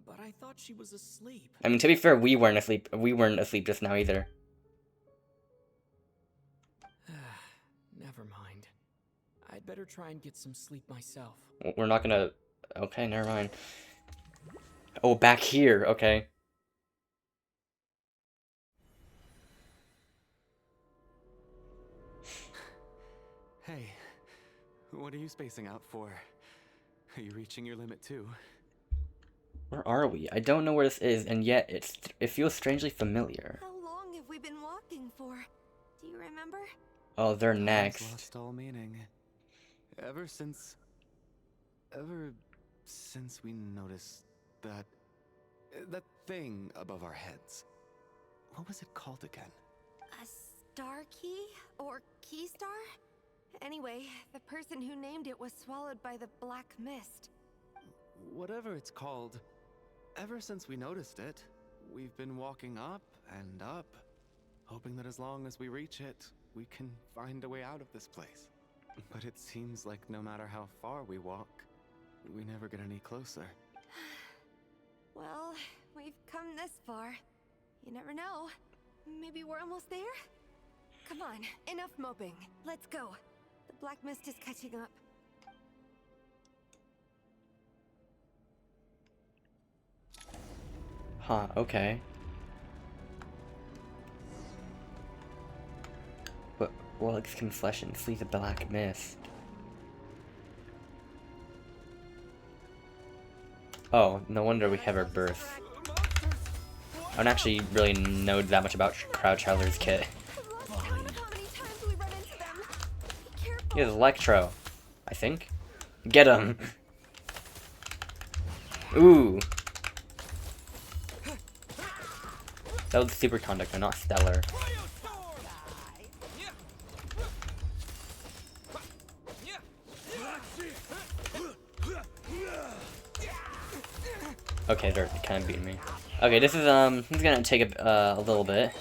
But I thought she was asleep. I mean, to be fair, we weren't asleep. We weren't asleep just now either. Never mind. I'd better try and get some sleep myself. We're not gonna... Okay, never mind. Oh, back here. Okay. Hey, what are you spacing out for? Are you reaching your limit too? Where are we? I don't know where this is, and yet it feels strangely familiar. How long have we been walking for? Do you remember? Oh, they're Time's next. lost all meaning. Ever since we noticed that thing above our heads. What was it called again? A star key? Or key star? Anyway, the person who named it was swallowed by the black mist. Whatever it's called, ever since we noticed it, we've been walking up and up, hoping that as long as we reach it, we can find a way out of this place. But it seems like no matter how far we walk, we never get any closer. Well, we've come this far. You never know. Maybe we're almost there? Come on, enough moping. Let's go. The black mist is catching up. Huh, okay. But Warlick's can flesh and flee the black mist. Oh, no wonder we have our birth. I don't actually really know that much about Crowd Traveler's kit. He has Electro, I think. Get him! Ooh! That was Superconductor, not Stellar. Okay, they're kind of beating me. Okay, this is gonna take a little bit.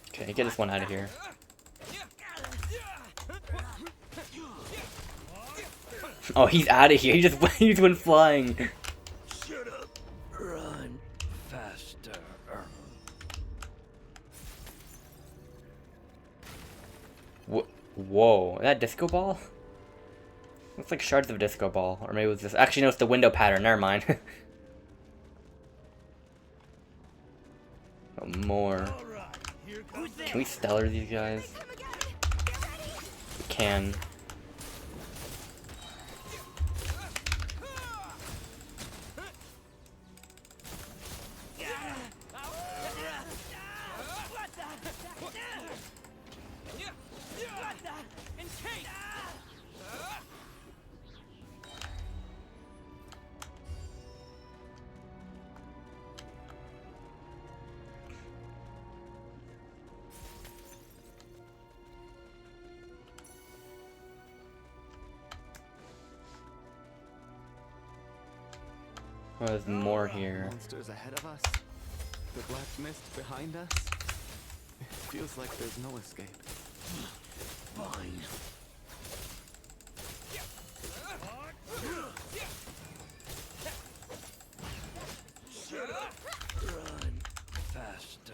Okay, get this one out of here. Oh, he's out of here. He just went flying. Shut up. Run faster. Whoa, is that disco ball? Looks like shards of a disco ball, or maybe it was just. Actually, no, it's the window pattern. Never mind. Oh, more. Can we stellar these guys? We can. Oh, there's more here. Monsters ahead of us. The black mist behind us. It feels like there's no escape. Fine. Run faster.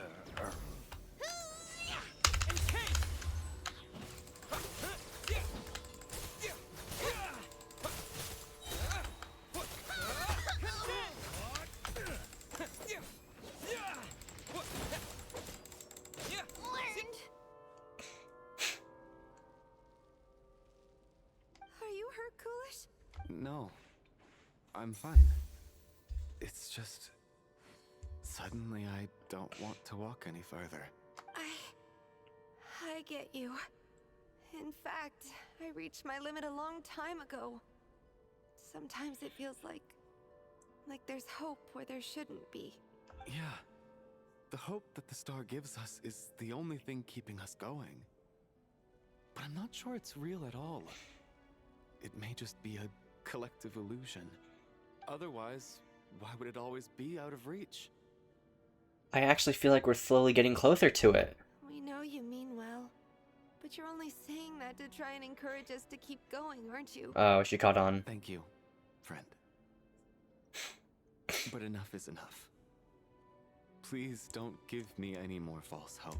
Are you hurt, Coolish? No. I'm fine. It's just... Suddenly I don't want to walk any further. I get you. In fact, I reached my limit a long time ago. Sometimes it feels like there's hope where there shouldn't be. Yeah. The hope that the star gives us is the only thing keeping us going. But I'm not sure it's real at all. It may just be a collective illusion. Otherwise, why would it always be out of reach? I actually feel like we're slowly getting closer to it. We know you mean well, but you're only saying that to try and encourage us to keep going, aren't you? Oh, she caught on. Thank you, friend. But enough is enough. Please don't give me any more false hope.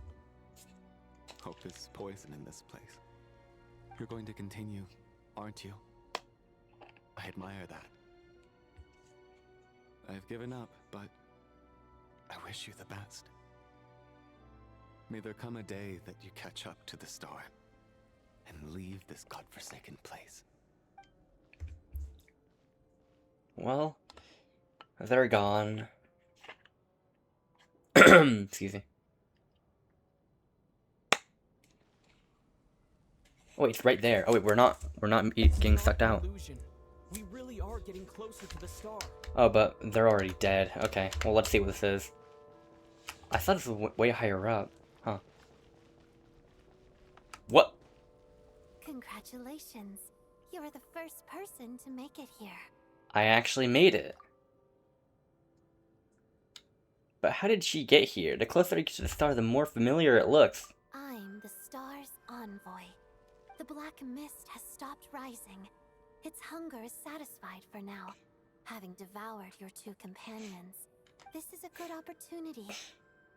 Hope is poison in this place. You're going to continue, aren't you? I admire that. I've given up, but I wish you the best. May there come a day that you catch up to the star and leave this godforsaken place. Well, they're gone. Excuse me. Oh, wait, it's right there. Oh wait, we're not getting sucked out. We really are getting closer to the star. Oh, but they're already dead. Okay, well, let's see what this is. I thought this was way higher up. Huh. What? Congratulations. You are the first person to make it here. I actually made it. But how did she get here? The closer you get to the star, the more familiar it looks. I'm the star's envoy. The black mist has stopped rising. Its hunger is satisfied for now, having devoured your two companions. This is a good opportunity.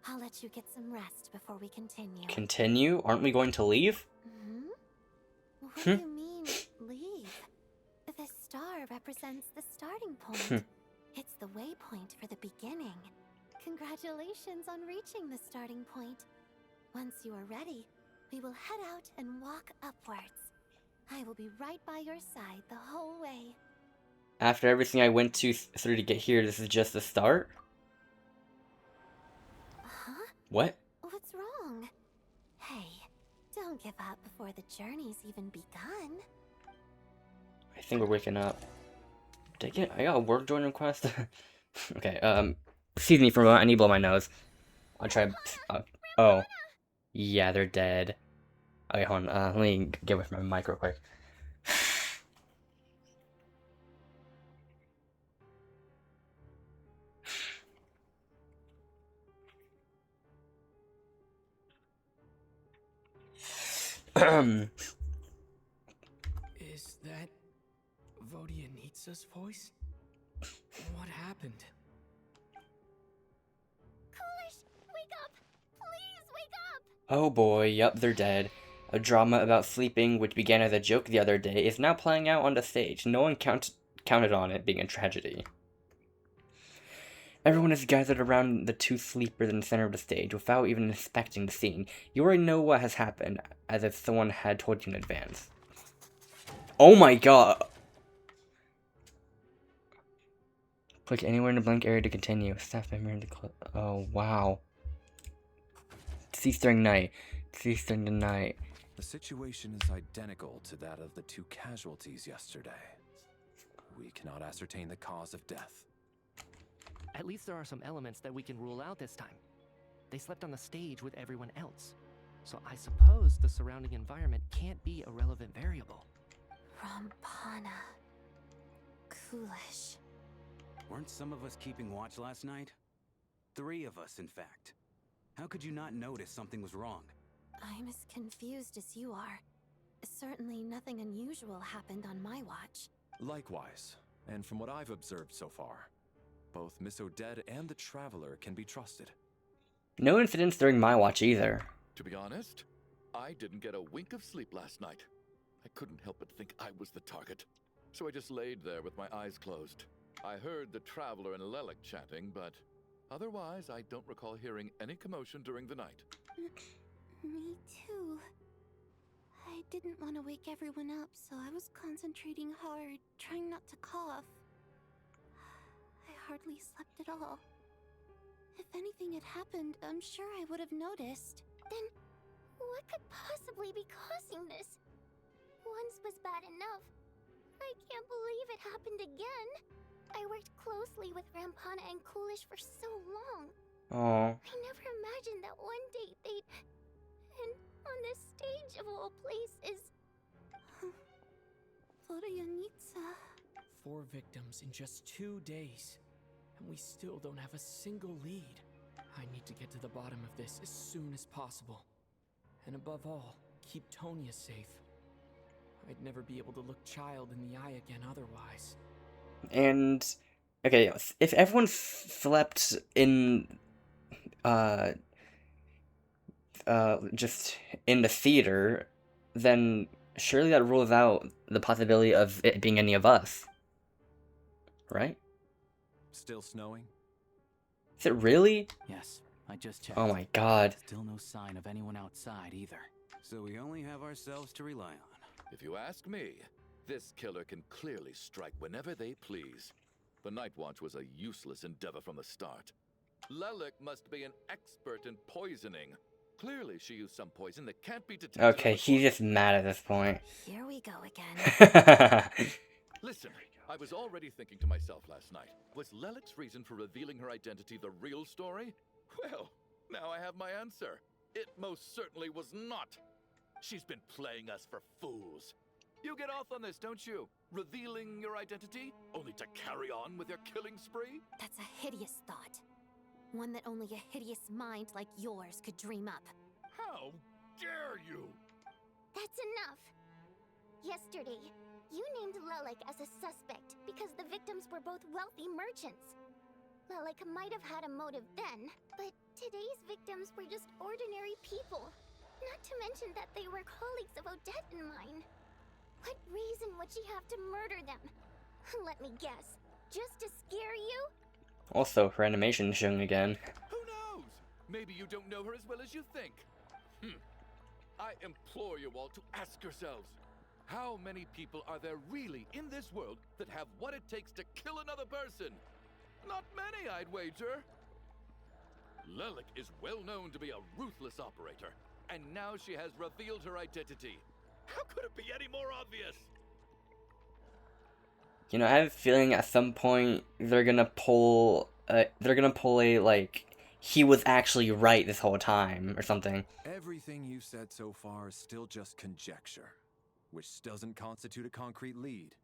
I'll let you get some rest before we continue. Continue? Aren't we going to leave? What do you mean, leave? The star represents the starting point. It's the waypoint for the beginning. Congratulations on reaching the starting point. Once you are ready, we will head out and walk upwards. I will be right by your side the whole way. After everything I went through to get here, this is just the start? Huh? What? What's wrong? Hey, don't give up before the journey's even begun. I think we're waking up. Dang it, I got a work join request. Okay, excuse me for a moment, I need to blow my nose. I'll try, oh. Yeah, they're dead. Okay, hold on, let me get with my mic real quick. Is that Vodyanitsa's voice? What happened? Coolish, wake up! Please wake up! Oh boy, yup, they're dead. A drama about sleeping, which began as a joke the other day, is now playing out on the stage. No one counted on it being a tragedy. Everyone is gathered around the two sleepers in the center of the stage, without even inspecting the scene. You already know what has happened, as if someone had told you in advance. Oh my god! Click anywhere in the blank area to continue. Staff member in the club. Oh, wow. Cease during night. Cease during the night. The situation is identical to that of the two casualties yesterday. We cannot ascertain the cause of death. At least there are some elements that we can rule out this time. They slept on the stage with everyone else. So I suppose the surrounding environment can't be a relevant variable. Rampana. Coolish. Weren't some of us keeping watch last night? 3 of us, in fact. How could you not notice something was wrong? I'm as confused as you are. Certainly nothing unusual happened on my watch. Likewise, and from what I've observed so far, both Miss Odette and the Traveler can be trusted. No incidents during my watch either. To be honest, I didn't get a wink of sleep last night. I couldn't help but think I was the target, so I just laid there with my eyes closed. I heard the Traveler and Lelik chatting, but otherwise I don't recall hearing any commotion during the night. Me too. I didn't want to wake everyone up, so I was concentrating hard, trying not to cough. I hardly slept at all. If anything had happened, I'm sure I would have noticed. Then, what could possibly be causing this? Once was bad enough. I can't believe it happened again. I worked closely with Rampana and Coolish for so long. Oh. I never imagined that one day they'd... And on this stage of all places... Florianitsa. 4 victims in just 2 days. And we still don't have a single lead. I need to get to the bottom of this as soon as possible. And above all, keep Tonya safe. I'd never be able to look Child in the eye again otherwise. And, okay, if everyone slept in, just in the theater, then surely that rules out the possibility of it being any of us. Right? Still snowing? Is it really? Yes, I just checked. Oh my god. Still no sign of anyone outside either. So we only have ourselves to rely on. If you ask me, this killer can clearly strike whenever they please. The Night Watch was a useless endeavor from the start. Lelik must be an expert in poisoning. Clearly she used some poison that can't be detected. Okay, he's just mad at this point. Here we go again. Listen, I was already thinking to myself last night, was Lelik's reason for revealing her identity the real story? Well, now I have my answer. It most certainly was not. She's been playing us for fools. You get off on this, don't you? Revealing your identity, only to carry on with your killing spree? That's a hideous thought. One that only a hideous mind like yours could dream up. How dare you? That's enough. Yesterday, you named Lelik as a suspect because the victims were both wealthy merchants. Lelik might have had a motive then, but today's victims were just ordinary people. Not to mention that they were colleagues of Odette and mine. What reason would she have to murder them? Let me guess. Just to scare you? Also, her animation showing again. Who knows? Maybe you don't know her as well as you think. I implore you all to ask yourselves, how many people are there really in this world that have what it takes to kill another person? Not many, I'd wager. Lelik is well known to be a ruthless operator, and now she has revealed her identity. How could it be any more obvious? You know, I have a feeling at some point they're gonna pull a, like, he was actually right this whole time, or something. Everything you've said so far is still just conjecture, which doesn't constitute a concrete lead.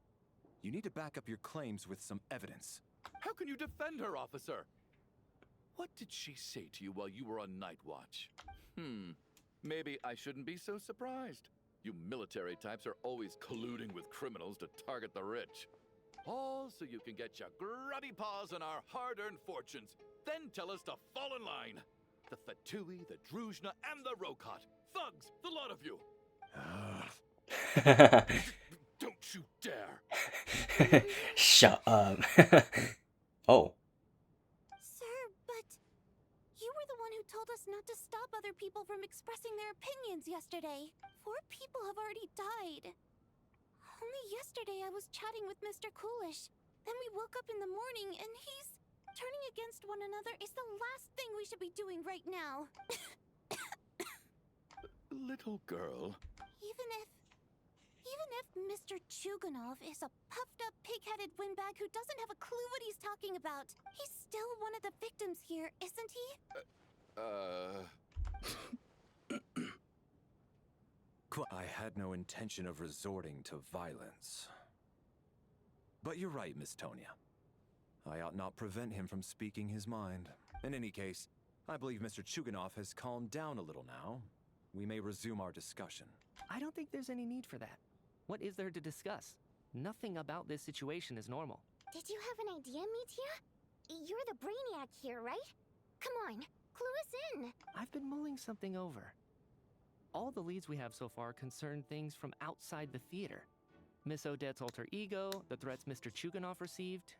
You need to back up your claims with some evidence. How can you defend her, officer? What did she say to you while you were on Night Watch? Maybe I shouldn't be so surprised. You military types are always colluding with criminals to target the rich. All so you can get your grubby paws on our hard-earned fortunes, then tell us to fall in line. The Fatui, the Druzhna, and the Rokot. Thugs, the lot of you. Don't you dare. Shut up. Oh. Sir, but you were the one who told us not to stop other people from expressing their opinions yesterday. 4 people have already died. Only yesterday I was chatting with Mr. Coolish. Then we woke up in the morning and he's... Turning against one another is the last thing we should be doing right now. Little girl. Even if Mr. Chuganov is a puffed-up, pig-headed windbag who doesn't have a clue what he's talking about, he's still one of the victims here, isn't he? I had no intention of resorting to violence. But you're right, Miss Tonya. I ought not prevent him from speaking his mind. In any case, I believe Mr. Chuganov has calmed down a little now. We may resume our discussion. I don't think there's any need for that. What is there to discuss? Nothing about this situation is normal. Did you have an idea, Mitya? You're the brainiac here, right? Come on, clue us in. I've been mulling something over. All the leads we have so far concern things from outside the theater. Miss Odette's alter ego, the threats Mr. Chuganov received.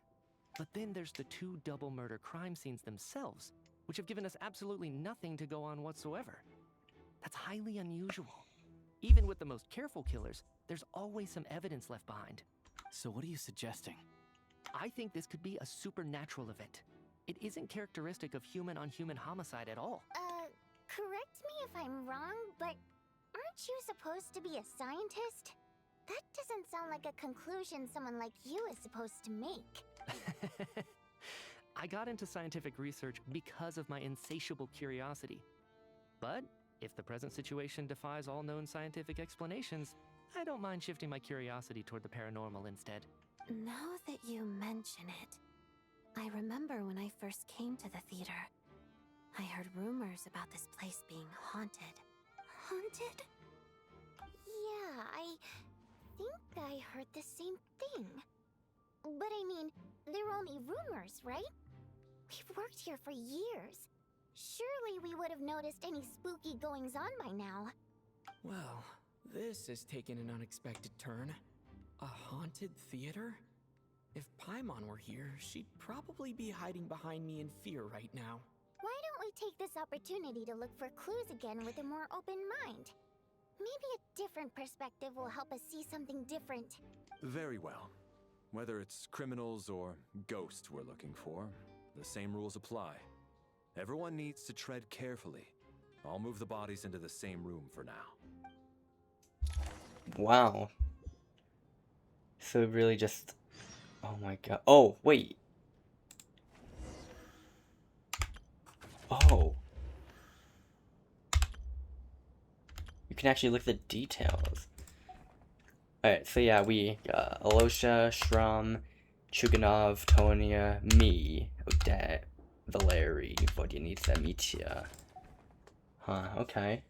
But then there's the 2 double murder crime scenes themselves, which have given us absolutely nothing to go on whatsoever. That's highly unusual. Even with the most careful killers, there's always some evidence left behind. So what are you suggesting? I think this could be a supernatural event. It isn't characteristic of human-on-human homicide at all. Correct me if I'm wrong, but aren't you supposed to be a scientist? That doesn't sound like a conclusion someone like you is supposed to make. I got into scientific research because of my insatiable curiosity. But if the present situation defies all known scientific explanations, I don't mind shifting my curiosity toward the paranormal instead. Now that you mention it, I remember when I first came to the theater. I heard rumors about this place being haunted. Haunted? Yeah, I think I heard the same thing. But I mean, they're only rumors, right? We've worked here for years. Surely we would have noticed any spooky goings-on by now. Well, this has taken an unexpected turn. A haunted theater? If Paimon were here, she'd probably be hiding behind me in fear right now. Why don't we take this opportunity to look for clues again with a more open mind? Maybe a different perspective will help us see something different. Very well. Whether it's criminals or ghosts we're looking for, the same rules apply. Everyone needs to tread carefully. I'll move the bodies into the same room for now. Wow. So it really just... Oh my god. Oh, wait. Oh. You can actually look at the details. Alright, so yeah, we got Alosha, Shrum, Chuganov, Tonya, me, Odette, Valeri, Vodyanica, Mitya. Huh, okay.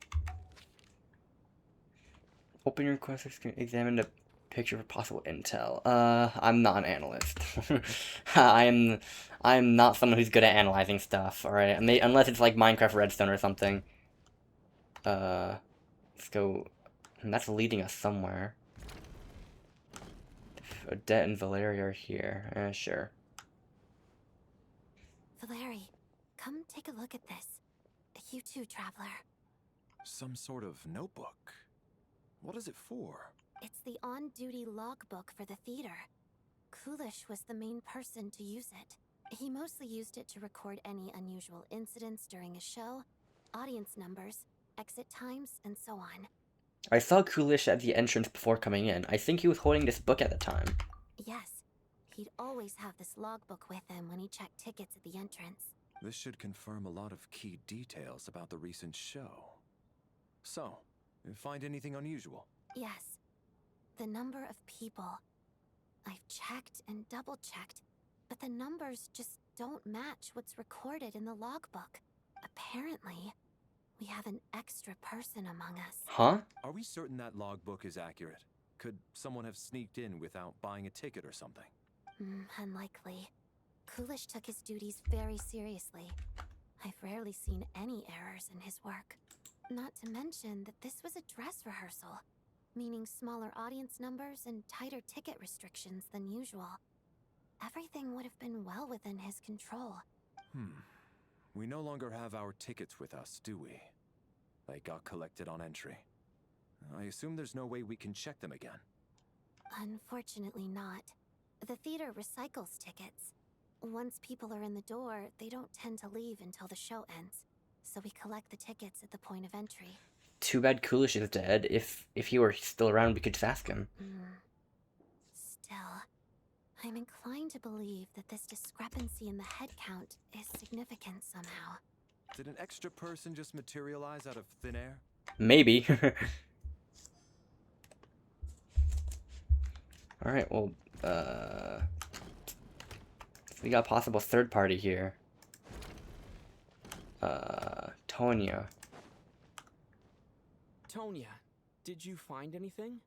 Open your request screen, examine the picture for possible intel. I'm not an analyst. I'm not someone who's good at analyzing stuff, alright? Unless it's like Minecraft Redstone or something. Let's go. That's leading us somewhere. Odette and Valeri are here. Sure. Valeri, come take a look at this. You too, Traveler. Some sort of notebook. What is it for? It's the on-duty logbook for the theater. Kulish was the main person to use it. He mostly used it to record any unusual incidents during a show, audience numbers, exit times, and so on. I saw Kulish at the entrance before coming in. I think he was holding this book at the time. Yes. He'd always have this logbook with him when he checked tickets at the entrance. This should confirm a lot of key details about the recent show. So, you find anything unusual? Yes. The number of people. I've checked and double-checked, but the numbers just don't match what's recorded in the logbook. Apparently, we have an extra person among us. Huh? Are we certain that logbook is accurate? Could someone have sneaked in without buying a ticket or something? Unlikely. Kulish took his duties very seriously. I've rarely seen any errors in his work. Not to mention that this was a dress rehearsal, meaning smaller audience numbers and tighter ticket restrictions than usual. Everything would have been well within his control. We no longer have our tickets with us, do we? They got collected on entry. I assume there's no way we can check them again. Unfortunately not. The theater recycles tickets. Once people are in the door, they don't tend to leave until the show ends. So we collect the tickets at the point of entry. Too bad Kulish is dead. If he were still around, we could just ask him. Still, I'm inclined to believe that this discrepancy in the head count is significant somehow. Did an extra person just materialize out of thin air? Maybe. Alright, well, We got a possible third party here. Tonya. Tonya, did you find anything?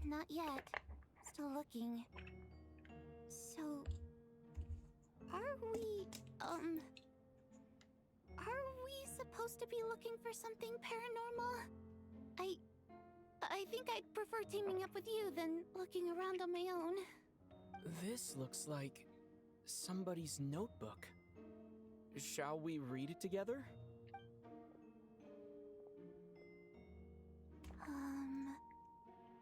Not yet. Still looking. So, are we supposed to be looking for something paranormal? I think I'd prefer teaming up with you than looking around on my own. This looks like somebody's notebook. Shall we read it together?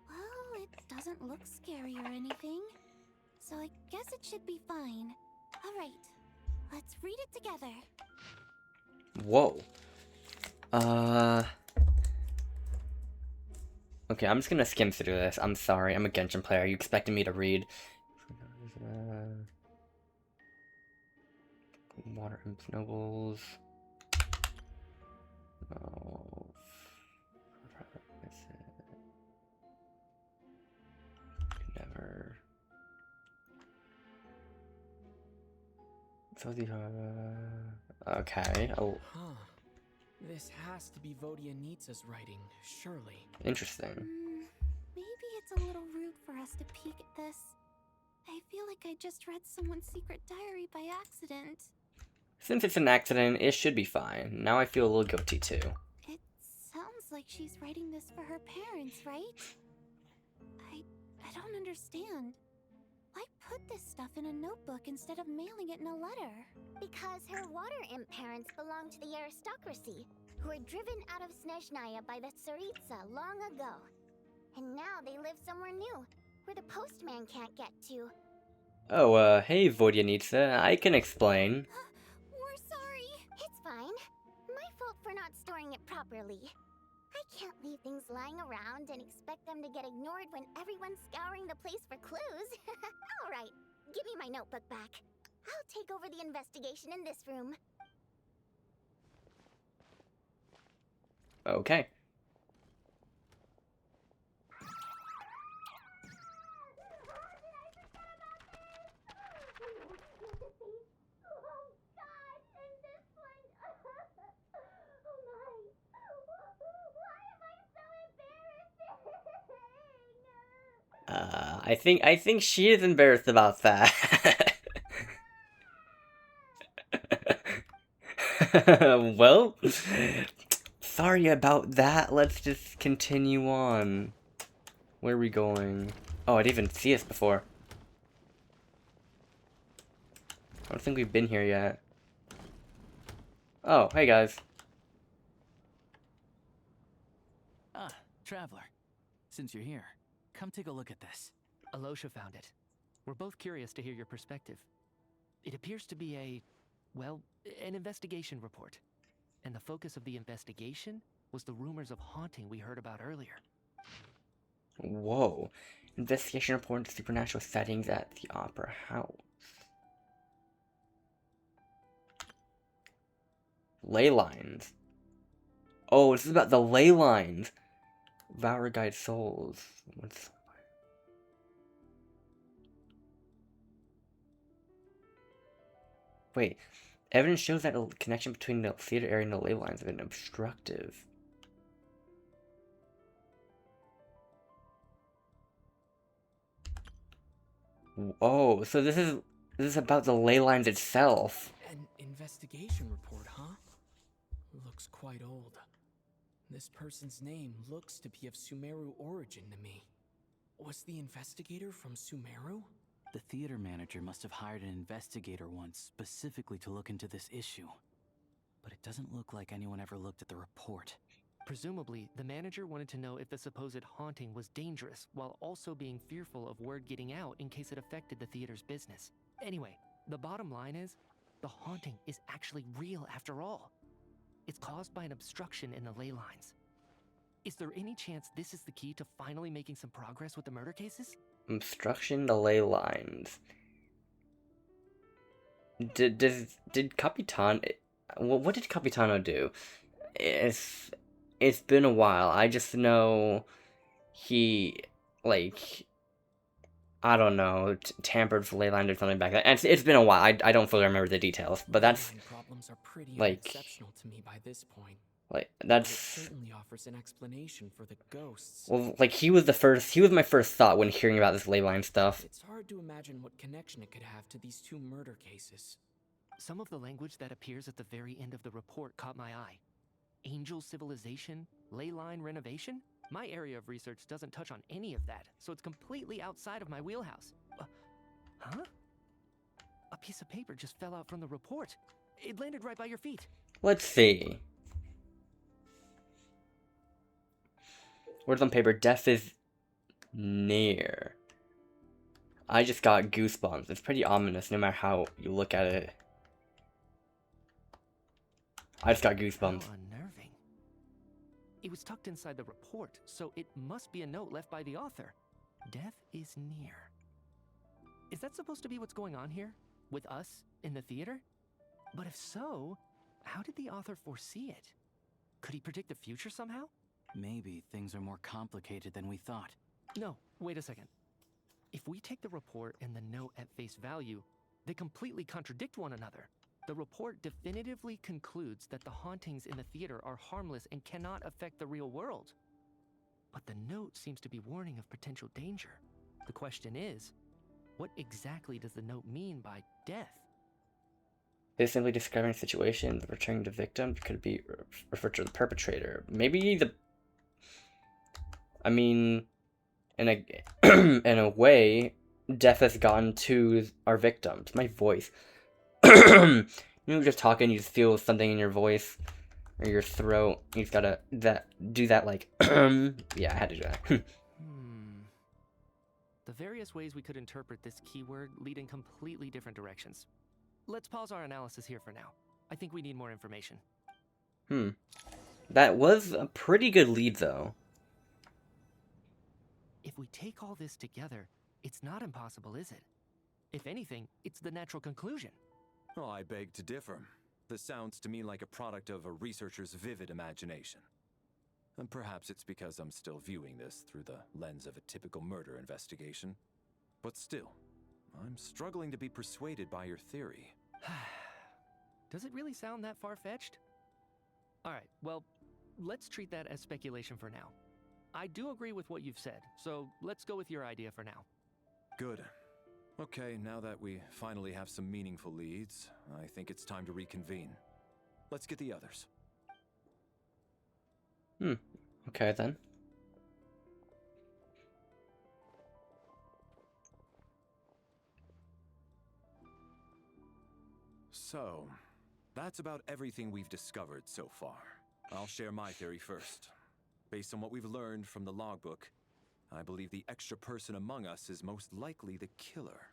Well, it doesn't look scary or anything. So I guess it should be fine. Alright, let's read it together. Whoa. Okay, I'm just gonna skim through this. I'm sorry, I'm a Genshin player. You expected me to read? Water Imp Nobles. Oh. Never. So the okay. Oh. Huh. This has to be Vodianitsa's writing, surely. Interesting. Maybe it's a little rude for us to peek at this. I feel like I just read someone's secret diary by accident. Since it's an accident, it should be fine. Now I feel a little guilty too. It sounds like she's writing this for her parents, right? I don't understand. Why put this stuff in a notebook instead of mailing it in a letter? Because her water imp parents belonged to the aristocracy, who were driven out of Snezhnaya by the Tsaritsa long ago. And now they live somewhere new, where the postman can't get to. Oh, hey, Vodianitsa, I can explain. We're sorry. It's fine. My fault for not storing it properly. I can't leave things lying around and expect them to get ignored when everyone's scouring the place for clues. Alright, give me my notebook back. I'll take over the investigation in this room. Okay. I think she is embarrassed about that. Well, sorry about that. Let's just continue on. Where are we going? Oh, I didn't even see this before. I don't think we've been here yet. Oh, hey guys. Ah, Traveler. Since you're here, come take a look at this. Alosha found it. We're both curious to hear your perspective. It appears to be an investigation report. And the focus of the investigation was the rumors of haunting we heard about earlier. Whoa. Investigation report into supernatural settings at the Opera House. Ley lines. Oh, this is about the ley lines. Vower Guide Souls. What's... Wait. Evidence shows that a connection between the theater area and the ley lines have been obstructive. Oh, so this is about the ley lines itself. An investigation report, huh? Looks quite old. This person's name looks to be of Sumeru origin to me. Was the investigator from Sumeru? The theater manager must have hired an investigator once specifically to look into this issue. But it doesn't look like anyone ever looked at the report. Presumably, the manager wanted to know if the supposed haunting was dangerous, while also being fearful of word getting out in case it affected the theater's business. Anyway, the bottom line is, the haunting is actually real after all. It's caused by an obstruction in the ley lines. Is there any chance this is the key to finally making some progress with the murder cases? Obstruction the ley lines. Did Capitan... What did Capitano do? It's been a while. I just know he, like... I don't know, tampered with ley lines or something back then. And it's been a while. I don't fully remember the details, but that's Ley line problems are pretty like unexceptional to me by this point. like But it that's certainly offers an explanation for the ghosts. well, like he was my first thought when hearing about this ley line stuff. It's hard to imagine what connection it could have to these two murder cases. Some of the language that appears at the very end of the report caught my eye. Angel civilization, ley line renovation? My area of research doesn't touch on any of that, so it's completely outside of my wheelhouse. Huh? A piece of paper just fell out from the report. It landed right by your feet. Let's see. Words on paper, death is near. I just got goosebumps. It's pretty ominous no matter how you look at it. I just got goosebumps. How unnerving. It was tucked inside the report, so it must be a note left by the author. Death is near. Is that supposed to be what's going on here? With us in the theater? But if so, how did the author foresee it? Could he predict the future somehow? Maybe things are more complicated than we thought. No, wait a second. If we take the report and the note at face value, they completely contradict one another. The report definitively concludes that the hauntings in the theater are harmless and cannot affect the real world. But the note seems to be warning of potential danger. The question is, what exactly does the note mean by death? It's simply describing a situation. The returning to victim could be referred to the perpetrator. Maybe the... I mean, in a in a way, death has gotten to our victims. My voice. You just talking, you just feel something in your voice or your throat. You just gotta do that like yeah, I had to do that. The various ways we could interpret this keyword lead in completely different directions. Let's pause our analysis here for now. I think we need more information. That was a pretty good lead though. If we take all this together, it's not impossible, is it? If anything, it's the natural conclusion. Oh, I beg to differ. This sounds to me like a product of a researcher's vivid imagination. And perhaps it's because I'm still viewing this through the lens of a typical murder investigation. But still, I'm struggling to be persuaded by your theory. Does it really sound that far-fetched? Alright, well, let's treat that as speculation for now. I do agree with what you've said, so let's go with your idea for now. Good. Okay, now that we finally have some meaningful leads, I think it's time to reconvene. Let's get the others. Okay then. So, that's about everything we've discovered so far. I'll share my theory first. Based on what we've learned from the logbook, I believe the extra person among us is most likely the killer.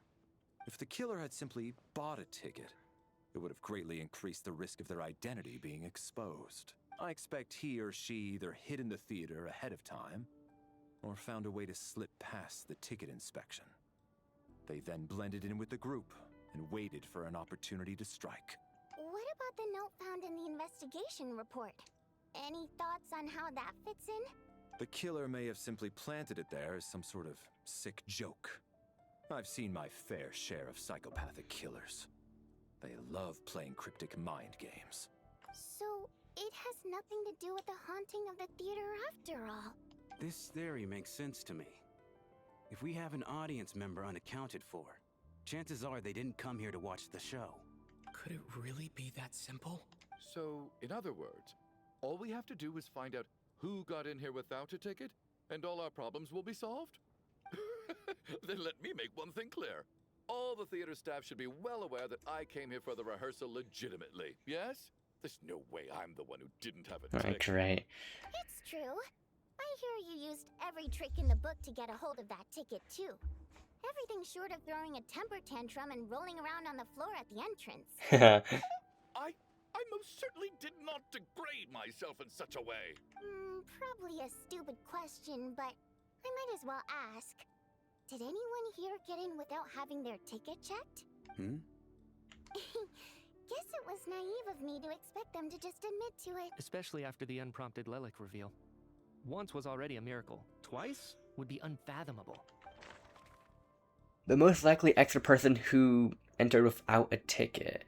If the killer had simply bought a ticket, it would have greatly increased the risk of their identity being exposed. I expect he or she either hid in the theater ahead of time, or found a way to slip past the ticket inspection. They then blended in with the group and waited for an opportunity to strike. What about the note found in the investigation report? Any thoughts on how that fits in? The killer may have simply planted it there as some sort of sick joke. I've seen my fair share of psychopathic killers. They love playing cryptic mind games. So, it has nothing to do with the haunting of the theater after all. This theory makes sense to me. If we have an audience member unaccounted for, chances are they didn't come here to watch the show. Could it really be that simple? So, in other words, all we have to do is find out who got in here without a ticket, and all our problems will be solved? Then let me make one thing clear. All the theater staff should be well aware that I came here for the rehearsal legitimately, yes? There's no way I'm the one who didn't have a ticket. Great. It's true. I hear you used every trick in the book to get a hold of that ticket, too. Everything short of throwing a temper tantrum and rolling around on the floor at the entrance. I most certainly did not degrade myself in such a way. Probably a stupid question, but I might as well ask. Did anyone here get in without having their ticket checked? Guess it was naive of me to expect them to just admit to it. Especially after the unprompted Lelic reveal. Once was already a miracle. Twice would be unfathomable. The most likely extra person who entered without a ticket.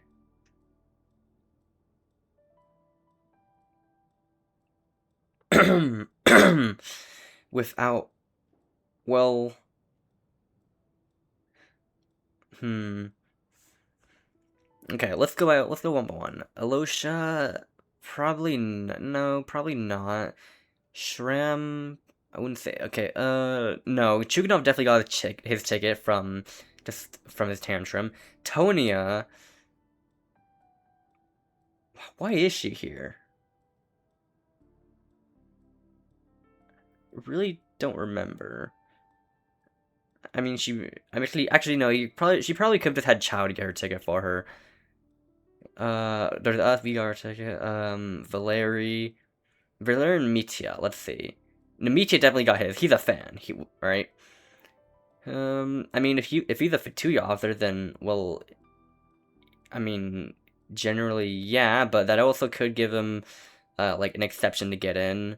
Without, well, okay, let's go one by one. Alosha, probably no, probably not. Shram, I wouldn't say. Okay, no, Chuganov definitely got his ticket from his tantrum. Tonya, why is she here? Really don't remember. I mean, actually no. She probably could have just had Chow to get her ticket for her. There's us VR ticket. Valeri and Mitya. Let's see. No, Mitya definitely got his. He's a fan. Right. I mean, if he's a Fatuya author, then well, I mean, generally yeah, but that also could give him like an exception to get in.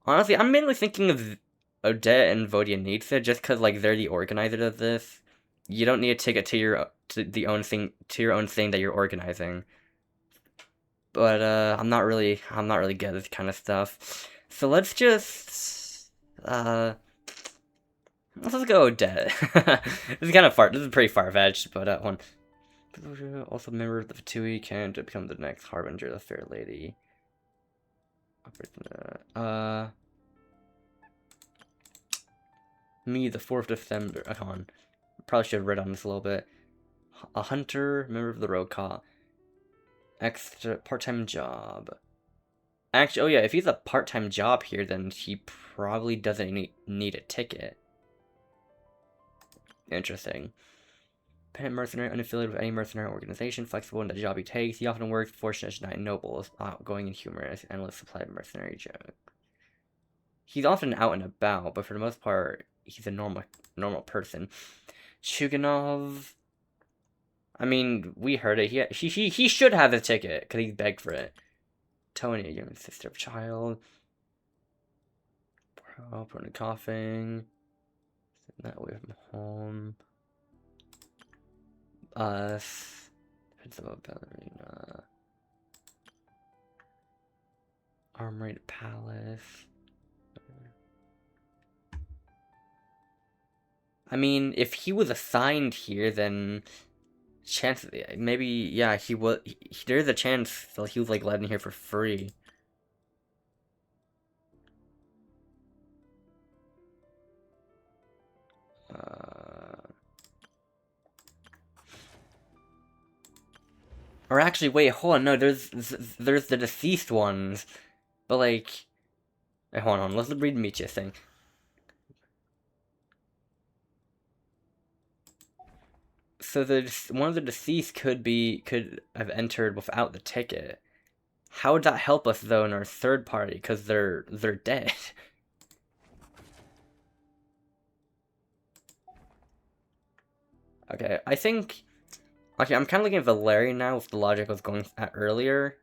Honestly, I'm mainly thinking of Odette and Vodyanitsa just because like they're the organizers of this. You don't need a ticket to your own thing that you're organizing. But I'm not really good at this kind of stuff. So let's just let's go Odette. This is kind of far. This is pretty far-fetched, but one. Also, member of the Fatui can become the next harbinger of the fair lady. Me, the 4th December. Come on. Probably should have read on this a little bit. A hunter, member of the road call. Extra part-time job. Actually, oh yeah, if he's a part-time job here, then he probably doesn't need a ticket. Interesting. Penitent mercenary, unaffiliated with any mercenary organization, flexible in the job he takes. He often works for Snezhnaya nobles, outgoing and humorous, endless supply of mercenary jokes. He's often out and about, but for the most part, he's a normal person. Chuganov. I mean, we heard it. He should have a ticket because he begged for it. Tony, a young sister of child. Prone to coughing. Sitting that way from home. Us. Principal ballerina. Armored palace. I mean, if he was assigned here, then chance maybe yeah he was. There's a chance that he was like let in here for free. Or actually, wait, hold on. No, there's the deceased ones, but like, hold on. Let's read Mitya's thing. So one of the deceased could have entered without the ticket. How would that help us though in our third party? Because they're dead. Okay, I think. Okay, I'm kind of looking at Valeri now with the logic I was going at earlier.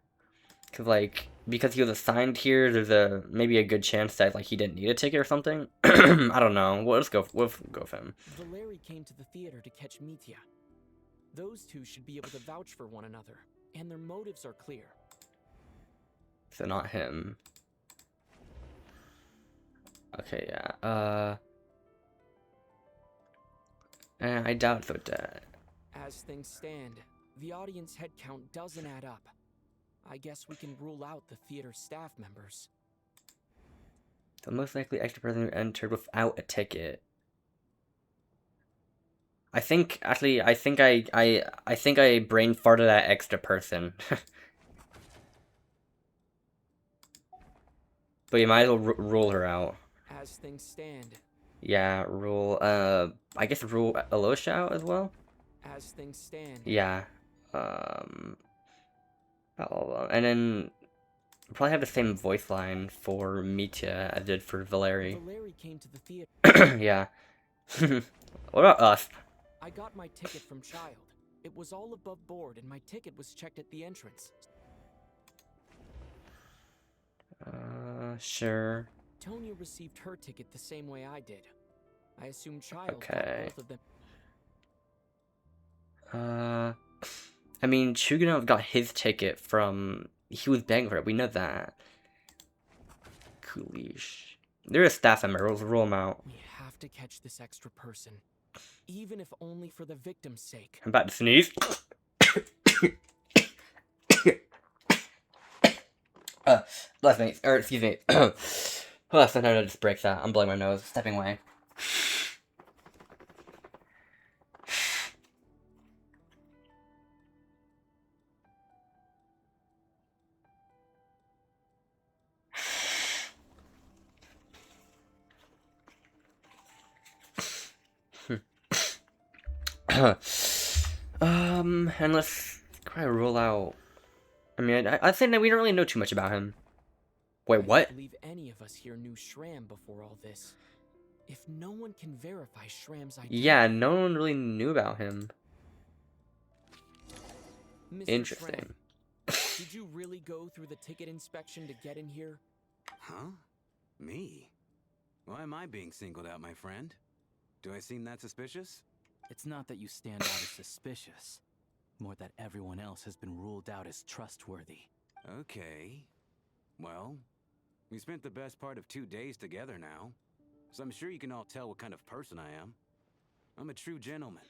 Because he was assigned here, there's maybe a good chance that like he didn't need a ticket or something. I don't know. We'll go with him. Valeri came to the theater to catch Mitya. Those two should be able to vouch for one another, and their motives are clear. So not him. Okay, yeah. I doubt that. As things stand, the audience head count doesn't add up. I guess we can rule out the theater staff members. The most likely extra person who entered without a ticket. I think I brain farted that extra person. But you might as well rule her out. As things stand. Yeah, rule I guess rule Alosha out as well. As things stand. Yeah. And then probably have the same voice line for Mitya as I did for Valeri. Valeri came to the theater. Yeah. What about us? I got my ticket from Child. It was all above board, and my ticket was checked at the entrance. Sure. Tonya received her ticket the same way I did. I assume Child okay. got both of them. I mean, Chugunov got his ticket from... He was bankrupt, we know that. Coolish. They're a staff member, we'll rule them out. We have to catch this extra person, even if only for the victim's sake. I'm about to sneeze. Bless me, or excuse me. Oh, sometimes I just break that. I'm blowing my nose, stepping away. And let's try to rule out... I mean, I think that we don't really know too much about him. Wait, what? I don't believe any of us here knew Shram before all this. If no one can verify Shram's identity... Yeah, no one really knew about him. Mr. Interesting. Shram, did you really go through the ticket inspection to get in here? Huh? Me? Why am I being singled out, my friend? Do I seem that suspicious? It's not that you stand out as suspicious, more that everyone else has been ruled out as trustworthy. Okay. Well, we spent the best part of 2 days together now, so I'm sure you can all tell what kind of person I am. I'm a true gentleman.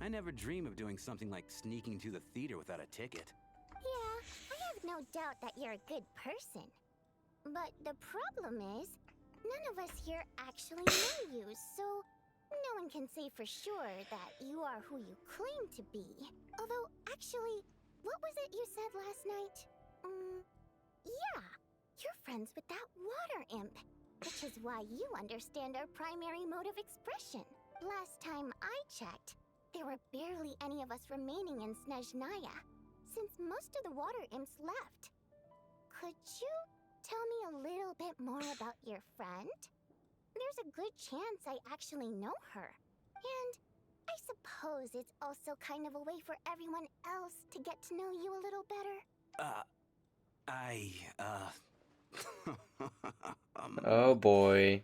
I never dream of doing something like sneaking to the theater without a ticket. Yeah, I have no doubt that you're a good person. But the problem is, none of us here actually know you, so no one can say for sure that you are who you claim to be. Although, actually, what was it you said last night? Yeah, you're friends with that water imp, which is why you understand our primary mode of expression. Last time I checked, there were barely any of us remaining in Snezhnaya, since most of the water imps left. Could you tell me a little bit more about your friend? There's a good chance I actually know her. And I suppose it's also kind of a way for everyone else to get to know you a little better. Oh boy.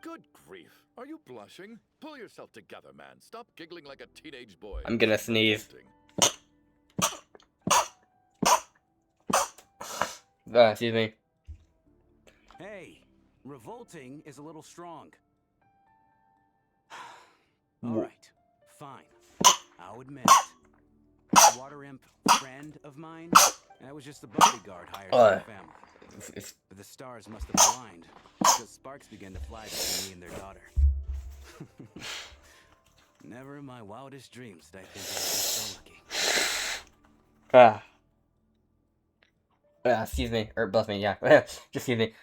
Good grief. Are you blushing? Pull yourself together, man. Stop giggling like a teenage boy. I'm gonna sneeze. Excuse me. Hey, revolting is a little strong. Alright, fine. I'll admit it. Water imp friend of mine, I was just the bodyguard hired by the family. But the stars must have aligned, because sparks began to fly between me and their daughter. Never in my wildest dreams did I think I'd be so lucky. Excuse me, or bless me, yeah. Just excuse me.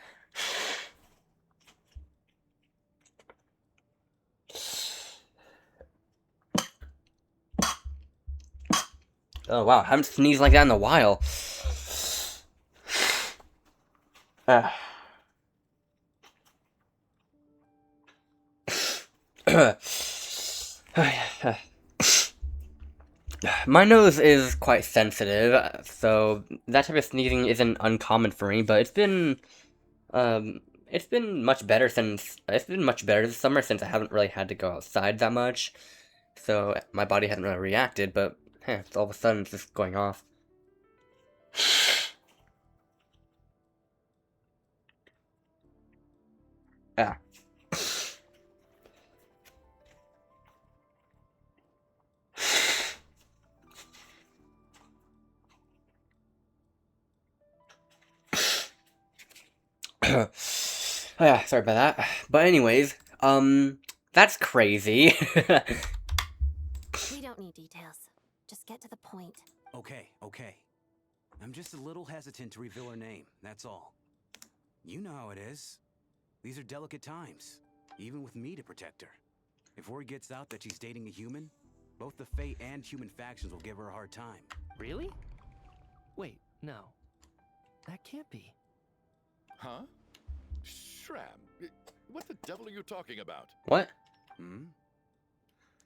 Oh wow, I haven't sneezed like that in a while. My nose is quite sensitive, so that type of sneezing isn't uncommon for me, but it's been much better this summer since I haven't really had to go outside that much. So my body hasn't really reacted, but all of a sudden it's just going off. Yeah, sorry about that. But anyways, that's crazy. We don't need details. Just get to the point. Okay. I'm just a little hesitant to reveal her name, that's all. You know how it is. These are delicate times, even with me to protect her. If word gets out that she's dating a human, both the Fae and human factions will give her a hard time. Really? Wait, no. That can't be. Huh? Shram, what the devil are you talking about? What?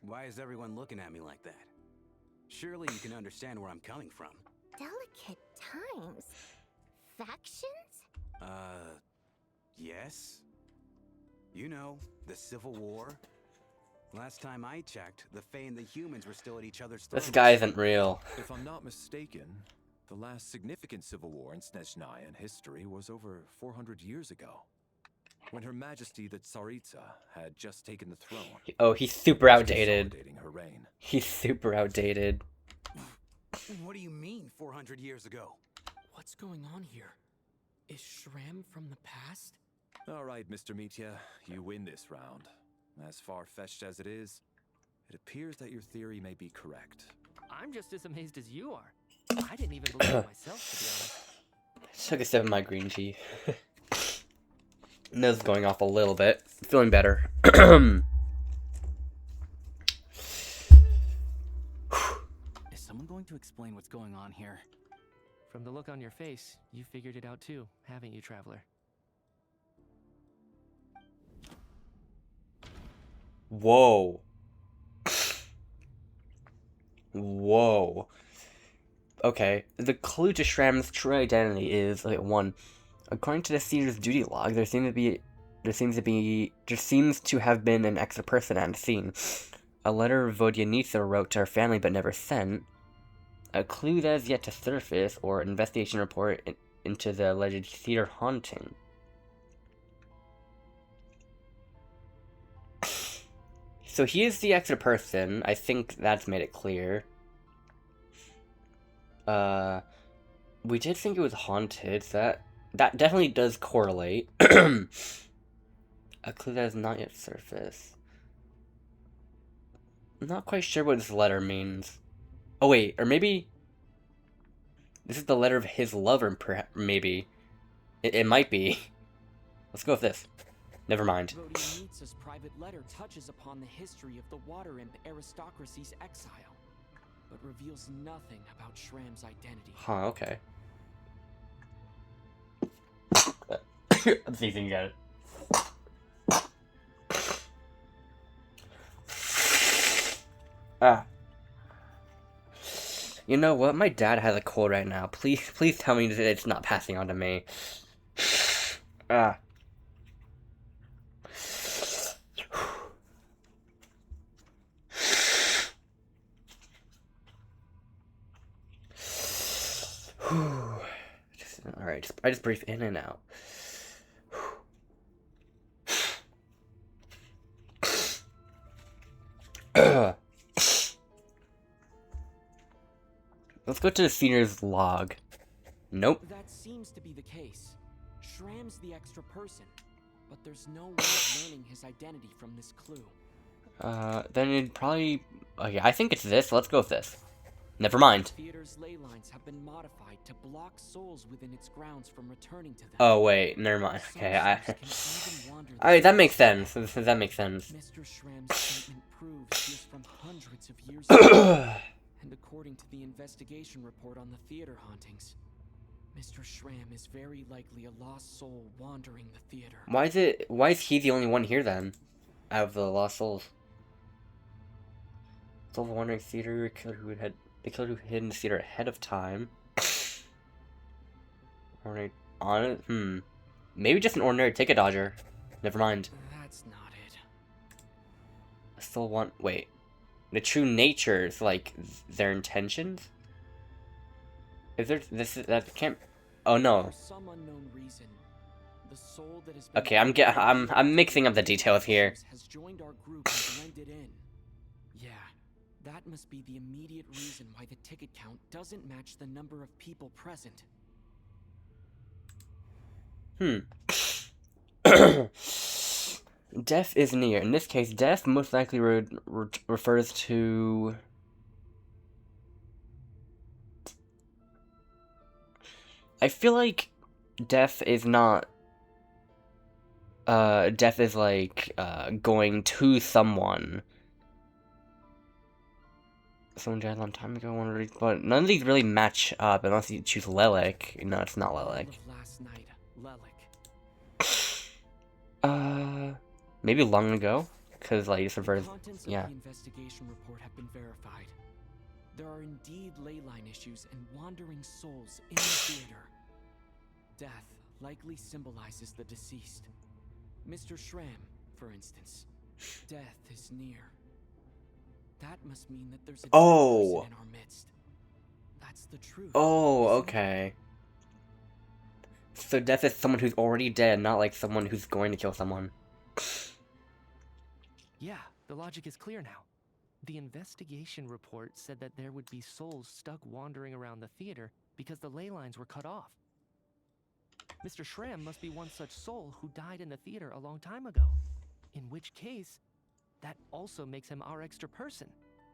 Why is everyone looking at me like that? Surely you can understand where I'm coming from. Delicate times? Factions? Yes. You know, the Civil War. Last time I checked, the Fae and the humans were still at each other's This throats. guy isn't real. If I'm not mistaken, the last significant civil war in Snezhnaya in history was over 400 years ago, when Her Majesty the Tsaritsa had just taken the throne. Oh, he's super outdated. Consolidating her reign. He's super outdated. What do you mean, 400 years ago? What's going on here? Is Shram from the past? All right, Mr. Mitya, you win this round. As far-fetched as it is, it appears that your theory may be correct. I'm just as amazed as you are. I didn't even believe it myself, to be honest. Took a sip of my green tea. Nose is going off a little bit. Feeling better. Is someone going to explain what's going on here? From the look on your face, you figured it out too, haven't you, Traveler? Whoa. Whoa. Okay, the clue to Shram's true identity is, like, 1. According to the theater's duty log, there seems to have been an extra person at the scene. A letter Vodyanitsa wrote to her family but never sent. A clue that is yet to surface, or an investigation report into the alleged theater haunting. So he is the extra person. I think that's made it clear. We did think it was haunted. That definitely does correlate. A clue that has not yet surfaced. I'm not quite sure what this letter means. Oh wait, or maybe this is the letter of his lover. Maybe it might be. Let's go with this. Never mind. Vodyanitsa's private letter touches upon the history of the Water Imp aristocracy's exile, but reveals nothing about Shram's identity. Huh, okay. I'm see if you can get it. Ah. You know what? My dad has a cold right now. Please tell me that it's not passing on to me. Ah. Alright, I just breathe in and out. Let's go to the senior's log. Nope. That seems to be the case. Shram's the extra person, but there's no way of learning his identity from this clue. Then it'd probably... Okay, I think it's this. Let's go with this. Never mind. The theater's ley lines have been modified to block souls within its grounds from returning to them. Oh, wait. Never mind. Okay, Alright, that makes sense. That makes sense. Mr. Shram's statement proves he is from hundreds of years ago. And according to the investigation report on the theater hauntings, Mr. Shram is very likely a lost soul wandering the theater. Why is he the only one here then? Out of the lost souls. Soul of the wandering theater, they killed who hid in the theater ahead of time. Ordinary maybe just an ordinary ticket dodger. Never mind. That's not it. I still want wait. The true natures, like their intentions? Is there that can't oh no. For some unknown reason, the soul that has been Okay, I'm mixing up the details here. Has joined our group and blended in. Yeah, that must be the immediate reason why the ticket count doesn't match the number of people present. Death is near. In this case, death most likely refers to... I feel like death is not... death is like, going to someone. Someone died a long time ago, but none of these really match up unless you choose Lelik. No, it's not Lelik. Last night, Lelik. Maybe long ago, because like it's reversed. Yeah. The investigation report have been verified. There are indeed ley line issues and wandering souls in the theater. Death likely symbolizes the deceased. Mr. Shram, for instance. Death is near. That must mean that there's a dead Oh. person in our midst. That's the truth. Oh, isn't it? okay. So death is someone who's already dead, not like someone who's going to kill someone. Yeah, the logic is clear now. The investigation report said that there would be souls stuck wandering around the theater because the ley lines were cut off. Mr. Shram must be one such soul who died in the theater a long time ago. In which case, that also makes him our extra person.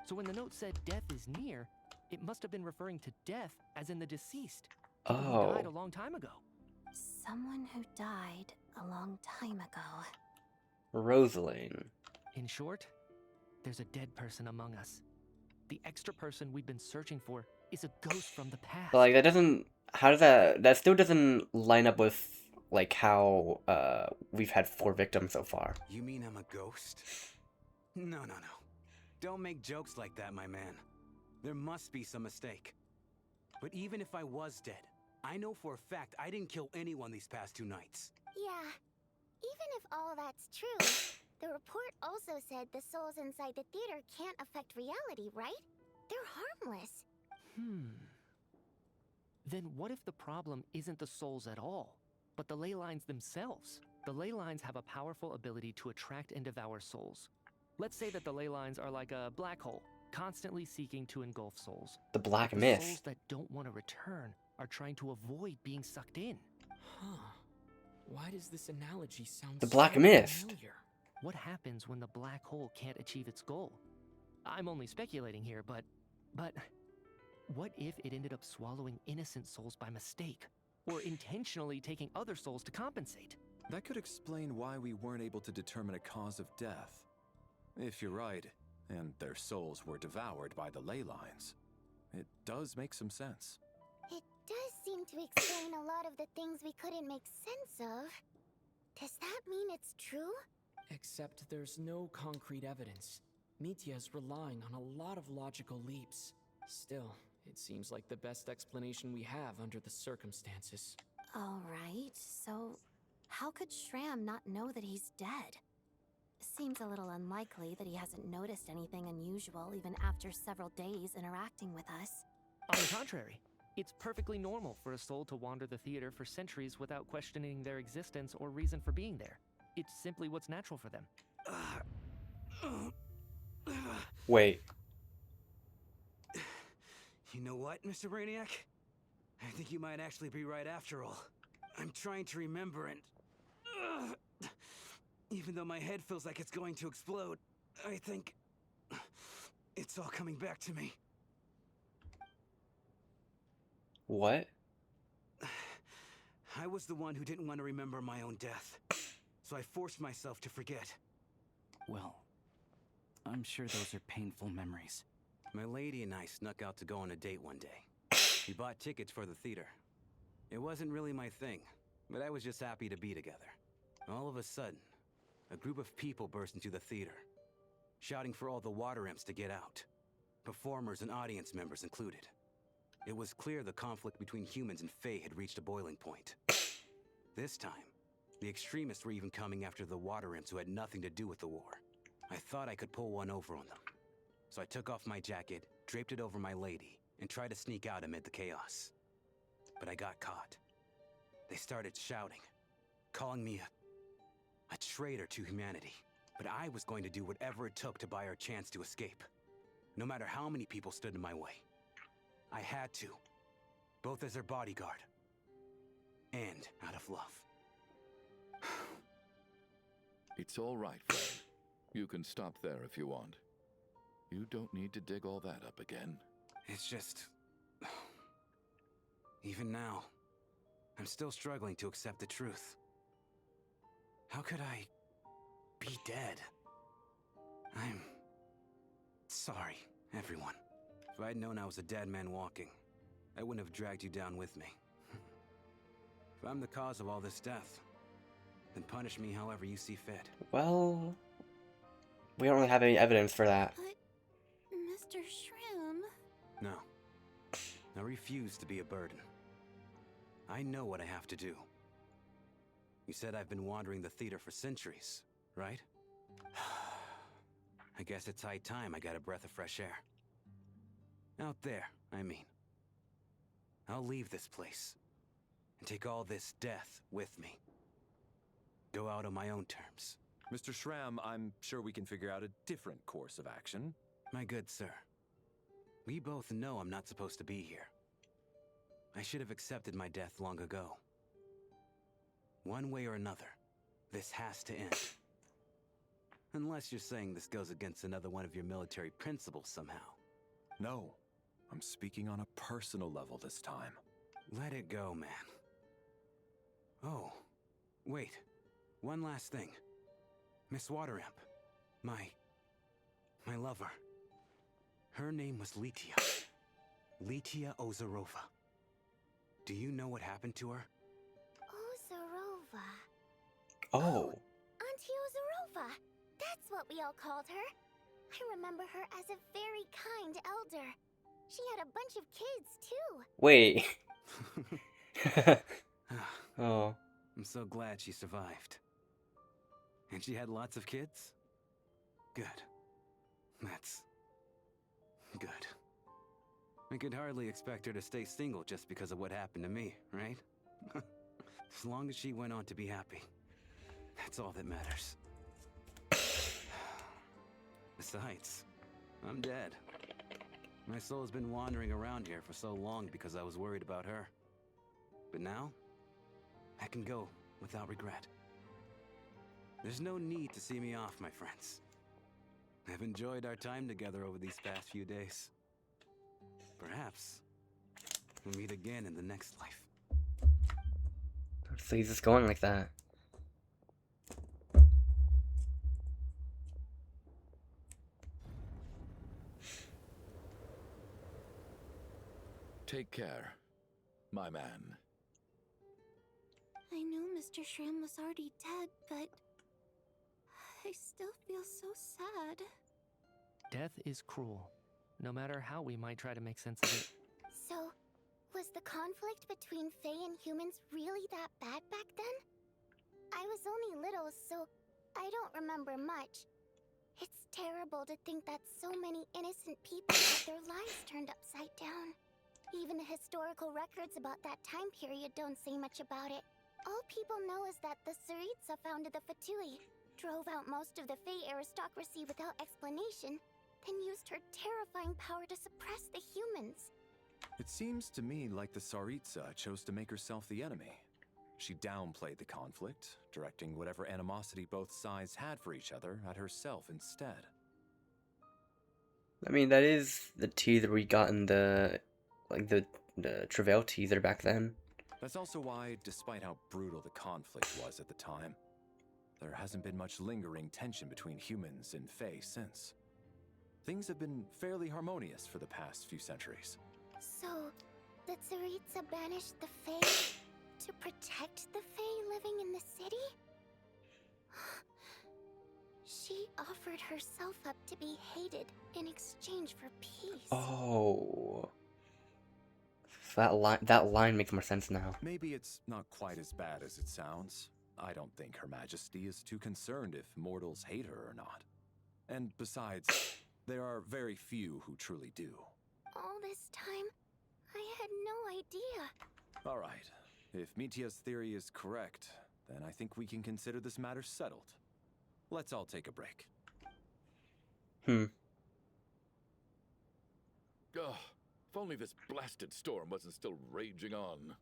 So when the note said death is near, it must have been referring to death as in the deceased. People who died a long time ago. Someone who died a long time ago. Rosaline. In short, there's a dead person among us. The extra person we've been searching for is a ghost from the past. But, like, that doesn't... How does that... That still doesn't line up with, like, how, we've had 4 victims so far. You mean I'm a ghost? No. Don't make jokes like that, my man. There must be some mistake. But even if I was dead, I know for a fact I didn't kill anyone these past 2 nights. Yeah, even if all that's true, the report also said the souls inside the theater can't affect reality, right? They're harmless. Then what if the problem isn't the souls at all, but the ley lines themselves? The ley lines have a powerful ability to attract and devour souls. Let's say that the ley lines are like a black hole, constantly seeking to engulf souls. The Black But Mist. The souls that don't want to return are trying to avoid being sucked in. Huh. Why does this analogy sound The Black so Mist. familiar? What happens when the black hole can't achieve its goal? I'm only speculating here, but what if it ended up swallowing innocent souls by mistake, or intentionally taking other souls to compensate? That could explain why we weren't able to determine a cause of death. If you're right, and their souls were devoured by the ley lines, it does make some sense. It does seem to explain a lot of the things we couldn't make sense of. Does that mean it's true? Except there's no concrete evidence. Mitya's relying on a lot of logical leaps. Still, it seems like the best explanation we have under the circumstances. Alright, so how could Shram not know that he's dead? Seems a little unlikely that he hasn't noticed anything unusual even after several days interacting with us. On the contrary, it's perfectly normal for a soul to wander the theater for centuries without questioning their existence or reason for being there. It's simply what's natural for them. Wait. You know what, Mr. Brainiac? I think you might actually be right after all. I'm trying to remember and... even though my head feels like it's going to explode, I think... it's all coming back to me. What? I was the one who didn't want to remember my own death, so I forced myself to forget. Well, I'm sure those are painful memories. My lady and I snuck out to go on a date one day. We bought tickets for the theater. It wasn't really my thing, but I was just happy to be together. All of a sudden, a group of people burst into the theater, shouting for all the water imps to get out, performers and audience members included. It was clear the conflict between humans and Fae had reached a boiling point. This time, the extremists were even coming after the water imps who had nothing to do with the war. I thought I could pull one over on them. So I took off my jacket, draped it over my lady, and tried to sneak out amid the chaos. But I got caught. They started shouting, calling me a traitor to humanity. But I was going to do whatever it took to buy our chance to escape, no matter how many people stood in my way. I had to, both as their bodyguard and out of love. It's all right, Fred. You can stop there if you want. You don't need to dig all that up again. It's just... even now, I'm still struggling to accept the truth. How could I be dead? I'm sorry, everyone. If I'd known I was a dead man walking, I wouldn't have dragged you down with me. If I'm the cause of all this death, then punish me however you see fit. Well, we don't really have any evidence for that. But, Mr. Shram... No. I refuse to be a burden. I know what I have to do. You said I've been wandering the theater for centuries, right? I guess it's high time I got a breath of fresh air. Out there, I mean. I'll leave this place and take all this death with me. Go out on my own terms. Mr. Shram, I'm sure we can figure out a different course of action. My good sir, we both know I'm not supposed to be here. I should have accepted my death long ago. One way or another, this has to end. Unless you're saying this goes against another one of your military principles somehow. No, I'm speaking on a personal level this time. Let it go, man. Oh, wait. One last thing. Miss Wateramp. My lover. Her name was Litia. Litia Ozarova. Do you know what happened to her? Ozarova. Oh. Auntie Ozarova. That's what we all called her. I remember her as a very kind elder. She had a bunch of kids, too. Wait. Oh. I'm so glad she survived. And she had lots of kids? Good. That's good. I could hardly expect her to stay single just because of what happened to me, right? As long as she went on to be happy. That's all that matters. Besides, I'm dead. My soul's been wandering around here for so long because I was worried about her. But now, I can go without regret. There's no need to see me off, my friends. I've enjoyed our time together over these past few days. Perhaps we'll meet again in the next life. So he's just going like that. Take care, my man. I knew Mr. Shram was already dead, but I still feel so sad. Death is cruel, no matter how we might try to make sense of it. So, was the conflict between Fae and humans really that bad back then? I was only little, so I don't remember much. It's terrible to think that so many innocent people had their lives turned upside down. Even the historical records about that time period don't say much about it. All people know is that the Tsaritsa founded the Fatui, drove out most of the Fae aristocracy without explanation, then used her terrifying power to suppress the humans. It seems to me like the Tsaritsa chose to make herself the enemy. She downplayed the conflict, directing whatever animosity both sides had for each other at herself instead. I mean, that is the teaser we got in the Travail teaser back then. That's also why, despite how brutal the conflict was at the time, there hasn't been much lingering tension between humans and Fae since. Things have been fairly harmonious for the past few centuries. So, the Tsaritsa banished the Fae to protect the Fae living in the city? She offered herself up to be hated in exchange for peace. Oh. That line makes more sense now. Maybe it's not quite as bad as it sounds. I don't think Her Majesty is too concerned if mortals hate her or not. And besides, there are very few who truly do. All this time, I had no idea. All right. If Mitia's theory is correct, then I think we can consider this matter settled. Let's all take a break. Ugh. If only this blasted storm wasn't still raging on.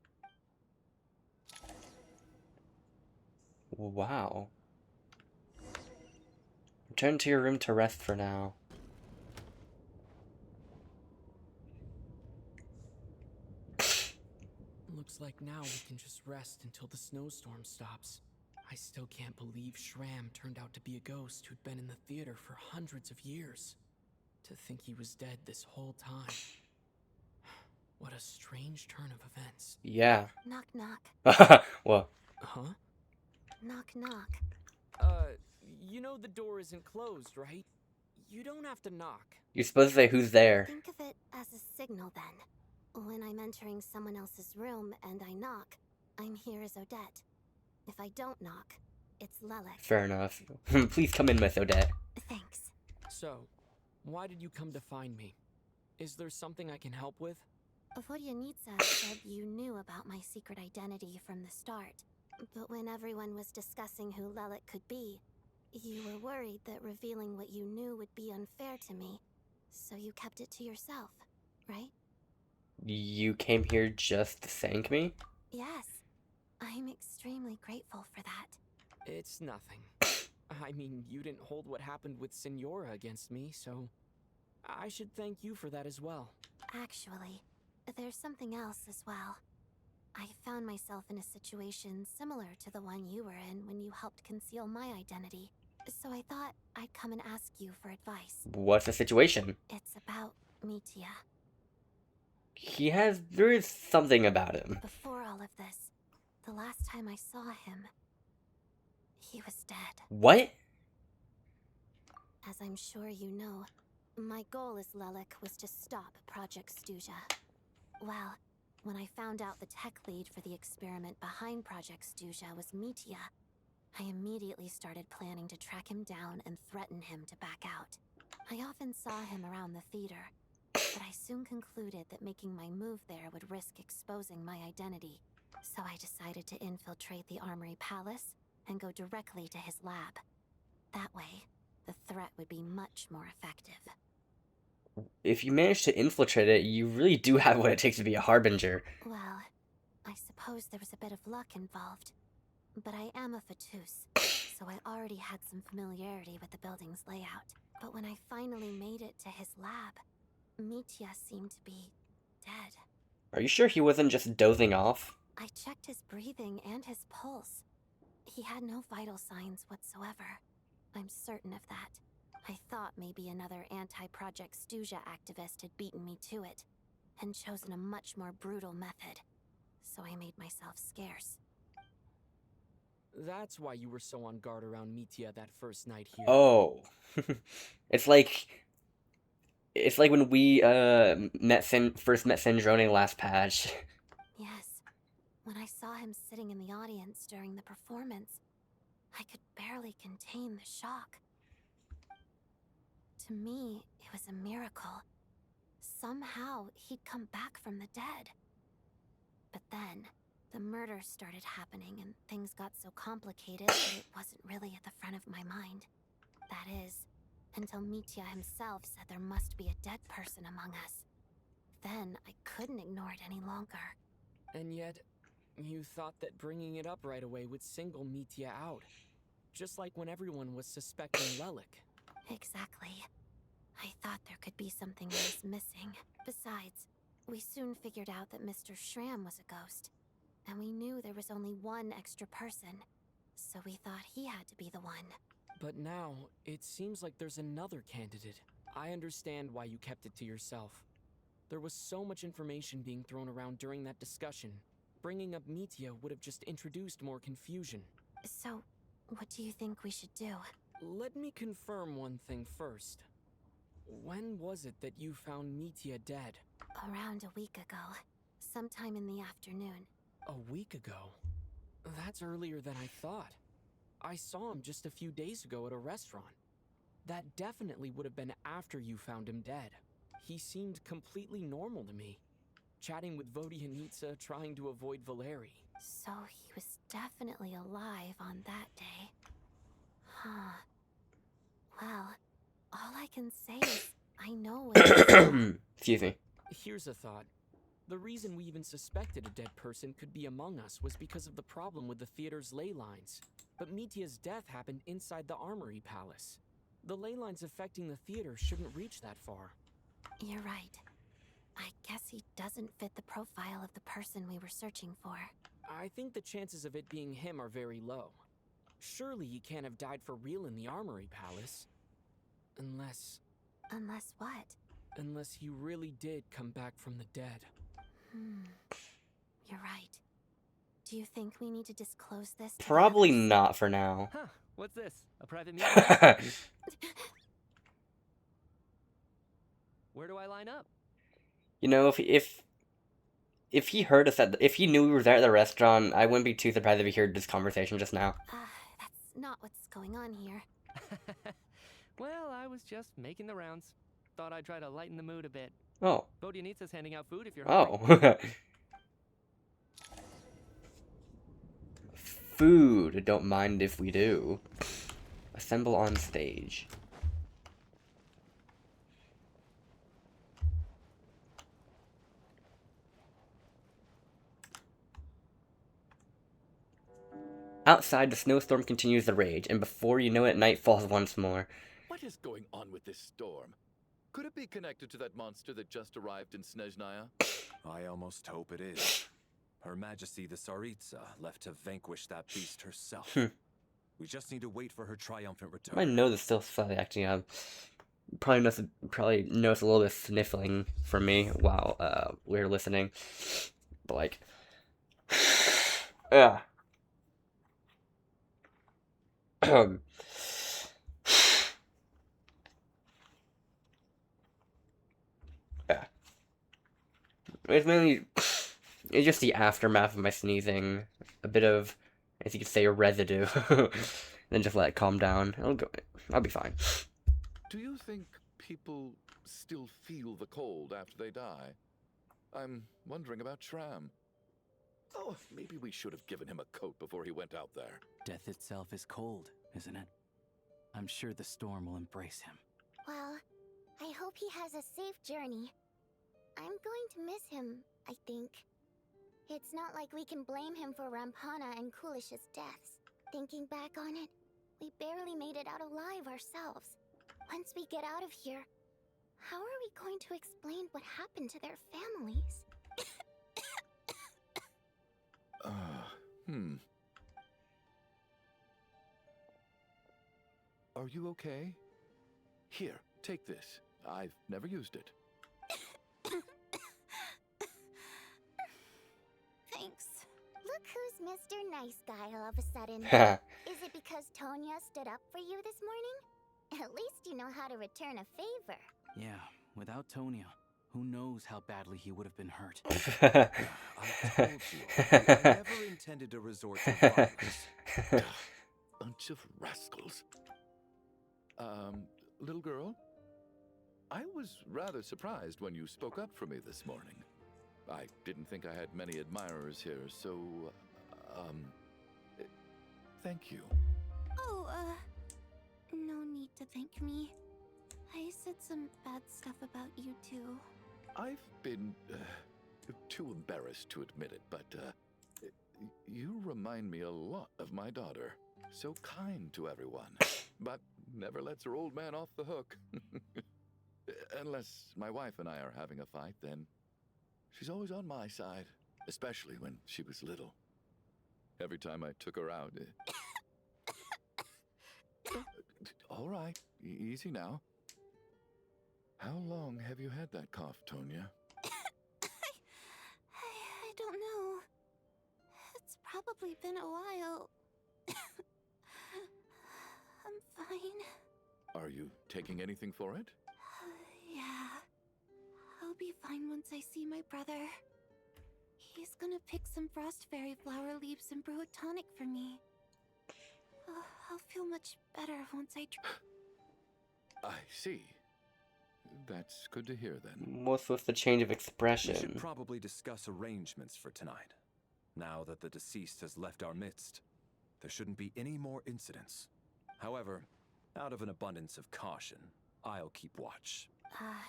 Wow. Return to your room to rest for now. Looks like now we can just rest until the snowstorm stops. I still can't believe Shram turned out to be a ghost who'd been in the theater for hundreds of years. To think he was dead this whole time. What a strange turn of events. Yeah. Knock knock. What? Huh? Knock knock. You know the door isn't closed, right? You don't have to knock. You're supposed to say who's there. Think of it as a signal then. When I'm entering someone else's room and I knock, I'm here as Odette. If I don't knock, it's Lelek. Fair enough. Please come in, Miss Odette. Thanks. So, why did you come to find me? Is there something I can help with? Vodyanitsa said you knew about my secret identity from the start. But when everyone was discussing who Lelik could be, you were worried that revealing what you knew would be unfair to me. So you kept it to yourself, right? You came here just to thank me? Yes. I'm extremely grateful for that. It's nothing. I mean, you didn't hold what happened with Signora against me, so I should thank you for that as well. Actually, there's something else as well. I found myself in a situation similar to the one you were in when you helped conceal my identity. So I thought I'd come and ask you for advice. What's the situation? It's about Mitya. There is something about him. Before all of this, the last time I saw him, he was dead. What? As I'm sure you know, my goal as Lelik was to stop Project Stuja. Well, when I found out the tech lead for the experiment behind Project Stuja was Mitya, I immediately started planning to track him down and threaten him to back out. I often saw him around the theater, but I soon concluded that making my move there would risk exposing my identity. So I decided to infiltrate the Armory Palace and go directly to his lab. That way, the threat would be much more effective. If you manage to infiltrate it, you really do have what it takes to be a harbinger. Well, I suppose there was a bit of luck involved. But I am a Fatus, so I already had some familiarity with the building's layout. But when I finally made it to his lab, Mitya seemed to be dead. Are you sure he wasn't just dozing off? I checked his breathing and his pulse. He had no vital signs whatsoever. I'm certain of that. I thought maybe another anti-Project Stuja activist had beaten me to it, and chosen a much more brutal method. So I made myself scarce. That's why you were so on guard around Mitya that first night here. Oh. It's like when we first met Snezhnaya last patch. Yes. When I saw him sitting in the audience during the performance, I could barely contain the shock. To me, it was a miracle. Somehow, he'd come back from the dead. But then, the murders started happening and things got so complicated that it wasn't really at the front of my mind. That is, until Mitya himself said there must be a dead person among us. Then, I couldn't ignore it any longer. And yet, you thought that bringing it up right away would single Mitya out. Just like when everyone was suspecting Lelik. Exactly. I thought there could be something else missing. Besides, we soon figured out that Mr. Shram was a ghost. And we knew there was only one extra person. So we thought he had to be the one. But now, it seems like there's another candidate. I understand why you kept it to yourself. There was so much information being thrown around during that discussion. Bringing up Mitya would have just introduced more confusion. So, what do you think we should do? Let me confirm one thing first. When was it that you found Mitya dead? Around a week ago. Sometime in the afternoon. A week ago? That's earlier than I thought. I saw him just a few days ago at a restaurant. That definitely would have been after you found him dead. He seemed completely normal to me. Chatting with Vodyanitsa, trying to avoid Valeri. So he was definitely alive on that day. Huh. Well, all I can say is I know what Excuse me. Here's a thought. The reason we even suspected a dead person could be among us was because of the problem with the theater's ley lines. But Mitya's death happened inside the Armory Palace. The ley lines affecting the theater shouldn't reach that far. You're right. I guess he doesn't fit the profile of the person we were searching for. I think the chances of it being him are very low. Surely he can't have died for real in the Armory Palace. Unless... Unless what? Unless he really did come back from the dead. You're right. Do you think we need to disclose this to Probably others? not for now. Huh, what's this? A private meeting? Where do I line up? You know, if he heard us if he knew we were there at the restaurant, I wouldn't be too surprised if he heard this conversation just now. That's not what's going on here. Well, I was just making the rounds. Thought I'd try to lighten the mood a bit. Oh. Bodianitsa's handing out food if you're hungry. Oh. Food. Don't mind if we do. Assemble on stage. Outside, the snowstorm continues to rage, and before you know it, night falls once more. What is going on with this storm? Could it be connected to that monster that just arrived in Snezhnaya? I almost hope it is. Her Majesty the Tsaritsa left to vanquish that beast herself. We just need to wait for her triumphant return. My nose is still slightly acting up. Probably notice a little bit of sniffling from me while we were listening. But like, yeah. Yeah. It's just the aftermath of my sneezing. A bit of, as you could say, a residue. Then just let it calm down. I'll be fine. Do you think people still feel the cold after they die? I'm wondering about Shram. Oh, maybe we should have given him a coat before he went out there. Death itself is cold, isn't it? I'm sure the storm will embrace him. Well, I hope he has a safe journey. I'm going to miss him, I think. It's not like we can blame him for Rampana and Kulish's deaths. Thinking back on it, we barely made it out alive ourselves. Once we get out of here, how are we going to explain what happened to their families? Are you okay? Here, take this. I've never used it. Thanks. Look who's Mr. Nice Guy all of a sudden. Is it because Tonya stood up for you this morning? At least you know how to return a favor. Yeah, without Tonya, who knows how badly he would have been hurt. I told you, I never intended to resort to violence. Bunch of rascals. Little girl? I was rather surprised when you spoke up for me this morning. I didn't think I had many admirers here, so, thank you. Oh, no need to thank me. I said some bad stuff about you too. I've been, too embarrassed to admit it, but, you remind me a lot of my daughter. So kind to everyone, but never lets her old man off the hook. Unless my wife and I are having a fight, then she's always on my side, especially when she was little. Every time I took her out... All right, easy now. How long have you had that cough, Tonya? I don't know. It's probably been a while. I'm fine. Are you taking anything for it? Yeah. I'll be fine once I see my brother. He's gonna pick some frost fairy flower leaves and brew a tonic for me. I'll feel much better once I I see. That's good to hear then. What's with the change of expression? We should probably discuss arrangements for tonight. Now that the deceased has left our midst, there shouldn't be any more incidents. However, out of an abundance of caution, I'll keep watch.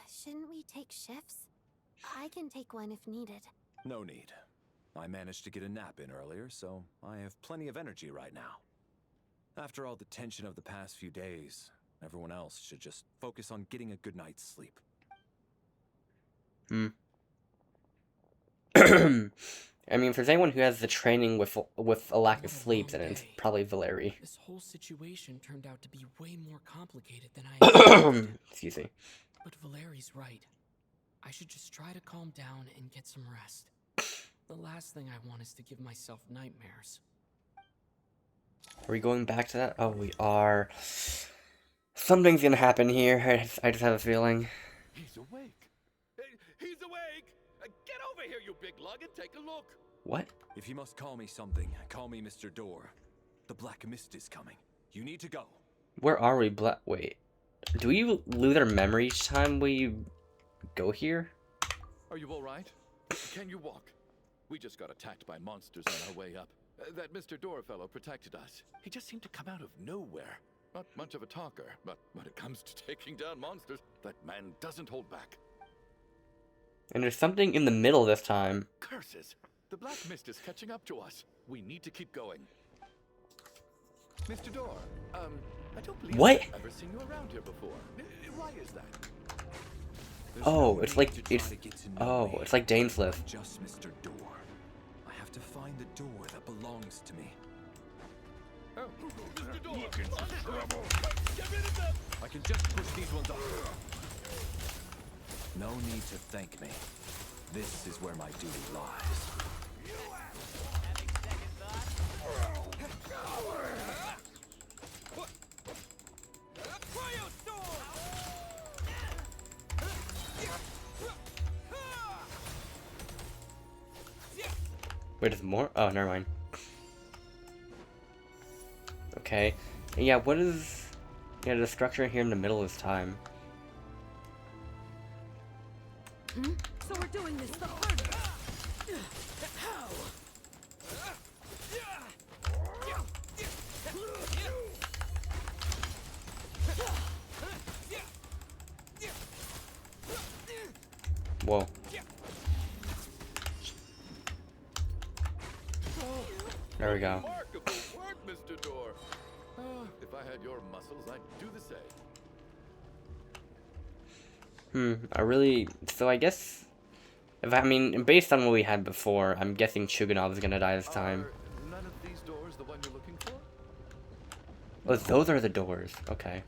Shouldn't we take shifts? I can take one if needed. No need. I managed to get a nap in earlier, so I have plenty of energy right now. After all the tension of the past few days, everyone else should just focus on getting a good night's sleep. I mean, if there's anyone who has the training with a lack of sleep, then it's probably Valeri. This whole situation turned out to be way more complicated than I expected. Excuse me. But Valeri's right. I should just try to calm down and get some rest. The last thing I want is to give myself nightmares. Are we going back to that? Oh, we are. Something's gonna happen here. I just have a feeling. He's awake. He's awake! Get over here, you big lug, and take a look. What? If you must call me something, call me Mr. Door. The Black Mist is coming. You need to go. Where are we? Wait. Do we lose our memory each time we go here? Are you all right? Can you walk? We just got attacked by monsters on our way up. That Mr. Door fellow protected us. He just seemed to come out of nowhere. Not much of a talker, but when it comes to taking down monsters, that man doesn't hold back. And there's something in the middle this time. Curses! The black mist is catching up to us. We need to keep going. Mr. Door, I don't believe What? I've ever seen you around here before. Why is that? Oh, it's like it's like Dainsliff. Just Mr. Door. I have to find the door that belongs to me. Oh, Mr. Door! Look in trouble. Get rid of them! I can just push these ones off. No need to thank me. This is where my duty lies. Wait, there's more? Oh, never mind. Okay. Yeah, what is... Yeah, the structure here in the middle this time. So we're doing this the hard way. How? Whoa. There we go. Remarkable work, Mr. Door. If I had your muscles, I'd do the same. So I guess... I mean, based on what we had before, I'm guessing Chuganov is gonna die this time. Are none of these doors the one you're looking for? Oh, those are the doors. Okay.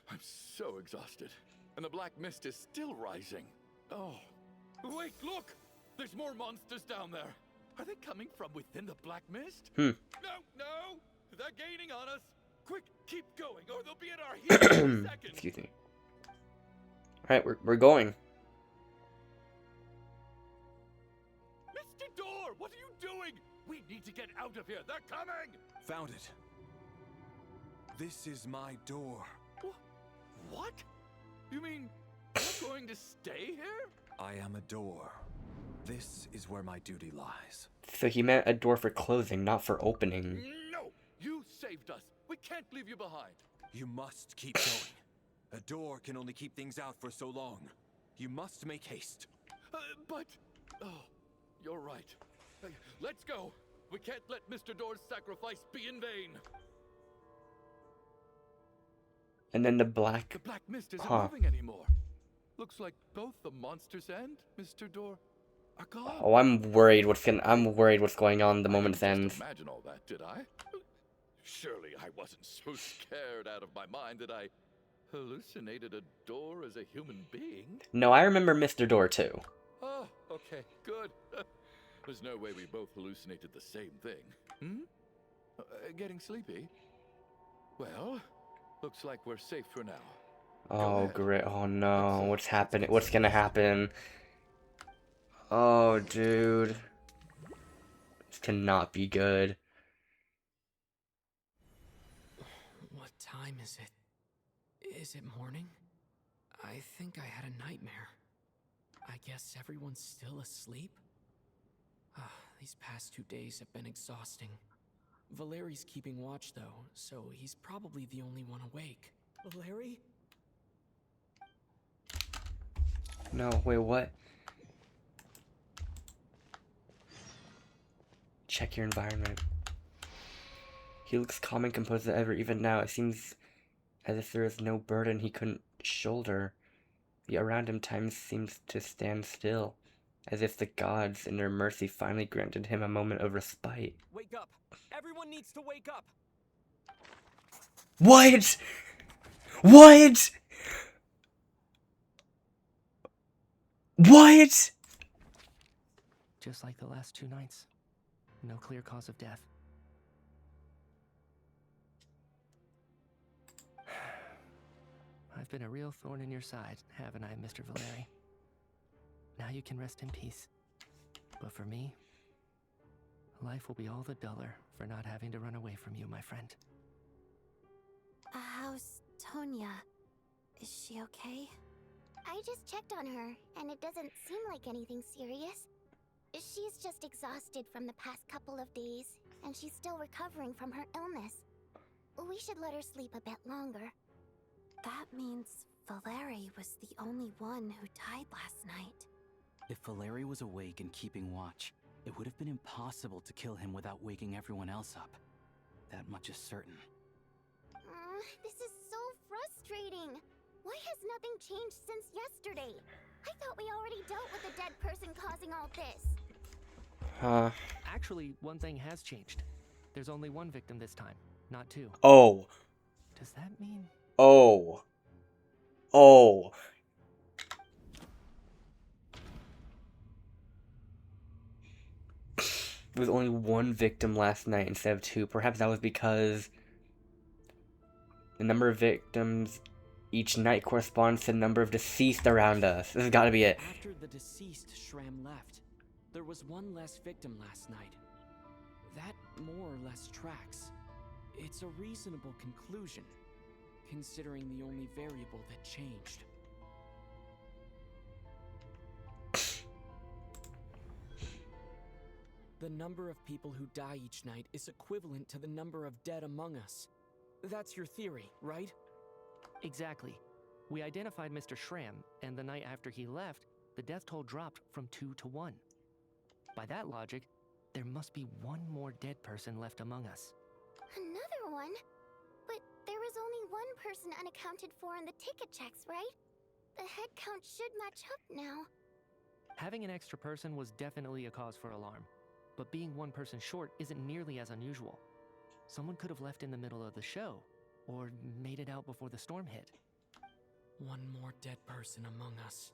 I'm so exhausted. And the black mist is still rising. Oh. Wait, look! There's more monsters down there. Are they coming from within the black mist? No! They're gaining on us! Quick, keep going, or they'll be at our heels in a second! Excuse me. Alright, we're going. Mr. Door, what are you doing? We need to get out of here. They're coming! Found it. This is my door. What? You mean you're going to stay here? I am a door. This is where my duty lies. So he meant a door for closing, not for opening. No! You saved us. We can't leave you behind. You must keep going. A door can only keep things out for so long. You must make haste. But... Oh, you're right. Let's go. We can't let Mr. Door's sacrifice be in vain. And then the black mist isn't moving anymore. Looks like both the monsters and Mr. Door are gone. Oh, I'm worried what's going on the moment it ends. Imagine all that, did I? Surely I wasn't so scared out of my mind that I hallucinated a door as a human being. No, I remember Mr. Door too. Oh, okay, good. There's no way we both hallucinated the same thing. Getting sleepy? Well, looks like we're safe for now. Oh, great. Oh no, what's happening? What's gonna happen? Oh, dude. This cannot be good. What time is it? Is it morning? I think I had a nightmare. I guess everyone's still asleep? These past 2 days have been exhausting. Valeri's keeping watch though, so he's probably the only one awake. Valeri? No, wait, what? Check your environment. He looks calm and composed as ever. Even now, it seems as if there is no burden he couldn't shoulder. Yet around him, time seems to stand still. As if the gods, in their mercy, finally granted him a moment of respite. Wake up! Everyone needs to wake up! What? What? What? Just like the last 2 nights. No clear cause of death. I've been a real thorn in your side, haven't I, Mr. Valeri? Now you can rest in peace. But for me, life will be all the duller for not having to run away from you, my friend. How's Tonya? Is she okay? I just checked on her, and it doesn't seem like anything serious. She's just exhausted from the past couple of days, and she's still recovering from her illness. We should let her sleep a bit longer. That means Valeri was the only one who died last night. If Valeri was awake and keeping watch, it would have been impossible to kill him without waking everyone else up. That much is certain. This is so frustrating. Why has nothing changed since yesterday? I thought we already dealt with the dead person causing all this. Actually, one thing has changed. There's only 1 victim this time, not 2. Oh. Does that mean... Oh. Oh. There was only 1 victim last night instead of 2. Perhaps that was because the number of victims each night corresponds to the number of deceased around us. This has got to be it. After the deceased Shram left, there was 1 less victim last night. That more or less tracks. It's a reasonable conclusion, considering the only variable that changed. The number of people who die each night is equivalent to the number of dead among us. That's your theory, right? Exactly. We identified Mr. Shram, and the night after he left, the death toll dropped from 2 to 1. By that logic, there must be 1 more dead person left among us. Another one? But there was only 1 person unaccounted for in the ticket checks, right? The head count should match up now. Having an extra person was definitely a cause for alarm, but being 1 person short isn't nearly as unusual. Someone could have left in the middle of the show, or made it out before the storm hit. 1 more dead person among us.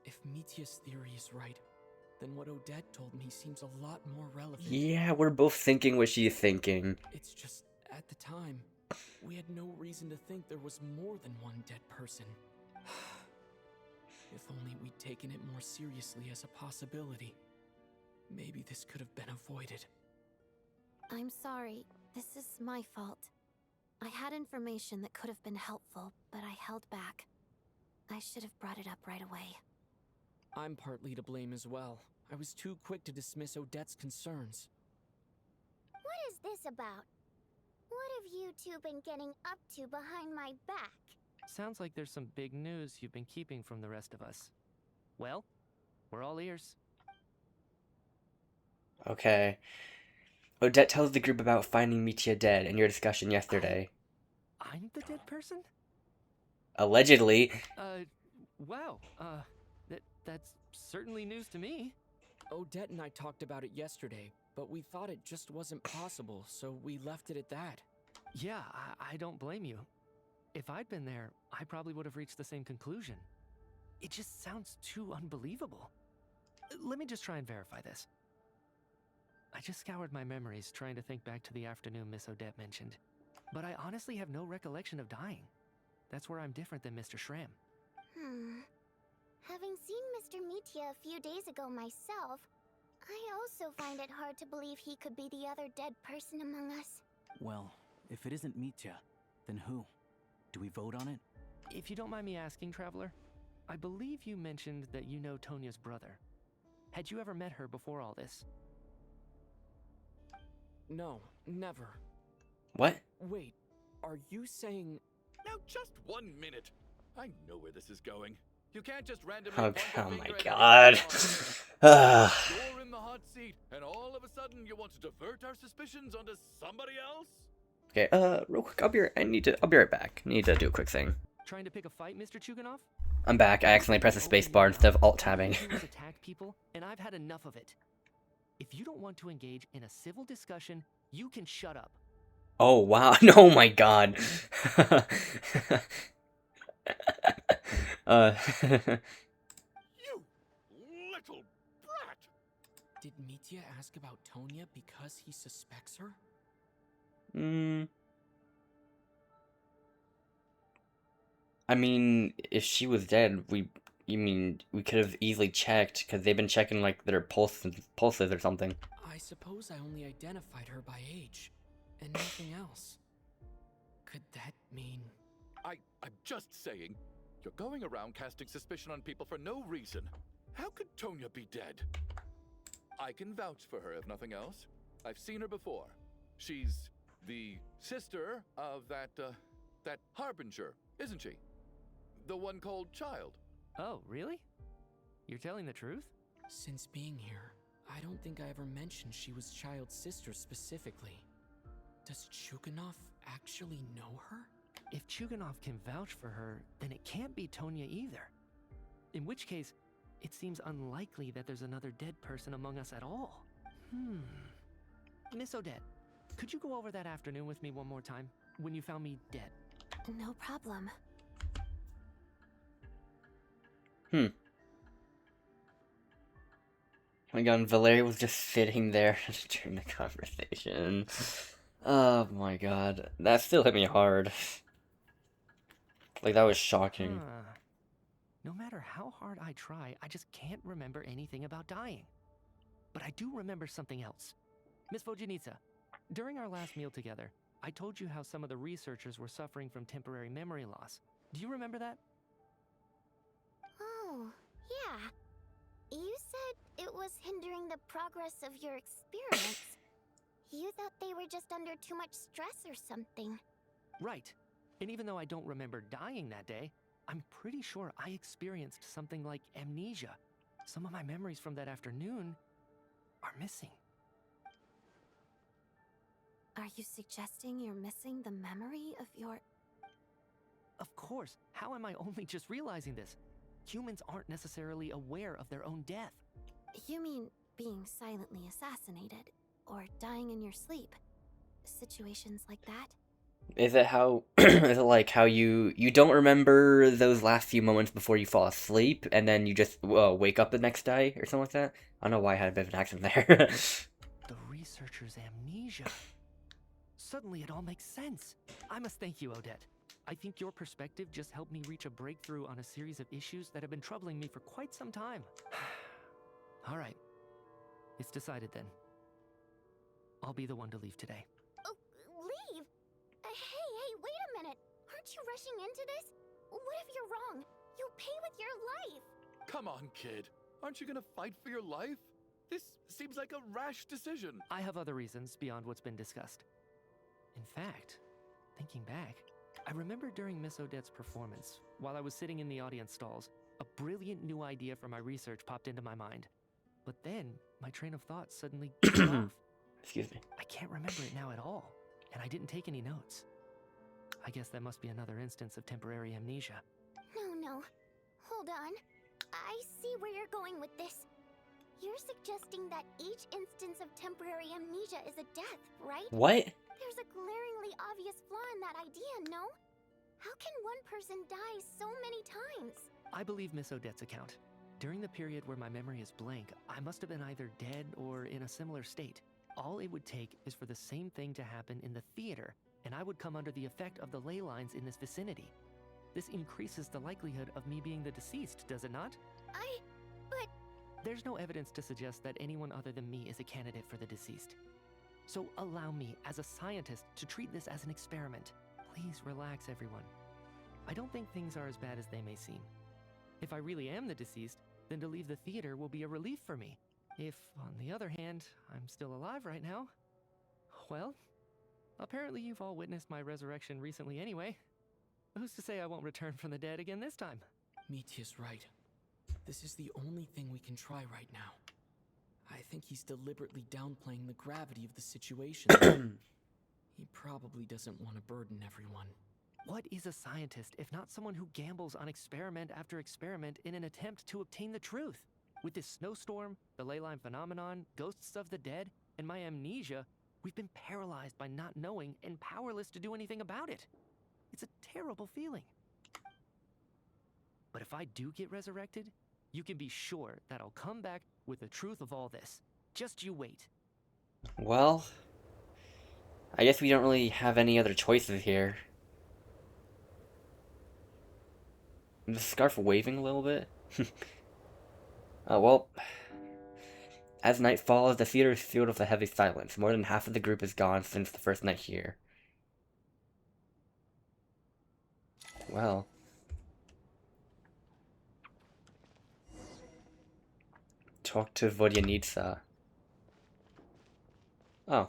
If Mitya's theory is right, then what Odette told me seems a lot more relevant. Yeah, we're both thinking what she's thinking. It's just, at the time, we had no reason to think there was more than 1 dead person. If only we'd taken it more seriously as a possibility. Maybe this could have been avoided. I'm sorry. This is my fault. I had information that could have been helpful, but I held back. I should have brought it up right away. I'm partly to blame as well. I was too quick to dismiss Odette's concerns. What is this about? What have you two been getting up to behind my back? Sounds like there's some big news you've been keeping from the rest of us. Well, we're all ears. Okay. Odette tells the group about finding Mitya dead in your discussion yesterday. I'm the dead person? Allegedly. Wow. That's certainly news to me. Odette and I talked about it yesterday, but we thought it just wasn't possible, so we left it at that. Yeah, I don't blame you. If I'd been there, I probably would have reached the same conclusion. It just sounds too unbelievable. Let me just try and verify this. I just scoured my memories trying to think back to the afternoon Miss Odette mentioned, but I honestly have no recollection of dying. That's where I'm different than Mr. Shram. Having seen Mr. Mitya a few days ago myself, I also find it hard to believe he could be the other dead person among us. Well, if it isn't Mitya, then who? Do we vote on it? If you don't mind me asking, Traveler, I believe you mentioned that you know Tonya's brother. Had you ever met her before all this? No, never. What? Wait, are you saying... Now just 1 minute. I know where this is going. You can't just randomly... Oh my god. You're in the hot seat, and all of a sudden you want to divert our suspicions onto somebody else? Okay, real quick, I'll be right back. I need to do a quick thing. Trying to pick a fight, Mr. Chuganov? I'm back. I accidentally pressed the space bar instead of alt-tabbing. Attack people, and I've had enough of it. If you don't want to engage in a civil discussion, you can shut up. Oh, wow. Oh, my God. You little brat! Did Mitya ask about Tonya because he suspects her? I mean, if she was dead, we could have easily checked, because they've been checking, like, their pulses or something. I suppose I only identified her by age, and nothing else. Could that mean... I'm just saying, you're going around casting suspicion on people for no reason. How could Tonya be dead? I can vouch for her, if nothing else. I've seen her before. She's the sister of that Harbinger, isn't she? The one called Child. Oh, really? You're telling the truth? Since being here, I don't think I ever mentioned she was Child's sister specifically. Does Chuganov actually know her? If Chuganov can vouch for her, then it can't be Tonya either. In which case, it seems unlikely that there's another dead person among us at all. Miss Odette, could you go over that afternoon with me one more time, when you found me dead? No problem. Oh my God, Valeria was just sitting there during the conversation. Oh my God, that still hit me hard. Like, that was shocking. No matter how hard I try, I just can't remember anything about dying. But I do remember something else. Miss Vojanitsa, during our last meal together, I told you how some of the researchers were suffering from temporary memory loss. Do you remember that? Oh, yeah. You said it was hindering the progress of your experiments. You thought they were just under too much stress or something. Right. And even though I don't remember dying that day, I'm pretty sure I experienced something like amnesia. Some of my memories from that afternoon are missing. Are you suggesting you're missing the memory of your... Of course. How am I only just realizing this? Humans aren't necessarily aware of their own death. You mean being silently assassinated, or dying in your sleep? Situations like that? Is it how, is it like how you don't remember those last few moments before you fall asleep, and then you just wake up the next day, or something like that? I don't know why I had a bit of an accent there. The researcher's amnesia. Suddenly it all makes sense. I must thank you, Odette. I think your perspective just helped me reach a breakthrough on a series of issues that have been troubling me for quite some time. All right. It's decided then. I'll be the one to leave today. Oh, leave? Hey, wait a minute. Aren't you rushing into this? What if you're wrong? You'll pay with your life. Come on, kid. Aren't you gonna fight for your life? This seems like a rash decision. I have other reasons beyond what's been discussed. In fact, thinking back, I remember during Miss Odette's performance, while I was sitting in the audience stalls, a brilliant new idea for my research popped into my mind. But then, my train of thought suddenly got off. Excuse me. I can't remember it now at all, and I didn't take any notes. I guess that must be another instance of temporary amnesia. No. Hold on. I see where you're going with this. You're suggesting that each instance of temporary amnesia is a death, right? What? There's a glaringly obvious flaw in that idea, no? How can one person die so many times? I believe Miss Odette's account. During the period where my memory is blank, I must have been either dead or in a similar state. All it would take is for the same thing to happen in the theater, and I would come under the effect of the ley lines in this vicinity. This increases the likelihood of me being the deceased, does it not? But... There's no evidence to suggest that anyone other than me is a candidate for the deceased. So allow me, as a scientist, to treat this as an experiment. Please relax, everyone. I don't think things are as bad as they may seem. If I really am the deceased, then to leave the theater will be a relief for me. If, on the other hand, I'm still alive right now, well, apparently you've all witnessed my resurrection recently anyway. Who's to say I won't return from the dead again this time? Mitya's right. This is the only thing we can try right now. I think he's deliberately downplaying the gravity of the situation. He probably doesn't want to burden everyone. What is a scientist if not someone who gambles on experiment after experiment in an attempt to obtain the truth? With this snowstorm, the ley line phenomenon, ghosts of the dead, and my amnesia, we've been paralyzed by not knowing and powerless to do anything about it. It's a terrible feeling. But if I do get resurrected, you can be sure that I'll come back with the truth of all this. Just you wait. Well, I guess we don't really have any other choices here. Is the scarf waving a little bit? Oh, well. As night falls, the theater is filled with a heavy silence. More than half of the group is gone since the first night here. Well. Talk to Vodyanitsa. Oh.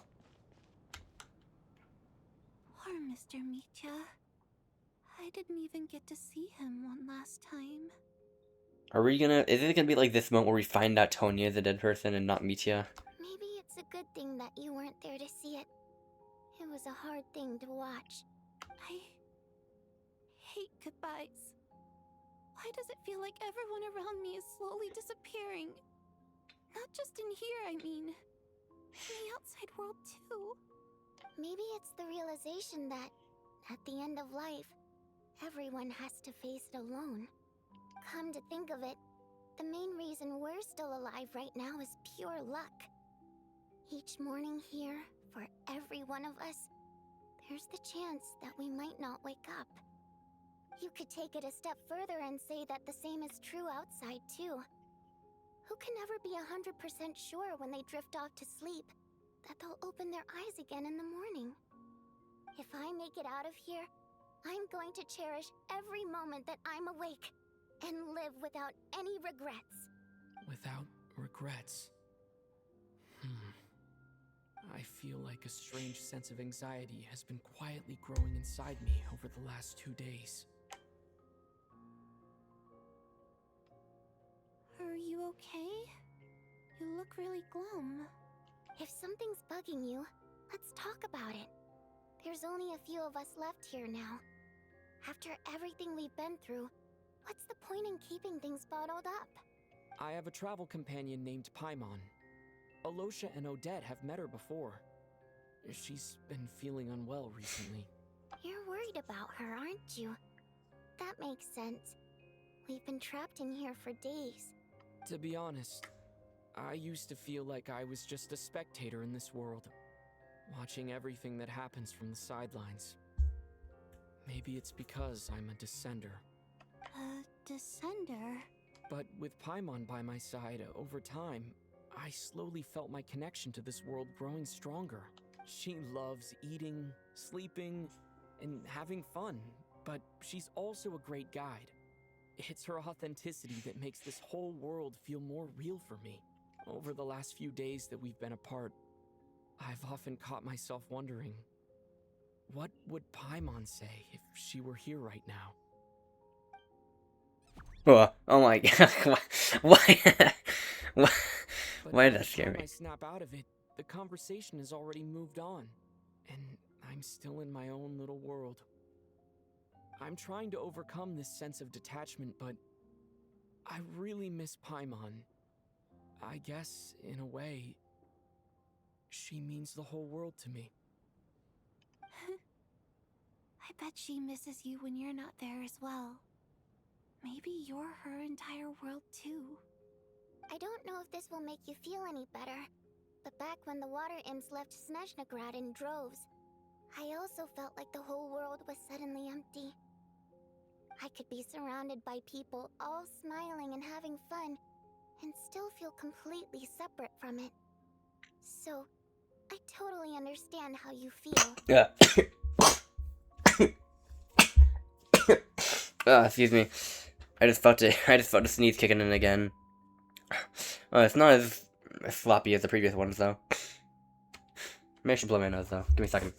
Poor Mr. Mitya. I didn't even get to see him one last time. Are we gonna... Is it gonna be like this moment where we find out Tonya is a dead person and not Mitya? Maybe it's a good thing that you weren't there to see it. It was a hard thing to watch. I hate goodbyes. Why does it feel like everyone around me is slowly disappearing? Not just in here, I mean. In the outside world, too. Maybe it's the realization that, at the end of life, everyone has to face it alone. Come to think of it, the main reason we're still alive right now is pure luck. Each morning here, for every one of us, there's the chance that we might not wake up. You could take it a step further and say that the same is true outside, too. Who can ever be 100% sure when they drift off to sleep that they'll open their eyes again in the morning? If I make it out of here, I'm going to cherish every moment that I'm awake and live without any regrets. Without regrets. I feel like a strange sense of anxiety has been quietly growing inside me over the last 2 days. Are you okay? You look really glum. If something's bugging you, let's talk about it. There's only a few of us left here now. After everything we've been through, what's the point in keeping things bottled up? I have a travel companion named Paimon. Alosha and Odette have met her before. She's been feeling unwell recently. You're worried about her, aren't you? That makes sense. We've been trapped in here for days. To be honest, I used to feel like I was just a spectator in this world, watching everything that happens from the sidelines. Maybe it's because I'm a descender. A descender? But with Paimon by my side, over time, I slowly felt my connection to this world growing stronger. She loves eating, sleeping, and having fun, but she's also a great guide. It's her authenticity that makes this whole world feel more real for me. Over the last few days that we've been apart, I've often caught myself wondering, what would Paimon say if she were here right now? Oh my god, why? Why did that scare me? I snap out of it, the conversation has already moved on, and I'm still in my own little world. I'm trying to overcome this sense of detachment, but I really miss Paimon. I guess, in a way, she means the whole world to me. I bet she misses you when you're not there as well. Maybe you're her entire world too. I don't know if this will make you feel any better, but back when the water imps left Snezhnagrad in droves, I also felt like the whole world was suddenly empty. I could be surrounded by people all smiling and having fun, and still feel completely separate from it. So, I totally understand how you feel. Yeah. Excuse me. I just felt a sneeze kicking in again. It's not as sloppy as the previous ones, though. Maybe I should blow my nose, though. Give me a second.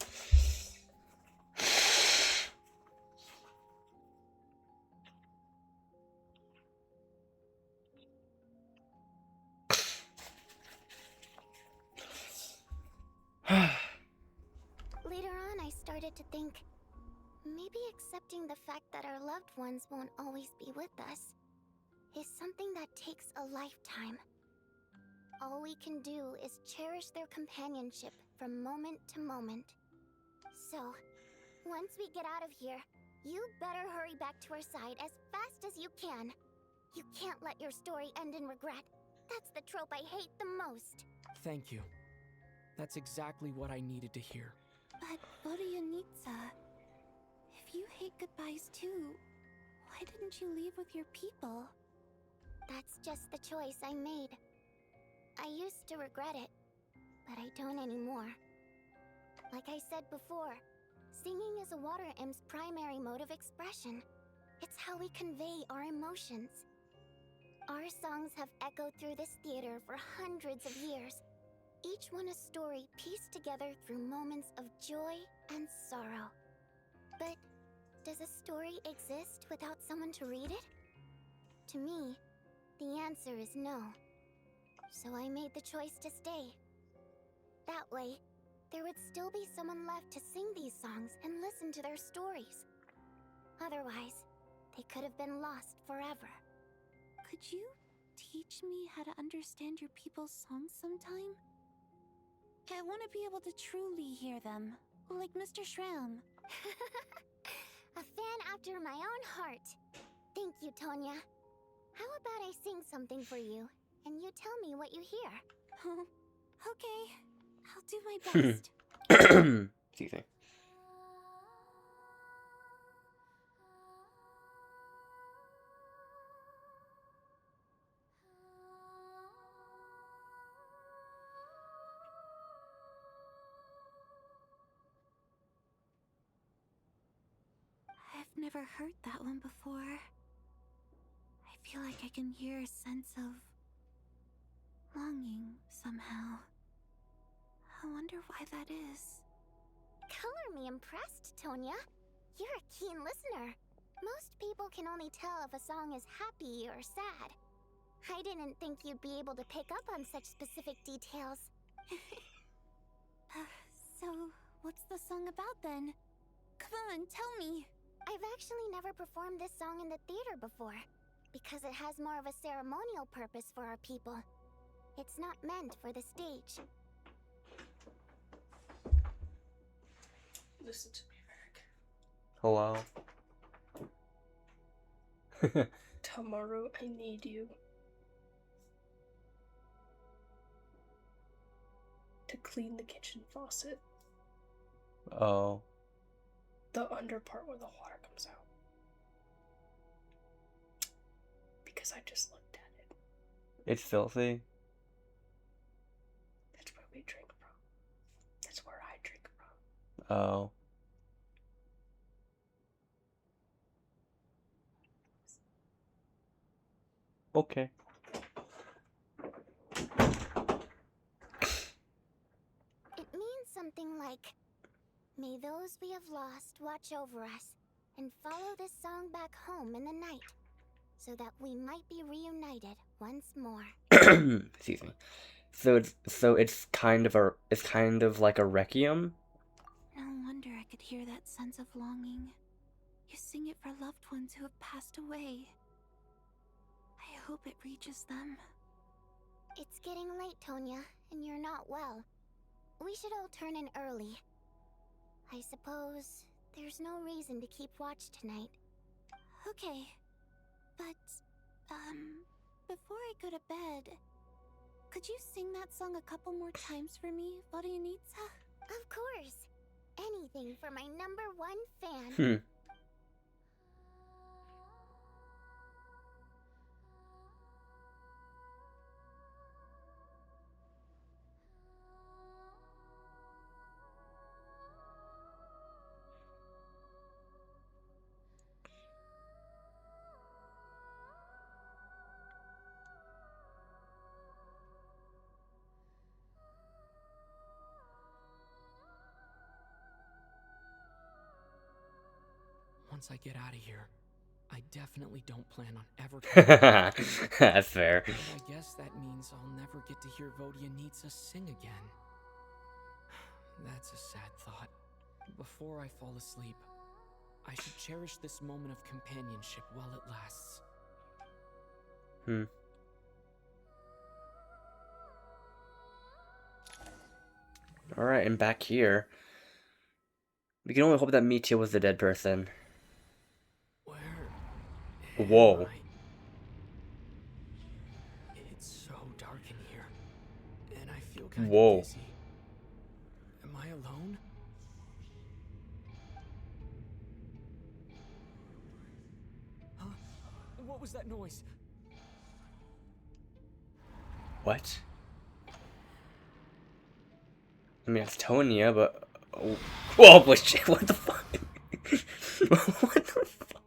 Later on, I started to think, maybe accepting the fact that our loved ones won't always be with us is something that takes a lifetime. All we can do is cherish their companionship from moment to moment. So, once we get out of here, you better hurry back to our side as fast as you can. You can't let your story end in regret. That's the trope I hate the most. Thank you. That's exactly what I needed to hear. But Vodyanitsa, if you hate goodbyes too, why didn't you leave with your people? That's just the choice I made. I used to regret it, but I don't anymore. Like I said before, singing is a water imp's primary mode of expression. It's how we convey our emotions. Our songs have echoed through this theater for hundreds of years, each one a story pieced together through moments of joy and sorrow. But does a story exist without someone to read it? To me, the answer is no. So I made the choice to stay. That way, there would still be someone left to sing these songs and listen to their stories. Otherwise, they could have been lost forever. Could you teach me how to understand your people's songs sometime? I want to be able to truly hear them, like Mr. Shram. A fan after my own heart. Thank you, Tonya. How about I sing something for you, and you tell me what you hear? Okay, I'll do my best. Excuse me. I've never heard that one before. I feel like I can hear a sense of longing somehow. I wonder why that is. Color me impressed, Tonya. You're a keen listener. Most people can only tell if a song is happy or sad. I didn't think you'd be able to pick up on such specific details. So, what's the song about then? Come on, tell me. I've actually never performed this song in the theater before, because it has more of a ceremonial purpose for our people. It's not meant for the stage. Listen to me, Eric. Hello. Tomorrow I need you to clean the kitchen faucet. Oh. The under part where the water comes out. Because I just looked at it. It's filthy. That's where we drink from. That's where I drink from. Oh. Okay. It means something like, may those we have lost watch over us, and follow this song back home in the night, so that we might be reunited once more. Excuse me. So it's kind of like a requiem. No wonder I could hear that sense of longing. You sing it for loved ones who have passed away. I hope it reaches them. It's getting late, Tonya, and you're not well. We should all turn in early. I suppose there's no reason to keep watch tonight. Okay, but, before I go to bed, could you sing that song a couple more times for me, Vodyanitsa? Of course. Anything for my #1 fan. Once I get out of here, I definitely don't plan on ever coming back. That's fair. But I guess that means I'll never get to hear Vodyanitsa sing again. That's a sad thought. Before I fall asleep, I should cherish this moment of companionship while it lasts. Alright, and back here. We can only hope that Mitya was the dead person. Whoa. It's so dark in here, and I feel kind Whoa. of dizzy. Am I alone? Huh? What was that noise? What? I mean, it's Tonya, but... Oh, whoa, what the fuck? What the fuck?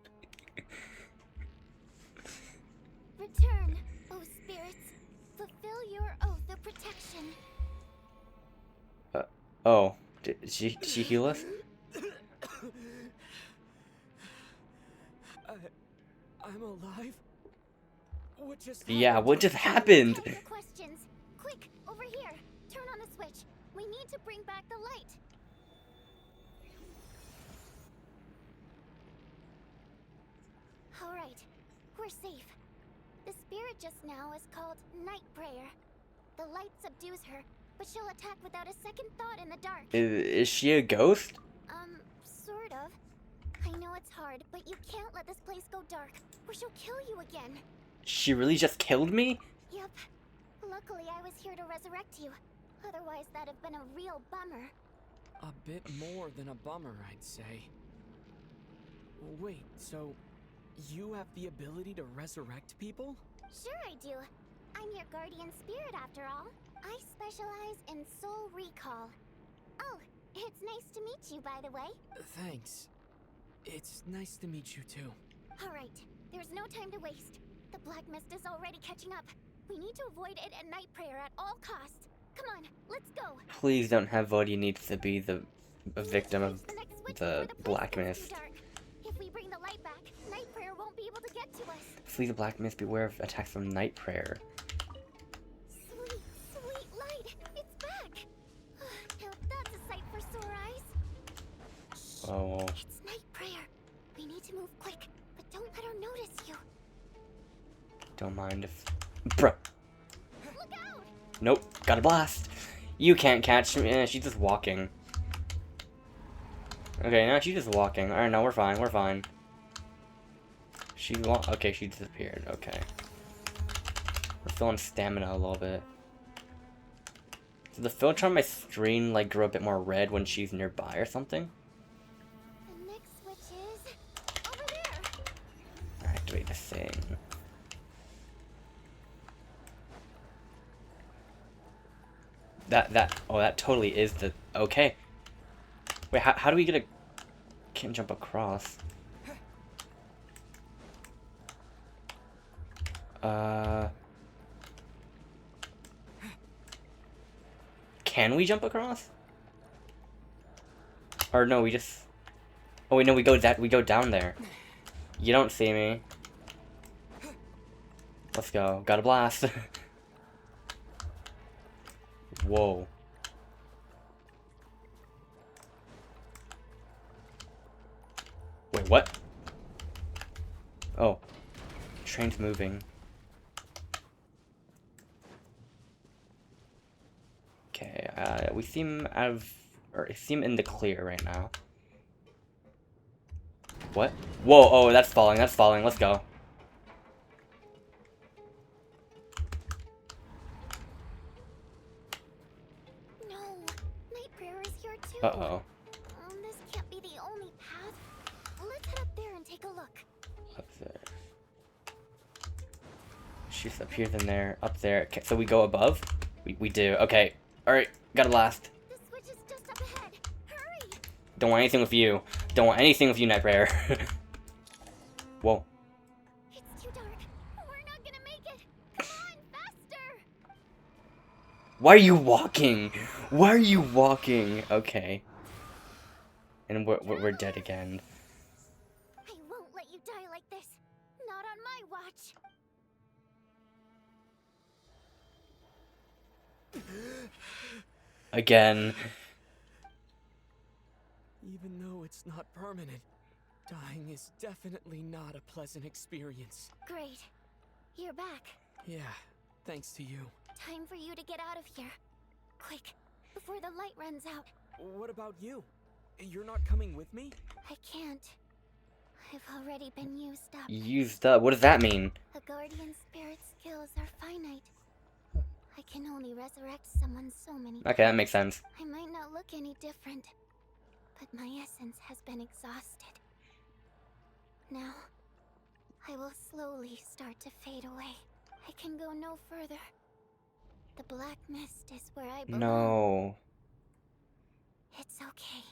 Return, O spirits. Fulfill your oath of protection. Oh. Did she heal us? I'm alive? What just Yeah, what just happened? Time for questions. Quick, over here. Turn on the switch. We need to bring back the light. All right, we're safe. The spirit just now is called Night Prayer. The light subdues her, but she'll attack without a second thought in the dark. Is she a ghost? Sort of. I know it's hard, but you can't let this place go dark, or she'll kill you again. She really just killed me? Yep. Luckily, I was here to resurrect you. Otherwise, that'd have been a real bummer. A bit more than a bummer, I'd say. Wait, so you have the ability to resurrect people? Sure I do. I'm your guardian spirit after all. I specialize in soul recall. Oh, it's nice to meet you, by the way. Thanks. It's nice to meet you too. All right, there's no time to waste. The black mist is already catching up. We need to avoid it at Night Prayer at all costs. Come on, let's go. Please don't have Vodya needs to be the victim of the black mist. If we bring the light back, Night Prayer won't be able to get to us. Flee the black mist, beware of attacks from Night Prayer. Sweet, sweet light! It's back! Now that's a sight for sore eyes. Oh. It's Night Prayer. We need to move quick, but don't let her notice you. Don't mind if... Bruh. Look out! Nope, got a blast. You can't catch me. She's just walking. Okay, now she's just walking. Alright, no, we're fine, we're fine. Okay, she disappeared. Okay. We're still on stamina a little bit. Does the filter on my screen, like, grow a bit more red when she's nearby or something? The next switch is over there. Activate the thing. That totally is the... Okay. Wait, how do we get a... Can't jump across. Can we jump across? Or no, we just... Oh wait, no, we go down there. You don't see me. Let's go. Got a blast. Whoa. Wait, what? Oh. Train's moving. Okay, we seem in the clear right now. What? Whoa, oh, that's falling, let's go. No, Night Prayer is here too. Uh-oh. This can't be the only path. Let's head up there and take a look. Up there. She's up here, then there, up there. Okay, so we go above? We do. Okay. Alright, got a blast. The switch is just up ahead. Hurry! Don't want anything with you. Don't want anything with you, Night Prayer. Whoa. It's too dark. We're not gonna make it. Come on, faster! Why are you walking? Why are you walking? Okay. And we're dead again. I won't let you die like this. Not on my watch. Again. Even though it's not permanent, Dying is definitely not a pleasant experience. Great. You're back. Yeah, thanks to you. Time for you to get out of here. Quick, before the light runs out. What about you? You're not coming with me? I can't. I've already been used up. Used up? What does that mean? A guardian spirit's skills are finite. I can only resurrect someone so many times. Okay, that makes sense. I might not look any different, but my essence has been exhausted. Now, I will slowly start to fade away. I can go no further. The black mist is where I belong. No. It's okay.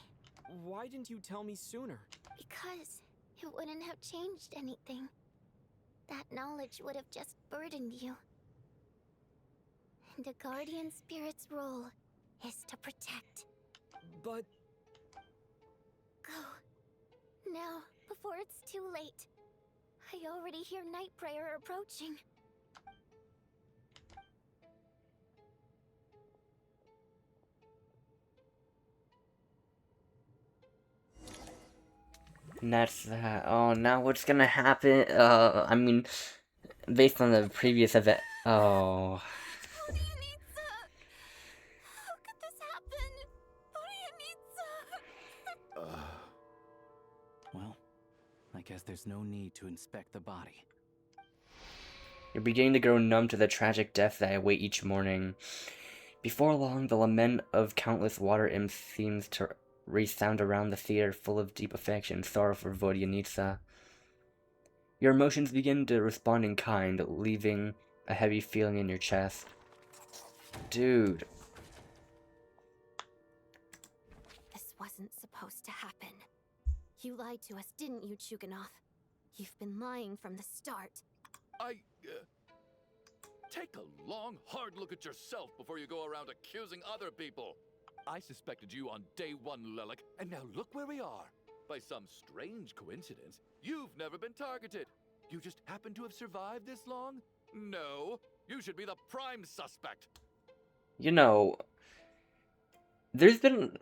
Why didn't you tell me sooner? Because it wouldn't have changed anything. That knowledge would have just burdened you. And a guardian spirit's role is to protect. But... Go. Now, before it's too late. I already hear Night Prayer approaching. And that's that. Oh, now what's gonna happen? I mean, based on the previous event. Oh. How could this happen? Well, I guess there's no need to inspect the body. You're beginning to grow numb to the tragic death that await each morning. Before long, the lament of countless water imps seems to resound around the theater, full of deep affection and sorrow for Vodyanitsa. Your emotions begin to respond in kind, leaving a heavy feeling in your chest. Dude. This wasn't supposed to happen. You lied to us, didn't you, Chuganov? You've been lying from the start. Take a long, hard look at yourself before you go around accusing other people. I suspected you on day one, Lelik, and now look where we are. By some strange coincidence, you've never been targeted. You just happen to have survived this long? No, you should be the prime suspect. You know, there's been,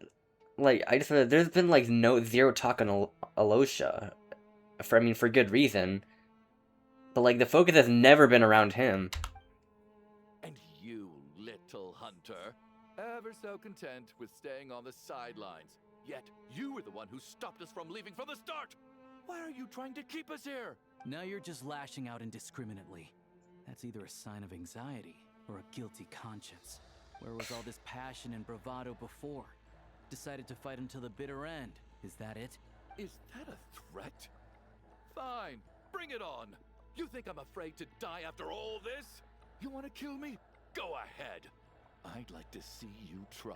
like, there's been, like, zero talk on Alosha. For good reason. But, like, the focus has never been around him. And you, little hunter, ever so content with staying on the sidelines. Yet, you were the one who stopped us from leaving from the start! Why are you trying to keep us here? Now you're just lashing out indiscriminately. That's either a sign of anxiety or a guilty conscience. Where was all this passion and bravado before? Decided to fight until the bitter end. Is that it? Is that a threat? Fine, bring it on! You think I'm afraid to die after all this? You want to kill me? Go ahead. I'd like to see you try.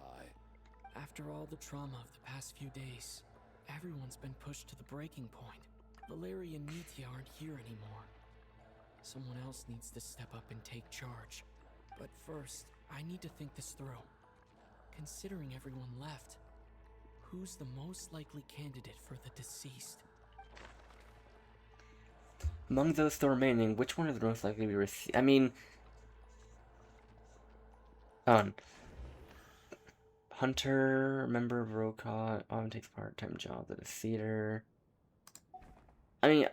After all the trauma of the past few days, everyone's been pushed to the breaking point. Valeria and Nithya aren't here anymore. Someone else needs to step up and take charge. But first, I need to think this through. Considering everyone left, who's the most likely candidate for the deceased? Among those still remaining, which one is the most likely to be received? I mean... Hunter, member of Rokot, takes part-time job at a theater. I mean,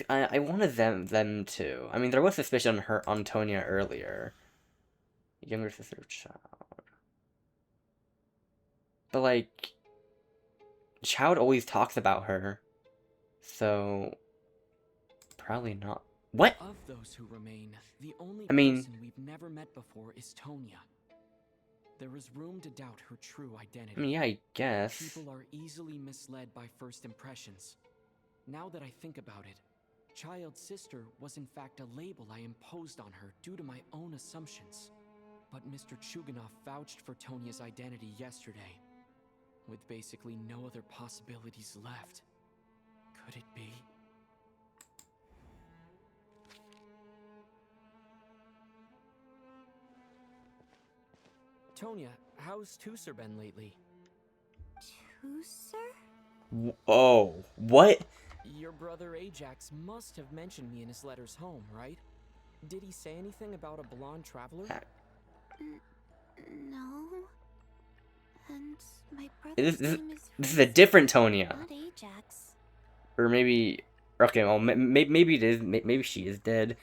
I wanted them too. I mean, there was suspicion on Tonya earlier. Younger sister of Child. But, like, Child always talks about her. So, probably not. What? Of those who remain, the only I mean, person we've never met before is Tonya. There is room to doubt her true identity. I mean, yeah, I guess. People are easily misled by first impressions. Now that I think about it, Child's sister was in fact a label I imposed on her due to my own assumptions. But Mr. Chuganov vouched for Tonya's identity yesterday, with basically no other possibilities left. Could it be? Tonya, how's Tusser been lately? Tusser? Oh, what? Your brother Ajax must have mentioned me in his letters home, right? Did he say anything about a blonde traveler? No. And my This brother's name is a different Tonya. not Ajax. or maybe okay, well maybe it is maybe she is dead,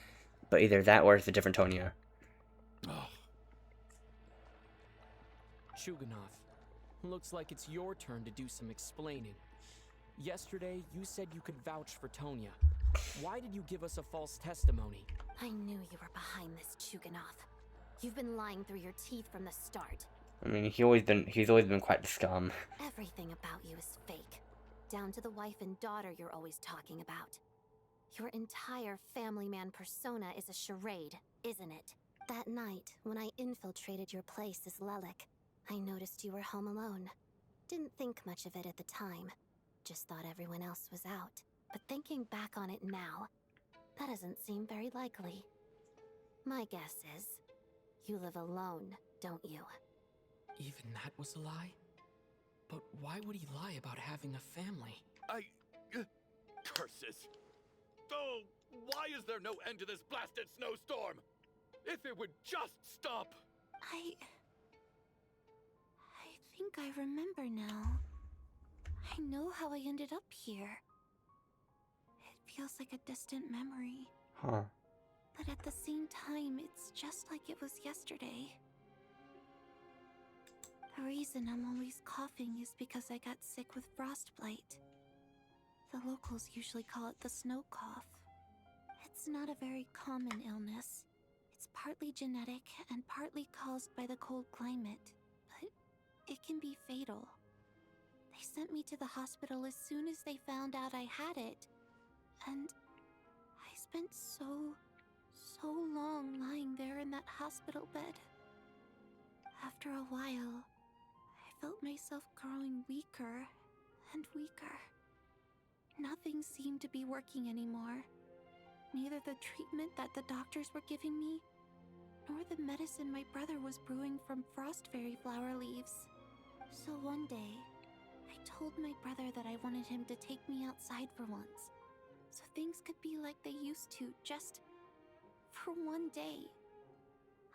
but either that or it's a different Tonya. Chuganov, looks like it's your turn to do some explaining. Yesterday, you said you could vouch for Tonya. Why did you give us a false testimony? I knew you were behind this, Chuganov. You've been lying through your teeth from the start. I mean, he's always been quite the scum. Everything about you is fake. Down to the wife and daughter you're always talking about. Your entire family man persona is a charade, isn't it? That night, when I infiltrated your place as Lelik, I noticed you were home alone. Didn't think much of it at the time. Just thought everyone else was out. But thinking back on it now, that doesn't seem very likely. My guess is, you live alone, don't you? Even that was a lie? But why would he lie about having a family? Curses! Oh, why is there no end to this blasted snowstorm? If it would just stop! I think I remember now. I know how I ended up here. It feels like a distant memory. Huh. But at the same time, it's just like it was yesterday. The reason I'm always coughing is because I got sick with frostbite. The locals usually call it the snow cough. It's not a very common illness. It's partly genetic and partly caused by the cold climate, but it can be fatal. They sent me to the hospital as soon as they found out I had it, and I spent so long lying there in that hospital bed. After a while, I felt myself growing weaker and weaker. Nothing seemed to be working anymore. Neither the treatment that the doctors were giving me, nor the medicine my brother was brewing from frost fairy flower leaves. So one day, I told my brother that I wanted him to take me outside for once, so things could be like they used to, just for one day.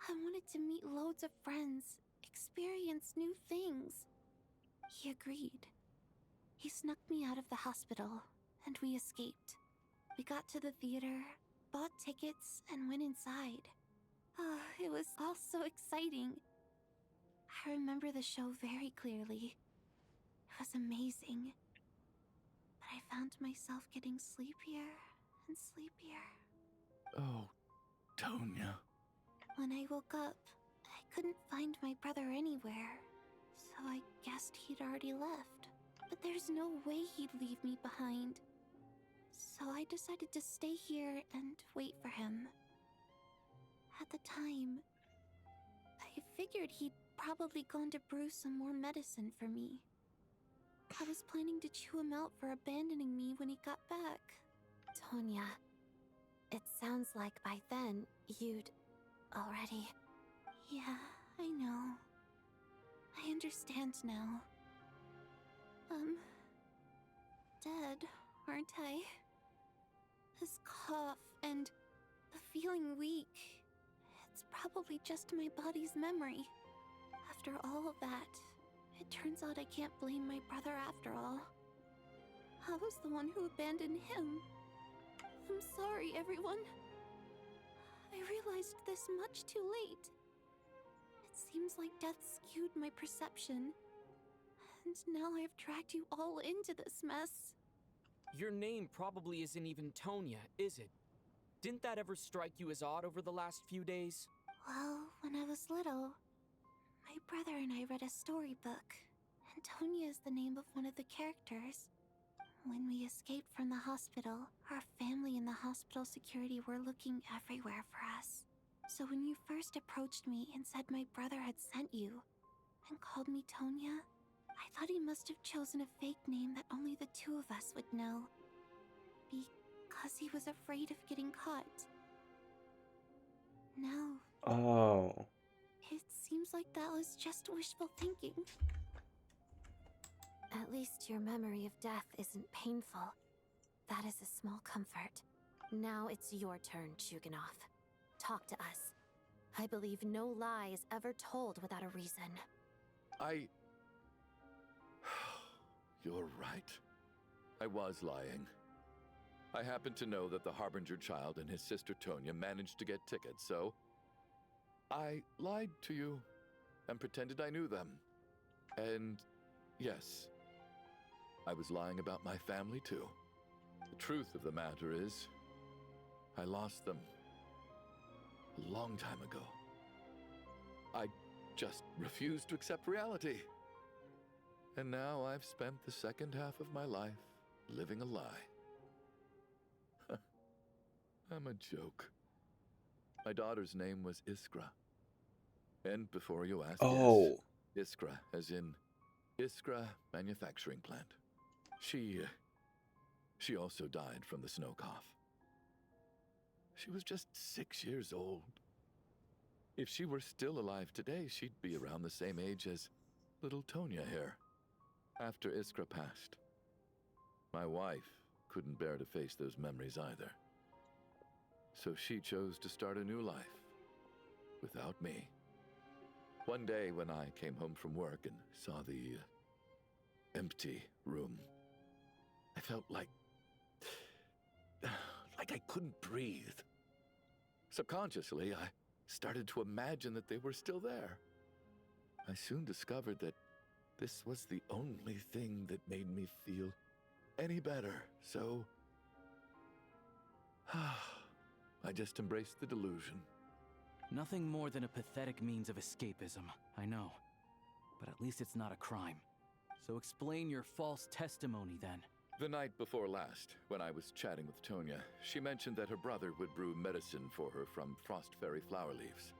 I wanted to meet loads of friends, experience new things. He agreed. He snuck me out of the hospital, and we escaped. We got to the theater, bought tickets, and went inside. Oh, it was all so exciting. I remember the show very clearly. It was amazing. But I found myself getting sleepier and sleepier. Oh, Tonya. When I woke up, I couldn't find my brother anywhere, so I guessed he'd already left. But there's no way he'd leave me behind. So I decided to stay here and wait for him. At the time, I figured he'd probably gone to brew some more medicine for me. I was planning to chew him out for abandoning me when he got back. Tonya, it sounds like by then, you'd already... Yeah, I know. I understand now. Dead, aren't I? This cough and the feeling weak, it's probably just my body's memory. After all of that, it turns out I can't blame my brother after all. I was the one who abandoned him. I'm sorry, everyone. I realized this much too late. It seems like death skewed my perception. And now I've dragged you all into this mess. Your name probably isn't even Tonya, is it? Didn't that ever strike you as odd over the last few days? Well, when I was little, my brother and I read a storybook, and Tonya is the name of one of the characters. When we escaped from the hospital, our family and the hospital security were looking everywhere for us. So when you first approached me and said my brother had sent you, and called me Tonya, I thought he must have chosen a fake name that only the two of us would know. Because he was afraid of getting caught. Now... Oh. It seems like that was just wishful thinking. At least your memory of death isn't painful. That is a small comfort. Now it's your turn, Chuganov. Talk to us. I believe no lie is ever told without a reason. You're right. I was lying. I happen to know that the Harbinger child and his sister Tonya managed to get tickets, so I lied to you and pretended I knew them. And yes, I was lying about my family too. The truth of the matter is, I lost them a long time ago. I just refused to accept reality. And now I've spent the second half of my life living a lie. I'm a joke. My daughter's name was Iskra. And before you ask, Oh. yes, Iskra, as in Iskra Manufacturing Plant. She also died from the snow cough. She was just 6 years old. If she were still alive today, she'd be around the same age as little Tonya here. After Iskra passed, my wife couldn't bear to face those memories either. So she chose to start a new life without me. One day when I came home from work and saw the empty room, I felt like I couldn't breathe. Subconsciously, I started to imagine that they were still there. I soon discovered that this was the only thing that made me feel any better, so I just embraced the delusion. Nothing more than a pathetic means of escapism, I know. But at least it's not a crime. So explain your false testimony then. The night before last, when I was chatting with Tonya, she mentioned that her brother would brew medicine for her from frost fairy flower leaves.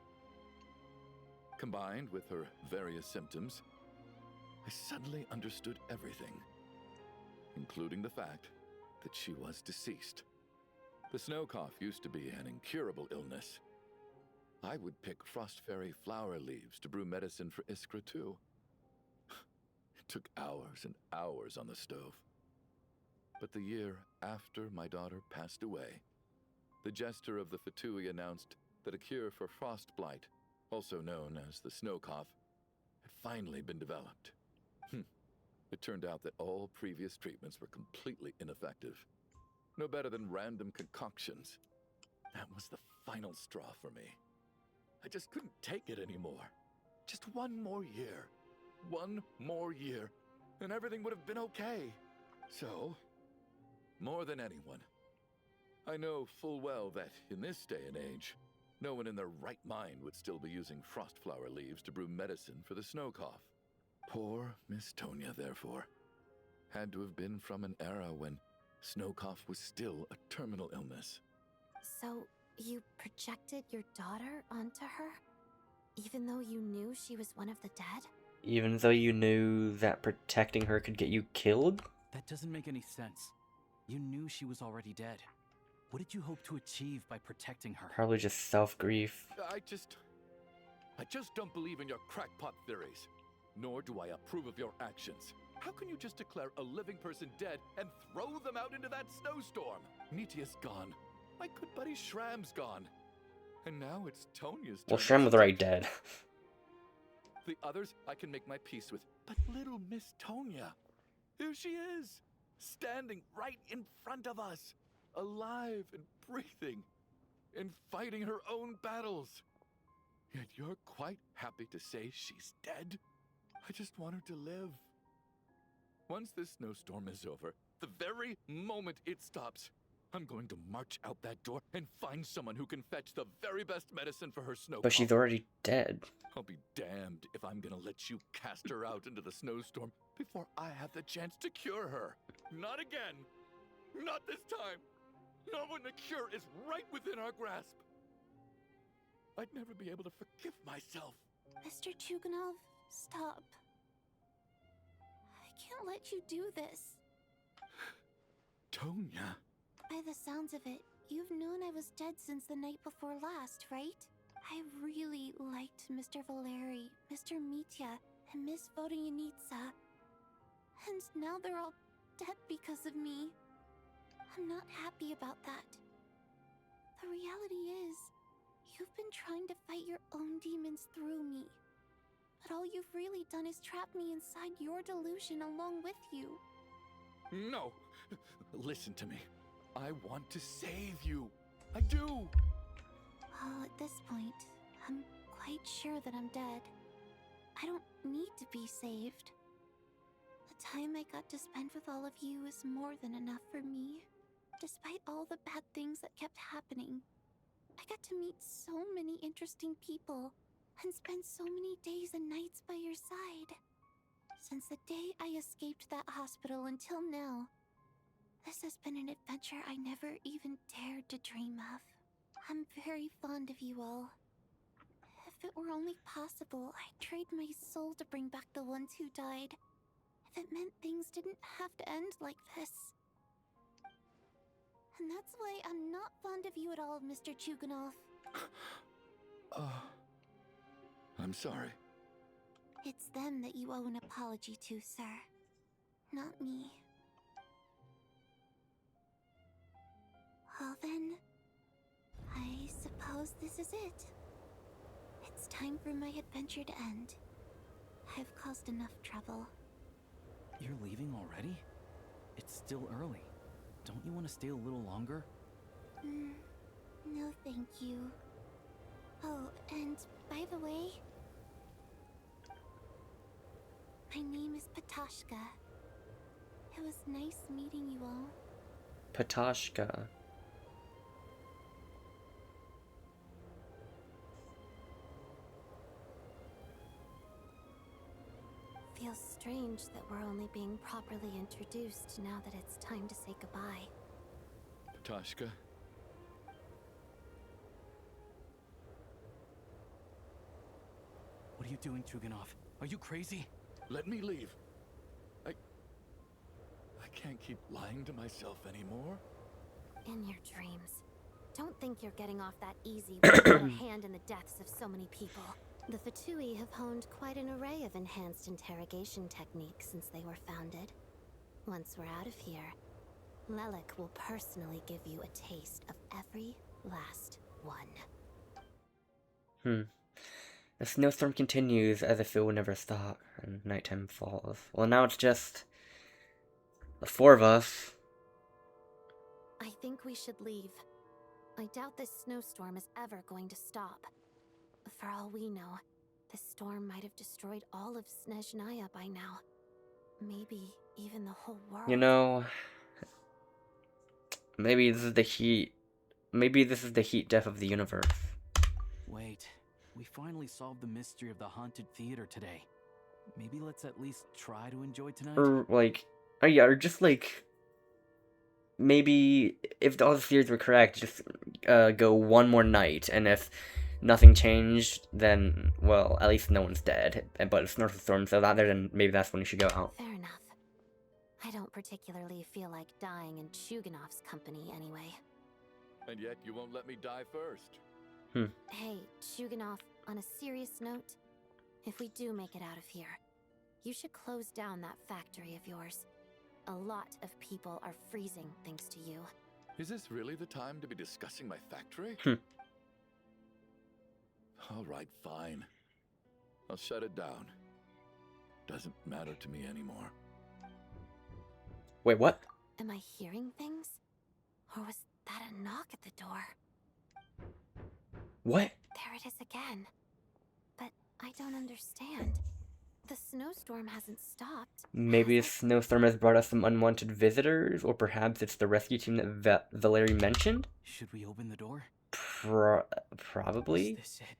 Combined with her various symptoms, I suddenly understood everything, including the fact that she was deceased. The snow cough used to be an incurable illness. I would pick frost fairy flower leaves to brew medicine for Iskra too. It took hours and hours on the stove. But the year after my daughter passed away, the jester of the Fatui announced that a cure for frost blight, also known as the snow cough, had finally been developed. It turned out that all previous treatments were completely ineffective. No better than random concoctions. That was the final straw for me. I just couldn't take it anymore. Just one more year. One more year, and everything would have been okay. So, more than anyone, I know full well that in this day and age, no one in their right mind would still be using frost flower leaves to brew medicine for the snow cough. Poor Miss Tonya, therefore, had to have been from an era when snow cough was still a terminal illness. So, you projected your daughter onto her? Even though you knew she was one of the dead? Even though you knew that protecting her could get you killed? That doesn't make any sense. You knew she was already dead. What did you hope to achieve by protecting her? Probably just self-grief. I just don't believe in your crackpot theories. Nor do I approve of your actions. How can you just declare a living person dead and throw them out into that snowstorm? Nitia's gone. My good buddy Shram's gone. And now it's Tonya's turn. Well, Shram was already dead. The others I can make my peace with. But little Miss Tonya, here she is, standing right in front of us, alive and breathing, and fighting her own battles. Yet you're quite happy to say she's dead? I just want her to live. Once this snowstorm is over, the very moment it stops, I'm going to march out that door and find someone who can fetch the very best medicine for her snow But she's cough. already dead. I'll be damned if I'm gonna let you cast her out into the snowstorm before I have the chance to cure her. Not again. Not this time. Not when the cure is right within our grasp. I'd never be able to forgive myself. Mr. Chuganov, stop. I can't let you do this. Tonya. By the sounds of it, you've known I was dead since the night before last, right? I really liked Mr. Valeri, Mr. Mitya, and Miss Vodyanitsa. And now they're all dead because of me. I'm not happy about that. The reality is, you've been trying to fight your own demons through me. But all you've really done is trap me inside your delusion along with you. No. Listen to me. I want to save you. I do. Well, at this point, I'm quite sure that I'm dead. I don't need to be saved. The time I got to spend with all of you is more than enough for me. Despite all the bad things that kept happening, I got to meet so many interesting people and spend so many days and nights by your side. Since the day I escaped that hospital until now, this has been an adventure I never even dared to dream of. I'm very fond of you all. If it were only possible, I'd trade my soul to bring back the ones who died. If it meant things didn't have to end like this. And that's why I'm not fond of you at all, Mr. Chuganov. I'm sorry. It's them that you owe an apology to, sir. Not me. Well then, I suppose this is it. It's time for my adventure to end. I've caused enough trouble. You're leaving already? It's still early. Don't you want to stay a little longer? No thank you. Oh, and by the way, my name is Patashka. It was nice meeting you all. Patashka. Feels strange that we're only being properly introduced now that it's time to say goodbye. Patashka. What are you doing, Chuganov? Are you crazy? Let me leave. I can't keep lying to myself anymore. In your dreams. Don't think you're getting off that easy when you had a hand in the deaths of so many people. The Fatui have honed quite an array of enhanced interrogation techniques since they were founded. Once we're out of here, Lelik will personally give you a taste of every last one. The snowstorm continues as if it will never stop, and nighttime falls. Well, now it's just the four of us. I think we should leave. I doubt this snowstorm is ever going to stop. For all we know, this storm might have destroyed all of Snezhnaya by now. Maybe even the whole world. You know, maybe this is the heat. Maybe this is the heat death of the universe. Wait, we finally solved the mystery of the haunted theater today. Maybe let's at least try to enjoy tonight? Or, like, oh yeah, or just, like, maybe if all the theories were correct, just go one more night, and if nothing changed, then, well, at least no one's dead. But it's snowstorm, so then maybe that's when you should go out. Fair enough. I don't particularly feel like dying in Chuganov's company anyway. And yet you won't let me die first. Hey, Chuganov, on a serious note, if we do make it out of here, you should close down that factory of yours. A lot of people are freezing thanks to you. Is this really the time to be discussing my factory? All right, fine. I'll shut it down. Doesn't matter to me anymore. Wait, what? Am I hearing things? Or was that a knock at the door? What? There it is again. But I don't understand. The snowstorm hasn't stopped. Maybe the snowstorm has brought us some unwanted visitors, or perhaps it's the rescue team that Valerie mentioned? Should we open the door? Probably? Is this it?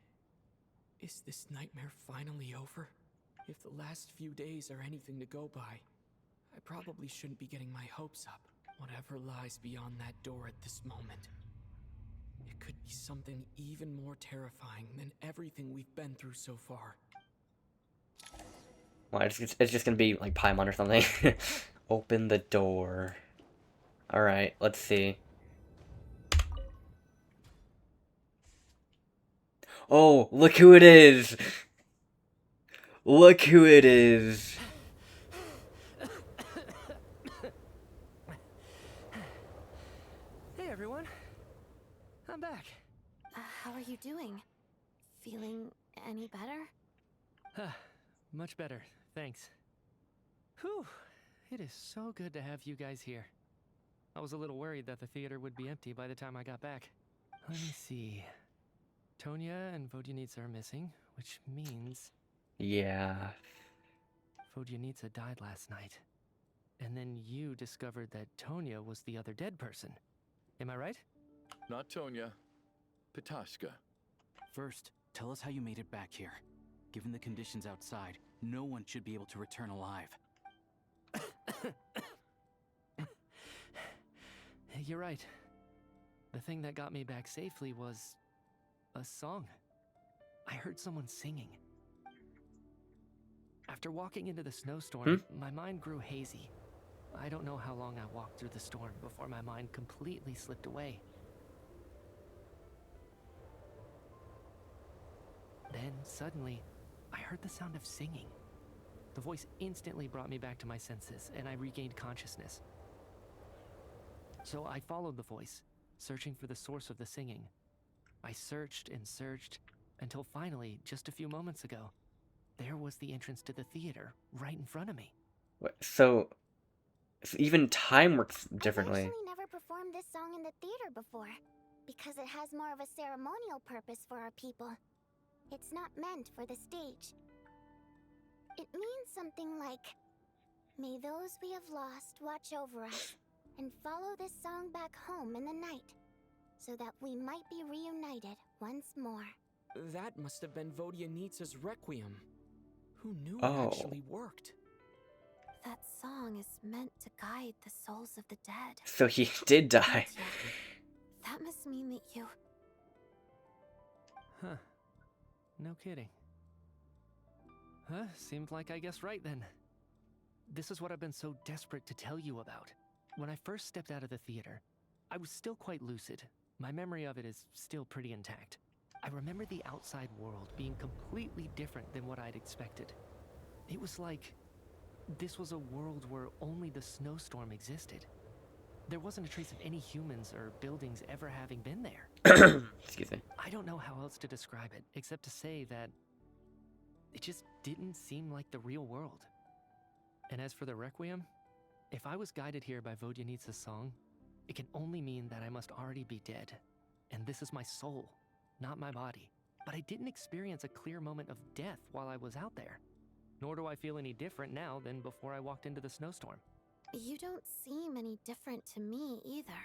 Is this nightmare finally over? If the last few days are anything to go by, I probably shouldn't be getting my hopes up. Whatever lies beyond that door at this moment. It could be something even more terrifying than everything we've been through so far. Well, it's just gonna be like Paimon or something. Open the door. Alright, let's see. Oh, look who it is! Look who it is! Hey everyone, I'm back. How are you doing? Feeling any better? Much better, thanks. Whew, it is so good to have you guys here. I was a little worried that the theater would be empty by the time I got back. Let me see. Tonya and Vodyanitsa are missing, which means... Yeah. Vodyanitsa died last night. And then you discovered that Tonya was the other dead person. Am I right? Not Tonya. Pitashka. First, tell us how you made it back here. Given the conditions outside, no one should be able to return alive. You're right. The thing that got me back safely was... a song. I heard someone singing. After walking into the snowstorm, my mind grew hazy. I don't know how long I walked through the storm before my mind completely slipped away. Then, suddenly, I heard the sound of singing. The voice instantly brought me back to my senses, and I regained consciousness. So I followed the voice, searching for the source of the singing. I searched and searched, until finally, just a few moments ago, there was the entrance to the theater, right in front of me. So even time works differently. I've actually never performed this song in the theater before, because it has more of a ceremonial purpose for our people. It's not meant for the stage. It means something like, "May those we have lost watch over us, and follow this song back home in the night, so that we might be reunited once more." That must have been Vodyanitsa's Requiem. Who knew Oh. it actually worked? That song is meant to guide the souls of the dead. So he did die. That must mean that you... Huh. No kidding. Huh? Seemed like I guessed right then. This is what I've been so desperate to tell you about. When I first stepped out of the theater, I was still quite lucid. My memory of it is still pretty intact. I remember the outside world being completely different than what I'd expected. It was like this was a world where only the snowstorm existed. There wasn't a trace of any humans or buildings ever having been there. Excuse me. I don't know how else to describe it, except to say that it just didn't seem like the real world. And as for the Requiem, if I was guided here by Vodyanitsa's song, it can only mean that I must already be dead. And this is my soul, not my body. But I didn't experience a clear moment of death while I was out there. Nor do I feel any different now than before I walked into the snowstorm. You don't seem any different to me either.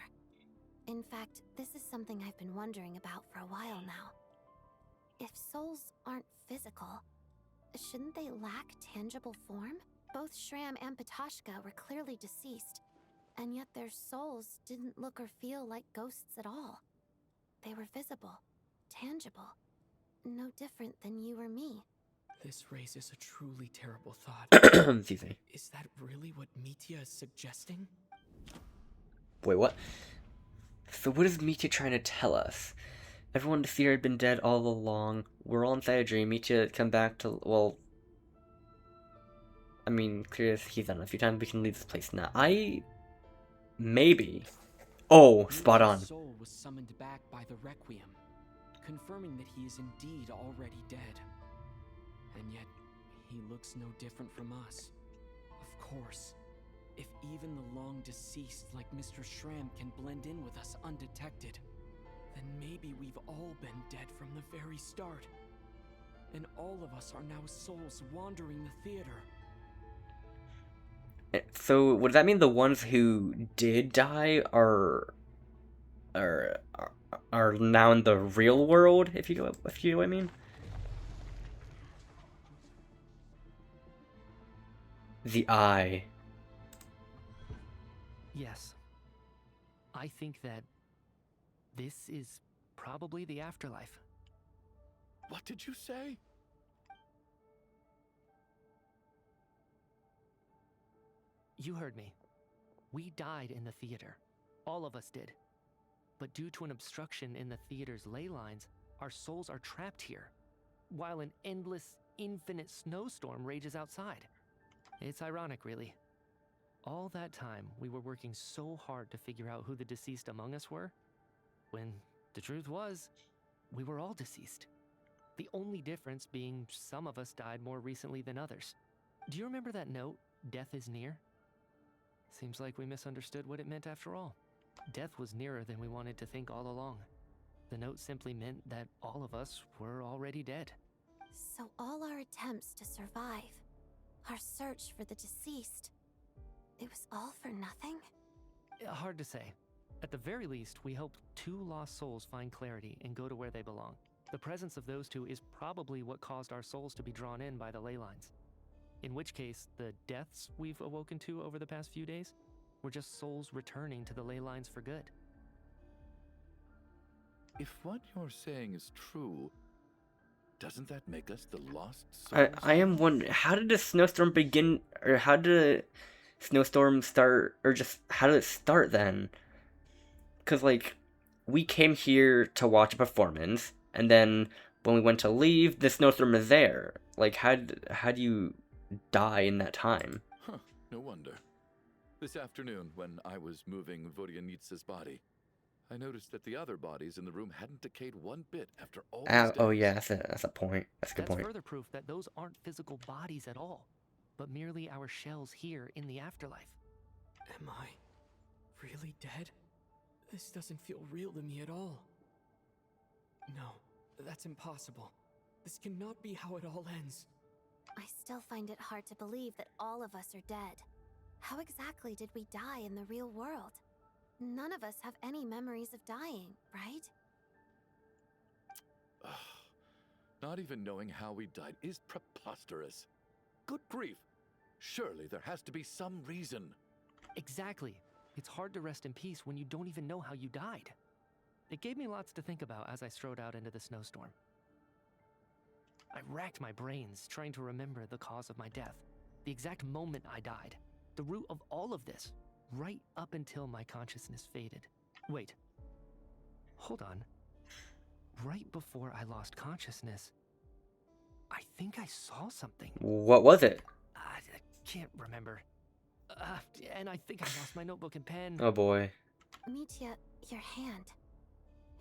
In fact, this is something I've been wondering about for a while now. If souls aren't physical, shouldn't they lack tangible form? Both Shram and Pitashka were clearly deceased, and yet their souls didn't look or feel like ghosts at all. They were visible, tangible, no different than you or me. This raises a truly terrible thought. Excuse me. Is that really what Mitya is suggesting? Wait, what? So what is Mitya trying to tell us? Everyone in the theater had been dead all along. We're all inside a dream. Mitya had come back to, well... I mean, clear as he's done a few times, we can leave this place now. Maybe. Oh, spot on. Mitya's soul was summoned back by the Requiem, confirming that he is indeed already dead. And yet, he looks no different from us. Of course, if even the long deceased like Mr. Shram can blend in with us undetected, then maybe we've all been dead from the very start. And all of us are now souls wandering the theater. So, would that mean the ones who did die are now in the real world, if you know what I mean? The Eye. Yes. I think that this is probably the afterlife. What did you say? You heard me. We died in the theater. All of us did. But due to an obstruction in the theater's ley lines, our souls are trapped here, while an endless, infinite snowstorm rages outside. It's ironic, really. All that time, we were working so hard to figure out who the deceased among us were, when the truth was, we were all deceased. The only difference being some of us died more recently than others. Do you remember that note, "Death is near"? Seems like we misunderstood what it meant after all. Death was nearer than we wanted to think all along. The note simply meant that all of us were already dead. So all our attempts to survive, our search for the deceased, it was all for nothing? Hard to say. At the very least, we hope 2 lost souls find clarity and go to where they belong. The presence of those 2 is probably what caused our souls to be drawn in by the ley lines. In which case, the deaths we've awoken to over the past few days were just souls returning to the ley lines for good. If what you're saying is true, doesn't that make us the lost souls? I am wondering, how did the snowstorm begin, or how did the snowstorm start, or just how did it start then? Because, like, we came here to watch a performance, and then when we went to leave, the snowstorm is there. Like, how do you die in that time? Huh, no wonder. This afternoon, when I was moving Vodyanitsa's body, I noticed that the other bodies in the room hadn't decayed one bit after all these days. Oh yeah, that's a point. That's a good point. That's further proof that those aren't physical bodies at all, but merely our shells here in the afterlife. Am I really dead? This doesn't feel real to me at all. No, that's impossible. This cannot be how it all ends. I still find it hard to believe that all of us are dead. How exactly did we die in the real world? None of us have any memories of dying, right? Not even knowing how we died is preposterous. Good grief. Surely there has to be some reason. Exactly. It's hard to rest in peace when you don't even know how you died. It gave me lots to think about as I strode out into the snowstorm. I racked my brains trying to remember the cause of my death, the exact moment I died, the root of all of this, right up until my consciousness faded. Wait. Hold on. Right before I lost consciousness, I think I saw something. What was it? I can't remember. And I think I lost my notebook and pen. Oh boy. Mitya, your hand.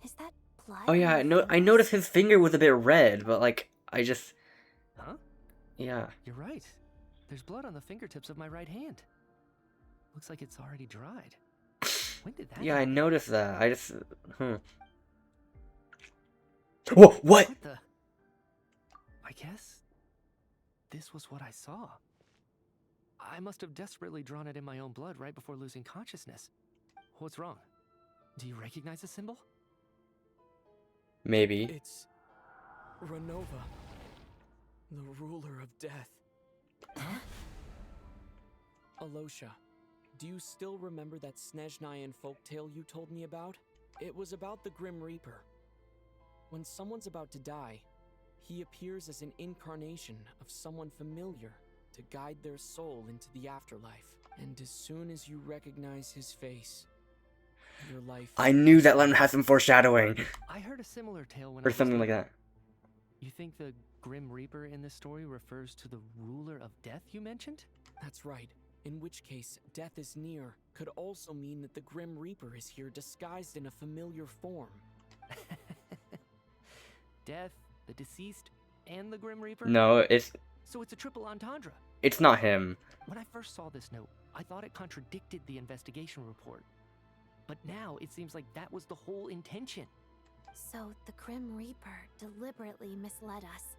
Is that blood? Oh yeah, I noticed his finger was a bit red, but like, I just... Huh? Yeah. You're right. There's blood on the fingertips of my right hand. Looks like it's already dried. When did that Yeah, I happen? noticed that. I just... Whoa, what? What the? I guess this was what I saw. I must have desperately drawn it in my own blood right before losing consciousness. What's wrong? Do you recognize the symbol? Maybe. It's Renova, the ruler of death. Huh? Alosha, do you still remember that Snezhnayan folktale you told me about? It was about the Grim Reaper. When someone's about to die, he appears as an incarnation of someone familiar to guide their soul into the afterlife. And as soon as you recognize his face, your life... I knew that line had some foreshadowing. I heard a similar tale when Or something like that. You think the Grim Reaper in this story refers to the ruler of death you mentioned? That's right. In which case, death is near could also mean that the Grim Reaper is here disguised in a familiar form. Death, the deceased, and the Grim Reaper? No, it's... So it's a triple entendre. It's not him. When I first saw this note, I thought it contradicted the investigation report. But now it seems like that was the whole intention. So the Grim Reaper deliberately misled us.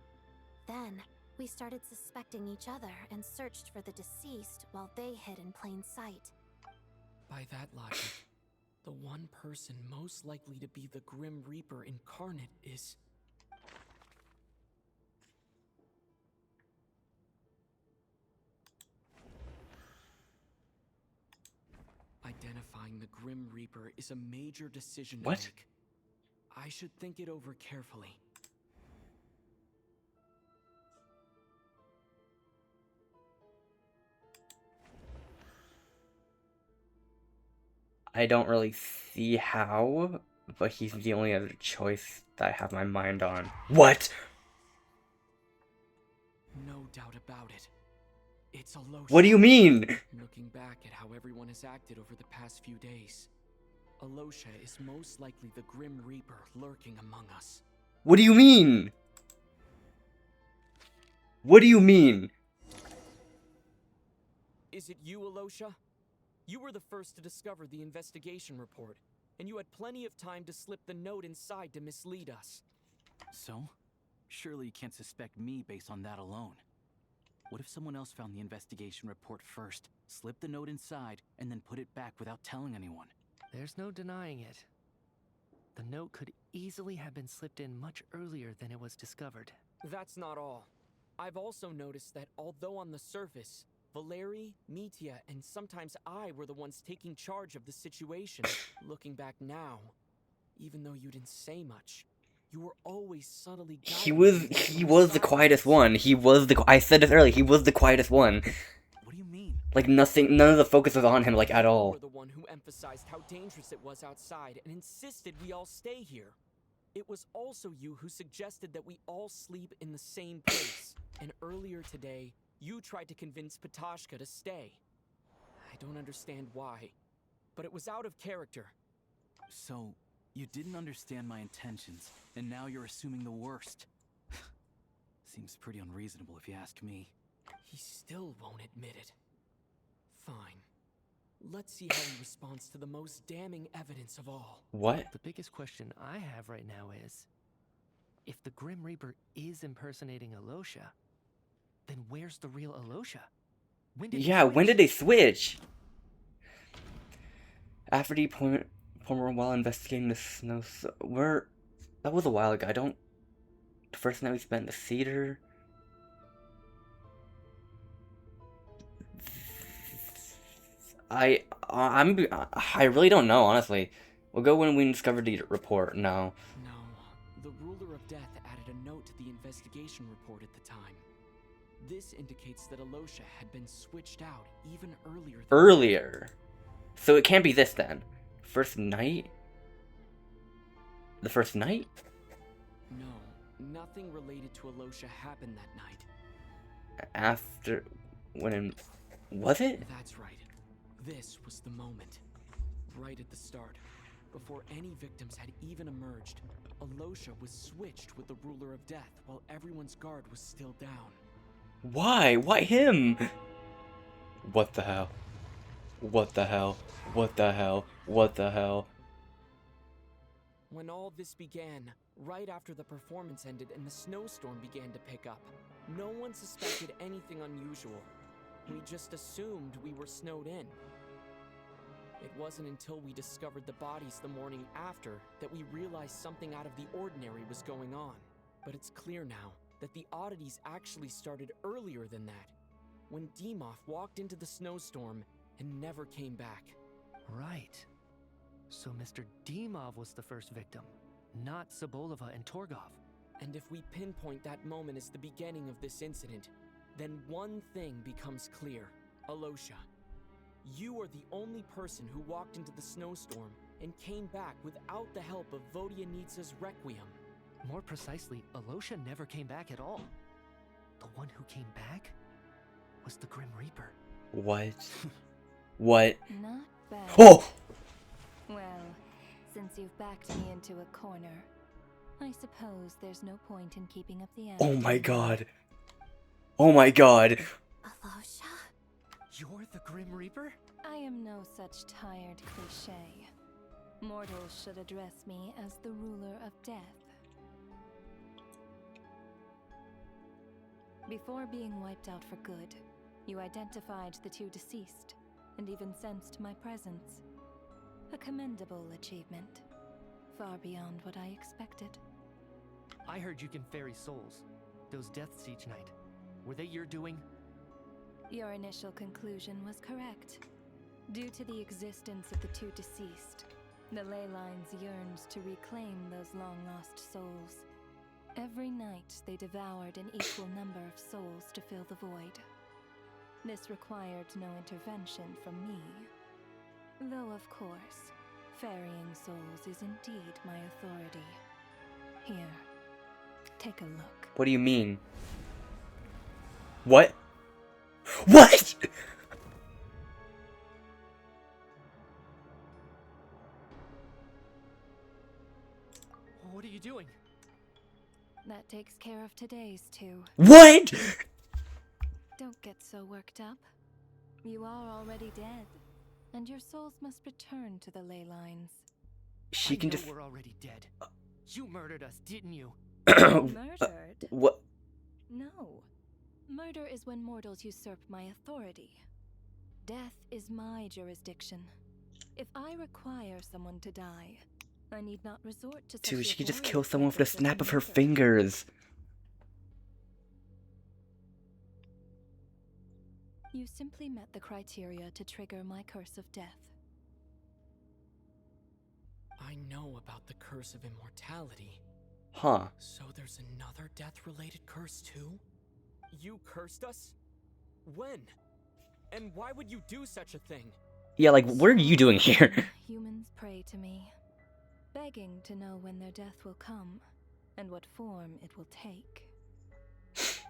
Then, we started suspecting each other and searched for the deceased while they hid in plain sight. By that logic, the one person most likely to be the Grim Reaper incarnate is... Identifying the Grim Reaper is a major decision to make. I should think it over carefully. I don't really see how, but he's the only other choice that I have my mind on. What? No doubt about it. It's Alosha. What do you mean? Looking back at how everyone has acted over the past few days, Alosha is most likely the Grim Reaper lurking among us. What do you mean? What do you mean? Is it you, Alosha? You were the first to discover the investigation report, and you had plenty of time to slip the note inside to mislead us. So? Surely you can't suspect me based on that alone. What if someone else found the investigation report first, slipped the note inside, and then put it back without telling anyone? There's no denying it. The note could easily have been slipped in much earlier than it was discovered. That's not all. I've also noticed that although on the surface, Valeri, Mitya, and sometimes I were the ones taking charge of the situation, looking back now, even though you didn't say much, you were always subtly He was the quietest one. I said this earlier, he was the quietest one. What do you mean? Like none of the focus was on him, like, at all. You were the one who emphasized how dangerous it was outside and insisted we all stay here. It was also you who suggested that we all sleep in the same place. And earlier today, you tried to convince Patashka to stay. I don't understand why, but it was out of character. So, you didn't understand my intentions, and now you're assuming the worst. Seems pretty unreasonable if you ask me. He still won't admit it. Fine. Let's see how he responds to the most damning evidence of all. What? The biggest question I have right now is, if the Grim Reaper is impersonating Alosha, then where's the real Alosha? When did they switch? After the appointment while investigating the snow... That was a while ago. The first night we spent in the theater... I really don't know, honestly. We'll go when we discovered the report. No. No. The Ruler of Death added a note to the investigation report at the time. This indicates that Alosha had been switched out even earlier. Earlier? So it can't be this then. First night? The first night? No. Nothing related to Alosha happened that night. After... Was it? That's right. This was the moment. Right at the start. Before any victims had even emerged, Alosha was switched with the Ruler of Death while everyone's guard was still down. Why? Why him? What the hell? What the hell? What the hell? What the hell? When all this began, right after the performance ended and the snowstorm began to pick up, no one suspected anything unusual. We just assumed we were snowed in. It wasn't until we discovered the bodies the morning after that we realized something out of the ordinary was going on. But it's clear now that the oddities actually started earlier than that, when Dimov walked into the snowstorm and never came back. Right. So Mr. Dimov was the first victim, not Sobolova and Torgov. And if we pinpoint that moment as the beginning of this incident, then one thing becomes clear. Alosha, you are the only person who walked into the snowstorm and came back without the help of Vodyanitsa's Requiem. More precisely, Alosha never came back at all. The one who came back was the Grim Reaper. What? What? Not bad. Oh! Well, since you've backed me into a corner, I suppose there's no point in keeping up the end. Oh my god. Oh my god. Alosha? You're the Grim Reaper? I am no such tired cliché. Mortals should address me as the Ruler of Death. Before being wiped out for good, you identified the two deceased, and even sensed my presence. A commendable achievement. Far beyond what I expected. I heard you can ferry souls. Those deaths each night. Were they your doing? Your initial conclusion was correct. Due to the existence of the two deceased, the ley lines yearned to reclaim those long-lost souls. Every night they devoured an equal number of souls to fill the void. This required no intervention from me. Though, of course, ferrying souls is indeed my authority. Here, take a look. What do you mean? What? What?! What are you doing? That takes care of today's two. What?! Don't get so worked up. You are already dead. and your souls must return to the ley lines. She can just. We're already dead. You murdered us, didn't you? Murdered? What? No. Murder is when mortals usurp my authority. Death is my jurisdiction. If I require someone to die, I need not resort to such Dude, she could just laborious kill someone with a methods as snap of her murder. fingers. You simply met the criteria to trigger my curse of death. I know about the curse of immortality. Huh. So there's another death-related curse too? You cursed us? When? And why would you do such a thing? Yeah, like, what are you doing here? Humans pray to me, begging to know when their death will come and what form it will take.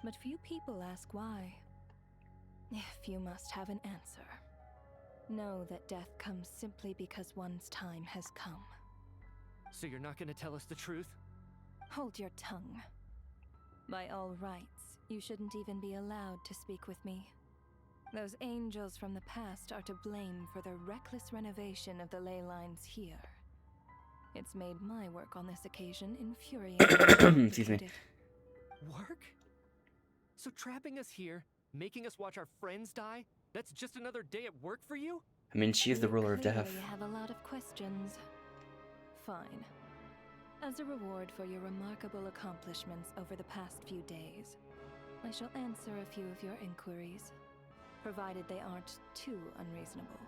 But few people ask why. If you must have an answer, know that death comes simply because one's time has come. So you're not gonna tell us the truth? Hold your tongue. By all rights, you shouldn't even be allowed to speak with me. Those angels from the past are to blame for the reckless renovation of the ley lines here. It's made my work on this occasion infuriating. Excuse me. Work? So trapping us here, making us watch our friends die, that's just another day at work for you? I mean, she is the ruler of death. You have a lot of questions. Fine. As a reward for your remarkable accomplishments over the past few days, I shall answer a few of your inquiries, provided they aren't too unreasonable.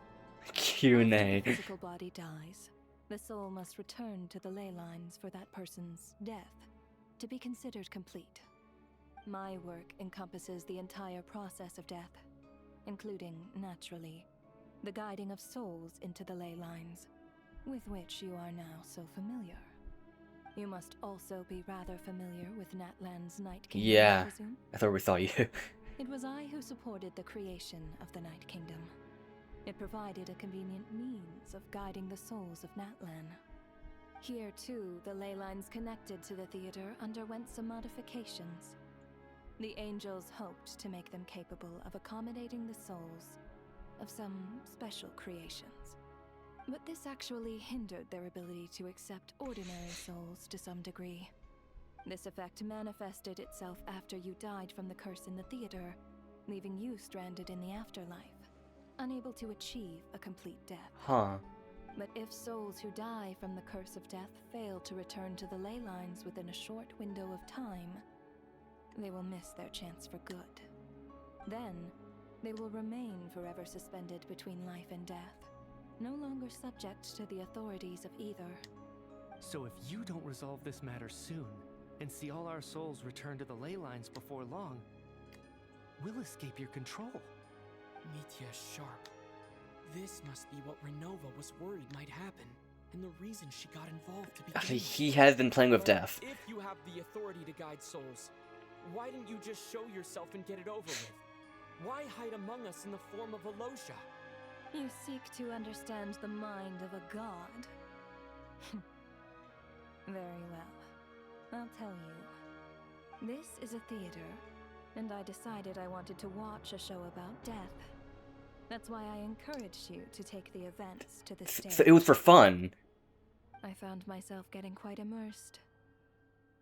Q&A. After the physical body dies, the soul must return to the ley lines for that person's death to be considered complete. My work encompasses the entire process of death, including, naturally, the guiding of souls into the ley lines, with which you are now so familiar. You must also be rather familiar with Natlan's Night Kingdom, Yeah, I presume? I thought we saw you. It was I who supported the creation of the Night Kingdom. It provided a convenient means of guiding the souls of Natlan. Here, too, the ley lines connected to the theater underwent some modifications. The angels hoped to make them capable of accommodating the souls of some special creations. But this actually hindered their ability to accept ordinary souls to some degree. This effect manifested itself after you died from the curse in the theater, leaving you stranded in the afterlife, unable to achieve a complete death. Huh. But if souls who die from the curse of death fail to return to the ley lines within a short window of time, they will miss their chance for good. Then, they will remain forever suspended between life and death, no longer subject to the authorities of either. So if you don't resolve this matter soon, and see all our souls return to the ley lines before long, we'll escape your control. Mitya is sharp. This must be what Renova was worried might happen, and the reason she got involved to begin Actually, with. he has been playing with But death. If you have the authority to guide souls, why didn't you just show yourself and get it over with? Why hide among us in the form of Alosia? You seek to understand the mind of a god. Very well. I'll tell you. This is a theater, and I decided I wanted to watch a show about death. That's why I encouraged you to take the events to the stage. So it was for fun. I found myself getting quite immersed.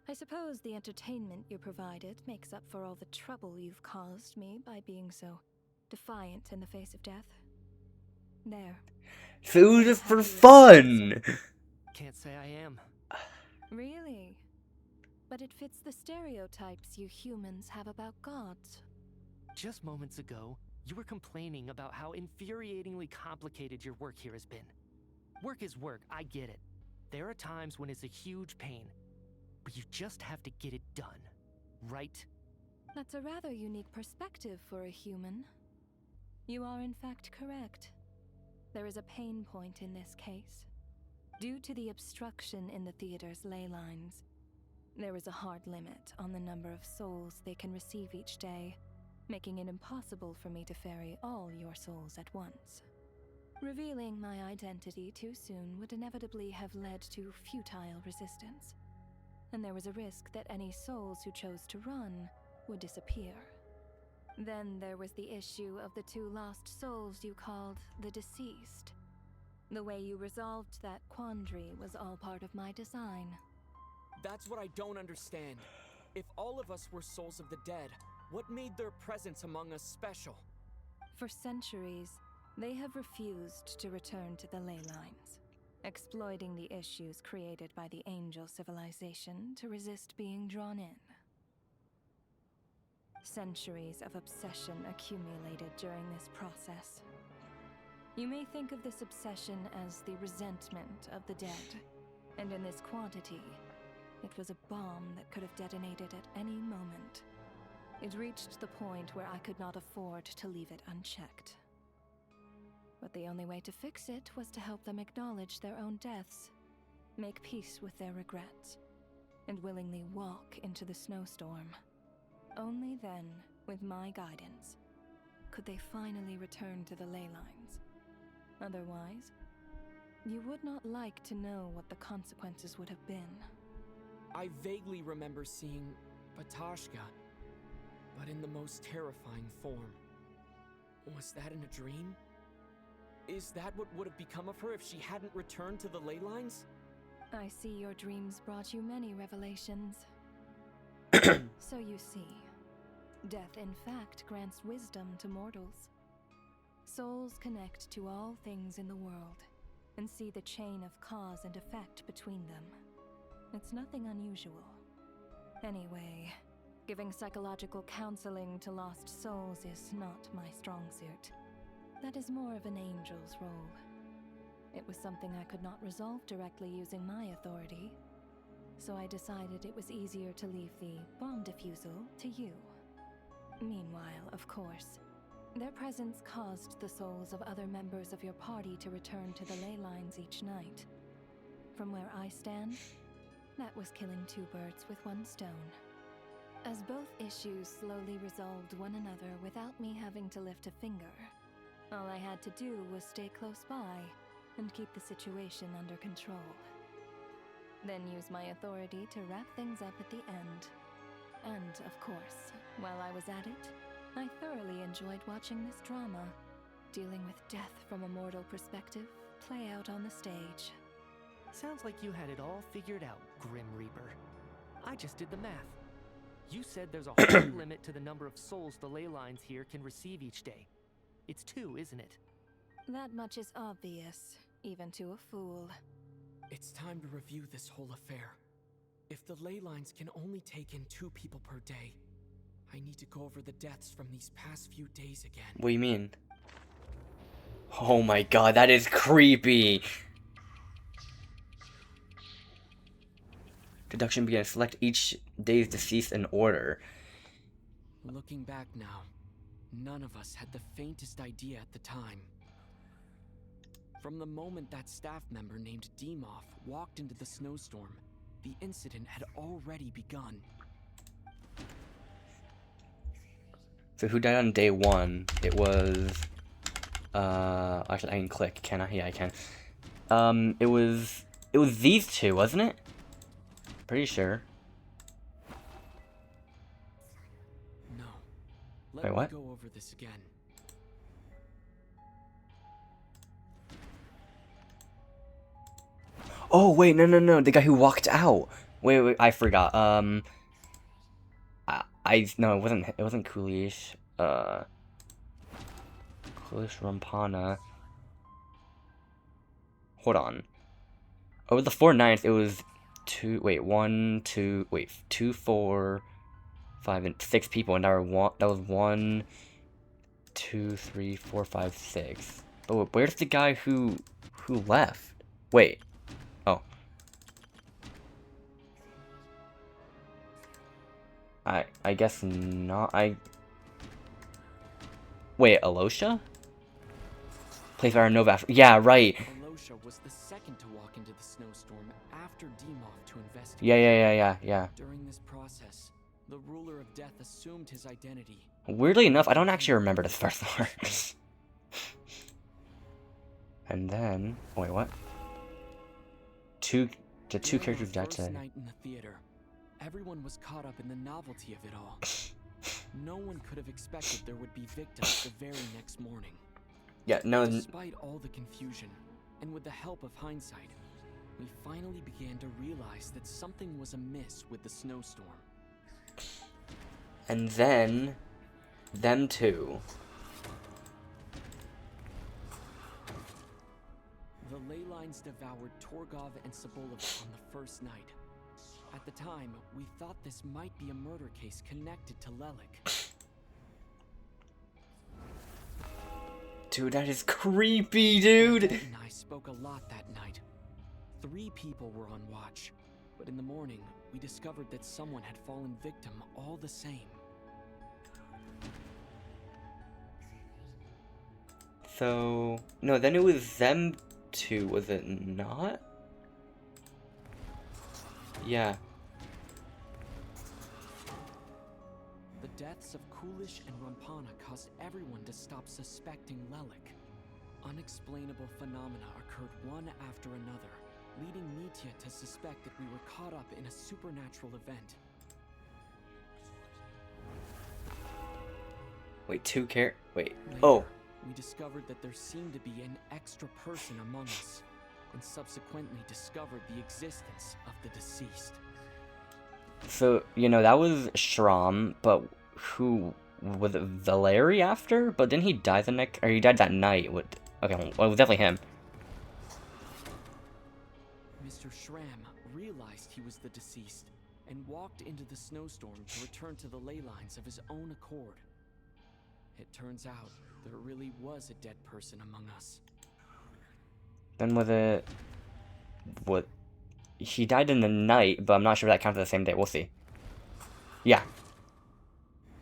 I suppose the entertainment you provided makes up for all the trouble you've caused me by being so defiant in the face of death. There. So it was just for fun. Can't say I am. Really? But it fits the stereotypes you humans have about gods. Just moments ago, you were complaining about how infuriatingly complicated your work here has been. Work is work, I get it. There are times when it's a huge pain, but you just have to get it done, right? That's a rather unique perspective for a human. You are in fact correct. There is a pain point in this case. Due to the obstruction in the theater's ley lines, there is a hard limit on the number of souls they can receive each day, making it impossible for me to ferry all your souls at once. Revealing my identity too soon would inevitably have led to futile resistance, and there was a risk that any souls who chose to run would disappear. Then there was the issue of the 2 lost souls you called the deceased. The way you resolved that quandary was all part of my design. That's what I don't understand. If all of us were souls of the dead, what made their presence among us special? For centuries, they have refused to return to the ley lines, exploiting the issues created by the angel civilization to resist being drawn in. Centuries of obsession accumulated during this process. You may think of this obsession as the resentment of the dead, and in this quantity, it was a bomb that could have detonated at any moment. It reached the point where I could not afford to leave it unchecked. But the only way to fix it was to help them acknowledge their own deaths, make peace with their regrets, and willingly walk into the snowstorm. Only then, with my guidance, could they finally return to the ley lines. Otherwise, you would not like to know what the consequences would have been. I vaguely remember seeing Batashka, but in the most terrifying form. Was that in a dream? Is that what would have become of her if she hadn't returned to the ley lines? I see your dreams brought you many revelations. So you see, death in fact grants wisdom to mortals. Souls connect to all things in the world and see the chain of cause and effect between them. It's nothing unusual. Anyway, giving psychological counseling to lost souls is not my strong suit. That is more of an angel's role. It was something I could not resolve directly using my authority, so I decided it was easier to leave the bomb defusal to you. Meanwhile, of course, their presence caused the souls of other members of your party to return to the ley lines each night. From where I stand, that was killing 2 birds with 1 stone. As both issues slowly resolved one another without me having to lift a finger, all I had to do was stay close by and keep the situation under control. Then use my authority to wrap things up at the end. And, of course, while I was at it, I thoroughly enjoyed watching this drama, dealing with death from a mortal perspective, play out on the stage. Sounds like you had it all figured out, Grim Reaper. I just did the math. You said there's a hard limit to the number of souls the ley lines here can receive each day. It's 2, isn't it? That much is obvious, even to a fool. It's time to review this whole affair. If the ley lines can only take in 2 people per day, I need to go over the deaths from these past few days again. What do you mean? Oh my god, that is creepy! Deduction begins. Select each day's deceased in order. Looking back now, none of us had the faintest idea at the time. From the moment that staff member named Demoff walked into the snowstorm, the incident had already begun. So who died on day 1? It was... actually I can click, can I? Yeah, I can. It was these 2, wasn't it? Pretty sure. No. Let Wait, me what? go over this again. Oh, wait, no, the guy who walked out. Wait, I forgot. No, it wasn't Kulish. Kulish Rampana. Hold on. Over the 4 nights, it was 2, 4, 5, and 6 people, and that was 1, 2, 3, 4, 5, 6. But where's the guy who left? Wait. Oh. I guess not. Wait, Alosha? Place where Nova. Yeah, right. Alosha was the second to walk into the snowstorm after Demoff to investigate. Yeah. During this process, the ruler of death assumed his identity. Weirdly enough, I don't actually remember this first part. And then, wait, what? The 2 characters died First today. night in the theater, everyone was caught up in the novelty of it all. No one could have expected there would be victims the very next morning. Yeah, no. Despite all the confusion, and with the help of hindsight, we finally began to realize that something was amiss with the snowstorm. And then, them two. The ley lines devoured Torgov and Sobolov on the first night. At the time, we thought this might be a murder case connected to Lelik. Dude, that is creepy, dude! And I spoke a lot that night. 3 people were on watch, but in the morning, we discovered that someone had fallen victim all the same. So, no, then it was them two, was it not? Yeah. The deaths of Kulish and Rampana caused everyone to stop suspecting Lelik. Unexplainable phenomena occurred one after another, leading Mitya to suspect that we were caught up in a supernatural event. Wait, wait, Later, oh. we discovered that there seemed to be an extra person among us, and subsequently discovered the existence of the deceased. So, you know, that was Shram, but who, was it Valeri after? But didn't he die the next, or he died that night? Okay, well, it was definitely him. Mr. Shram realized he was the deceased, and walked into the snowstorm to return to the ley lines of his own accord. It turns out there really was a dead person among us. Then was it, what, he died in the night, but I'm not sure if that counts as the same day, we'll see. Yeah.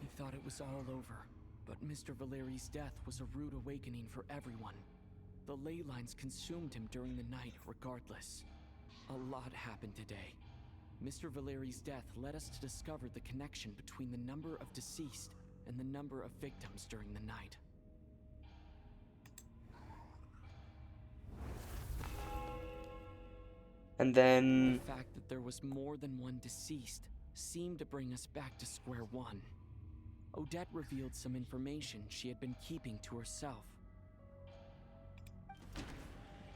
He thought it was all over, but Mr. Valeri's death was a rude awakening for everyone. The ley lines consumed him during the night regardless. A lot happened today. Mr. Valeri's death led us to discover the connection between the number of deceased and the number of victims during the night. And then... The fact that there was more than one deceased seemed to bring us back to square one. Odette revealed some information she had been keeping to herself.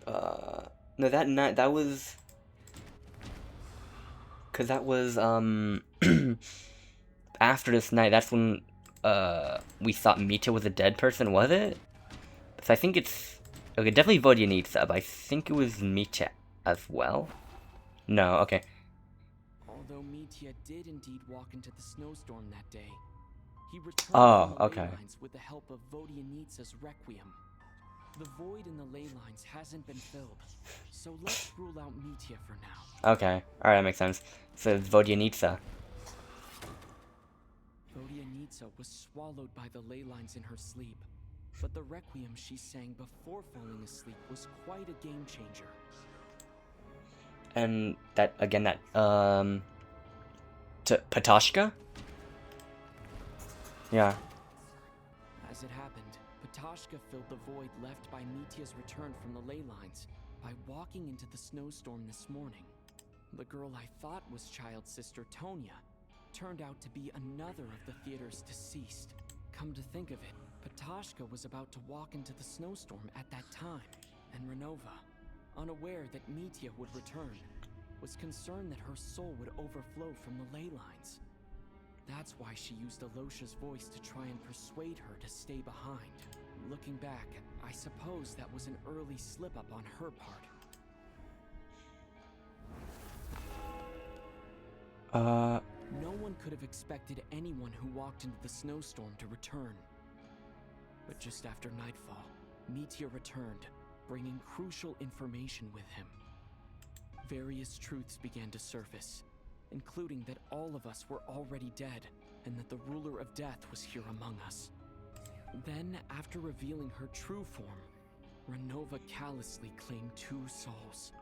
No, that night, that was... Cause that was, after this night, that's when, we thought Mitya was a dead person, was it? So I think it's... Okay, definitely Vodyanitsa, but I think it was Mitya as well? No, okay. Although Mitya did indeed walk into the snowstorm that day, he returned from the ley lines with the help of Vodyanitsa's Requiem. The void in the ley lines hasn't been filled, so let's rule out Mitya for now. Okay, alright, that makes sense. So it's Vodyanitsa. Vodyanitsa was swallowed by the ley lines in her sleep, but the Requiem she sang before falling asleep was quite a game changer. And that, again, that, Patoshka? Yeah. As it happened, Patoshka filled the void left by Mitya's return from the ley lines by walking into the snowstorm this morning. The girl I thought was child's sister Tonya turned out to be another of the theater's deceased. Come to think of it, Patoshka was about to walk into the snowstorm at that time, and Renova, unaware that Mitya would return, was concerned that her soul would overflow from the ley lines. That's why she used Alosha's voice to try and persuade her to stay behind. Looking back, I suppose that was an early slip-up on her part. No one could have expected anyone who walked into the snowstorm to return. But just after nightfall, Mitya returned, bringing crucial information with him. Various truths began to surface, including that all of us were already dead, and that the ruler of death was here among us. Then, after revealing her true form, Renova callously claimed 2 souls.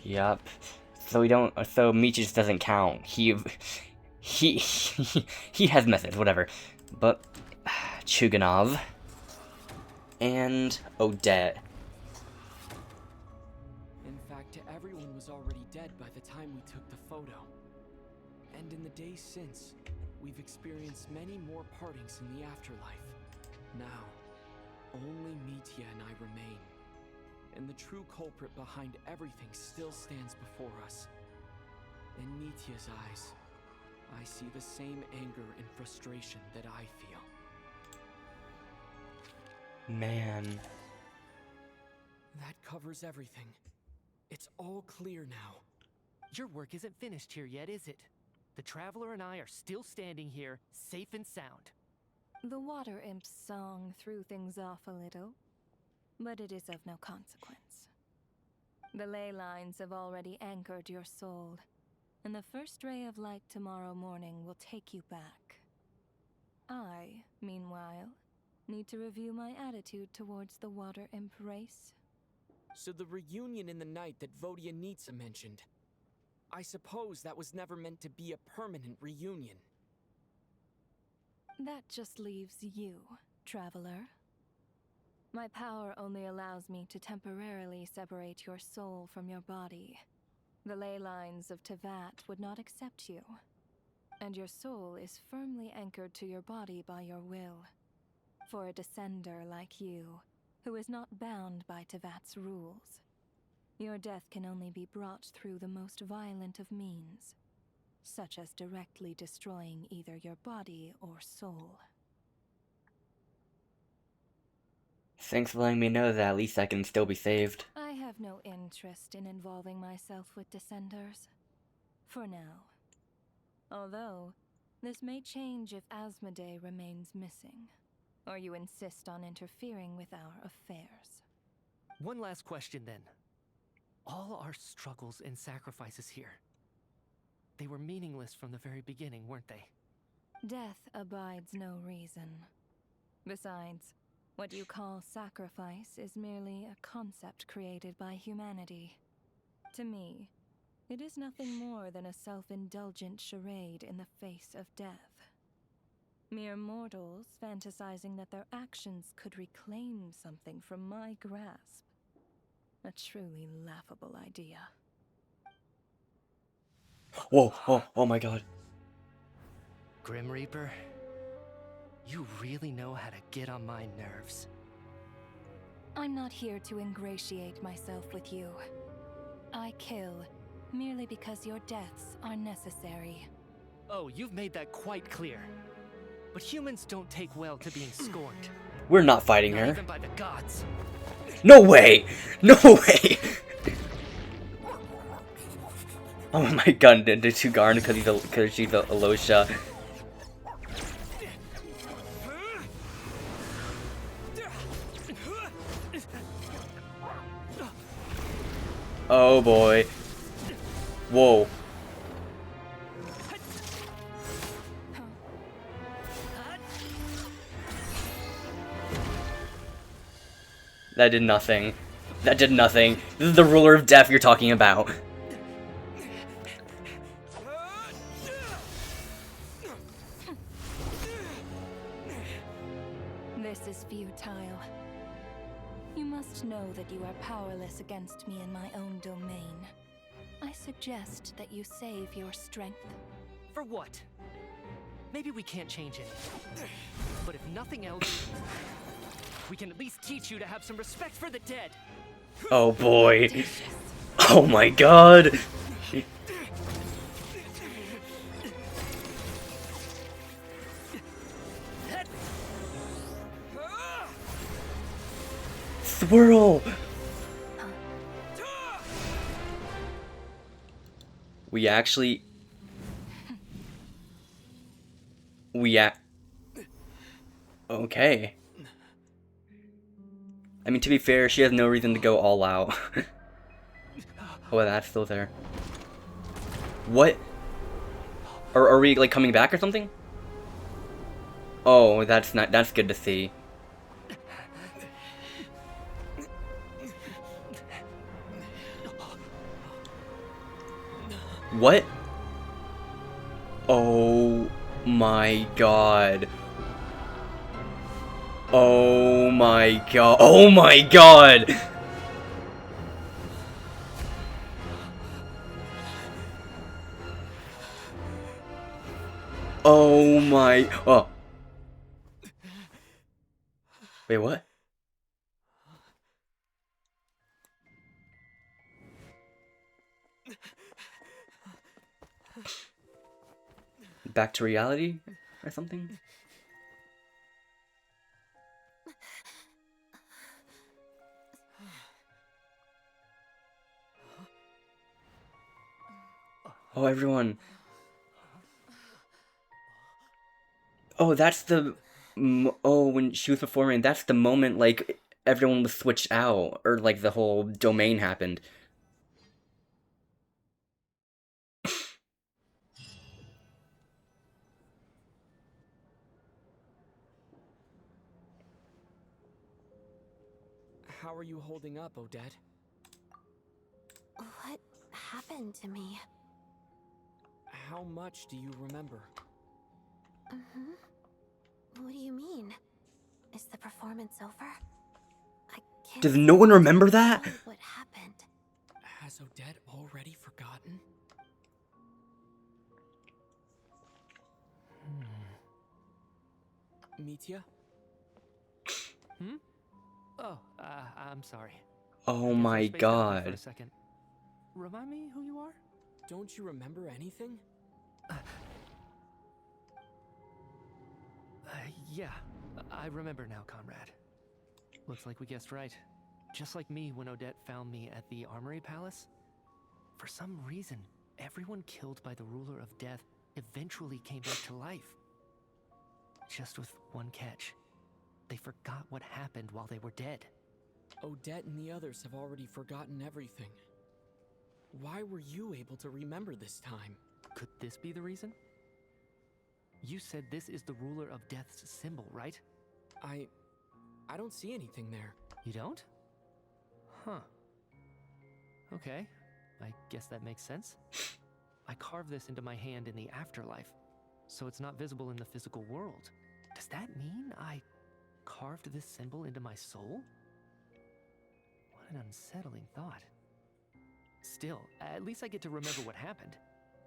Yup. So so Mitya just doesn't count. He has methods, whatever. But, Chuganov. And Odette. In fact, everyone was already dead by the time we took the photo. And in the days since, we've experienced many more partings in the afterlife. Now, only Mitya and I remain. And the true culprit behind everything still stands before us. In Mitya's eyes, I see the same anger and frustration that I feel. Man. That covers everything. It's all clear now. Your work isn't finished here yet, is it? The Traveler and I are still standing here, safe and sound. The Water Imp's song threw things off a little, but it is of no consequence. The ley lines have already anchored your soul, and the first ray of light tomorrow morning will take you back. I, meanwhile, need to review my attitude towards the Water Imp race. So the reunion in the night that Vodyanitsa mentioned, I suppose that was never meant to be a permanent reunion. That just leaves you, Traveler. My power only allows me to temporarily separate your soul from your body. The ley lines of Tevat would not accept you, and your soul is firmly anchored to your body by your will. For a descender like you, who is not bound by Tevat's rules, your death can only be brought through the most violent of means, such as directly destroying either your body or soul. Thanks for letting me know that at least I can still be saved. I have no interest in involving myself with Descenders. For now. Although, this may change if Asmodee remains missing, or you insist on interfering with our affairs. One last question then. All our struggles and sacrifices here, they were meaningless from the very beginning, weren't they? Death abides no reason. Besides, what you call sacrifice is merely a concept created by humanity. To me, it is nothing more than a self-indulgent charade in the face of death. Mere mortals fantasizing that their actions could reclaim something from my grasp. A truly laughable idea. Whoa, oh my god. Grim Reaper, you really know how to get on my nerves. I'm not here to ingratiate myself with you. I kill merely because your deaths are necessary. Oh, you've made that quite clear. But humans don't take well to being scorned. We're not fighting her. Not even by the gods. No way! No way! Oh my god, into Tugarn because she's a Alosha. Oh boy. Whoa. That did nothing. That did nothing. This is the ruler of death you're talking about. This is futile. You must know that you are powerless against me in my own domain. I suggest that you save your strength. For what? Maybe we can't change it. But if nothing else, we can at least teach you to have some respect for the dead. Oh boy. Oh my god. Swirl. We actually... Okay. I mean, to be fair, she has no reason to go all out. Oh, that's still there. What? Are we, like, coming back or something? Oh, that's good to see. What? Oh my god. Oh my god. Oh my god! Oh my... Oh. Wait, what? Back to reality? Or something? Oh, everyone. Oh, that's the... Oh, when she was performing, that's the moment, like, everyone was switched out. Or, like, the whole domain happened. How are you holding up, Odette? What happened to me? How much do you remember? What do you mean? Is the performance over? I can't Does no one remember that? believe what happened. Has Odette already forgotten? Mitya? Oh, I'm sorry. Oh Guess I my spaced out there for a god. second. Remind me who you are? Don't you remember anything? Yeah, I remember now, comrade. Looks like we guessed right. Just like me when Odette found me at the Armory Palace. For some reason, everyone killed by the Ruler of Death eventually came back to life. Just with one catch. They forgot what happened while they were dead. Odette and the others have already forgotten everything. Why were you able to remember this time? Could this be the reason? You said this is the Ruler of Death's symbol, right? I don't see anything there. You don't? Huh. Okay, I guess that makes sense. I carved this into my hand in the afterlife, so it's not visible in the physical world. Does that mean I carved this symbol into my soul? What an unsettling thought. Still, at least I get to remember what happened.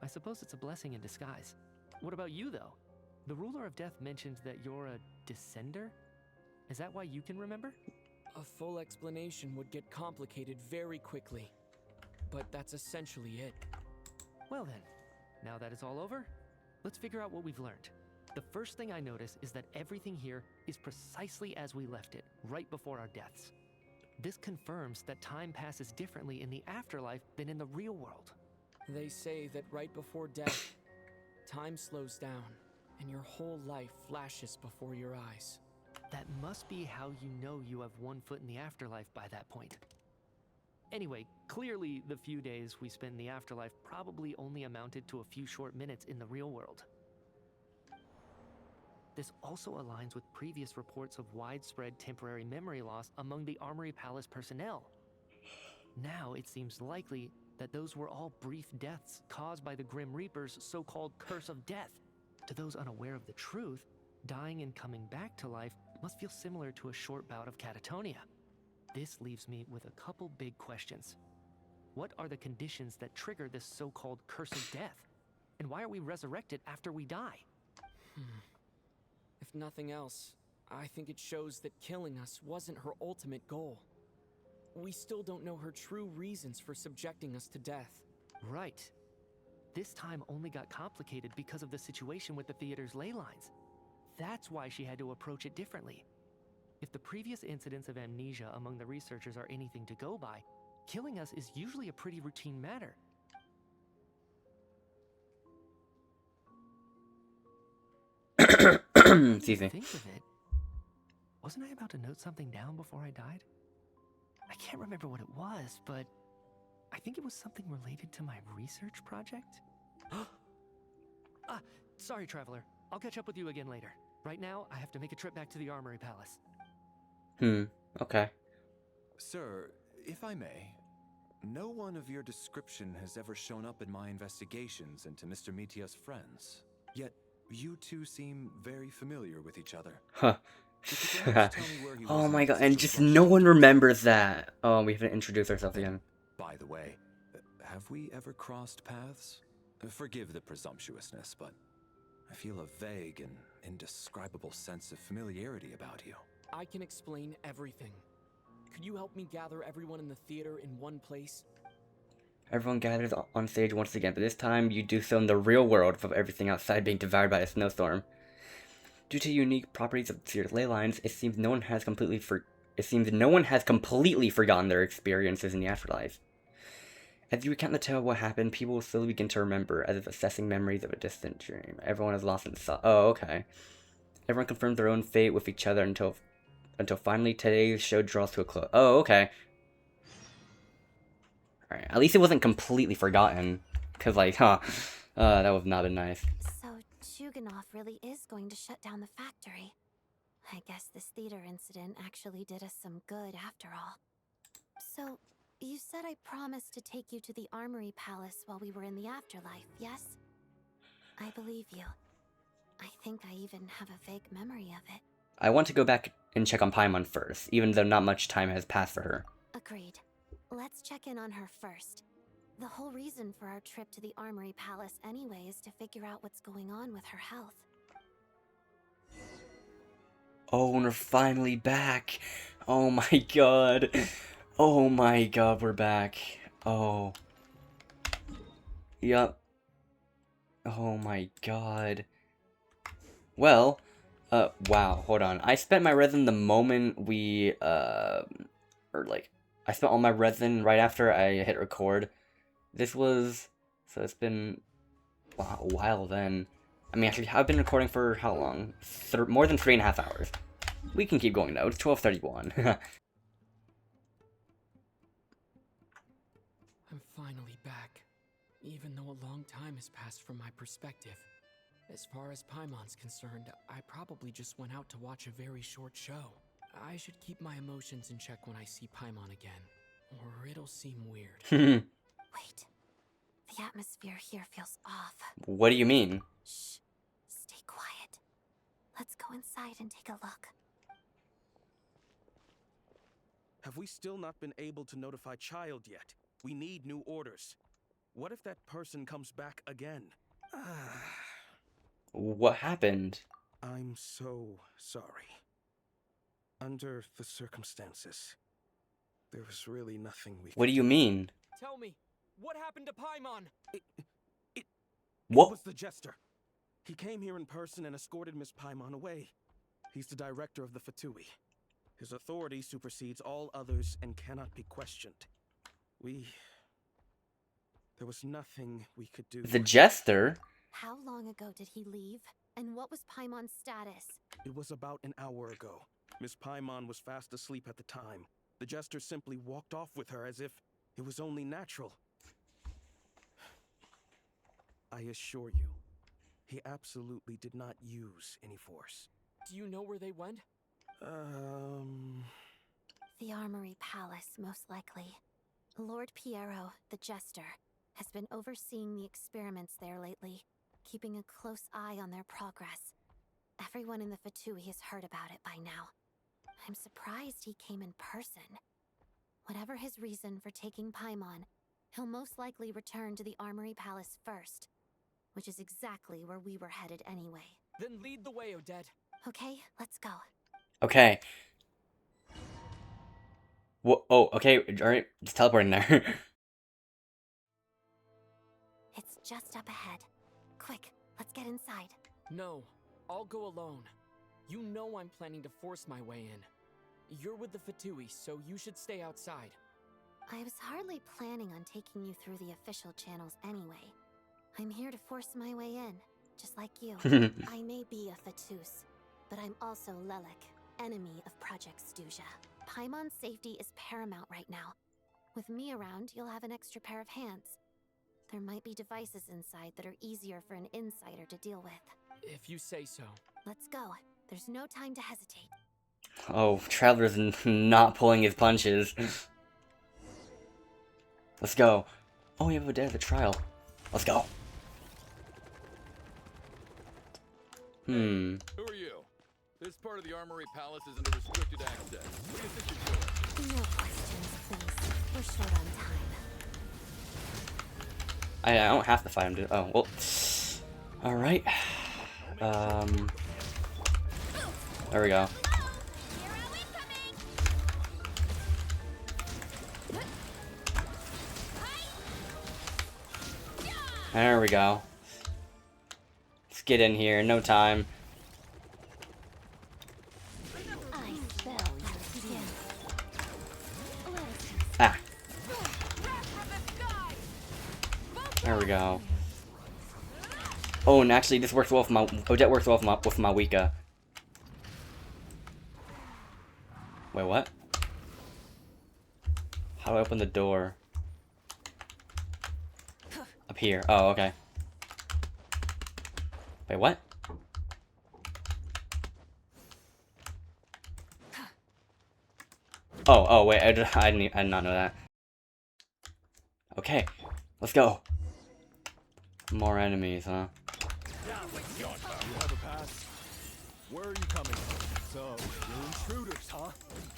I suppose it's a blessing in disguise. What about you, though? The Ruler of Death mentioned that you're a descender? Is that why you can remember? A full explanation would get complicated very quickly. But that's essentially it. Well then, now that it's all over, let's figure out what we've learned. The first thing I notice is that everything here is precisely as we left it, right before our deaths. This confirms that time passes differently in the afterlife than in the real world. They say that right before death, time slows down, and your whole life flashes before your eyes. That must be how you know you have one foot in the afterlife by that point. Anyway, clearly the few days we spent in the afterlife probably only amounted to a few short minutes in the real world. This also aligns with previous reports of widespread temporary memory loss among the Armory Palace personnel. Now it seems likely that those were all brief deaths caused by the Grim Reaper's so-called curse of death. To those unaware of the truth, dying and coming back to life must feel similar to a short bout of catatonia. This leaves me with a couple big questions. What are the conditions that trigger this so-called curse of death? And why are we resurrected after we die? If nothing else, I think it shows that killing us wasn't her ultimate goal. We still don't know her true reasons for subjecting us to death. Right. This time only got complicated because of the situation with the theater's ley lines. That's why she had to approach it differently. If the previous incidents of amnesia among the researchers are anything to go by, killing us is usually a pretty routine matter. Excuse me. Think of it. Wasn't I about to note something down before I died? I can't remember what it was, but I think it was something related to my research project. Sorry, Traveler. I'll catch up with you again later. Right now, I have to make a trip back to the Armory Palace. Okay. Sir, if I may, no one of your description has ever shown up in my investigations into Mr. Mitya's friends. Yet, you two seem very familiar with each other. Huh. Could you perhaps tell me where he was Oh in my god, such and a just rush no to one get remembers that. Oh, we haven't introduced ourselves again. By the way, have we ever crossed paths? Forgive the presumptuousness, but I feel a vague and indescribable sense of familiarity about you. I can explain everything. Could you help me gather everyone in the theater in one place? Everyone gathers on stage once again, but this time you do so in the real world of everything outside being devoured by a snowstorm. Due to unique properties of the theater's ley lines, it seems no one has completely forgotten their experiences in the afterlife. As you recount the tale of what happened, people will slowly begin to remember, as if assessing memories of a distant dream. Everyone is lost in thought. Oh, okay. Everyone confirms their own fate with each other until finally today's show draws to a close. Oh, okay. Alright, at least it wasn't completely forgotten. Because, like, that would have not been nice. So, Chuganov really is going to shut down the factory. I guess this theater incident actually did us some good after all. So, you said I promised to take you to the Armory Palace while we were in the afterlife, yes? I believe you. I think I even have a vague memory of it. I want to go back and check on Paimon first, even though not much time has passed for her. Agreed. Let's check in on her first. The whole reason for our trip to the Armory Palace anyway is to figure out what's going on with her health. Oh, and we're finally back. Oh my god. Oh my god, we're back. Oh. Yup. Oh my god. Well, wow, hold on. I spent my resin the moment we, I spent all my resin right after I hit record. This was, so it's been a while then. I mean, actually, I've been recording for how long? More than 3.5 hours. We can keep going though, it's 12:31. I'm finally back, even though a long time has passed from my perspective. As far as Paimon's concerned, I probably just went out to watch a very short show. I should keep my emotions in check when I see Paimon again, or it'll seem weird. Wait. The atmosphere here feels off. What do you mean? Shh. Stay quiet. Let's go inside and take a look. Have we still not been able to notify Child yet? We need new orders. What if that person comes back again? What happened? I'm so sorry. Under the circumstances, there was really nothing we could do. What do you mean? Tell me, what happened to Paimon? What? It was the Jester. He came here in person and escorted Miss Paimon away. He's the director of the Fatui. His authority supersedes all others and cannot be questioned. There was nothing we could do. The Jester? How long ago did he leave? And what was Paimon's status? It was about an hour ago. Miss Paimon was fast asleep at the time. The Jester simply walked off with her as if it was only natural. I assure you, he absolutely did not use any force. Do you know where they went? The Armory Palace, most likely. Lord Piero, the Jester, has been overseeing the experiments there lately, keeping a close eye on their progress. Everyone in the Fatui has heard about it by now. I'm surprised he came in person. Whatever his reason for taking Paimon, he'll most likely return to the Armory Palace first, which is exactly where we were headed anyway. Then lead the way, Odette. Okay, let's go. Okay. Oh, okay, alright, just teleporting there. It's just up ahead. Quick, let's get inside. No, I'll go alone. You know I'm planning to force my way in. You're with the Fatui, so you should stay outside. I was hardly planning on taking you through the official channels anyway. I'm here to force my way in, just like you. I may be a Fatus, but I'm also Lelek, enemy of Project Stuzha. Paimon's safety is paramount right now. With me around, you'll have an extra pair of hands. There might be devices inside that are easier for an insider to deal with. If you say so. Let's go. There's no time to hesitate. Oh, Traveler's not pulling his punches. Let's go. Oh, we have a day of the trial. Let's go. Who are you? This part of the Armory Palace is under restricted access. What do you think you're doing? No questions, please. We're short on time. I don't have to fight him, dude. Oh, well. Alright. There we go. There we go. Let's get in here in no time. Ah. There we go. Oh, and actually, this works well with my Odette works well with my Wika. Wait, what? How do I open the door? Up here. Oh, okay. Wait, what? Oh, wait, I did not know that. Okay, let's go. More enemies, huh? You have a pass? Where are you coming from? So, you're intruders, huh?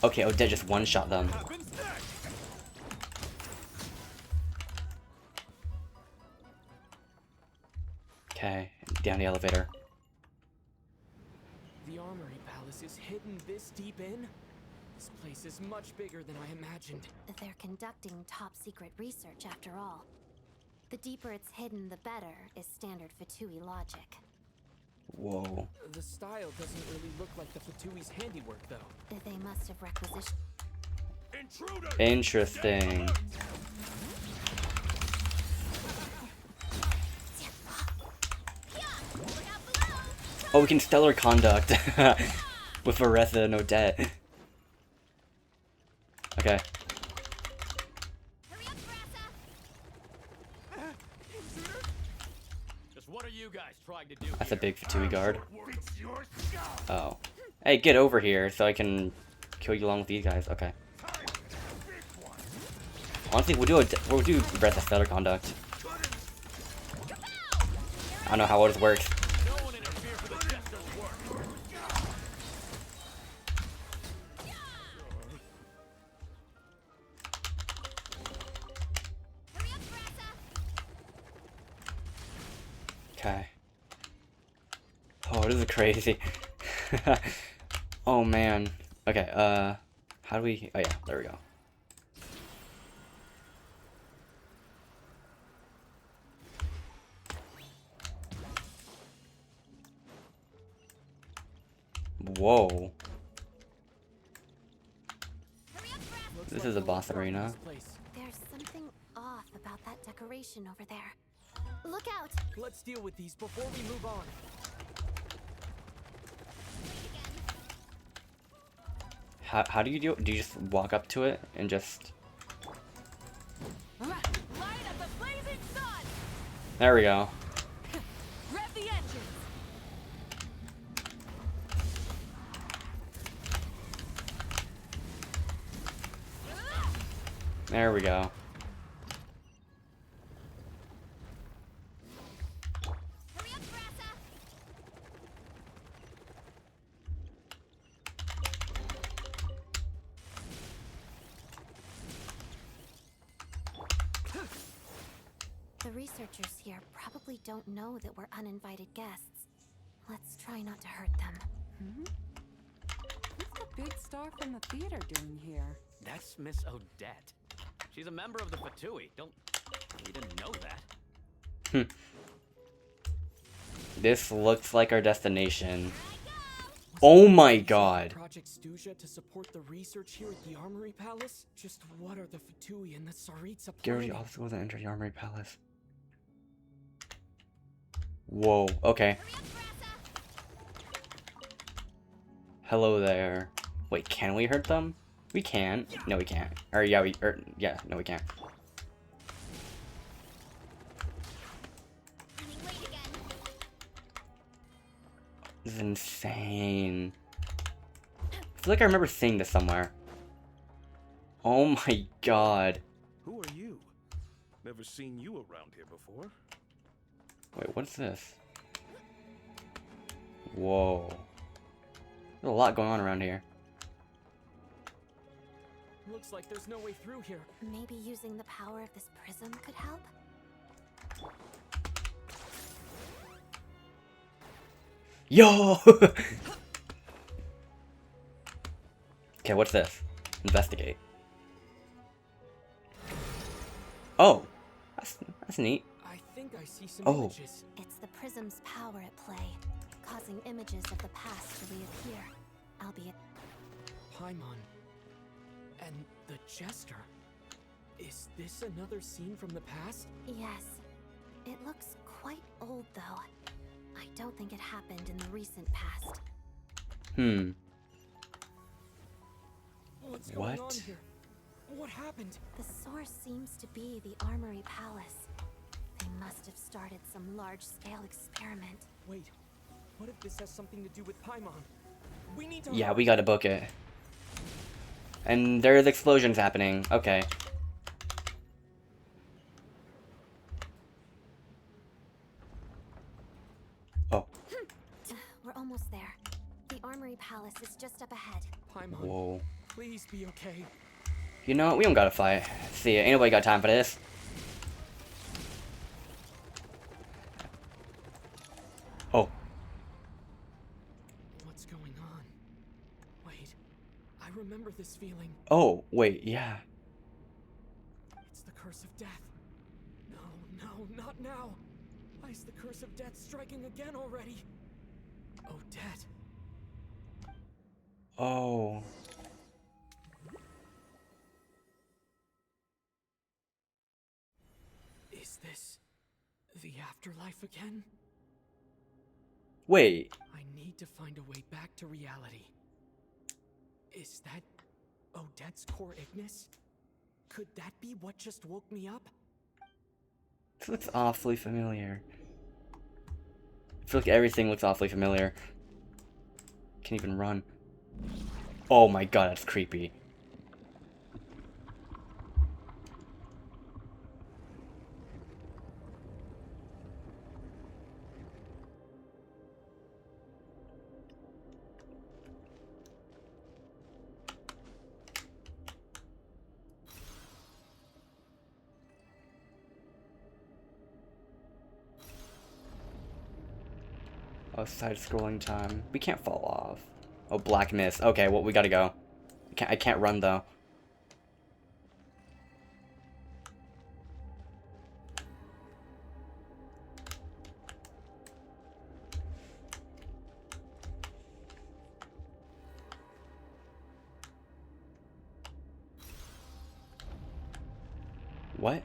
Okay, Odette just one-shot them. Okay, down the elevator. The Armory Palace is hidden this deep in? This place is much bigger than I imagined. They're conducting top-secret research after all. The deeper it's hidden, the better, is standard Fatui logic. Whoa. The style doesn't really look like the Fatui's handiwork, though. They must have requisitioned. Interesting. Oh, we can stellar conduct with Aretha and Odette. Okay. Just what are you guys trying to do? That's a big Fatui guard. Oh. Hey, get over here so I can kill you along with these guys. Okay. Honestly, we'll do Breath of Stellar Conduct. I don't know how this works. Okay. Oh, this is crazy. Oh man. Okay, how do we... Oh yeah, there we go. Whoa. This is a boss arena. There's something off about that decoration over there. Look out! Let's deal with these before we move on. How do you do it? Do you just walk up to it and just... There we go. Rev the engine. There we go. The researchers here probably don't know that we're uninvited guests. Let's try not to hurt them. What's the big star from the theater doing here? That's Miss Odette. She's a member of the Fatui. You didn't know that? This looks like our destination. Oh my god. Project Stuja to support the research here at the Armory Palace? Just what are the Fatui and the Tsaritsa Get rid planning? of the obstacles that enter the Armory Palace. Whoa, okay. Hello there. Wait, can we hurt them? We can. No, we can't. Or yeah, no, we can't. This is insane. I feel like I remember seeing this somewhere. Oh my god. Who are you? Never seen you around here before. Wait, what's this? Whoa. There's a lot going on around here. Looks like there's no way through here. Maybe using the power of this prism could help? Yo! Okay, what's this? Investigate. Oh, that's neat. I think I see some Oh. images. It's the prism's power at play, causing images of the past to reappear, albeit... Paimon. And the Jester. Is this another scene from the past? Yes. It looks quite old, though. I don't think it happened in the recent past. What's going on What? here? What happened? The source seems to be the Armory Palace. They must have started some large-scale experiment. Wait, what if this has something to do with Paimon? We need to Yeah, hurry. we gotta book it. And there's explosions happening. Okay. Oh. We're almost there. The Armory Palace is just up ahead. Paimon, Whoa. please be okay. You know what? We don't gotta fight. See ya. Ain't nobody got time for this. Oh. What's going on? Wait, I remember this feeling. Oh, wait, yeah. It's the curse of death. No, not now. Why is the curse of death striking again already? Odette. Oh. Is this the afterlife again? Wait. I need to find a way back to reality. Is that Odette's core Ignis? Could that be what just woke me up? This looks awfully familiar. I feel like everything looks awfully familiar. Can't even run. Oh my god, that's creepy. Oh, side-scrolling time. We can't fall off. Oh, black mist. Okay, well, we gotta go. I can't run, though. What?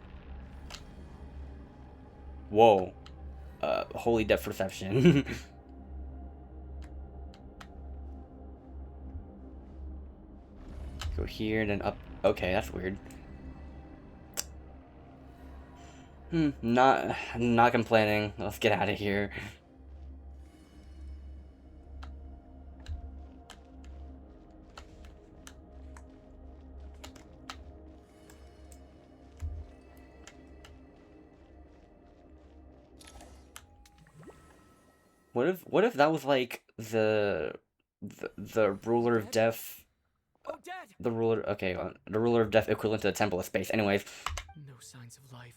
Whoa. Holy depth perception. Go here, then up. Okay, that's weird. Not complaining. Let's get out of here. What if that was like the ruler of death? The ruler. Okay, the ruler of death equivalent to the Temple of Space. Anyways. No signs of life.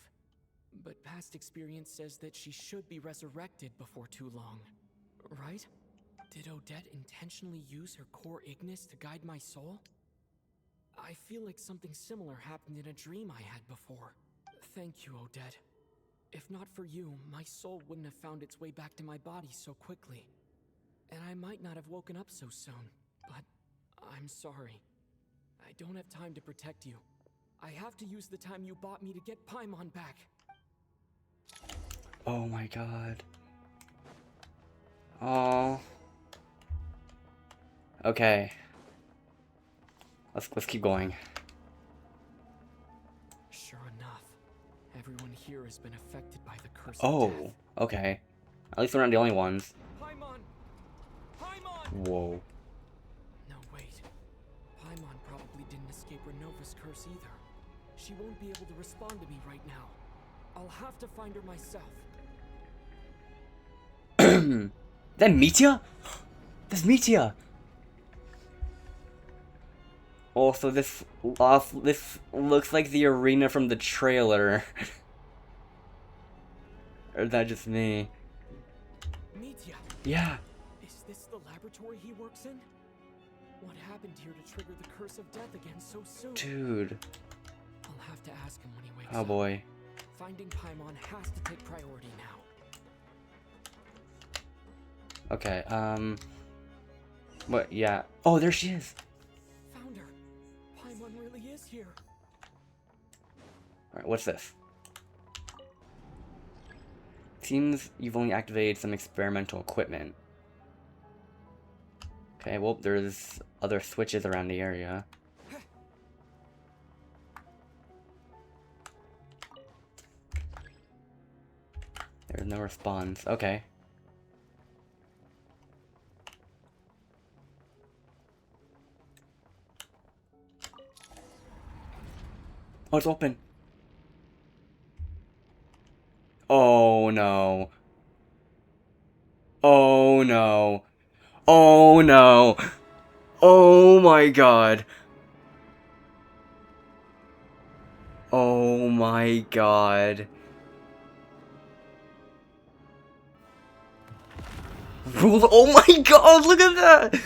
But past experience says that she should be resurrected before too long. Right? Did Odette intentionally use her core Ignis to guide my soul? I feel like something similar happened in a dream I had before. Thank you, Odette. If not for you, my soul wouldn't have found its way back to my body so quickly. And I might not have woken up so soon. But I'm sorry. I don't have time to protect you. I have to use the time you bought me to get Paimon back. Oh my god. Oh. Okay. Let's keep going. Sure enough, everyone here has been affected by the curse of Oh, death. okay. At least we're not the only ones. Paimon! Paimon! Whoa. No, wait. Paimon probably didn't escape Renova's curse either. She won't be able to respond to me right now. I'll have to find her myself. That Meteor? That's Meteor! Also, this looks like the arena from the trailer. Or is that just me? Meteor! Yeah. Is this the laboratory he works in? What happened here to trigger the curse of death again so soon? Dude. I'll have to ask him when he wakes Oh up. boy. Finding Paimon has to take priority now. Okay, what, yeah. Oh, there she is! Found her. Paimon really is here. Alright, what's this? Seems you've only activated some experimental equipment. Okay, well, there's other switches around the area. There's no response. Okay. Oh, it's open. Oh no. Oh no. Oh no. Oh my god. Oh my god. Rule. Oh my god, look at that!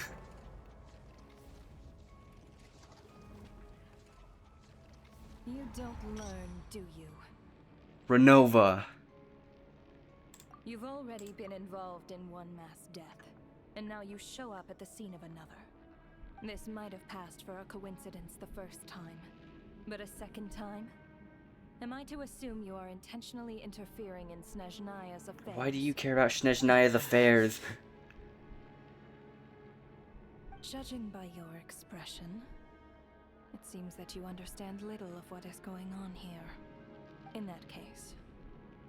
You don't learn, do you? Renova. You've already been involved in one mass death, and now you show up at the scene of another. This might have passed for a coincidence the first time, but a second time? Am I to assume you are intentionally interfering in Snezhnaya's affairs? Why do you care about Snezhnaya's affairs? Judging by your expression, it seems that you understand little of what is going on here. In that case,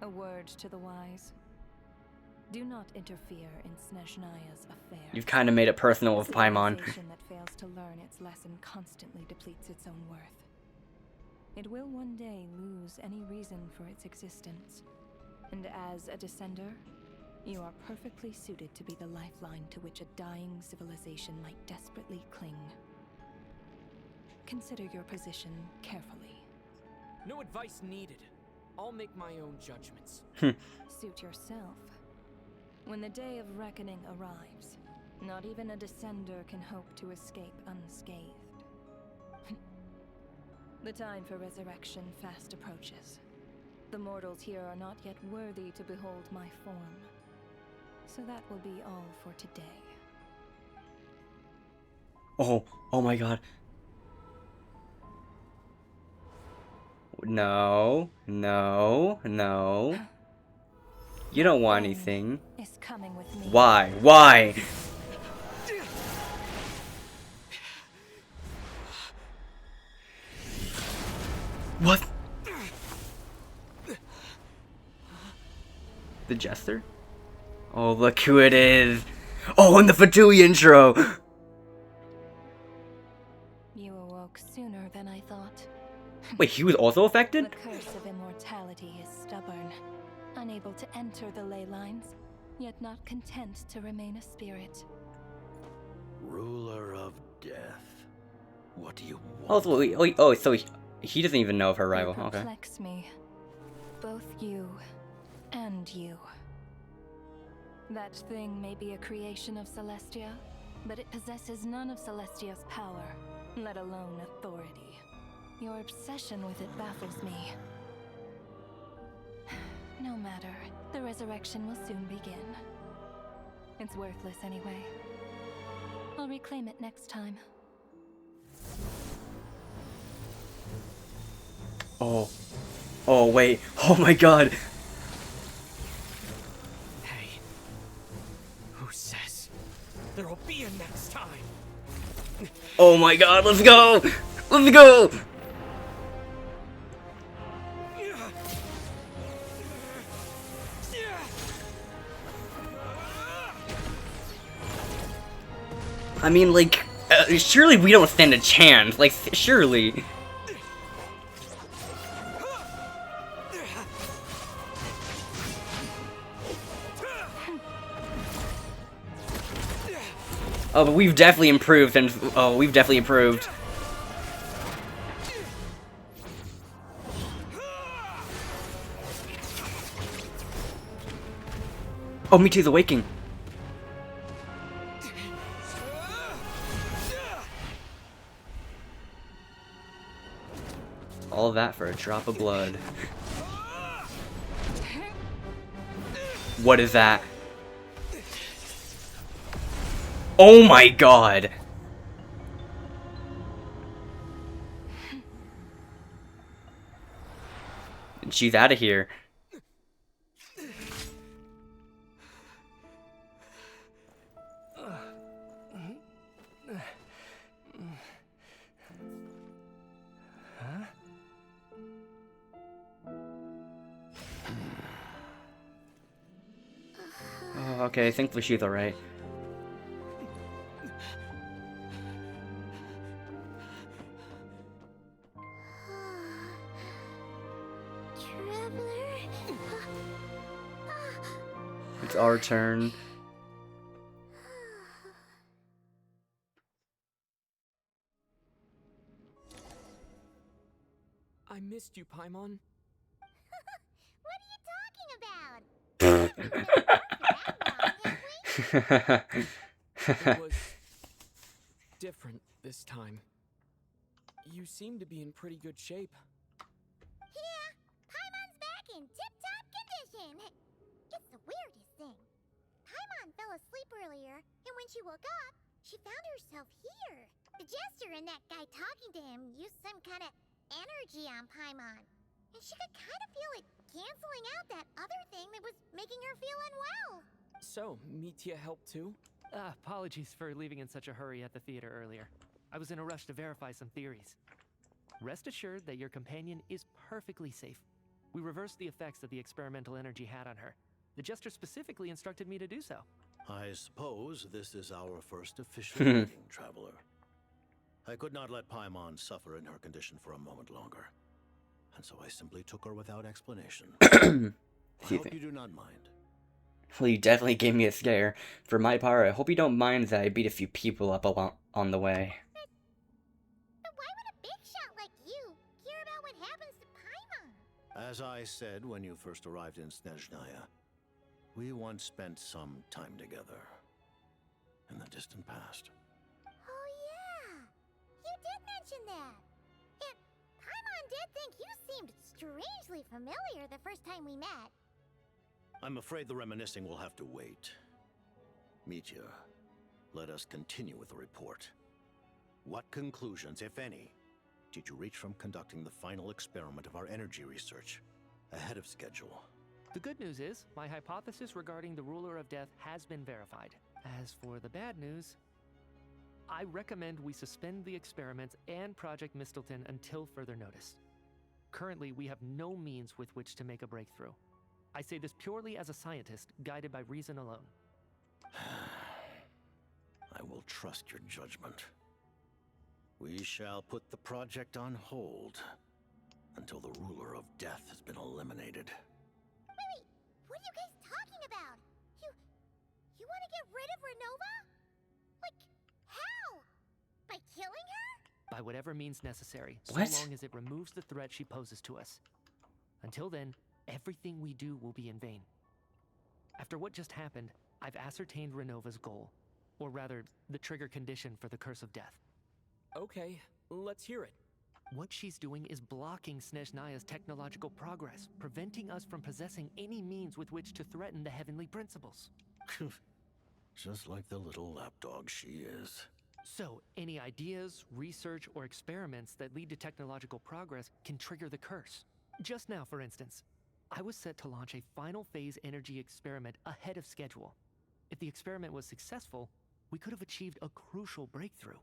a word to the wise. Do not interfere in Snezhnaya's affairs. You've kind of made it personal with Paimon. A civilization that fails to learn its lesson constantly depletes its own worth. It will one day lose any reason for its existence. And as a descender, you are perfectly suited to be the lifeline to which a dying civilization might desperately cling. Consider your position carefully. No advice needed. I'll make my own judgments. Suit yourself. When the day of reckoning arrives, not even a descender can hope to escape unscathed. The time for resurrection fast approaches. The mortals here are not yet worthy to behold my form. So that will be all for today. Oh my god. No, no, no. You don't want anything. Is coming with me. Why? Why? What? The Jester? Oh, look who it is. Oh, and the Fatui intro. You awoke sooner than I thought. Wait, he was also affected? The curse of immortality is stubborn, unable to enter the ley lines, yet not content to remain a spirit. Ruler of death. What do you Oh, want? so he doesn't even know of her rival. You Okay. perplex me. Both you and you. That thing may be a creation of Celestia, but it possesses none of Celestia's power, let alone authority. Your obsession with it baffles me. No matter, the resurrection will soon begin. It's worthless anyway. I'll reclaim it next time. Oh. Oh, wait. Oh my god. Hey. Who says there'll be a next time? Oh my god, let's go! Let's go! I mean, like, surely we don't stand a chance. Like, surely. Oh, but we've definitely improved, and we've definitely improved. Oh, Mewtwo's awaking. All that for a drop of blood. What is that? Oh my god! She's out of here. Huh? Oh, okay, thankfully she's alright. It's our turn. I missed you, Paimon. It was different this time. You seem to be in pretty good shape. Yeah, Paimon's back in tip-top condition. It's the weirdest thing. Paimon fell asleep earlier, and when she woke up, she found herself here. The jester and that guy talking to him used some kind of energy on Paimon. And she could kind of feel it canceling out that other thing that was making her feel unwell. So, Mitya helped too? Apologies for leaving in such a hurry at the theater earlier. I was in a rush to verify some theories. Rest assured that your companion is perfectly safe. We reversed the effects that the experimental energy had on her. The jester specifically instructed me to do so. I suppose this is our first official meeting, Traveler. I could not let Paimon suffer in her condition for a moment longer, and so I simply took her without explanation. I hope you do not mind. Well, you definitely gave me a scare. For my part, I hope you don't mind that I beat a few people up on the way. But why would a big shot like you care about what happens to Paimon? As I said when you first arrived in Snezhnaya, we once spent some time together in the distant past. Oh yeah, you did mention that. And Paimon did think you seemed strangely familiar the first time we met. I'm afraid the reminiscing will have to wait. Mitya, let us continue with the report. What conclusions, if any, did you reach from conducting the final experiment of our energy research ahead of schedule? The good news is, my hypothesis regarding the Ruler of Death has been verified. As for the bad news, I recommend we suspend the experiments and Project Mistelton until further notice. Currently, we have no means with which to make a breakthrough. I say this purely as a scientist, guided by reason alone. I will trust your judgment. We shall put the project on hold until the Ruler of Death has been eliminated. Wait, what are you guys talking about? You want to get rid of Renova? Like, how? By killing her? By whatever means necessary, What? so long as it removes the threat she poses to us. Until then, everything we do will be in vain. After what just happened, I've ascertained Renova's goal. Or rather, the trigger condition for the Curse of Death. Okay, let's hear it. What she's doing is blocking Snezhnaya's technological progress, preventing us from possessing any means with which to threaten the heavenly principles. Just like the little lapdog she is. So, any ideas, research, or experiments that lead to technological progress can trigger the curse. Just now, for instance, I was set to launch a final phase energy experiment ahead of schedule. If the experiment was successful, we could have achieved a crucial breakthrough.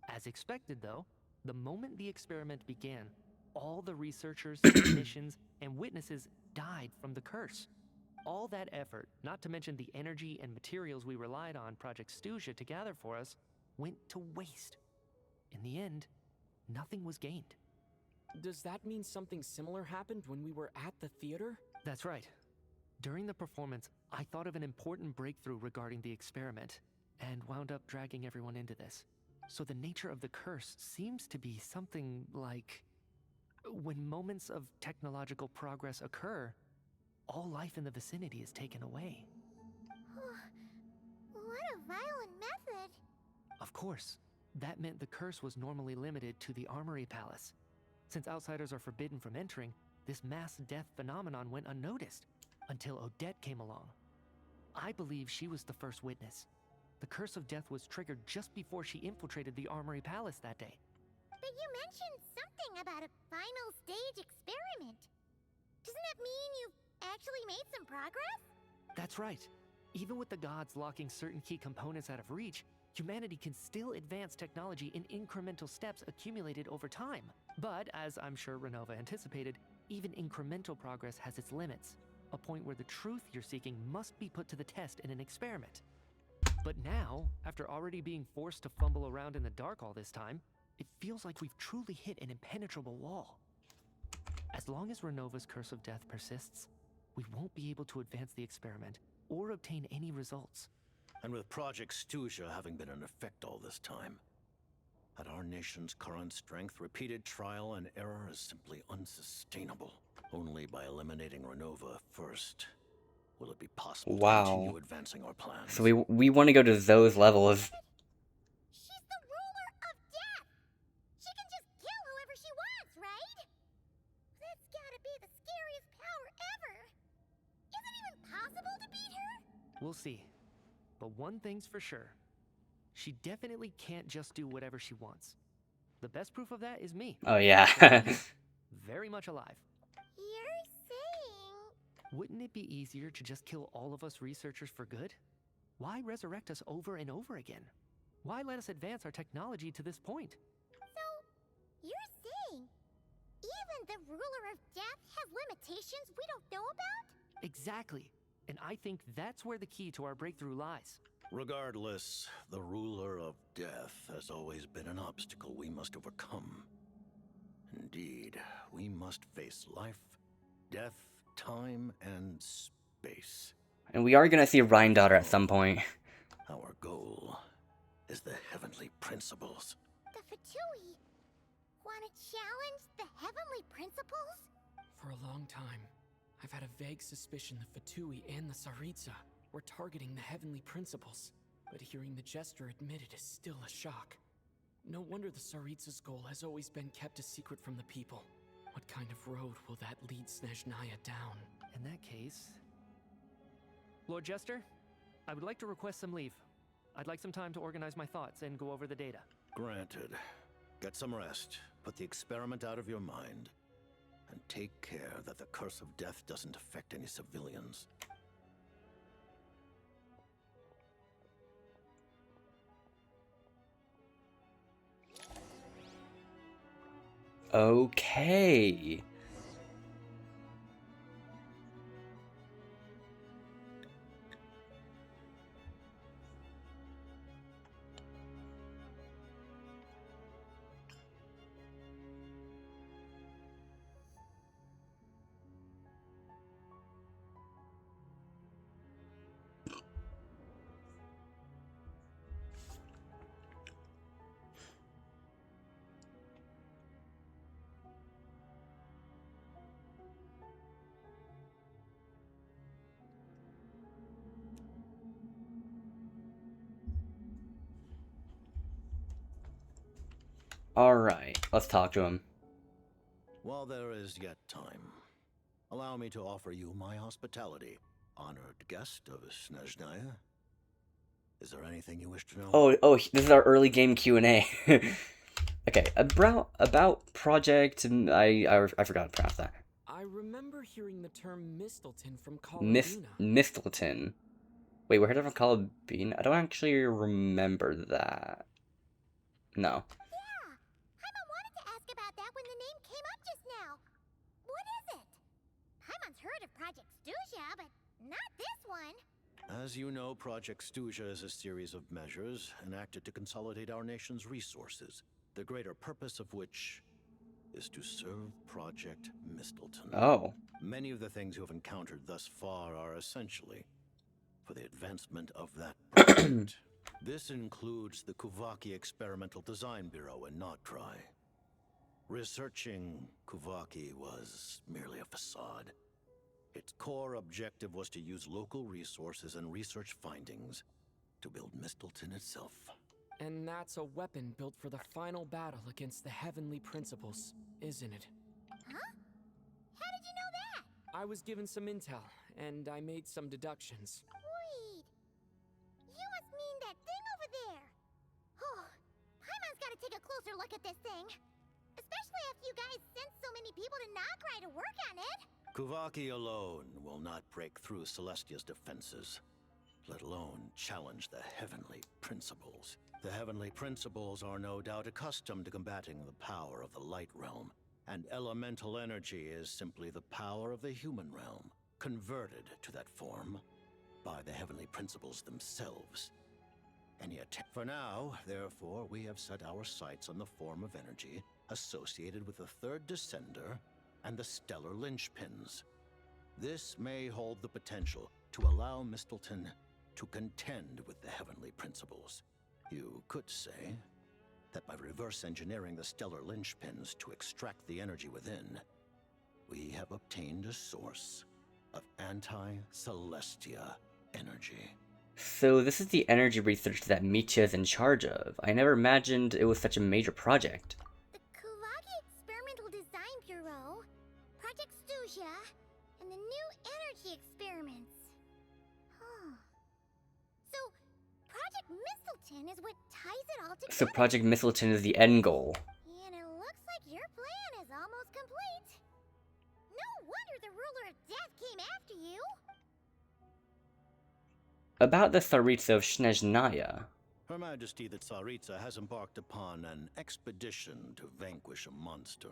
As expected, though, the moment the experiment began, all the researchers, technicians, and witnesses died from the curse. All that effort, not to mention the energy and materials we relied on Project Snezhnaya to gather for us, went to waste. In the end, nothing was gained. Does that mean something similar happened when we were at the theater? That's right. During the performance, I thought of an important breakthrough regarding the experiment, and wound up dragging everyone into this. So the nature of the curse seems to be something like... when moments of technological progress occur, all life in the vicinity is taken away. What a violent method. Of course, that meant the curse was normally limited to the Armory Palace. Since outsiders are forbidden from entering, this mass death phenomenon went unnoticed until Odette came along. I believe she was the first witness. The curse of death was triggered just before she infiltrated the Armory Palace that day. But you mentioned something about a final stage experiment. Doesn't that mean you've actually made some progress? That's right. Even with the gods locking certain key components out of reach, humanity can still advance technology in incremental steps accumulated over time. But, as I'm sure Renova anticipated, even incremental progress has its limits. A point where the truth you're seeking must be put to the test in an experiment. But now, after already being forced to fumble around in the dark all this time, it feels like we've truly hit an impenetrable wall. As long as Renova's curse of death persists, we won't be able to advance the experiment or obtain any results. And with Project Snezhnaya having been in effect all this time, at our nation's current strength, repeated trial and error is simply unsustainable. Only by eliminating Renova first will it be possible to continue advancing our plans. So we want to go to those levels. She's the ruler of death! She can just kill whoever she wants, right? That's gotta be the scariest power ever! Is it even possible to beat her? We'll see. But one thing's for sure. She definitely can't just do whatever she wants. The best proof of that is me. Oh yeah. Very much alive. You're saying... Wouldn't it be easier to just kill all of us researchers for good? Why resurrect us over and over again? Why let us advance our technology to this point? So, you're saying even the ruler of death has limitations we don't know about? Exactly. And I think that's where the key to our breakthrough lies. Regardless, the ruler of death has always been an obstacle we must overcome. Indeed, we must face life, death, time, and space. And we are gonna see Rhine Daughter at some point. Our goal is the heavenly principles. The Fatui wanna challenge the heavenly principles? For a long time, I've had a vague suspicion the Fatui and the Tsaritsa were targeting the heavenly principles, but hearing the Jester admit it is still a shock. No wonder the Tsaritsa's goal has always been kept a secret from the people. What kind of road will that lead Snezhnaya down? In that case... Lord Jester, I would like to request some leave. I'd like some time to organize my thoughts and go over the data. Granted. Get some rest, put the experiment out of your mind, and take care that the curse of death doesn't affect any civilians. Okay. Alright, let's talk to him. While there is yet time, allow me to offer you my hospitality, honored guest of Snezhnaya. Is there anything you wish to know? Oh, this is our early game Q&A. Okay, about Project... I forgot to pronounce that. I remember hearing the term Mistelton from Kalabina. Mistelton. Wait, we heard it from Kalabina? I don't actually remember that. No. Yeah, Paimon wanted to ask about that when the name came up just now. What is it? Paimon's heard of Project Snezhnaya, but not this one. As you know, Project Snezhnaya is a series of measures enacted to consolidate our nation's resources, the greater purpose of which is to serve Project Mistelton. Oh. Many of the things you have encountered thus far are essentially for the advancement of that project. This includes the Kuvaki Experimental Design Bureau in Notdry. Researching Kuvaki was merely a facade. Its core objective was to use local resources and research findings to build Mistelton itself. And that's a weapon built for the final battle against the heavenly principles, isn't it? Huh? How did you know that? I was given some intel, and I made some deductions. Wait. You must mean that thing over there. Oh, Paimon's gotta take a closer look at this thing. Especially after you guys sent so many people to Nagrai to work on it. Kuvaki alone will not break through Celestia's defenses, let alone challenge the heavenly principles. The heavenly principles are no doubt accustomed to combating the power of the light realm, and elemental energy is simply the power of the human realm, converted to that form by the heavenly principles themselves. Any attempt for now, therefore, we have set our sights on the form of energy associated with the third descender and the stellar linchpins. This may hold the potential to allow Mistleton to contend with the heavenly principles. You could say that by reverse engineering the stellar linchpins to extract the energy within, we have obtained a source of anti-Celestia energy. So this is the energy research that Mitya is in charge of. I never imagined it was such a major project. The Kuvagi Experimental Design Bureau, Project Stuja, and the new energy experiments. Huh. So, Project Mistleton is what ties it all together. So Project Mistleton is the end goal. And it looks like your plan is almost complete. No wonder the Ruler of Death came after you. About the Tsaritsa of Snezhnaya. Her Majesty the Tsaritsa has embarked upon an expedition to vanquish a monster.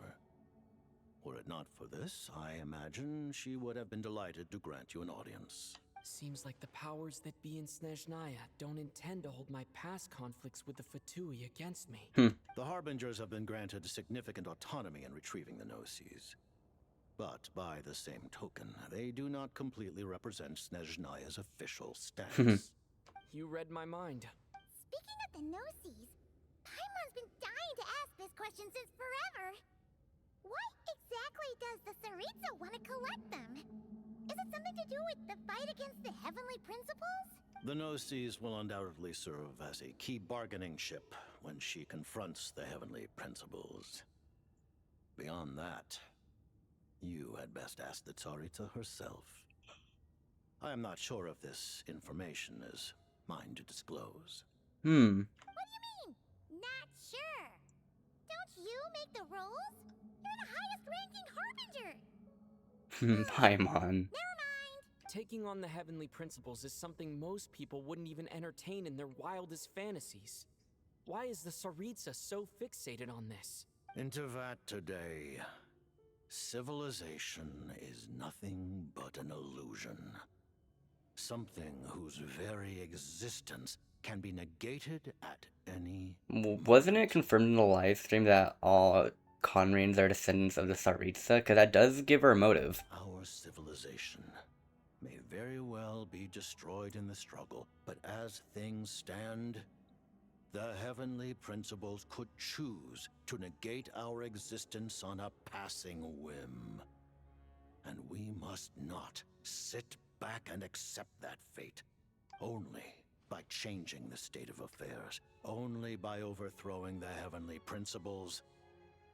Were it not for this, I imagine she would have been delighted to grant you an audience. Seems like the powers that be in Snezhnaya don't intend to hold my past conflicts with the Fatui against me. The Harbingers have been granted significant autonomy in retrieving the Gnosis. But by the same token, they do not completely represent Snezhnaya's official stance. You read my mind. Speaking of the Gnosis, Paimon's been dying to ask this question since forever. Why exactly does the Tsaritsa want to collect them? Is it something to do with the fight against the heavenly principles? The Gnosis will undoubtedly serve as a key bargaining chip when she confronts the heavenly principles. Beyond that, you had best ask the Tsaritsa herself. I am not sure if this information is mine to disclose. What do you mean? Not sure. Don't you make the rules? You're the highest ranking Harbinger. Paimon. Taking on the heavenly principles is something most people wouldn't even entertain in their wildest fantasies. Why is the Tsaritsa so fixated on this? Intervat today. Civilization is nothing but an illusion. Something whose very existence can be negated at any... Wasn't it confirmed in the live stream that all Conrians are descendants of the Tsaritsa? Because that does give her a motive. Our civilization may very well be destroyed in the struggle, but as things stand, the heavenly principles could choose to negate our existence on a passing whim. And we must not sit back and accept that fate. Only by changing the state of affairs, only by overthrowing the heavenly principles,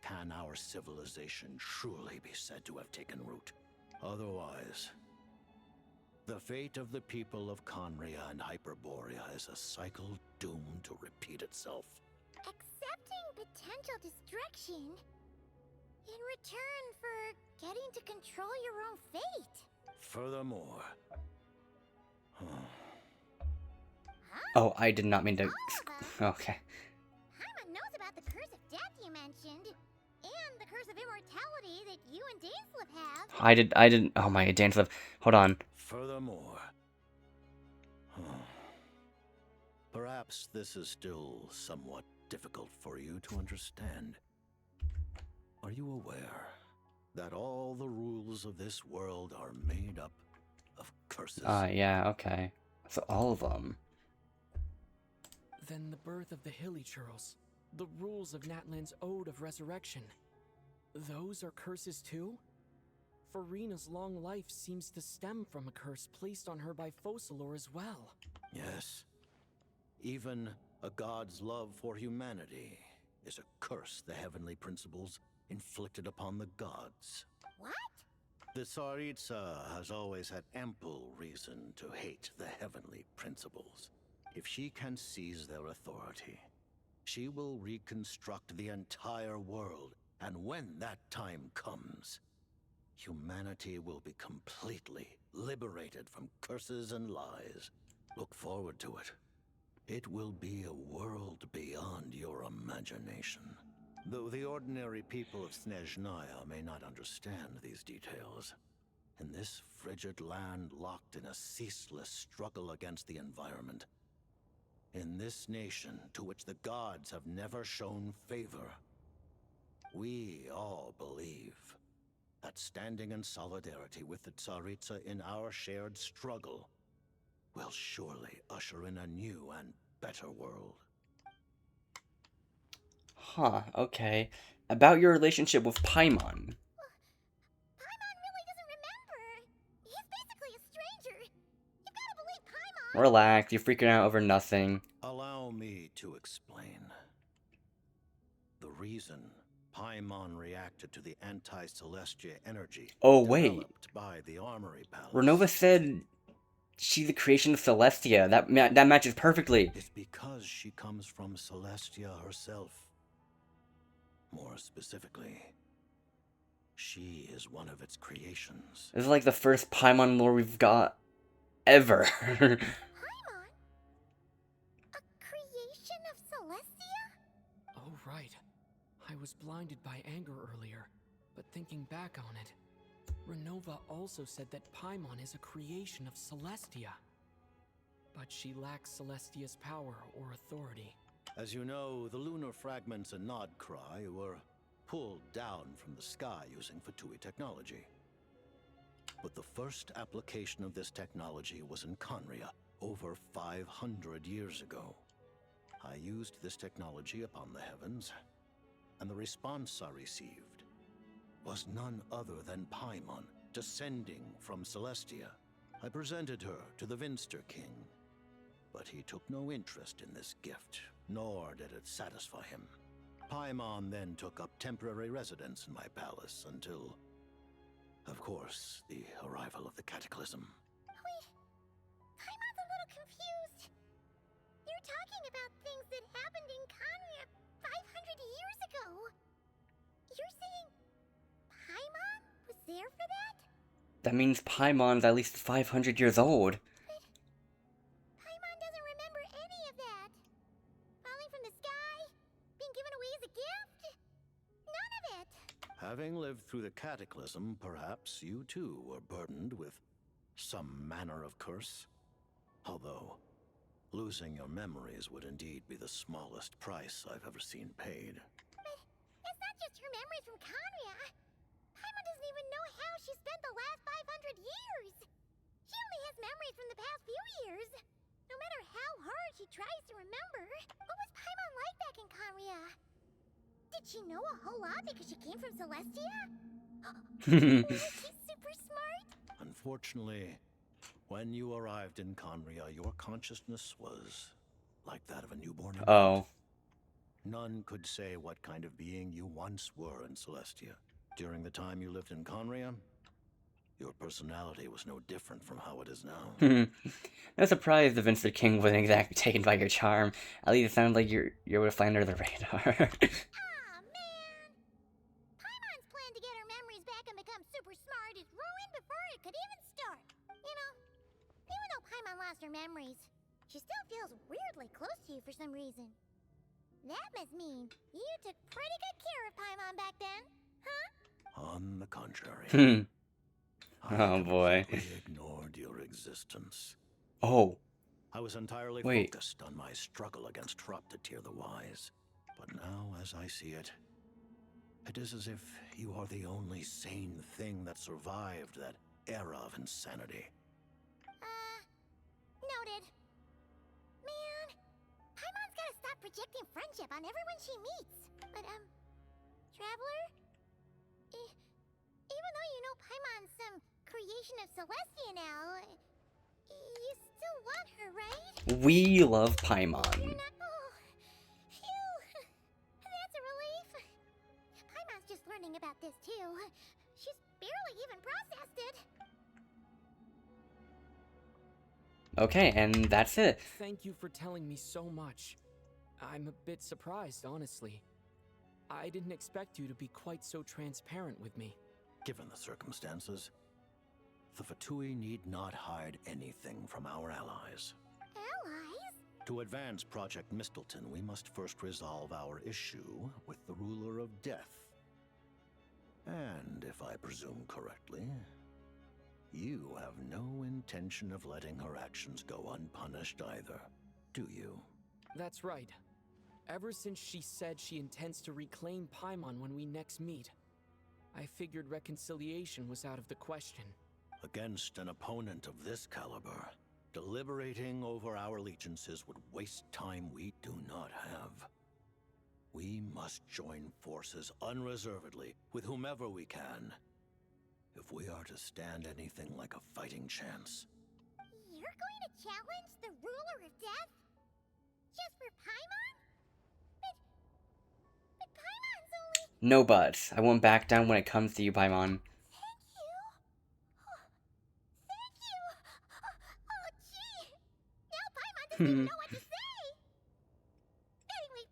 can our civilization truly be said to have taken root. Otherwise, the fate of the people of Conria and Hyperborea is a cycle doomed to repeat itself. Accepting potential destruction in return for getting to control your own fate. Furthermore... Oh, I did not mean to... Okay. Paimon knows about the curse of death you mentioned, and the curse of immortality that you and Dainsleif have. I didn't... Oh my, Dainsleif. Hold on. Furthermore... Perhaps this is still somewhat difficult for you to understand. Are you aware that all the rules of this world are made up of curses? Yeah, okay. So all of them. Then the birth of the Hilichurls, the rules of Natlan's Ode of Resurrection, those are curses too? Farina's long life seems to stem from a curse placed on her by Focalor as well. Yes. Even A god's love for humanity is a curse the heavenly principles inflicted upon the gods. What? The Tsaritsa has always had ample reason to hate the heavenly principles. If she can seize their authority, she will reconstruct the entire world, and when that time comes, humanity will be completely liberated from curses and lies. Look forward to it. It will be a world beyond your imagination. Though the ordinary people of Snezhnaya may not understand these details, in this frigid land locked in a ceaseless struggle against the environment, in this nation to which the gods have never shown favor, we all believe that standing in solidarity with the Tsaritsa in our shared struggle will surely usher in a new and better world. Huh, okay. About your relationship with Paimon. Paimon really doesn't remember. He's basically a stranger. You gotta believe Paimon. Relax, you're freaking out over nothing. Allow me to explain. The reason Paimon reacted to the anti-Celestia energy developed by the Armory Palace. Renova said she's the creation of Celestia. That matches perfectly. It's because she comes from Celestia herself. More specifically, she is one of its creations. This is like the first Paimon lore we've got ever. Paimon? A creation of Celestia? Oh, right. I was blinded by anger earlier, but thinking back on it, Renova also said that Paimon is a creation of Celestia. But she lacks Celestia's power or authority. As you know, the lunar fragments in Nodcry were pulled down from the sky using Fatui technology. But the first application of this technology was in Conria over 500 years ago. I used this technology upon the heavens, and the response I received was none other than Paimon, descending from Celestia. I presented her to the Vinster King, but he took no interest in this gift, nor did it satisfy him. Paimon then took up temporary residence in my palace until, of course, the arrival of the Cataclysm. Wait, Paimon's a little confused. You're talking about things that happened in Conria 500 years ago. You're saying Paimon was there for that? That means Paimon's at least 500 years old. Paimon doesn't remember any of that. Falling from the sky? Being given away as a gift? None of it. Having lived through the Cataclysm, perhaps you too were burdened with some manner of curse. Although, losing your memories would indeed be the smallest price I've ever seen paid. But it's not just her memories from Conria. Paimon doesn't even know how she spent the last 500 years. She only has memories from the past few years. No matter how hard she tries to remember. What was Paimon like back in Conria? Did she know a whole lot because she came from Celestia? Was she super smart? Unfortunately, when you arrived in Conria, your consciousness was like that of a newborn infant. Oh. None could say what kind of being you once were in Celestia. During the time you lived in Conria, your personality was no different from how it is now. No surprise the Vincent King wasn't exactly taken by your charm. At least it sounds like you're able to fly under the radar. Paimon's plan to get her memories back and become super smart is ruined before it could even start. You know, even though Paimon lost her memories, she still feels weirdly close to you for some reason. That must mean you took pretty good care of Paimon back then, huh? On the contrary. Oh boy. I ignored your existence. Oh. I was entirely focused on my struggle against Troptatir the Wise. But now, as I see it, it is as if you are the only sane thing that survived that era of insanity. Noted. Man, Paimon's gotta stop projecting friendship on everyone she meets. But, Traveler? Even though you know Paimon's some creation of Celestia now, you still want her, right? We love Paimon. You're not... Oh, wondering about this too. She's barely even processed it. Okay, and that's it. Thank you for telling me so much. I'm a bit surprised, honestly. I didn't expect you to be quite so transparent with me. Given the circumstances, the Fatui need not hide anything from our allies. Allies? To advance Project Mistleton, we must first resolve our issue with the ruler of death. And if I presume correctly, you have no intention of letting her actions go unpunished either, do you? That's right. Ever since she said she intends to reclaim Paimon when we next meet, I figured reconciliation was out of the question. Against an opponent of this caliber, deliberating over our allegiances would waste time we do not have. We must join forces unreservedly with whomever we can, if we are to stand anything like a fighting chance. You're going to challenge the ruler of death? Just for Paimon? But Paimon's only... No buts. I won't back down when it comes to you, Paimon. Thank you! Oh, gee! Now Paimon doesn't even know what to say! Anyway,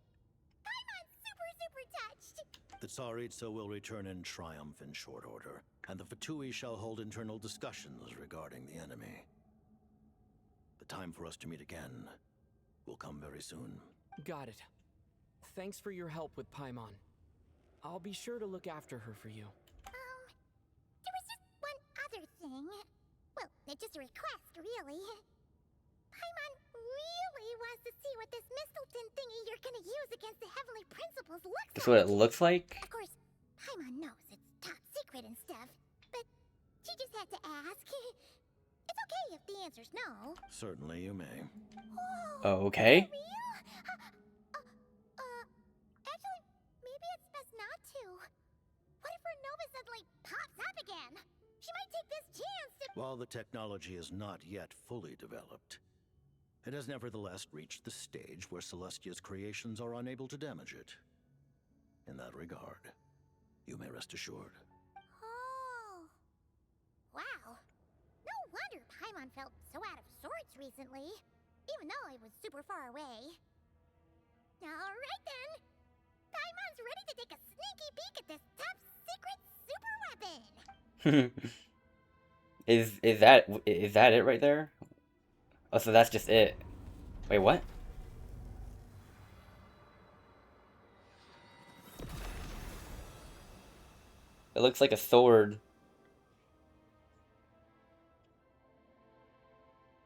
Paimon's super touched! The Tsaritsa will return in triumph in short order, and the Fatui shall hold internal discussions regarding the enemy. The time for us to meet again will come very soon. Got it. Thanks for your help with Paimon. I'll be sure to look after her for you. There was just one other thing. Well, it's just a request, really. Paimon really wants to see what this Mistleton thingy you're gonna use against the Heavenly Principles looks That's like. what it looks like? Of course, Paimon knows it's top secret and stuff, but she just had to ask. It's okay if the answer's no. Certainly you may. Okay. For real? Actually, maybe it's best not to. What if her Nova suddenly pops up again? She might take this chance to... While the technology is not yet fully developed, it has nevertheless reached the stage where Celestia's creations are unable to damage it. In that regard, you may rest assured. Oh. Wow. No wonder Paimon felt so out of sorts recently, even though it was super far away. Alright then. Paimon's ready to take a sneaky peek at this top secret super weapon. Is that it right there? Oh, so that's just it. Wait, what? It looks like a sword.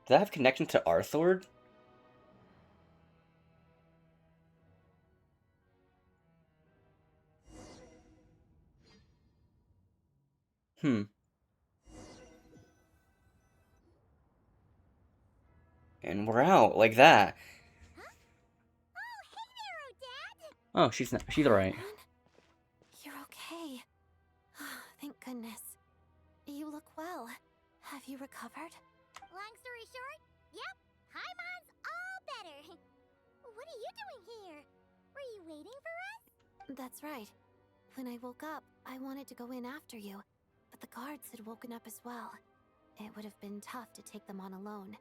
Does that have connection to our sword? And we're out, like that. Oh, she's alright. You're okay. Thank goodness. You look well. Have you recovered? Long story short, yep, Paimon's all better. What are you doing here? Were you waiting for us? That's right. When I woke up, I wanted to go in after you, but the guards had woken up as well. It would have been tough to take them on alone,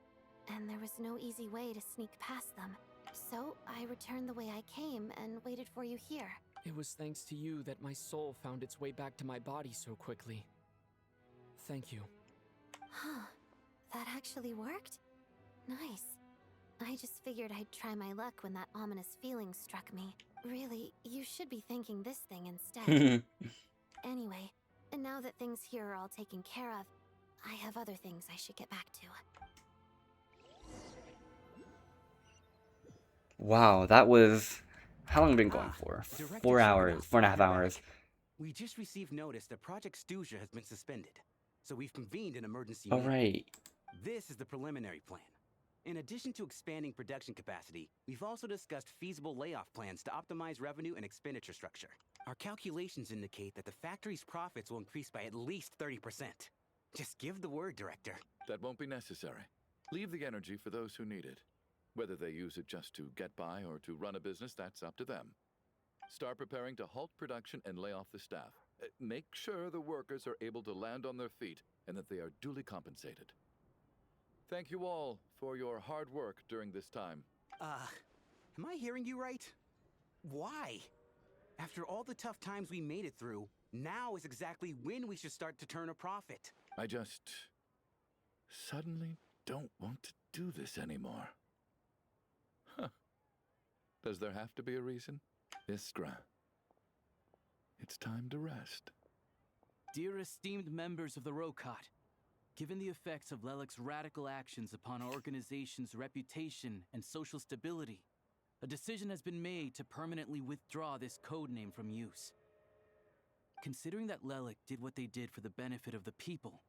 and there was no easy way to sneak past them. So I returned the way I came and waited for you here. It was thanks to you that my soul found its way back to my body so quickly. Thank you. Huh. That actually worked? Nice. I just figured I'd try my luck when that ominous feeling struck me. Really, you should be thanking this thing instead. Anyway, and now that things here are all taken care of, I have other things I should get back to. Wow, that was... How long have we been going for? 4 hours, 4.5 hours. We just received notice that Project Snezhnaya has been suspended, so we've convened an emergency All meeting. right. This is the preliminary plan. In addition to expanding production capacity, we've also discussed feasible layoff plans to optimize revenue and expenditure structure. Our calculations indicate that the factory's profits will increase by at least 30%. Just give the word, Director. That won't be necessary. Leave the energy for those who need it. Whether they use it just to get by or to run a business, that's up to them. Start preparing to halt production and lay off the staff. Make sure the workers are able to land on their feet and that they are duly compensated. Thank you all for your hard work during this time. Am I hearing you right? Why? After all the tough times we made it through, now is exactly when we should start to turn a profit. I just suddenly don't want to do this anymore. Huh. Does there have to be a reason? Iskra, it's time to rest. Dear esteemed members of the Rokat, given the effects of Lelik's radical actions upon our organization's reputation and social stability, a decision has been made to permanently withdraw this codename from use. Considering that Lelik did what they did for the benefit of the people,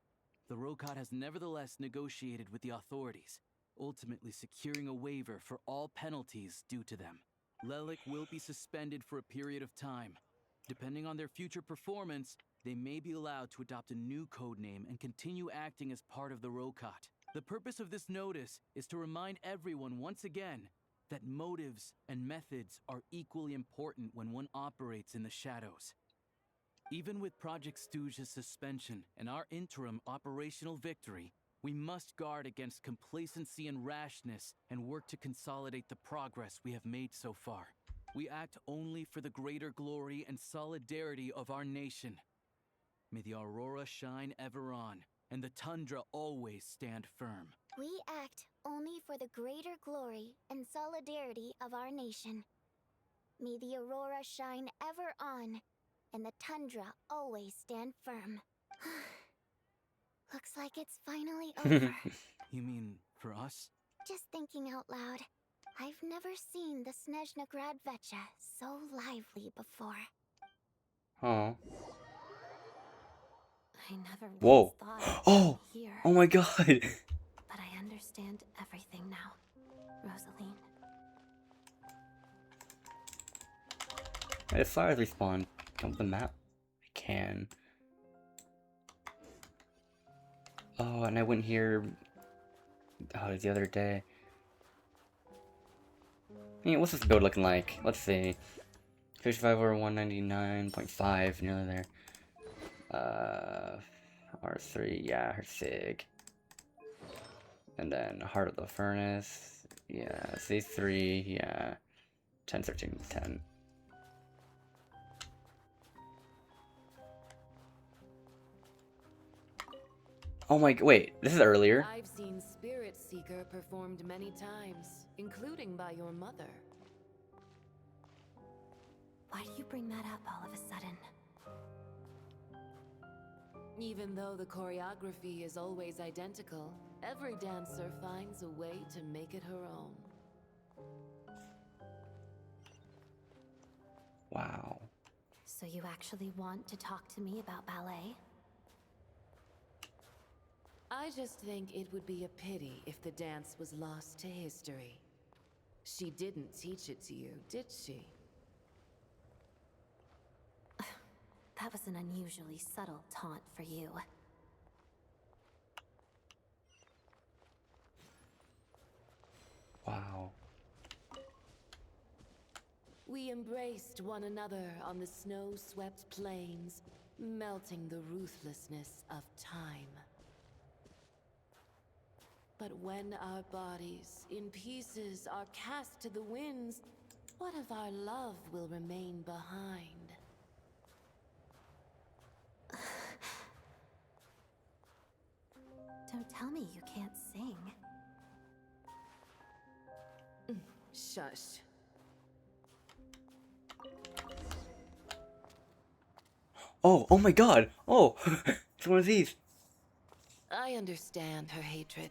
the Rokat has nevertheless negotiated with the authorities, ultimately securing a waiver for all penalties due to them. Lelik will be suspended for a period of time. Depending on their future performance, they may be allowed to adopt a new codename and continue acting as part of the Rokat. The purpose of this notice is to remind everyone once again that motives and methods are equally important when one operates in the shadows. Even with Project Stooge's suspension and our interim operational victory, we must guard against complacency and rashness and work to consolidate the progress we have made so far. We act only for the greater glory and solidarity of our nation. May the aurora shine ever on, and the tundra always stand firm. We act only for the greater glory and solidarity of our nation. May the aurora shine ever on, and the tundra always stand firm. Looks like it's finally over. You mean for us? Just thinking out loud. I've never seen the Snezhnaya Vecha so lively before. Oh. I never once Whoa. thought Oh! I'd be here. Oh my god! But I understand everything now, Rosaline. If fires respawn, jump the map. I can. Oh, and I went here. Oh, the other day. Hey, what's this build looking like? Let's see. 55 over 199.5, nearly there. R3, yeah, her SIG. And then Heart of the Furnace. Yeah, C3, yeah. 10, 13, 10. Oh my, wait, this is earlier. I've seen Spirit Seeker performed many times, including by your mother. Why do you bring that up all of a sudden? Even though the choreography is always identical, every dancer finds a way to make it her own. Wow. So you actually want to talk to me about ballet? I just think it would be a pity if the dance was lost to history. She didn't teach it to you, did she? That was an unusually subtle taunt for you. Wow. We embraced one another on the snow-swept plains, melting the ruthlessness of time. But when our bodies, in pieces, are cast to the winds, what of our love will remain behind? Don't tell me you can't sing. Shush. Oh my god! Oh! It's one of these! I understand her hatred.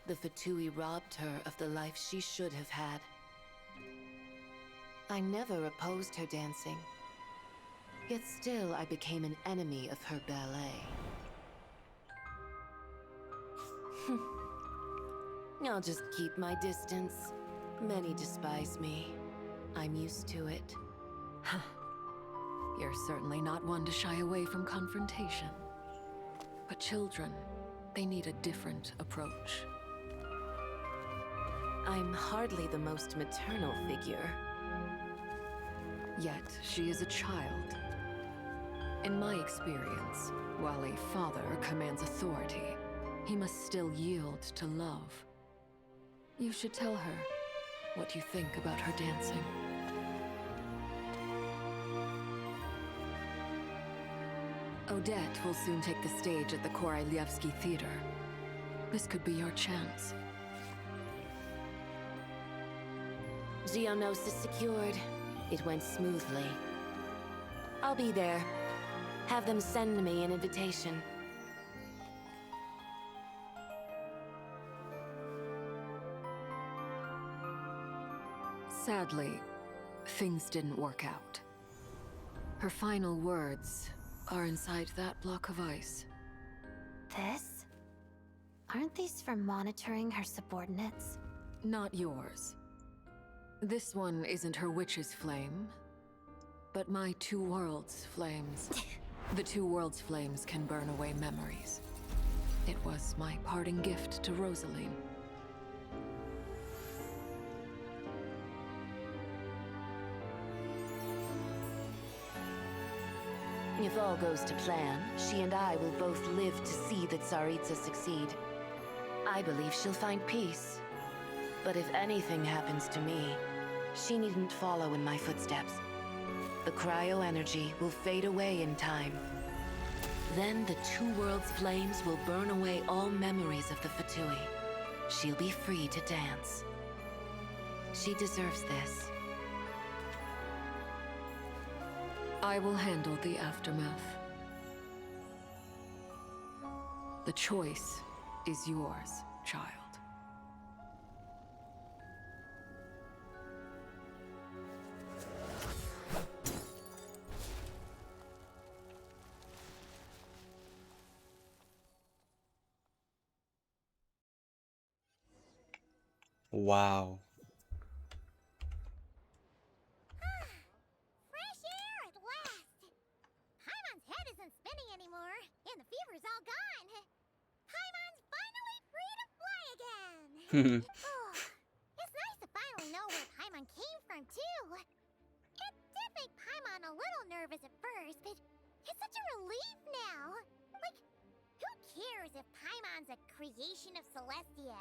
The Fatui robbed her of the life she should have had. I never opposed her dancing. Yet still I became an enemy of her ballet. I'll just keep my distance. Many despise me. I'm used to it. You're certainly not one to shy away from confrontation. But children, they need a different approach. I'm hardly the most maternal figure. Yet, she is a child. In my experience, while a father commands authority, he must still yield to love. You should tell her what you think about her dancing. Odette will soon take the stage at the Koralyevsky Theater. This could be your chance. Geonosis secured. It went smoothly. I'll be there. Have them send me an invitation. Sadly, things didn't work out. Her final words are inside that block of ice. This? Aren't these for monitoring her subordinates? Not yours. This one isn't her witch's flame, but my two worlds' flames. The two worlds' flames can burn away memories. It was my parting gift to Rosaline. If all goes to plan, she and I will both live to see the Tsaritsa succeed. I believe she'll find peace. But if anything happens to me, she needn't follow in my footsteps. The cryo energy will fade away in time. Then the two worlds' flames will burn away all memories of the Fatui. She'll be free to dance. She deserves this. I will handle the aftermath. The choice is yours, child. Wow. Fresh air at last! Paimon's head isn't spinning anymore, and the fever's all gone. Paimon's finally free to fly again! Oh, it's nice to finally know where Paimon came from, too. It did make Paimon a little nervous at first, but it's such a relief now. Like, who cares if Paimon's a creation of Celestia?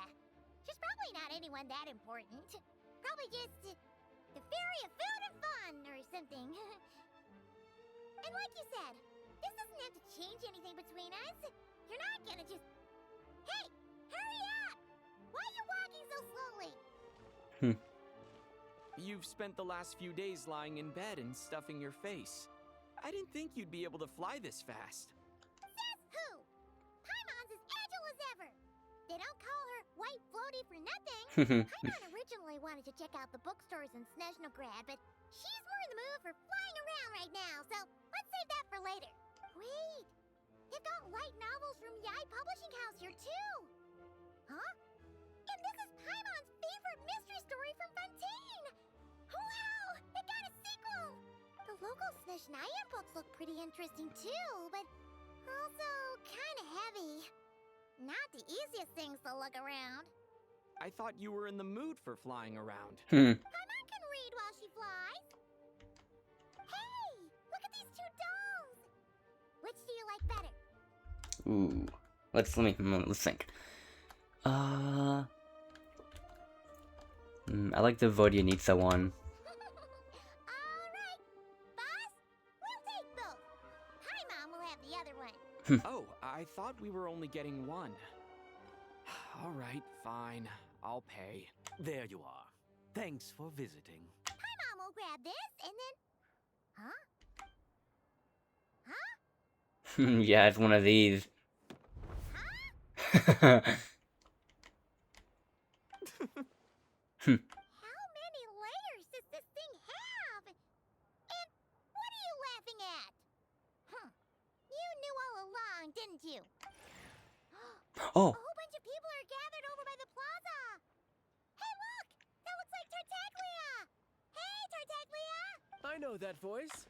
She's probably not anyone that important. Probably just the fairy of food and fun or something. And like you said, this doesn't have to change anything between us. You're not gonna just... Hey, hurry up! Why are you walking so slowly? You've spent the last few days lying in bed and stuffing your face. I didn't think you'd be able to fly this fast. Says who? Paimon's as agile as ever. They don't call her White Floaty for nothing. Paimon originally wanted to check out the bookstores in Snezhnaya, but she's more in the mood for flying around right now, so let's save that for later. Wait, they've got light novels from Yai Publishing House here too. Huh? And this is Paimon's favorite mystery story from Fontaine. Wow, it got a sequel. The local Snezhnaya books look pretty interesting too, but also kind of heavy. Not the easiest things to look around. I thought you were in the mood for flying around. Paimon can read while she flies. Hey, look at these two dolls. Which do you like better? Ooh. Let's think. I like the Vodyanitsa one. Alright, boss, we'll take both. Paimon will have the other one. Oh, I thought we were only getting one. All right, fine. I'll pay. There you are. Thanks for visiting. Paimon will grab this and then... Huh? Yeah, it's one of these. How many layers does this thing have? And what are you laughing at? You knew all along, didn't you? Oh. A whole bunch of people are gathered over by the plaza. Hey, look! That looks like Tartaglia! Hey, Tartaglia! I know that voice.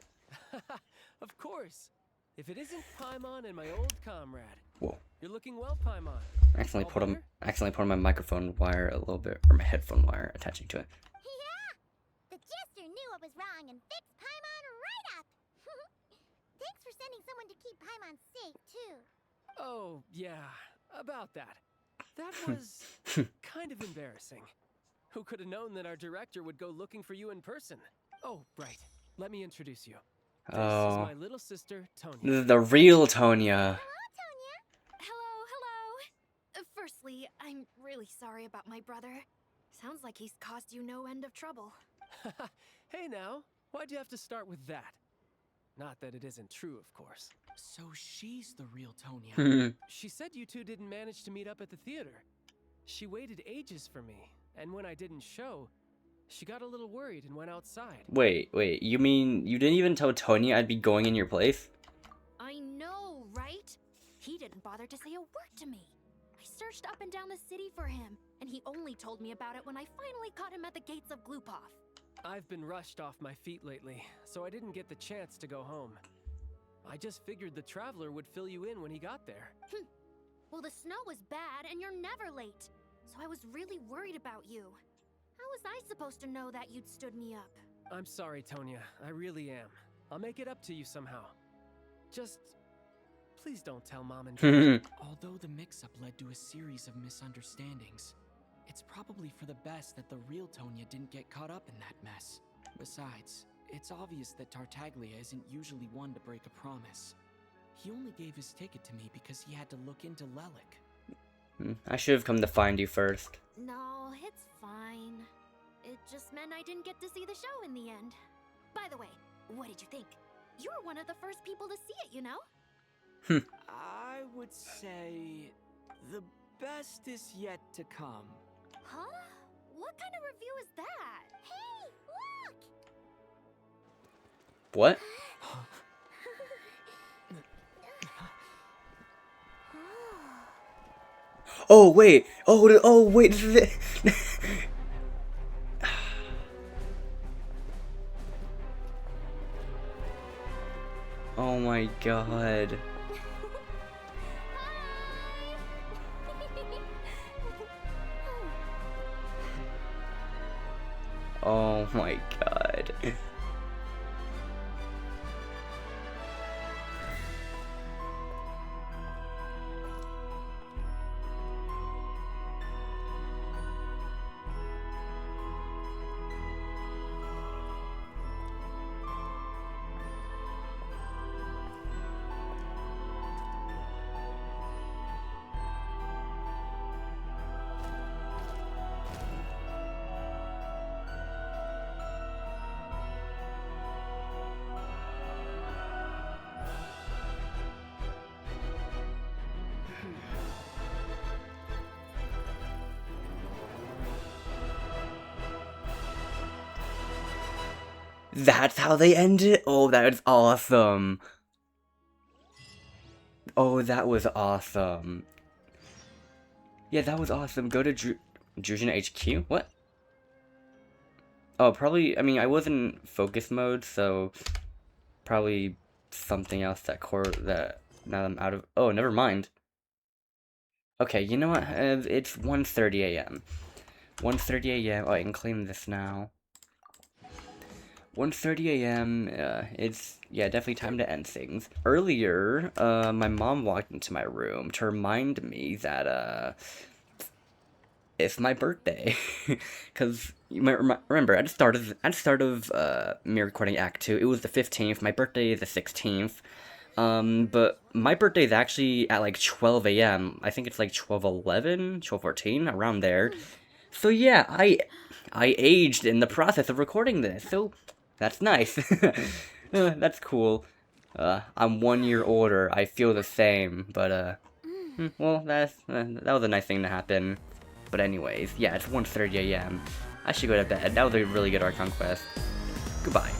Of course. If it isn't Paimon and my old comrade. Whoa. You're looking well, Paimon. I accidentally put on my microphone wire a little bit, or my headphone wire attaching to it. Yeah! The jester knew I was wrong and fixed Paimon right up. thanks for sending someone to keep Paimon safe, too. Oh, yeah, about that. That was kind of embarrassing. Who could have known that our director would go looking for you in person? Oh, right. Let me introduce you. This is my little sister, Tonya. This is the real Tonya. Hello. Firstly, I'm really sorry about my brother. Sounds like he's caused you no end of trouble. Hey now, why'd you have to start with that? Not that it isn't true, of course. So she's the real Tonya. She said you two didn't manage to meet up at the theater. She waited ages for me, and when I didn't show, she got a little worried and went outside. Wait, you mean you didn't even tell Tonya I'd be going in your place? I know, right? He didn't bother to say a word to me. I searched up and down the city for him, and he only told me about it when I finally caught him at the gates of Glupov. I've been rushed off my feet lately, so I didn't get the chance to go home. I just figured the Traveler would fill you in when he got there. Well, the snow was bad, and you're never late, so I was really worried about you. How was I supposed to know that you'd stood me up? I'm sorry, Tonya. I really am. I'll make it up to you somehow. Just... please don't tell Mom and Dad. Although the mix-up led to a series of misunderstandings, it's probably for the best that the real Tonya didn't get caught up in that mess. Besides, it's obvious that Tartaglia isn't usually one to break a promise. He only gave his ticket to me because he had to look into Lelik. I should have come to find you first. No, it's fine. It just meant I didn't get to see the show in the end. By the way, what did you think? You were one of the first people to see it, you know? I would say the best is yet to come. Huh? What kind of review is that? Hey, look! What? Oh wait! Oh wait! This is it. Oh my god. Oh my god. That's how they end it? Oh, that was awesome. Oh, that was awesome. Yeah, that was awesome. Go to Druzhina HQ? What? Oh, probably, I mean, I was in focus mode, so probably something else that now I'm out of, oh, never mind. Okay, you know what, it's 1:30 a.m. 1:30 a.m. Oh, I can claim this now. 1:30 a.m. It's, yeah, definitely time to end things. Earlier, my mom walked into my room to remind me that, it's my birthday. Because, you might remember, at the start of me recording Act 2, it was the 15th, my birthday is the 16th. But my birthday is actually at like 12 a.m. I think it's like 12:11, 12:14, around there. So yeah, I aged in the process of recording this, so that's nice. That's cool. I'm 1 year older, I feel the same, but, well, that was a nice thing to happen. But anyways, yeah, it's 1:30 a.m. I should go to bed. That was a really good Archon quest. Goodbye.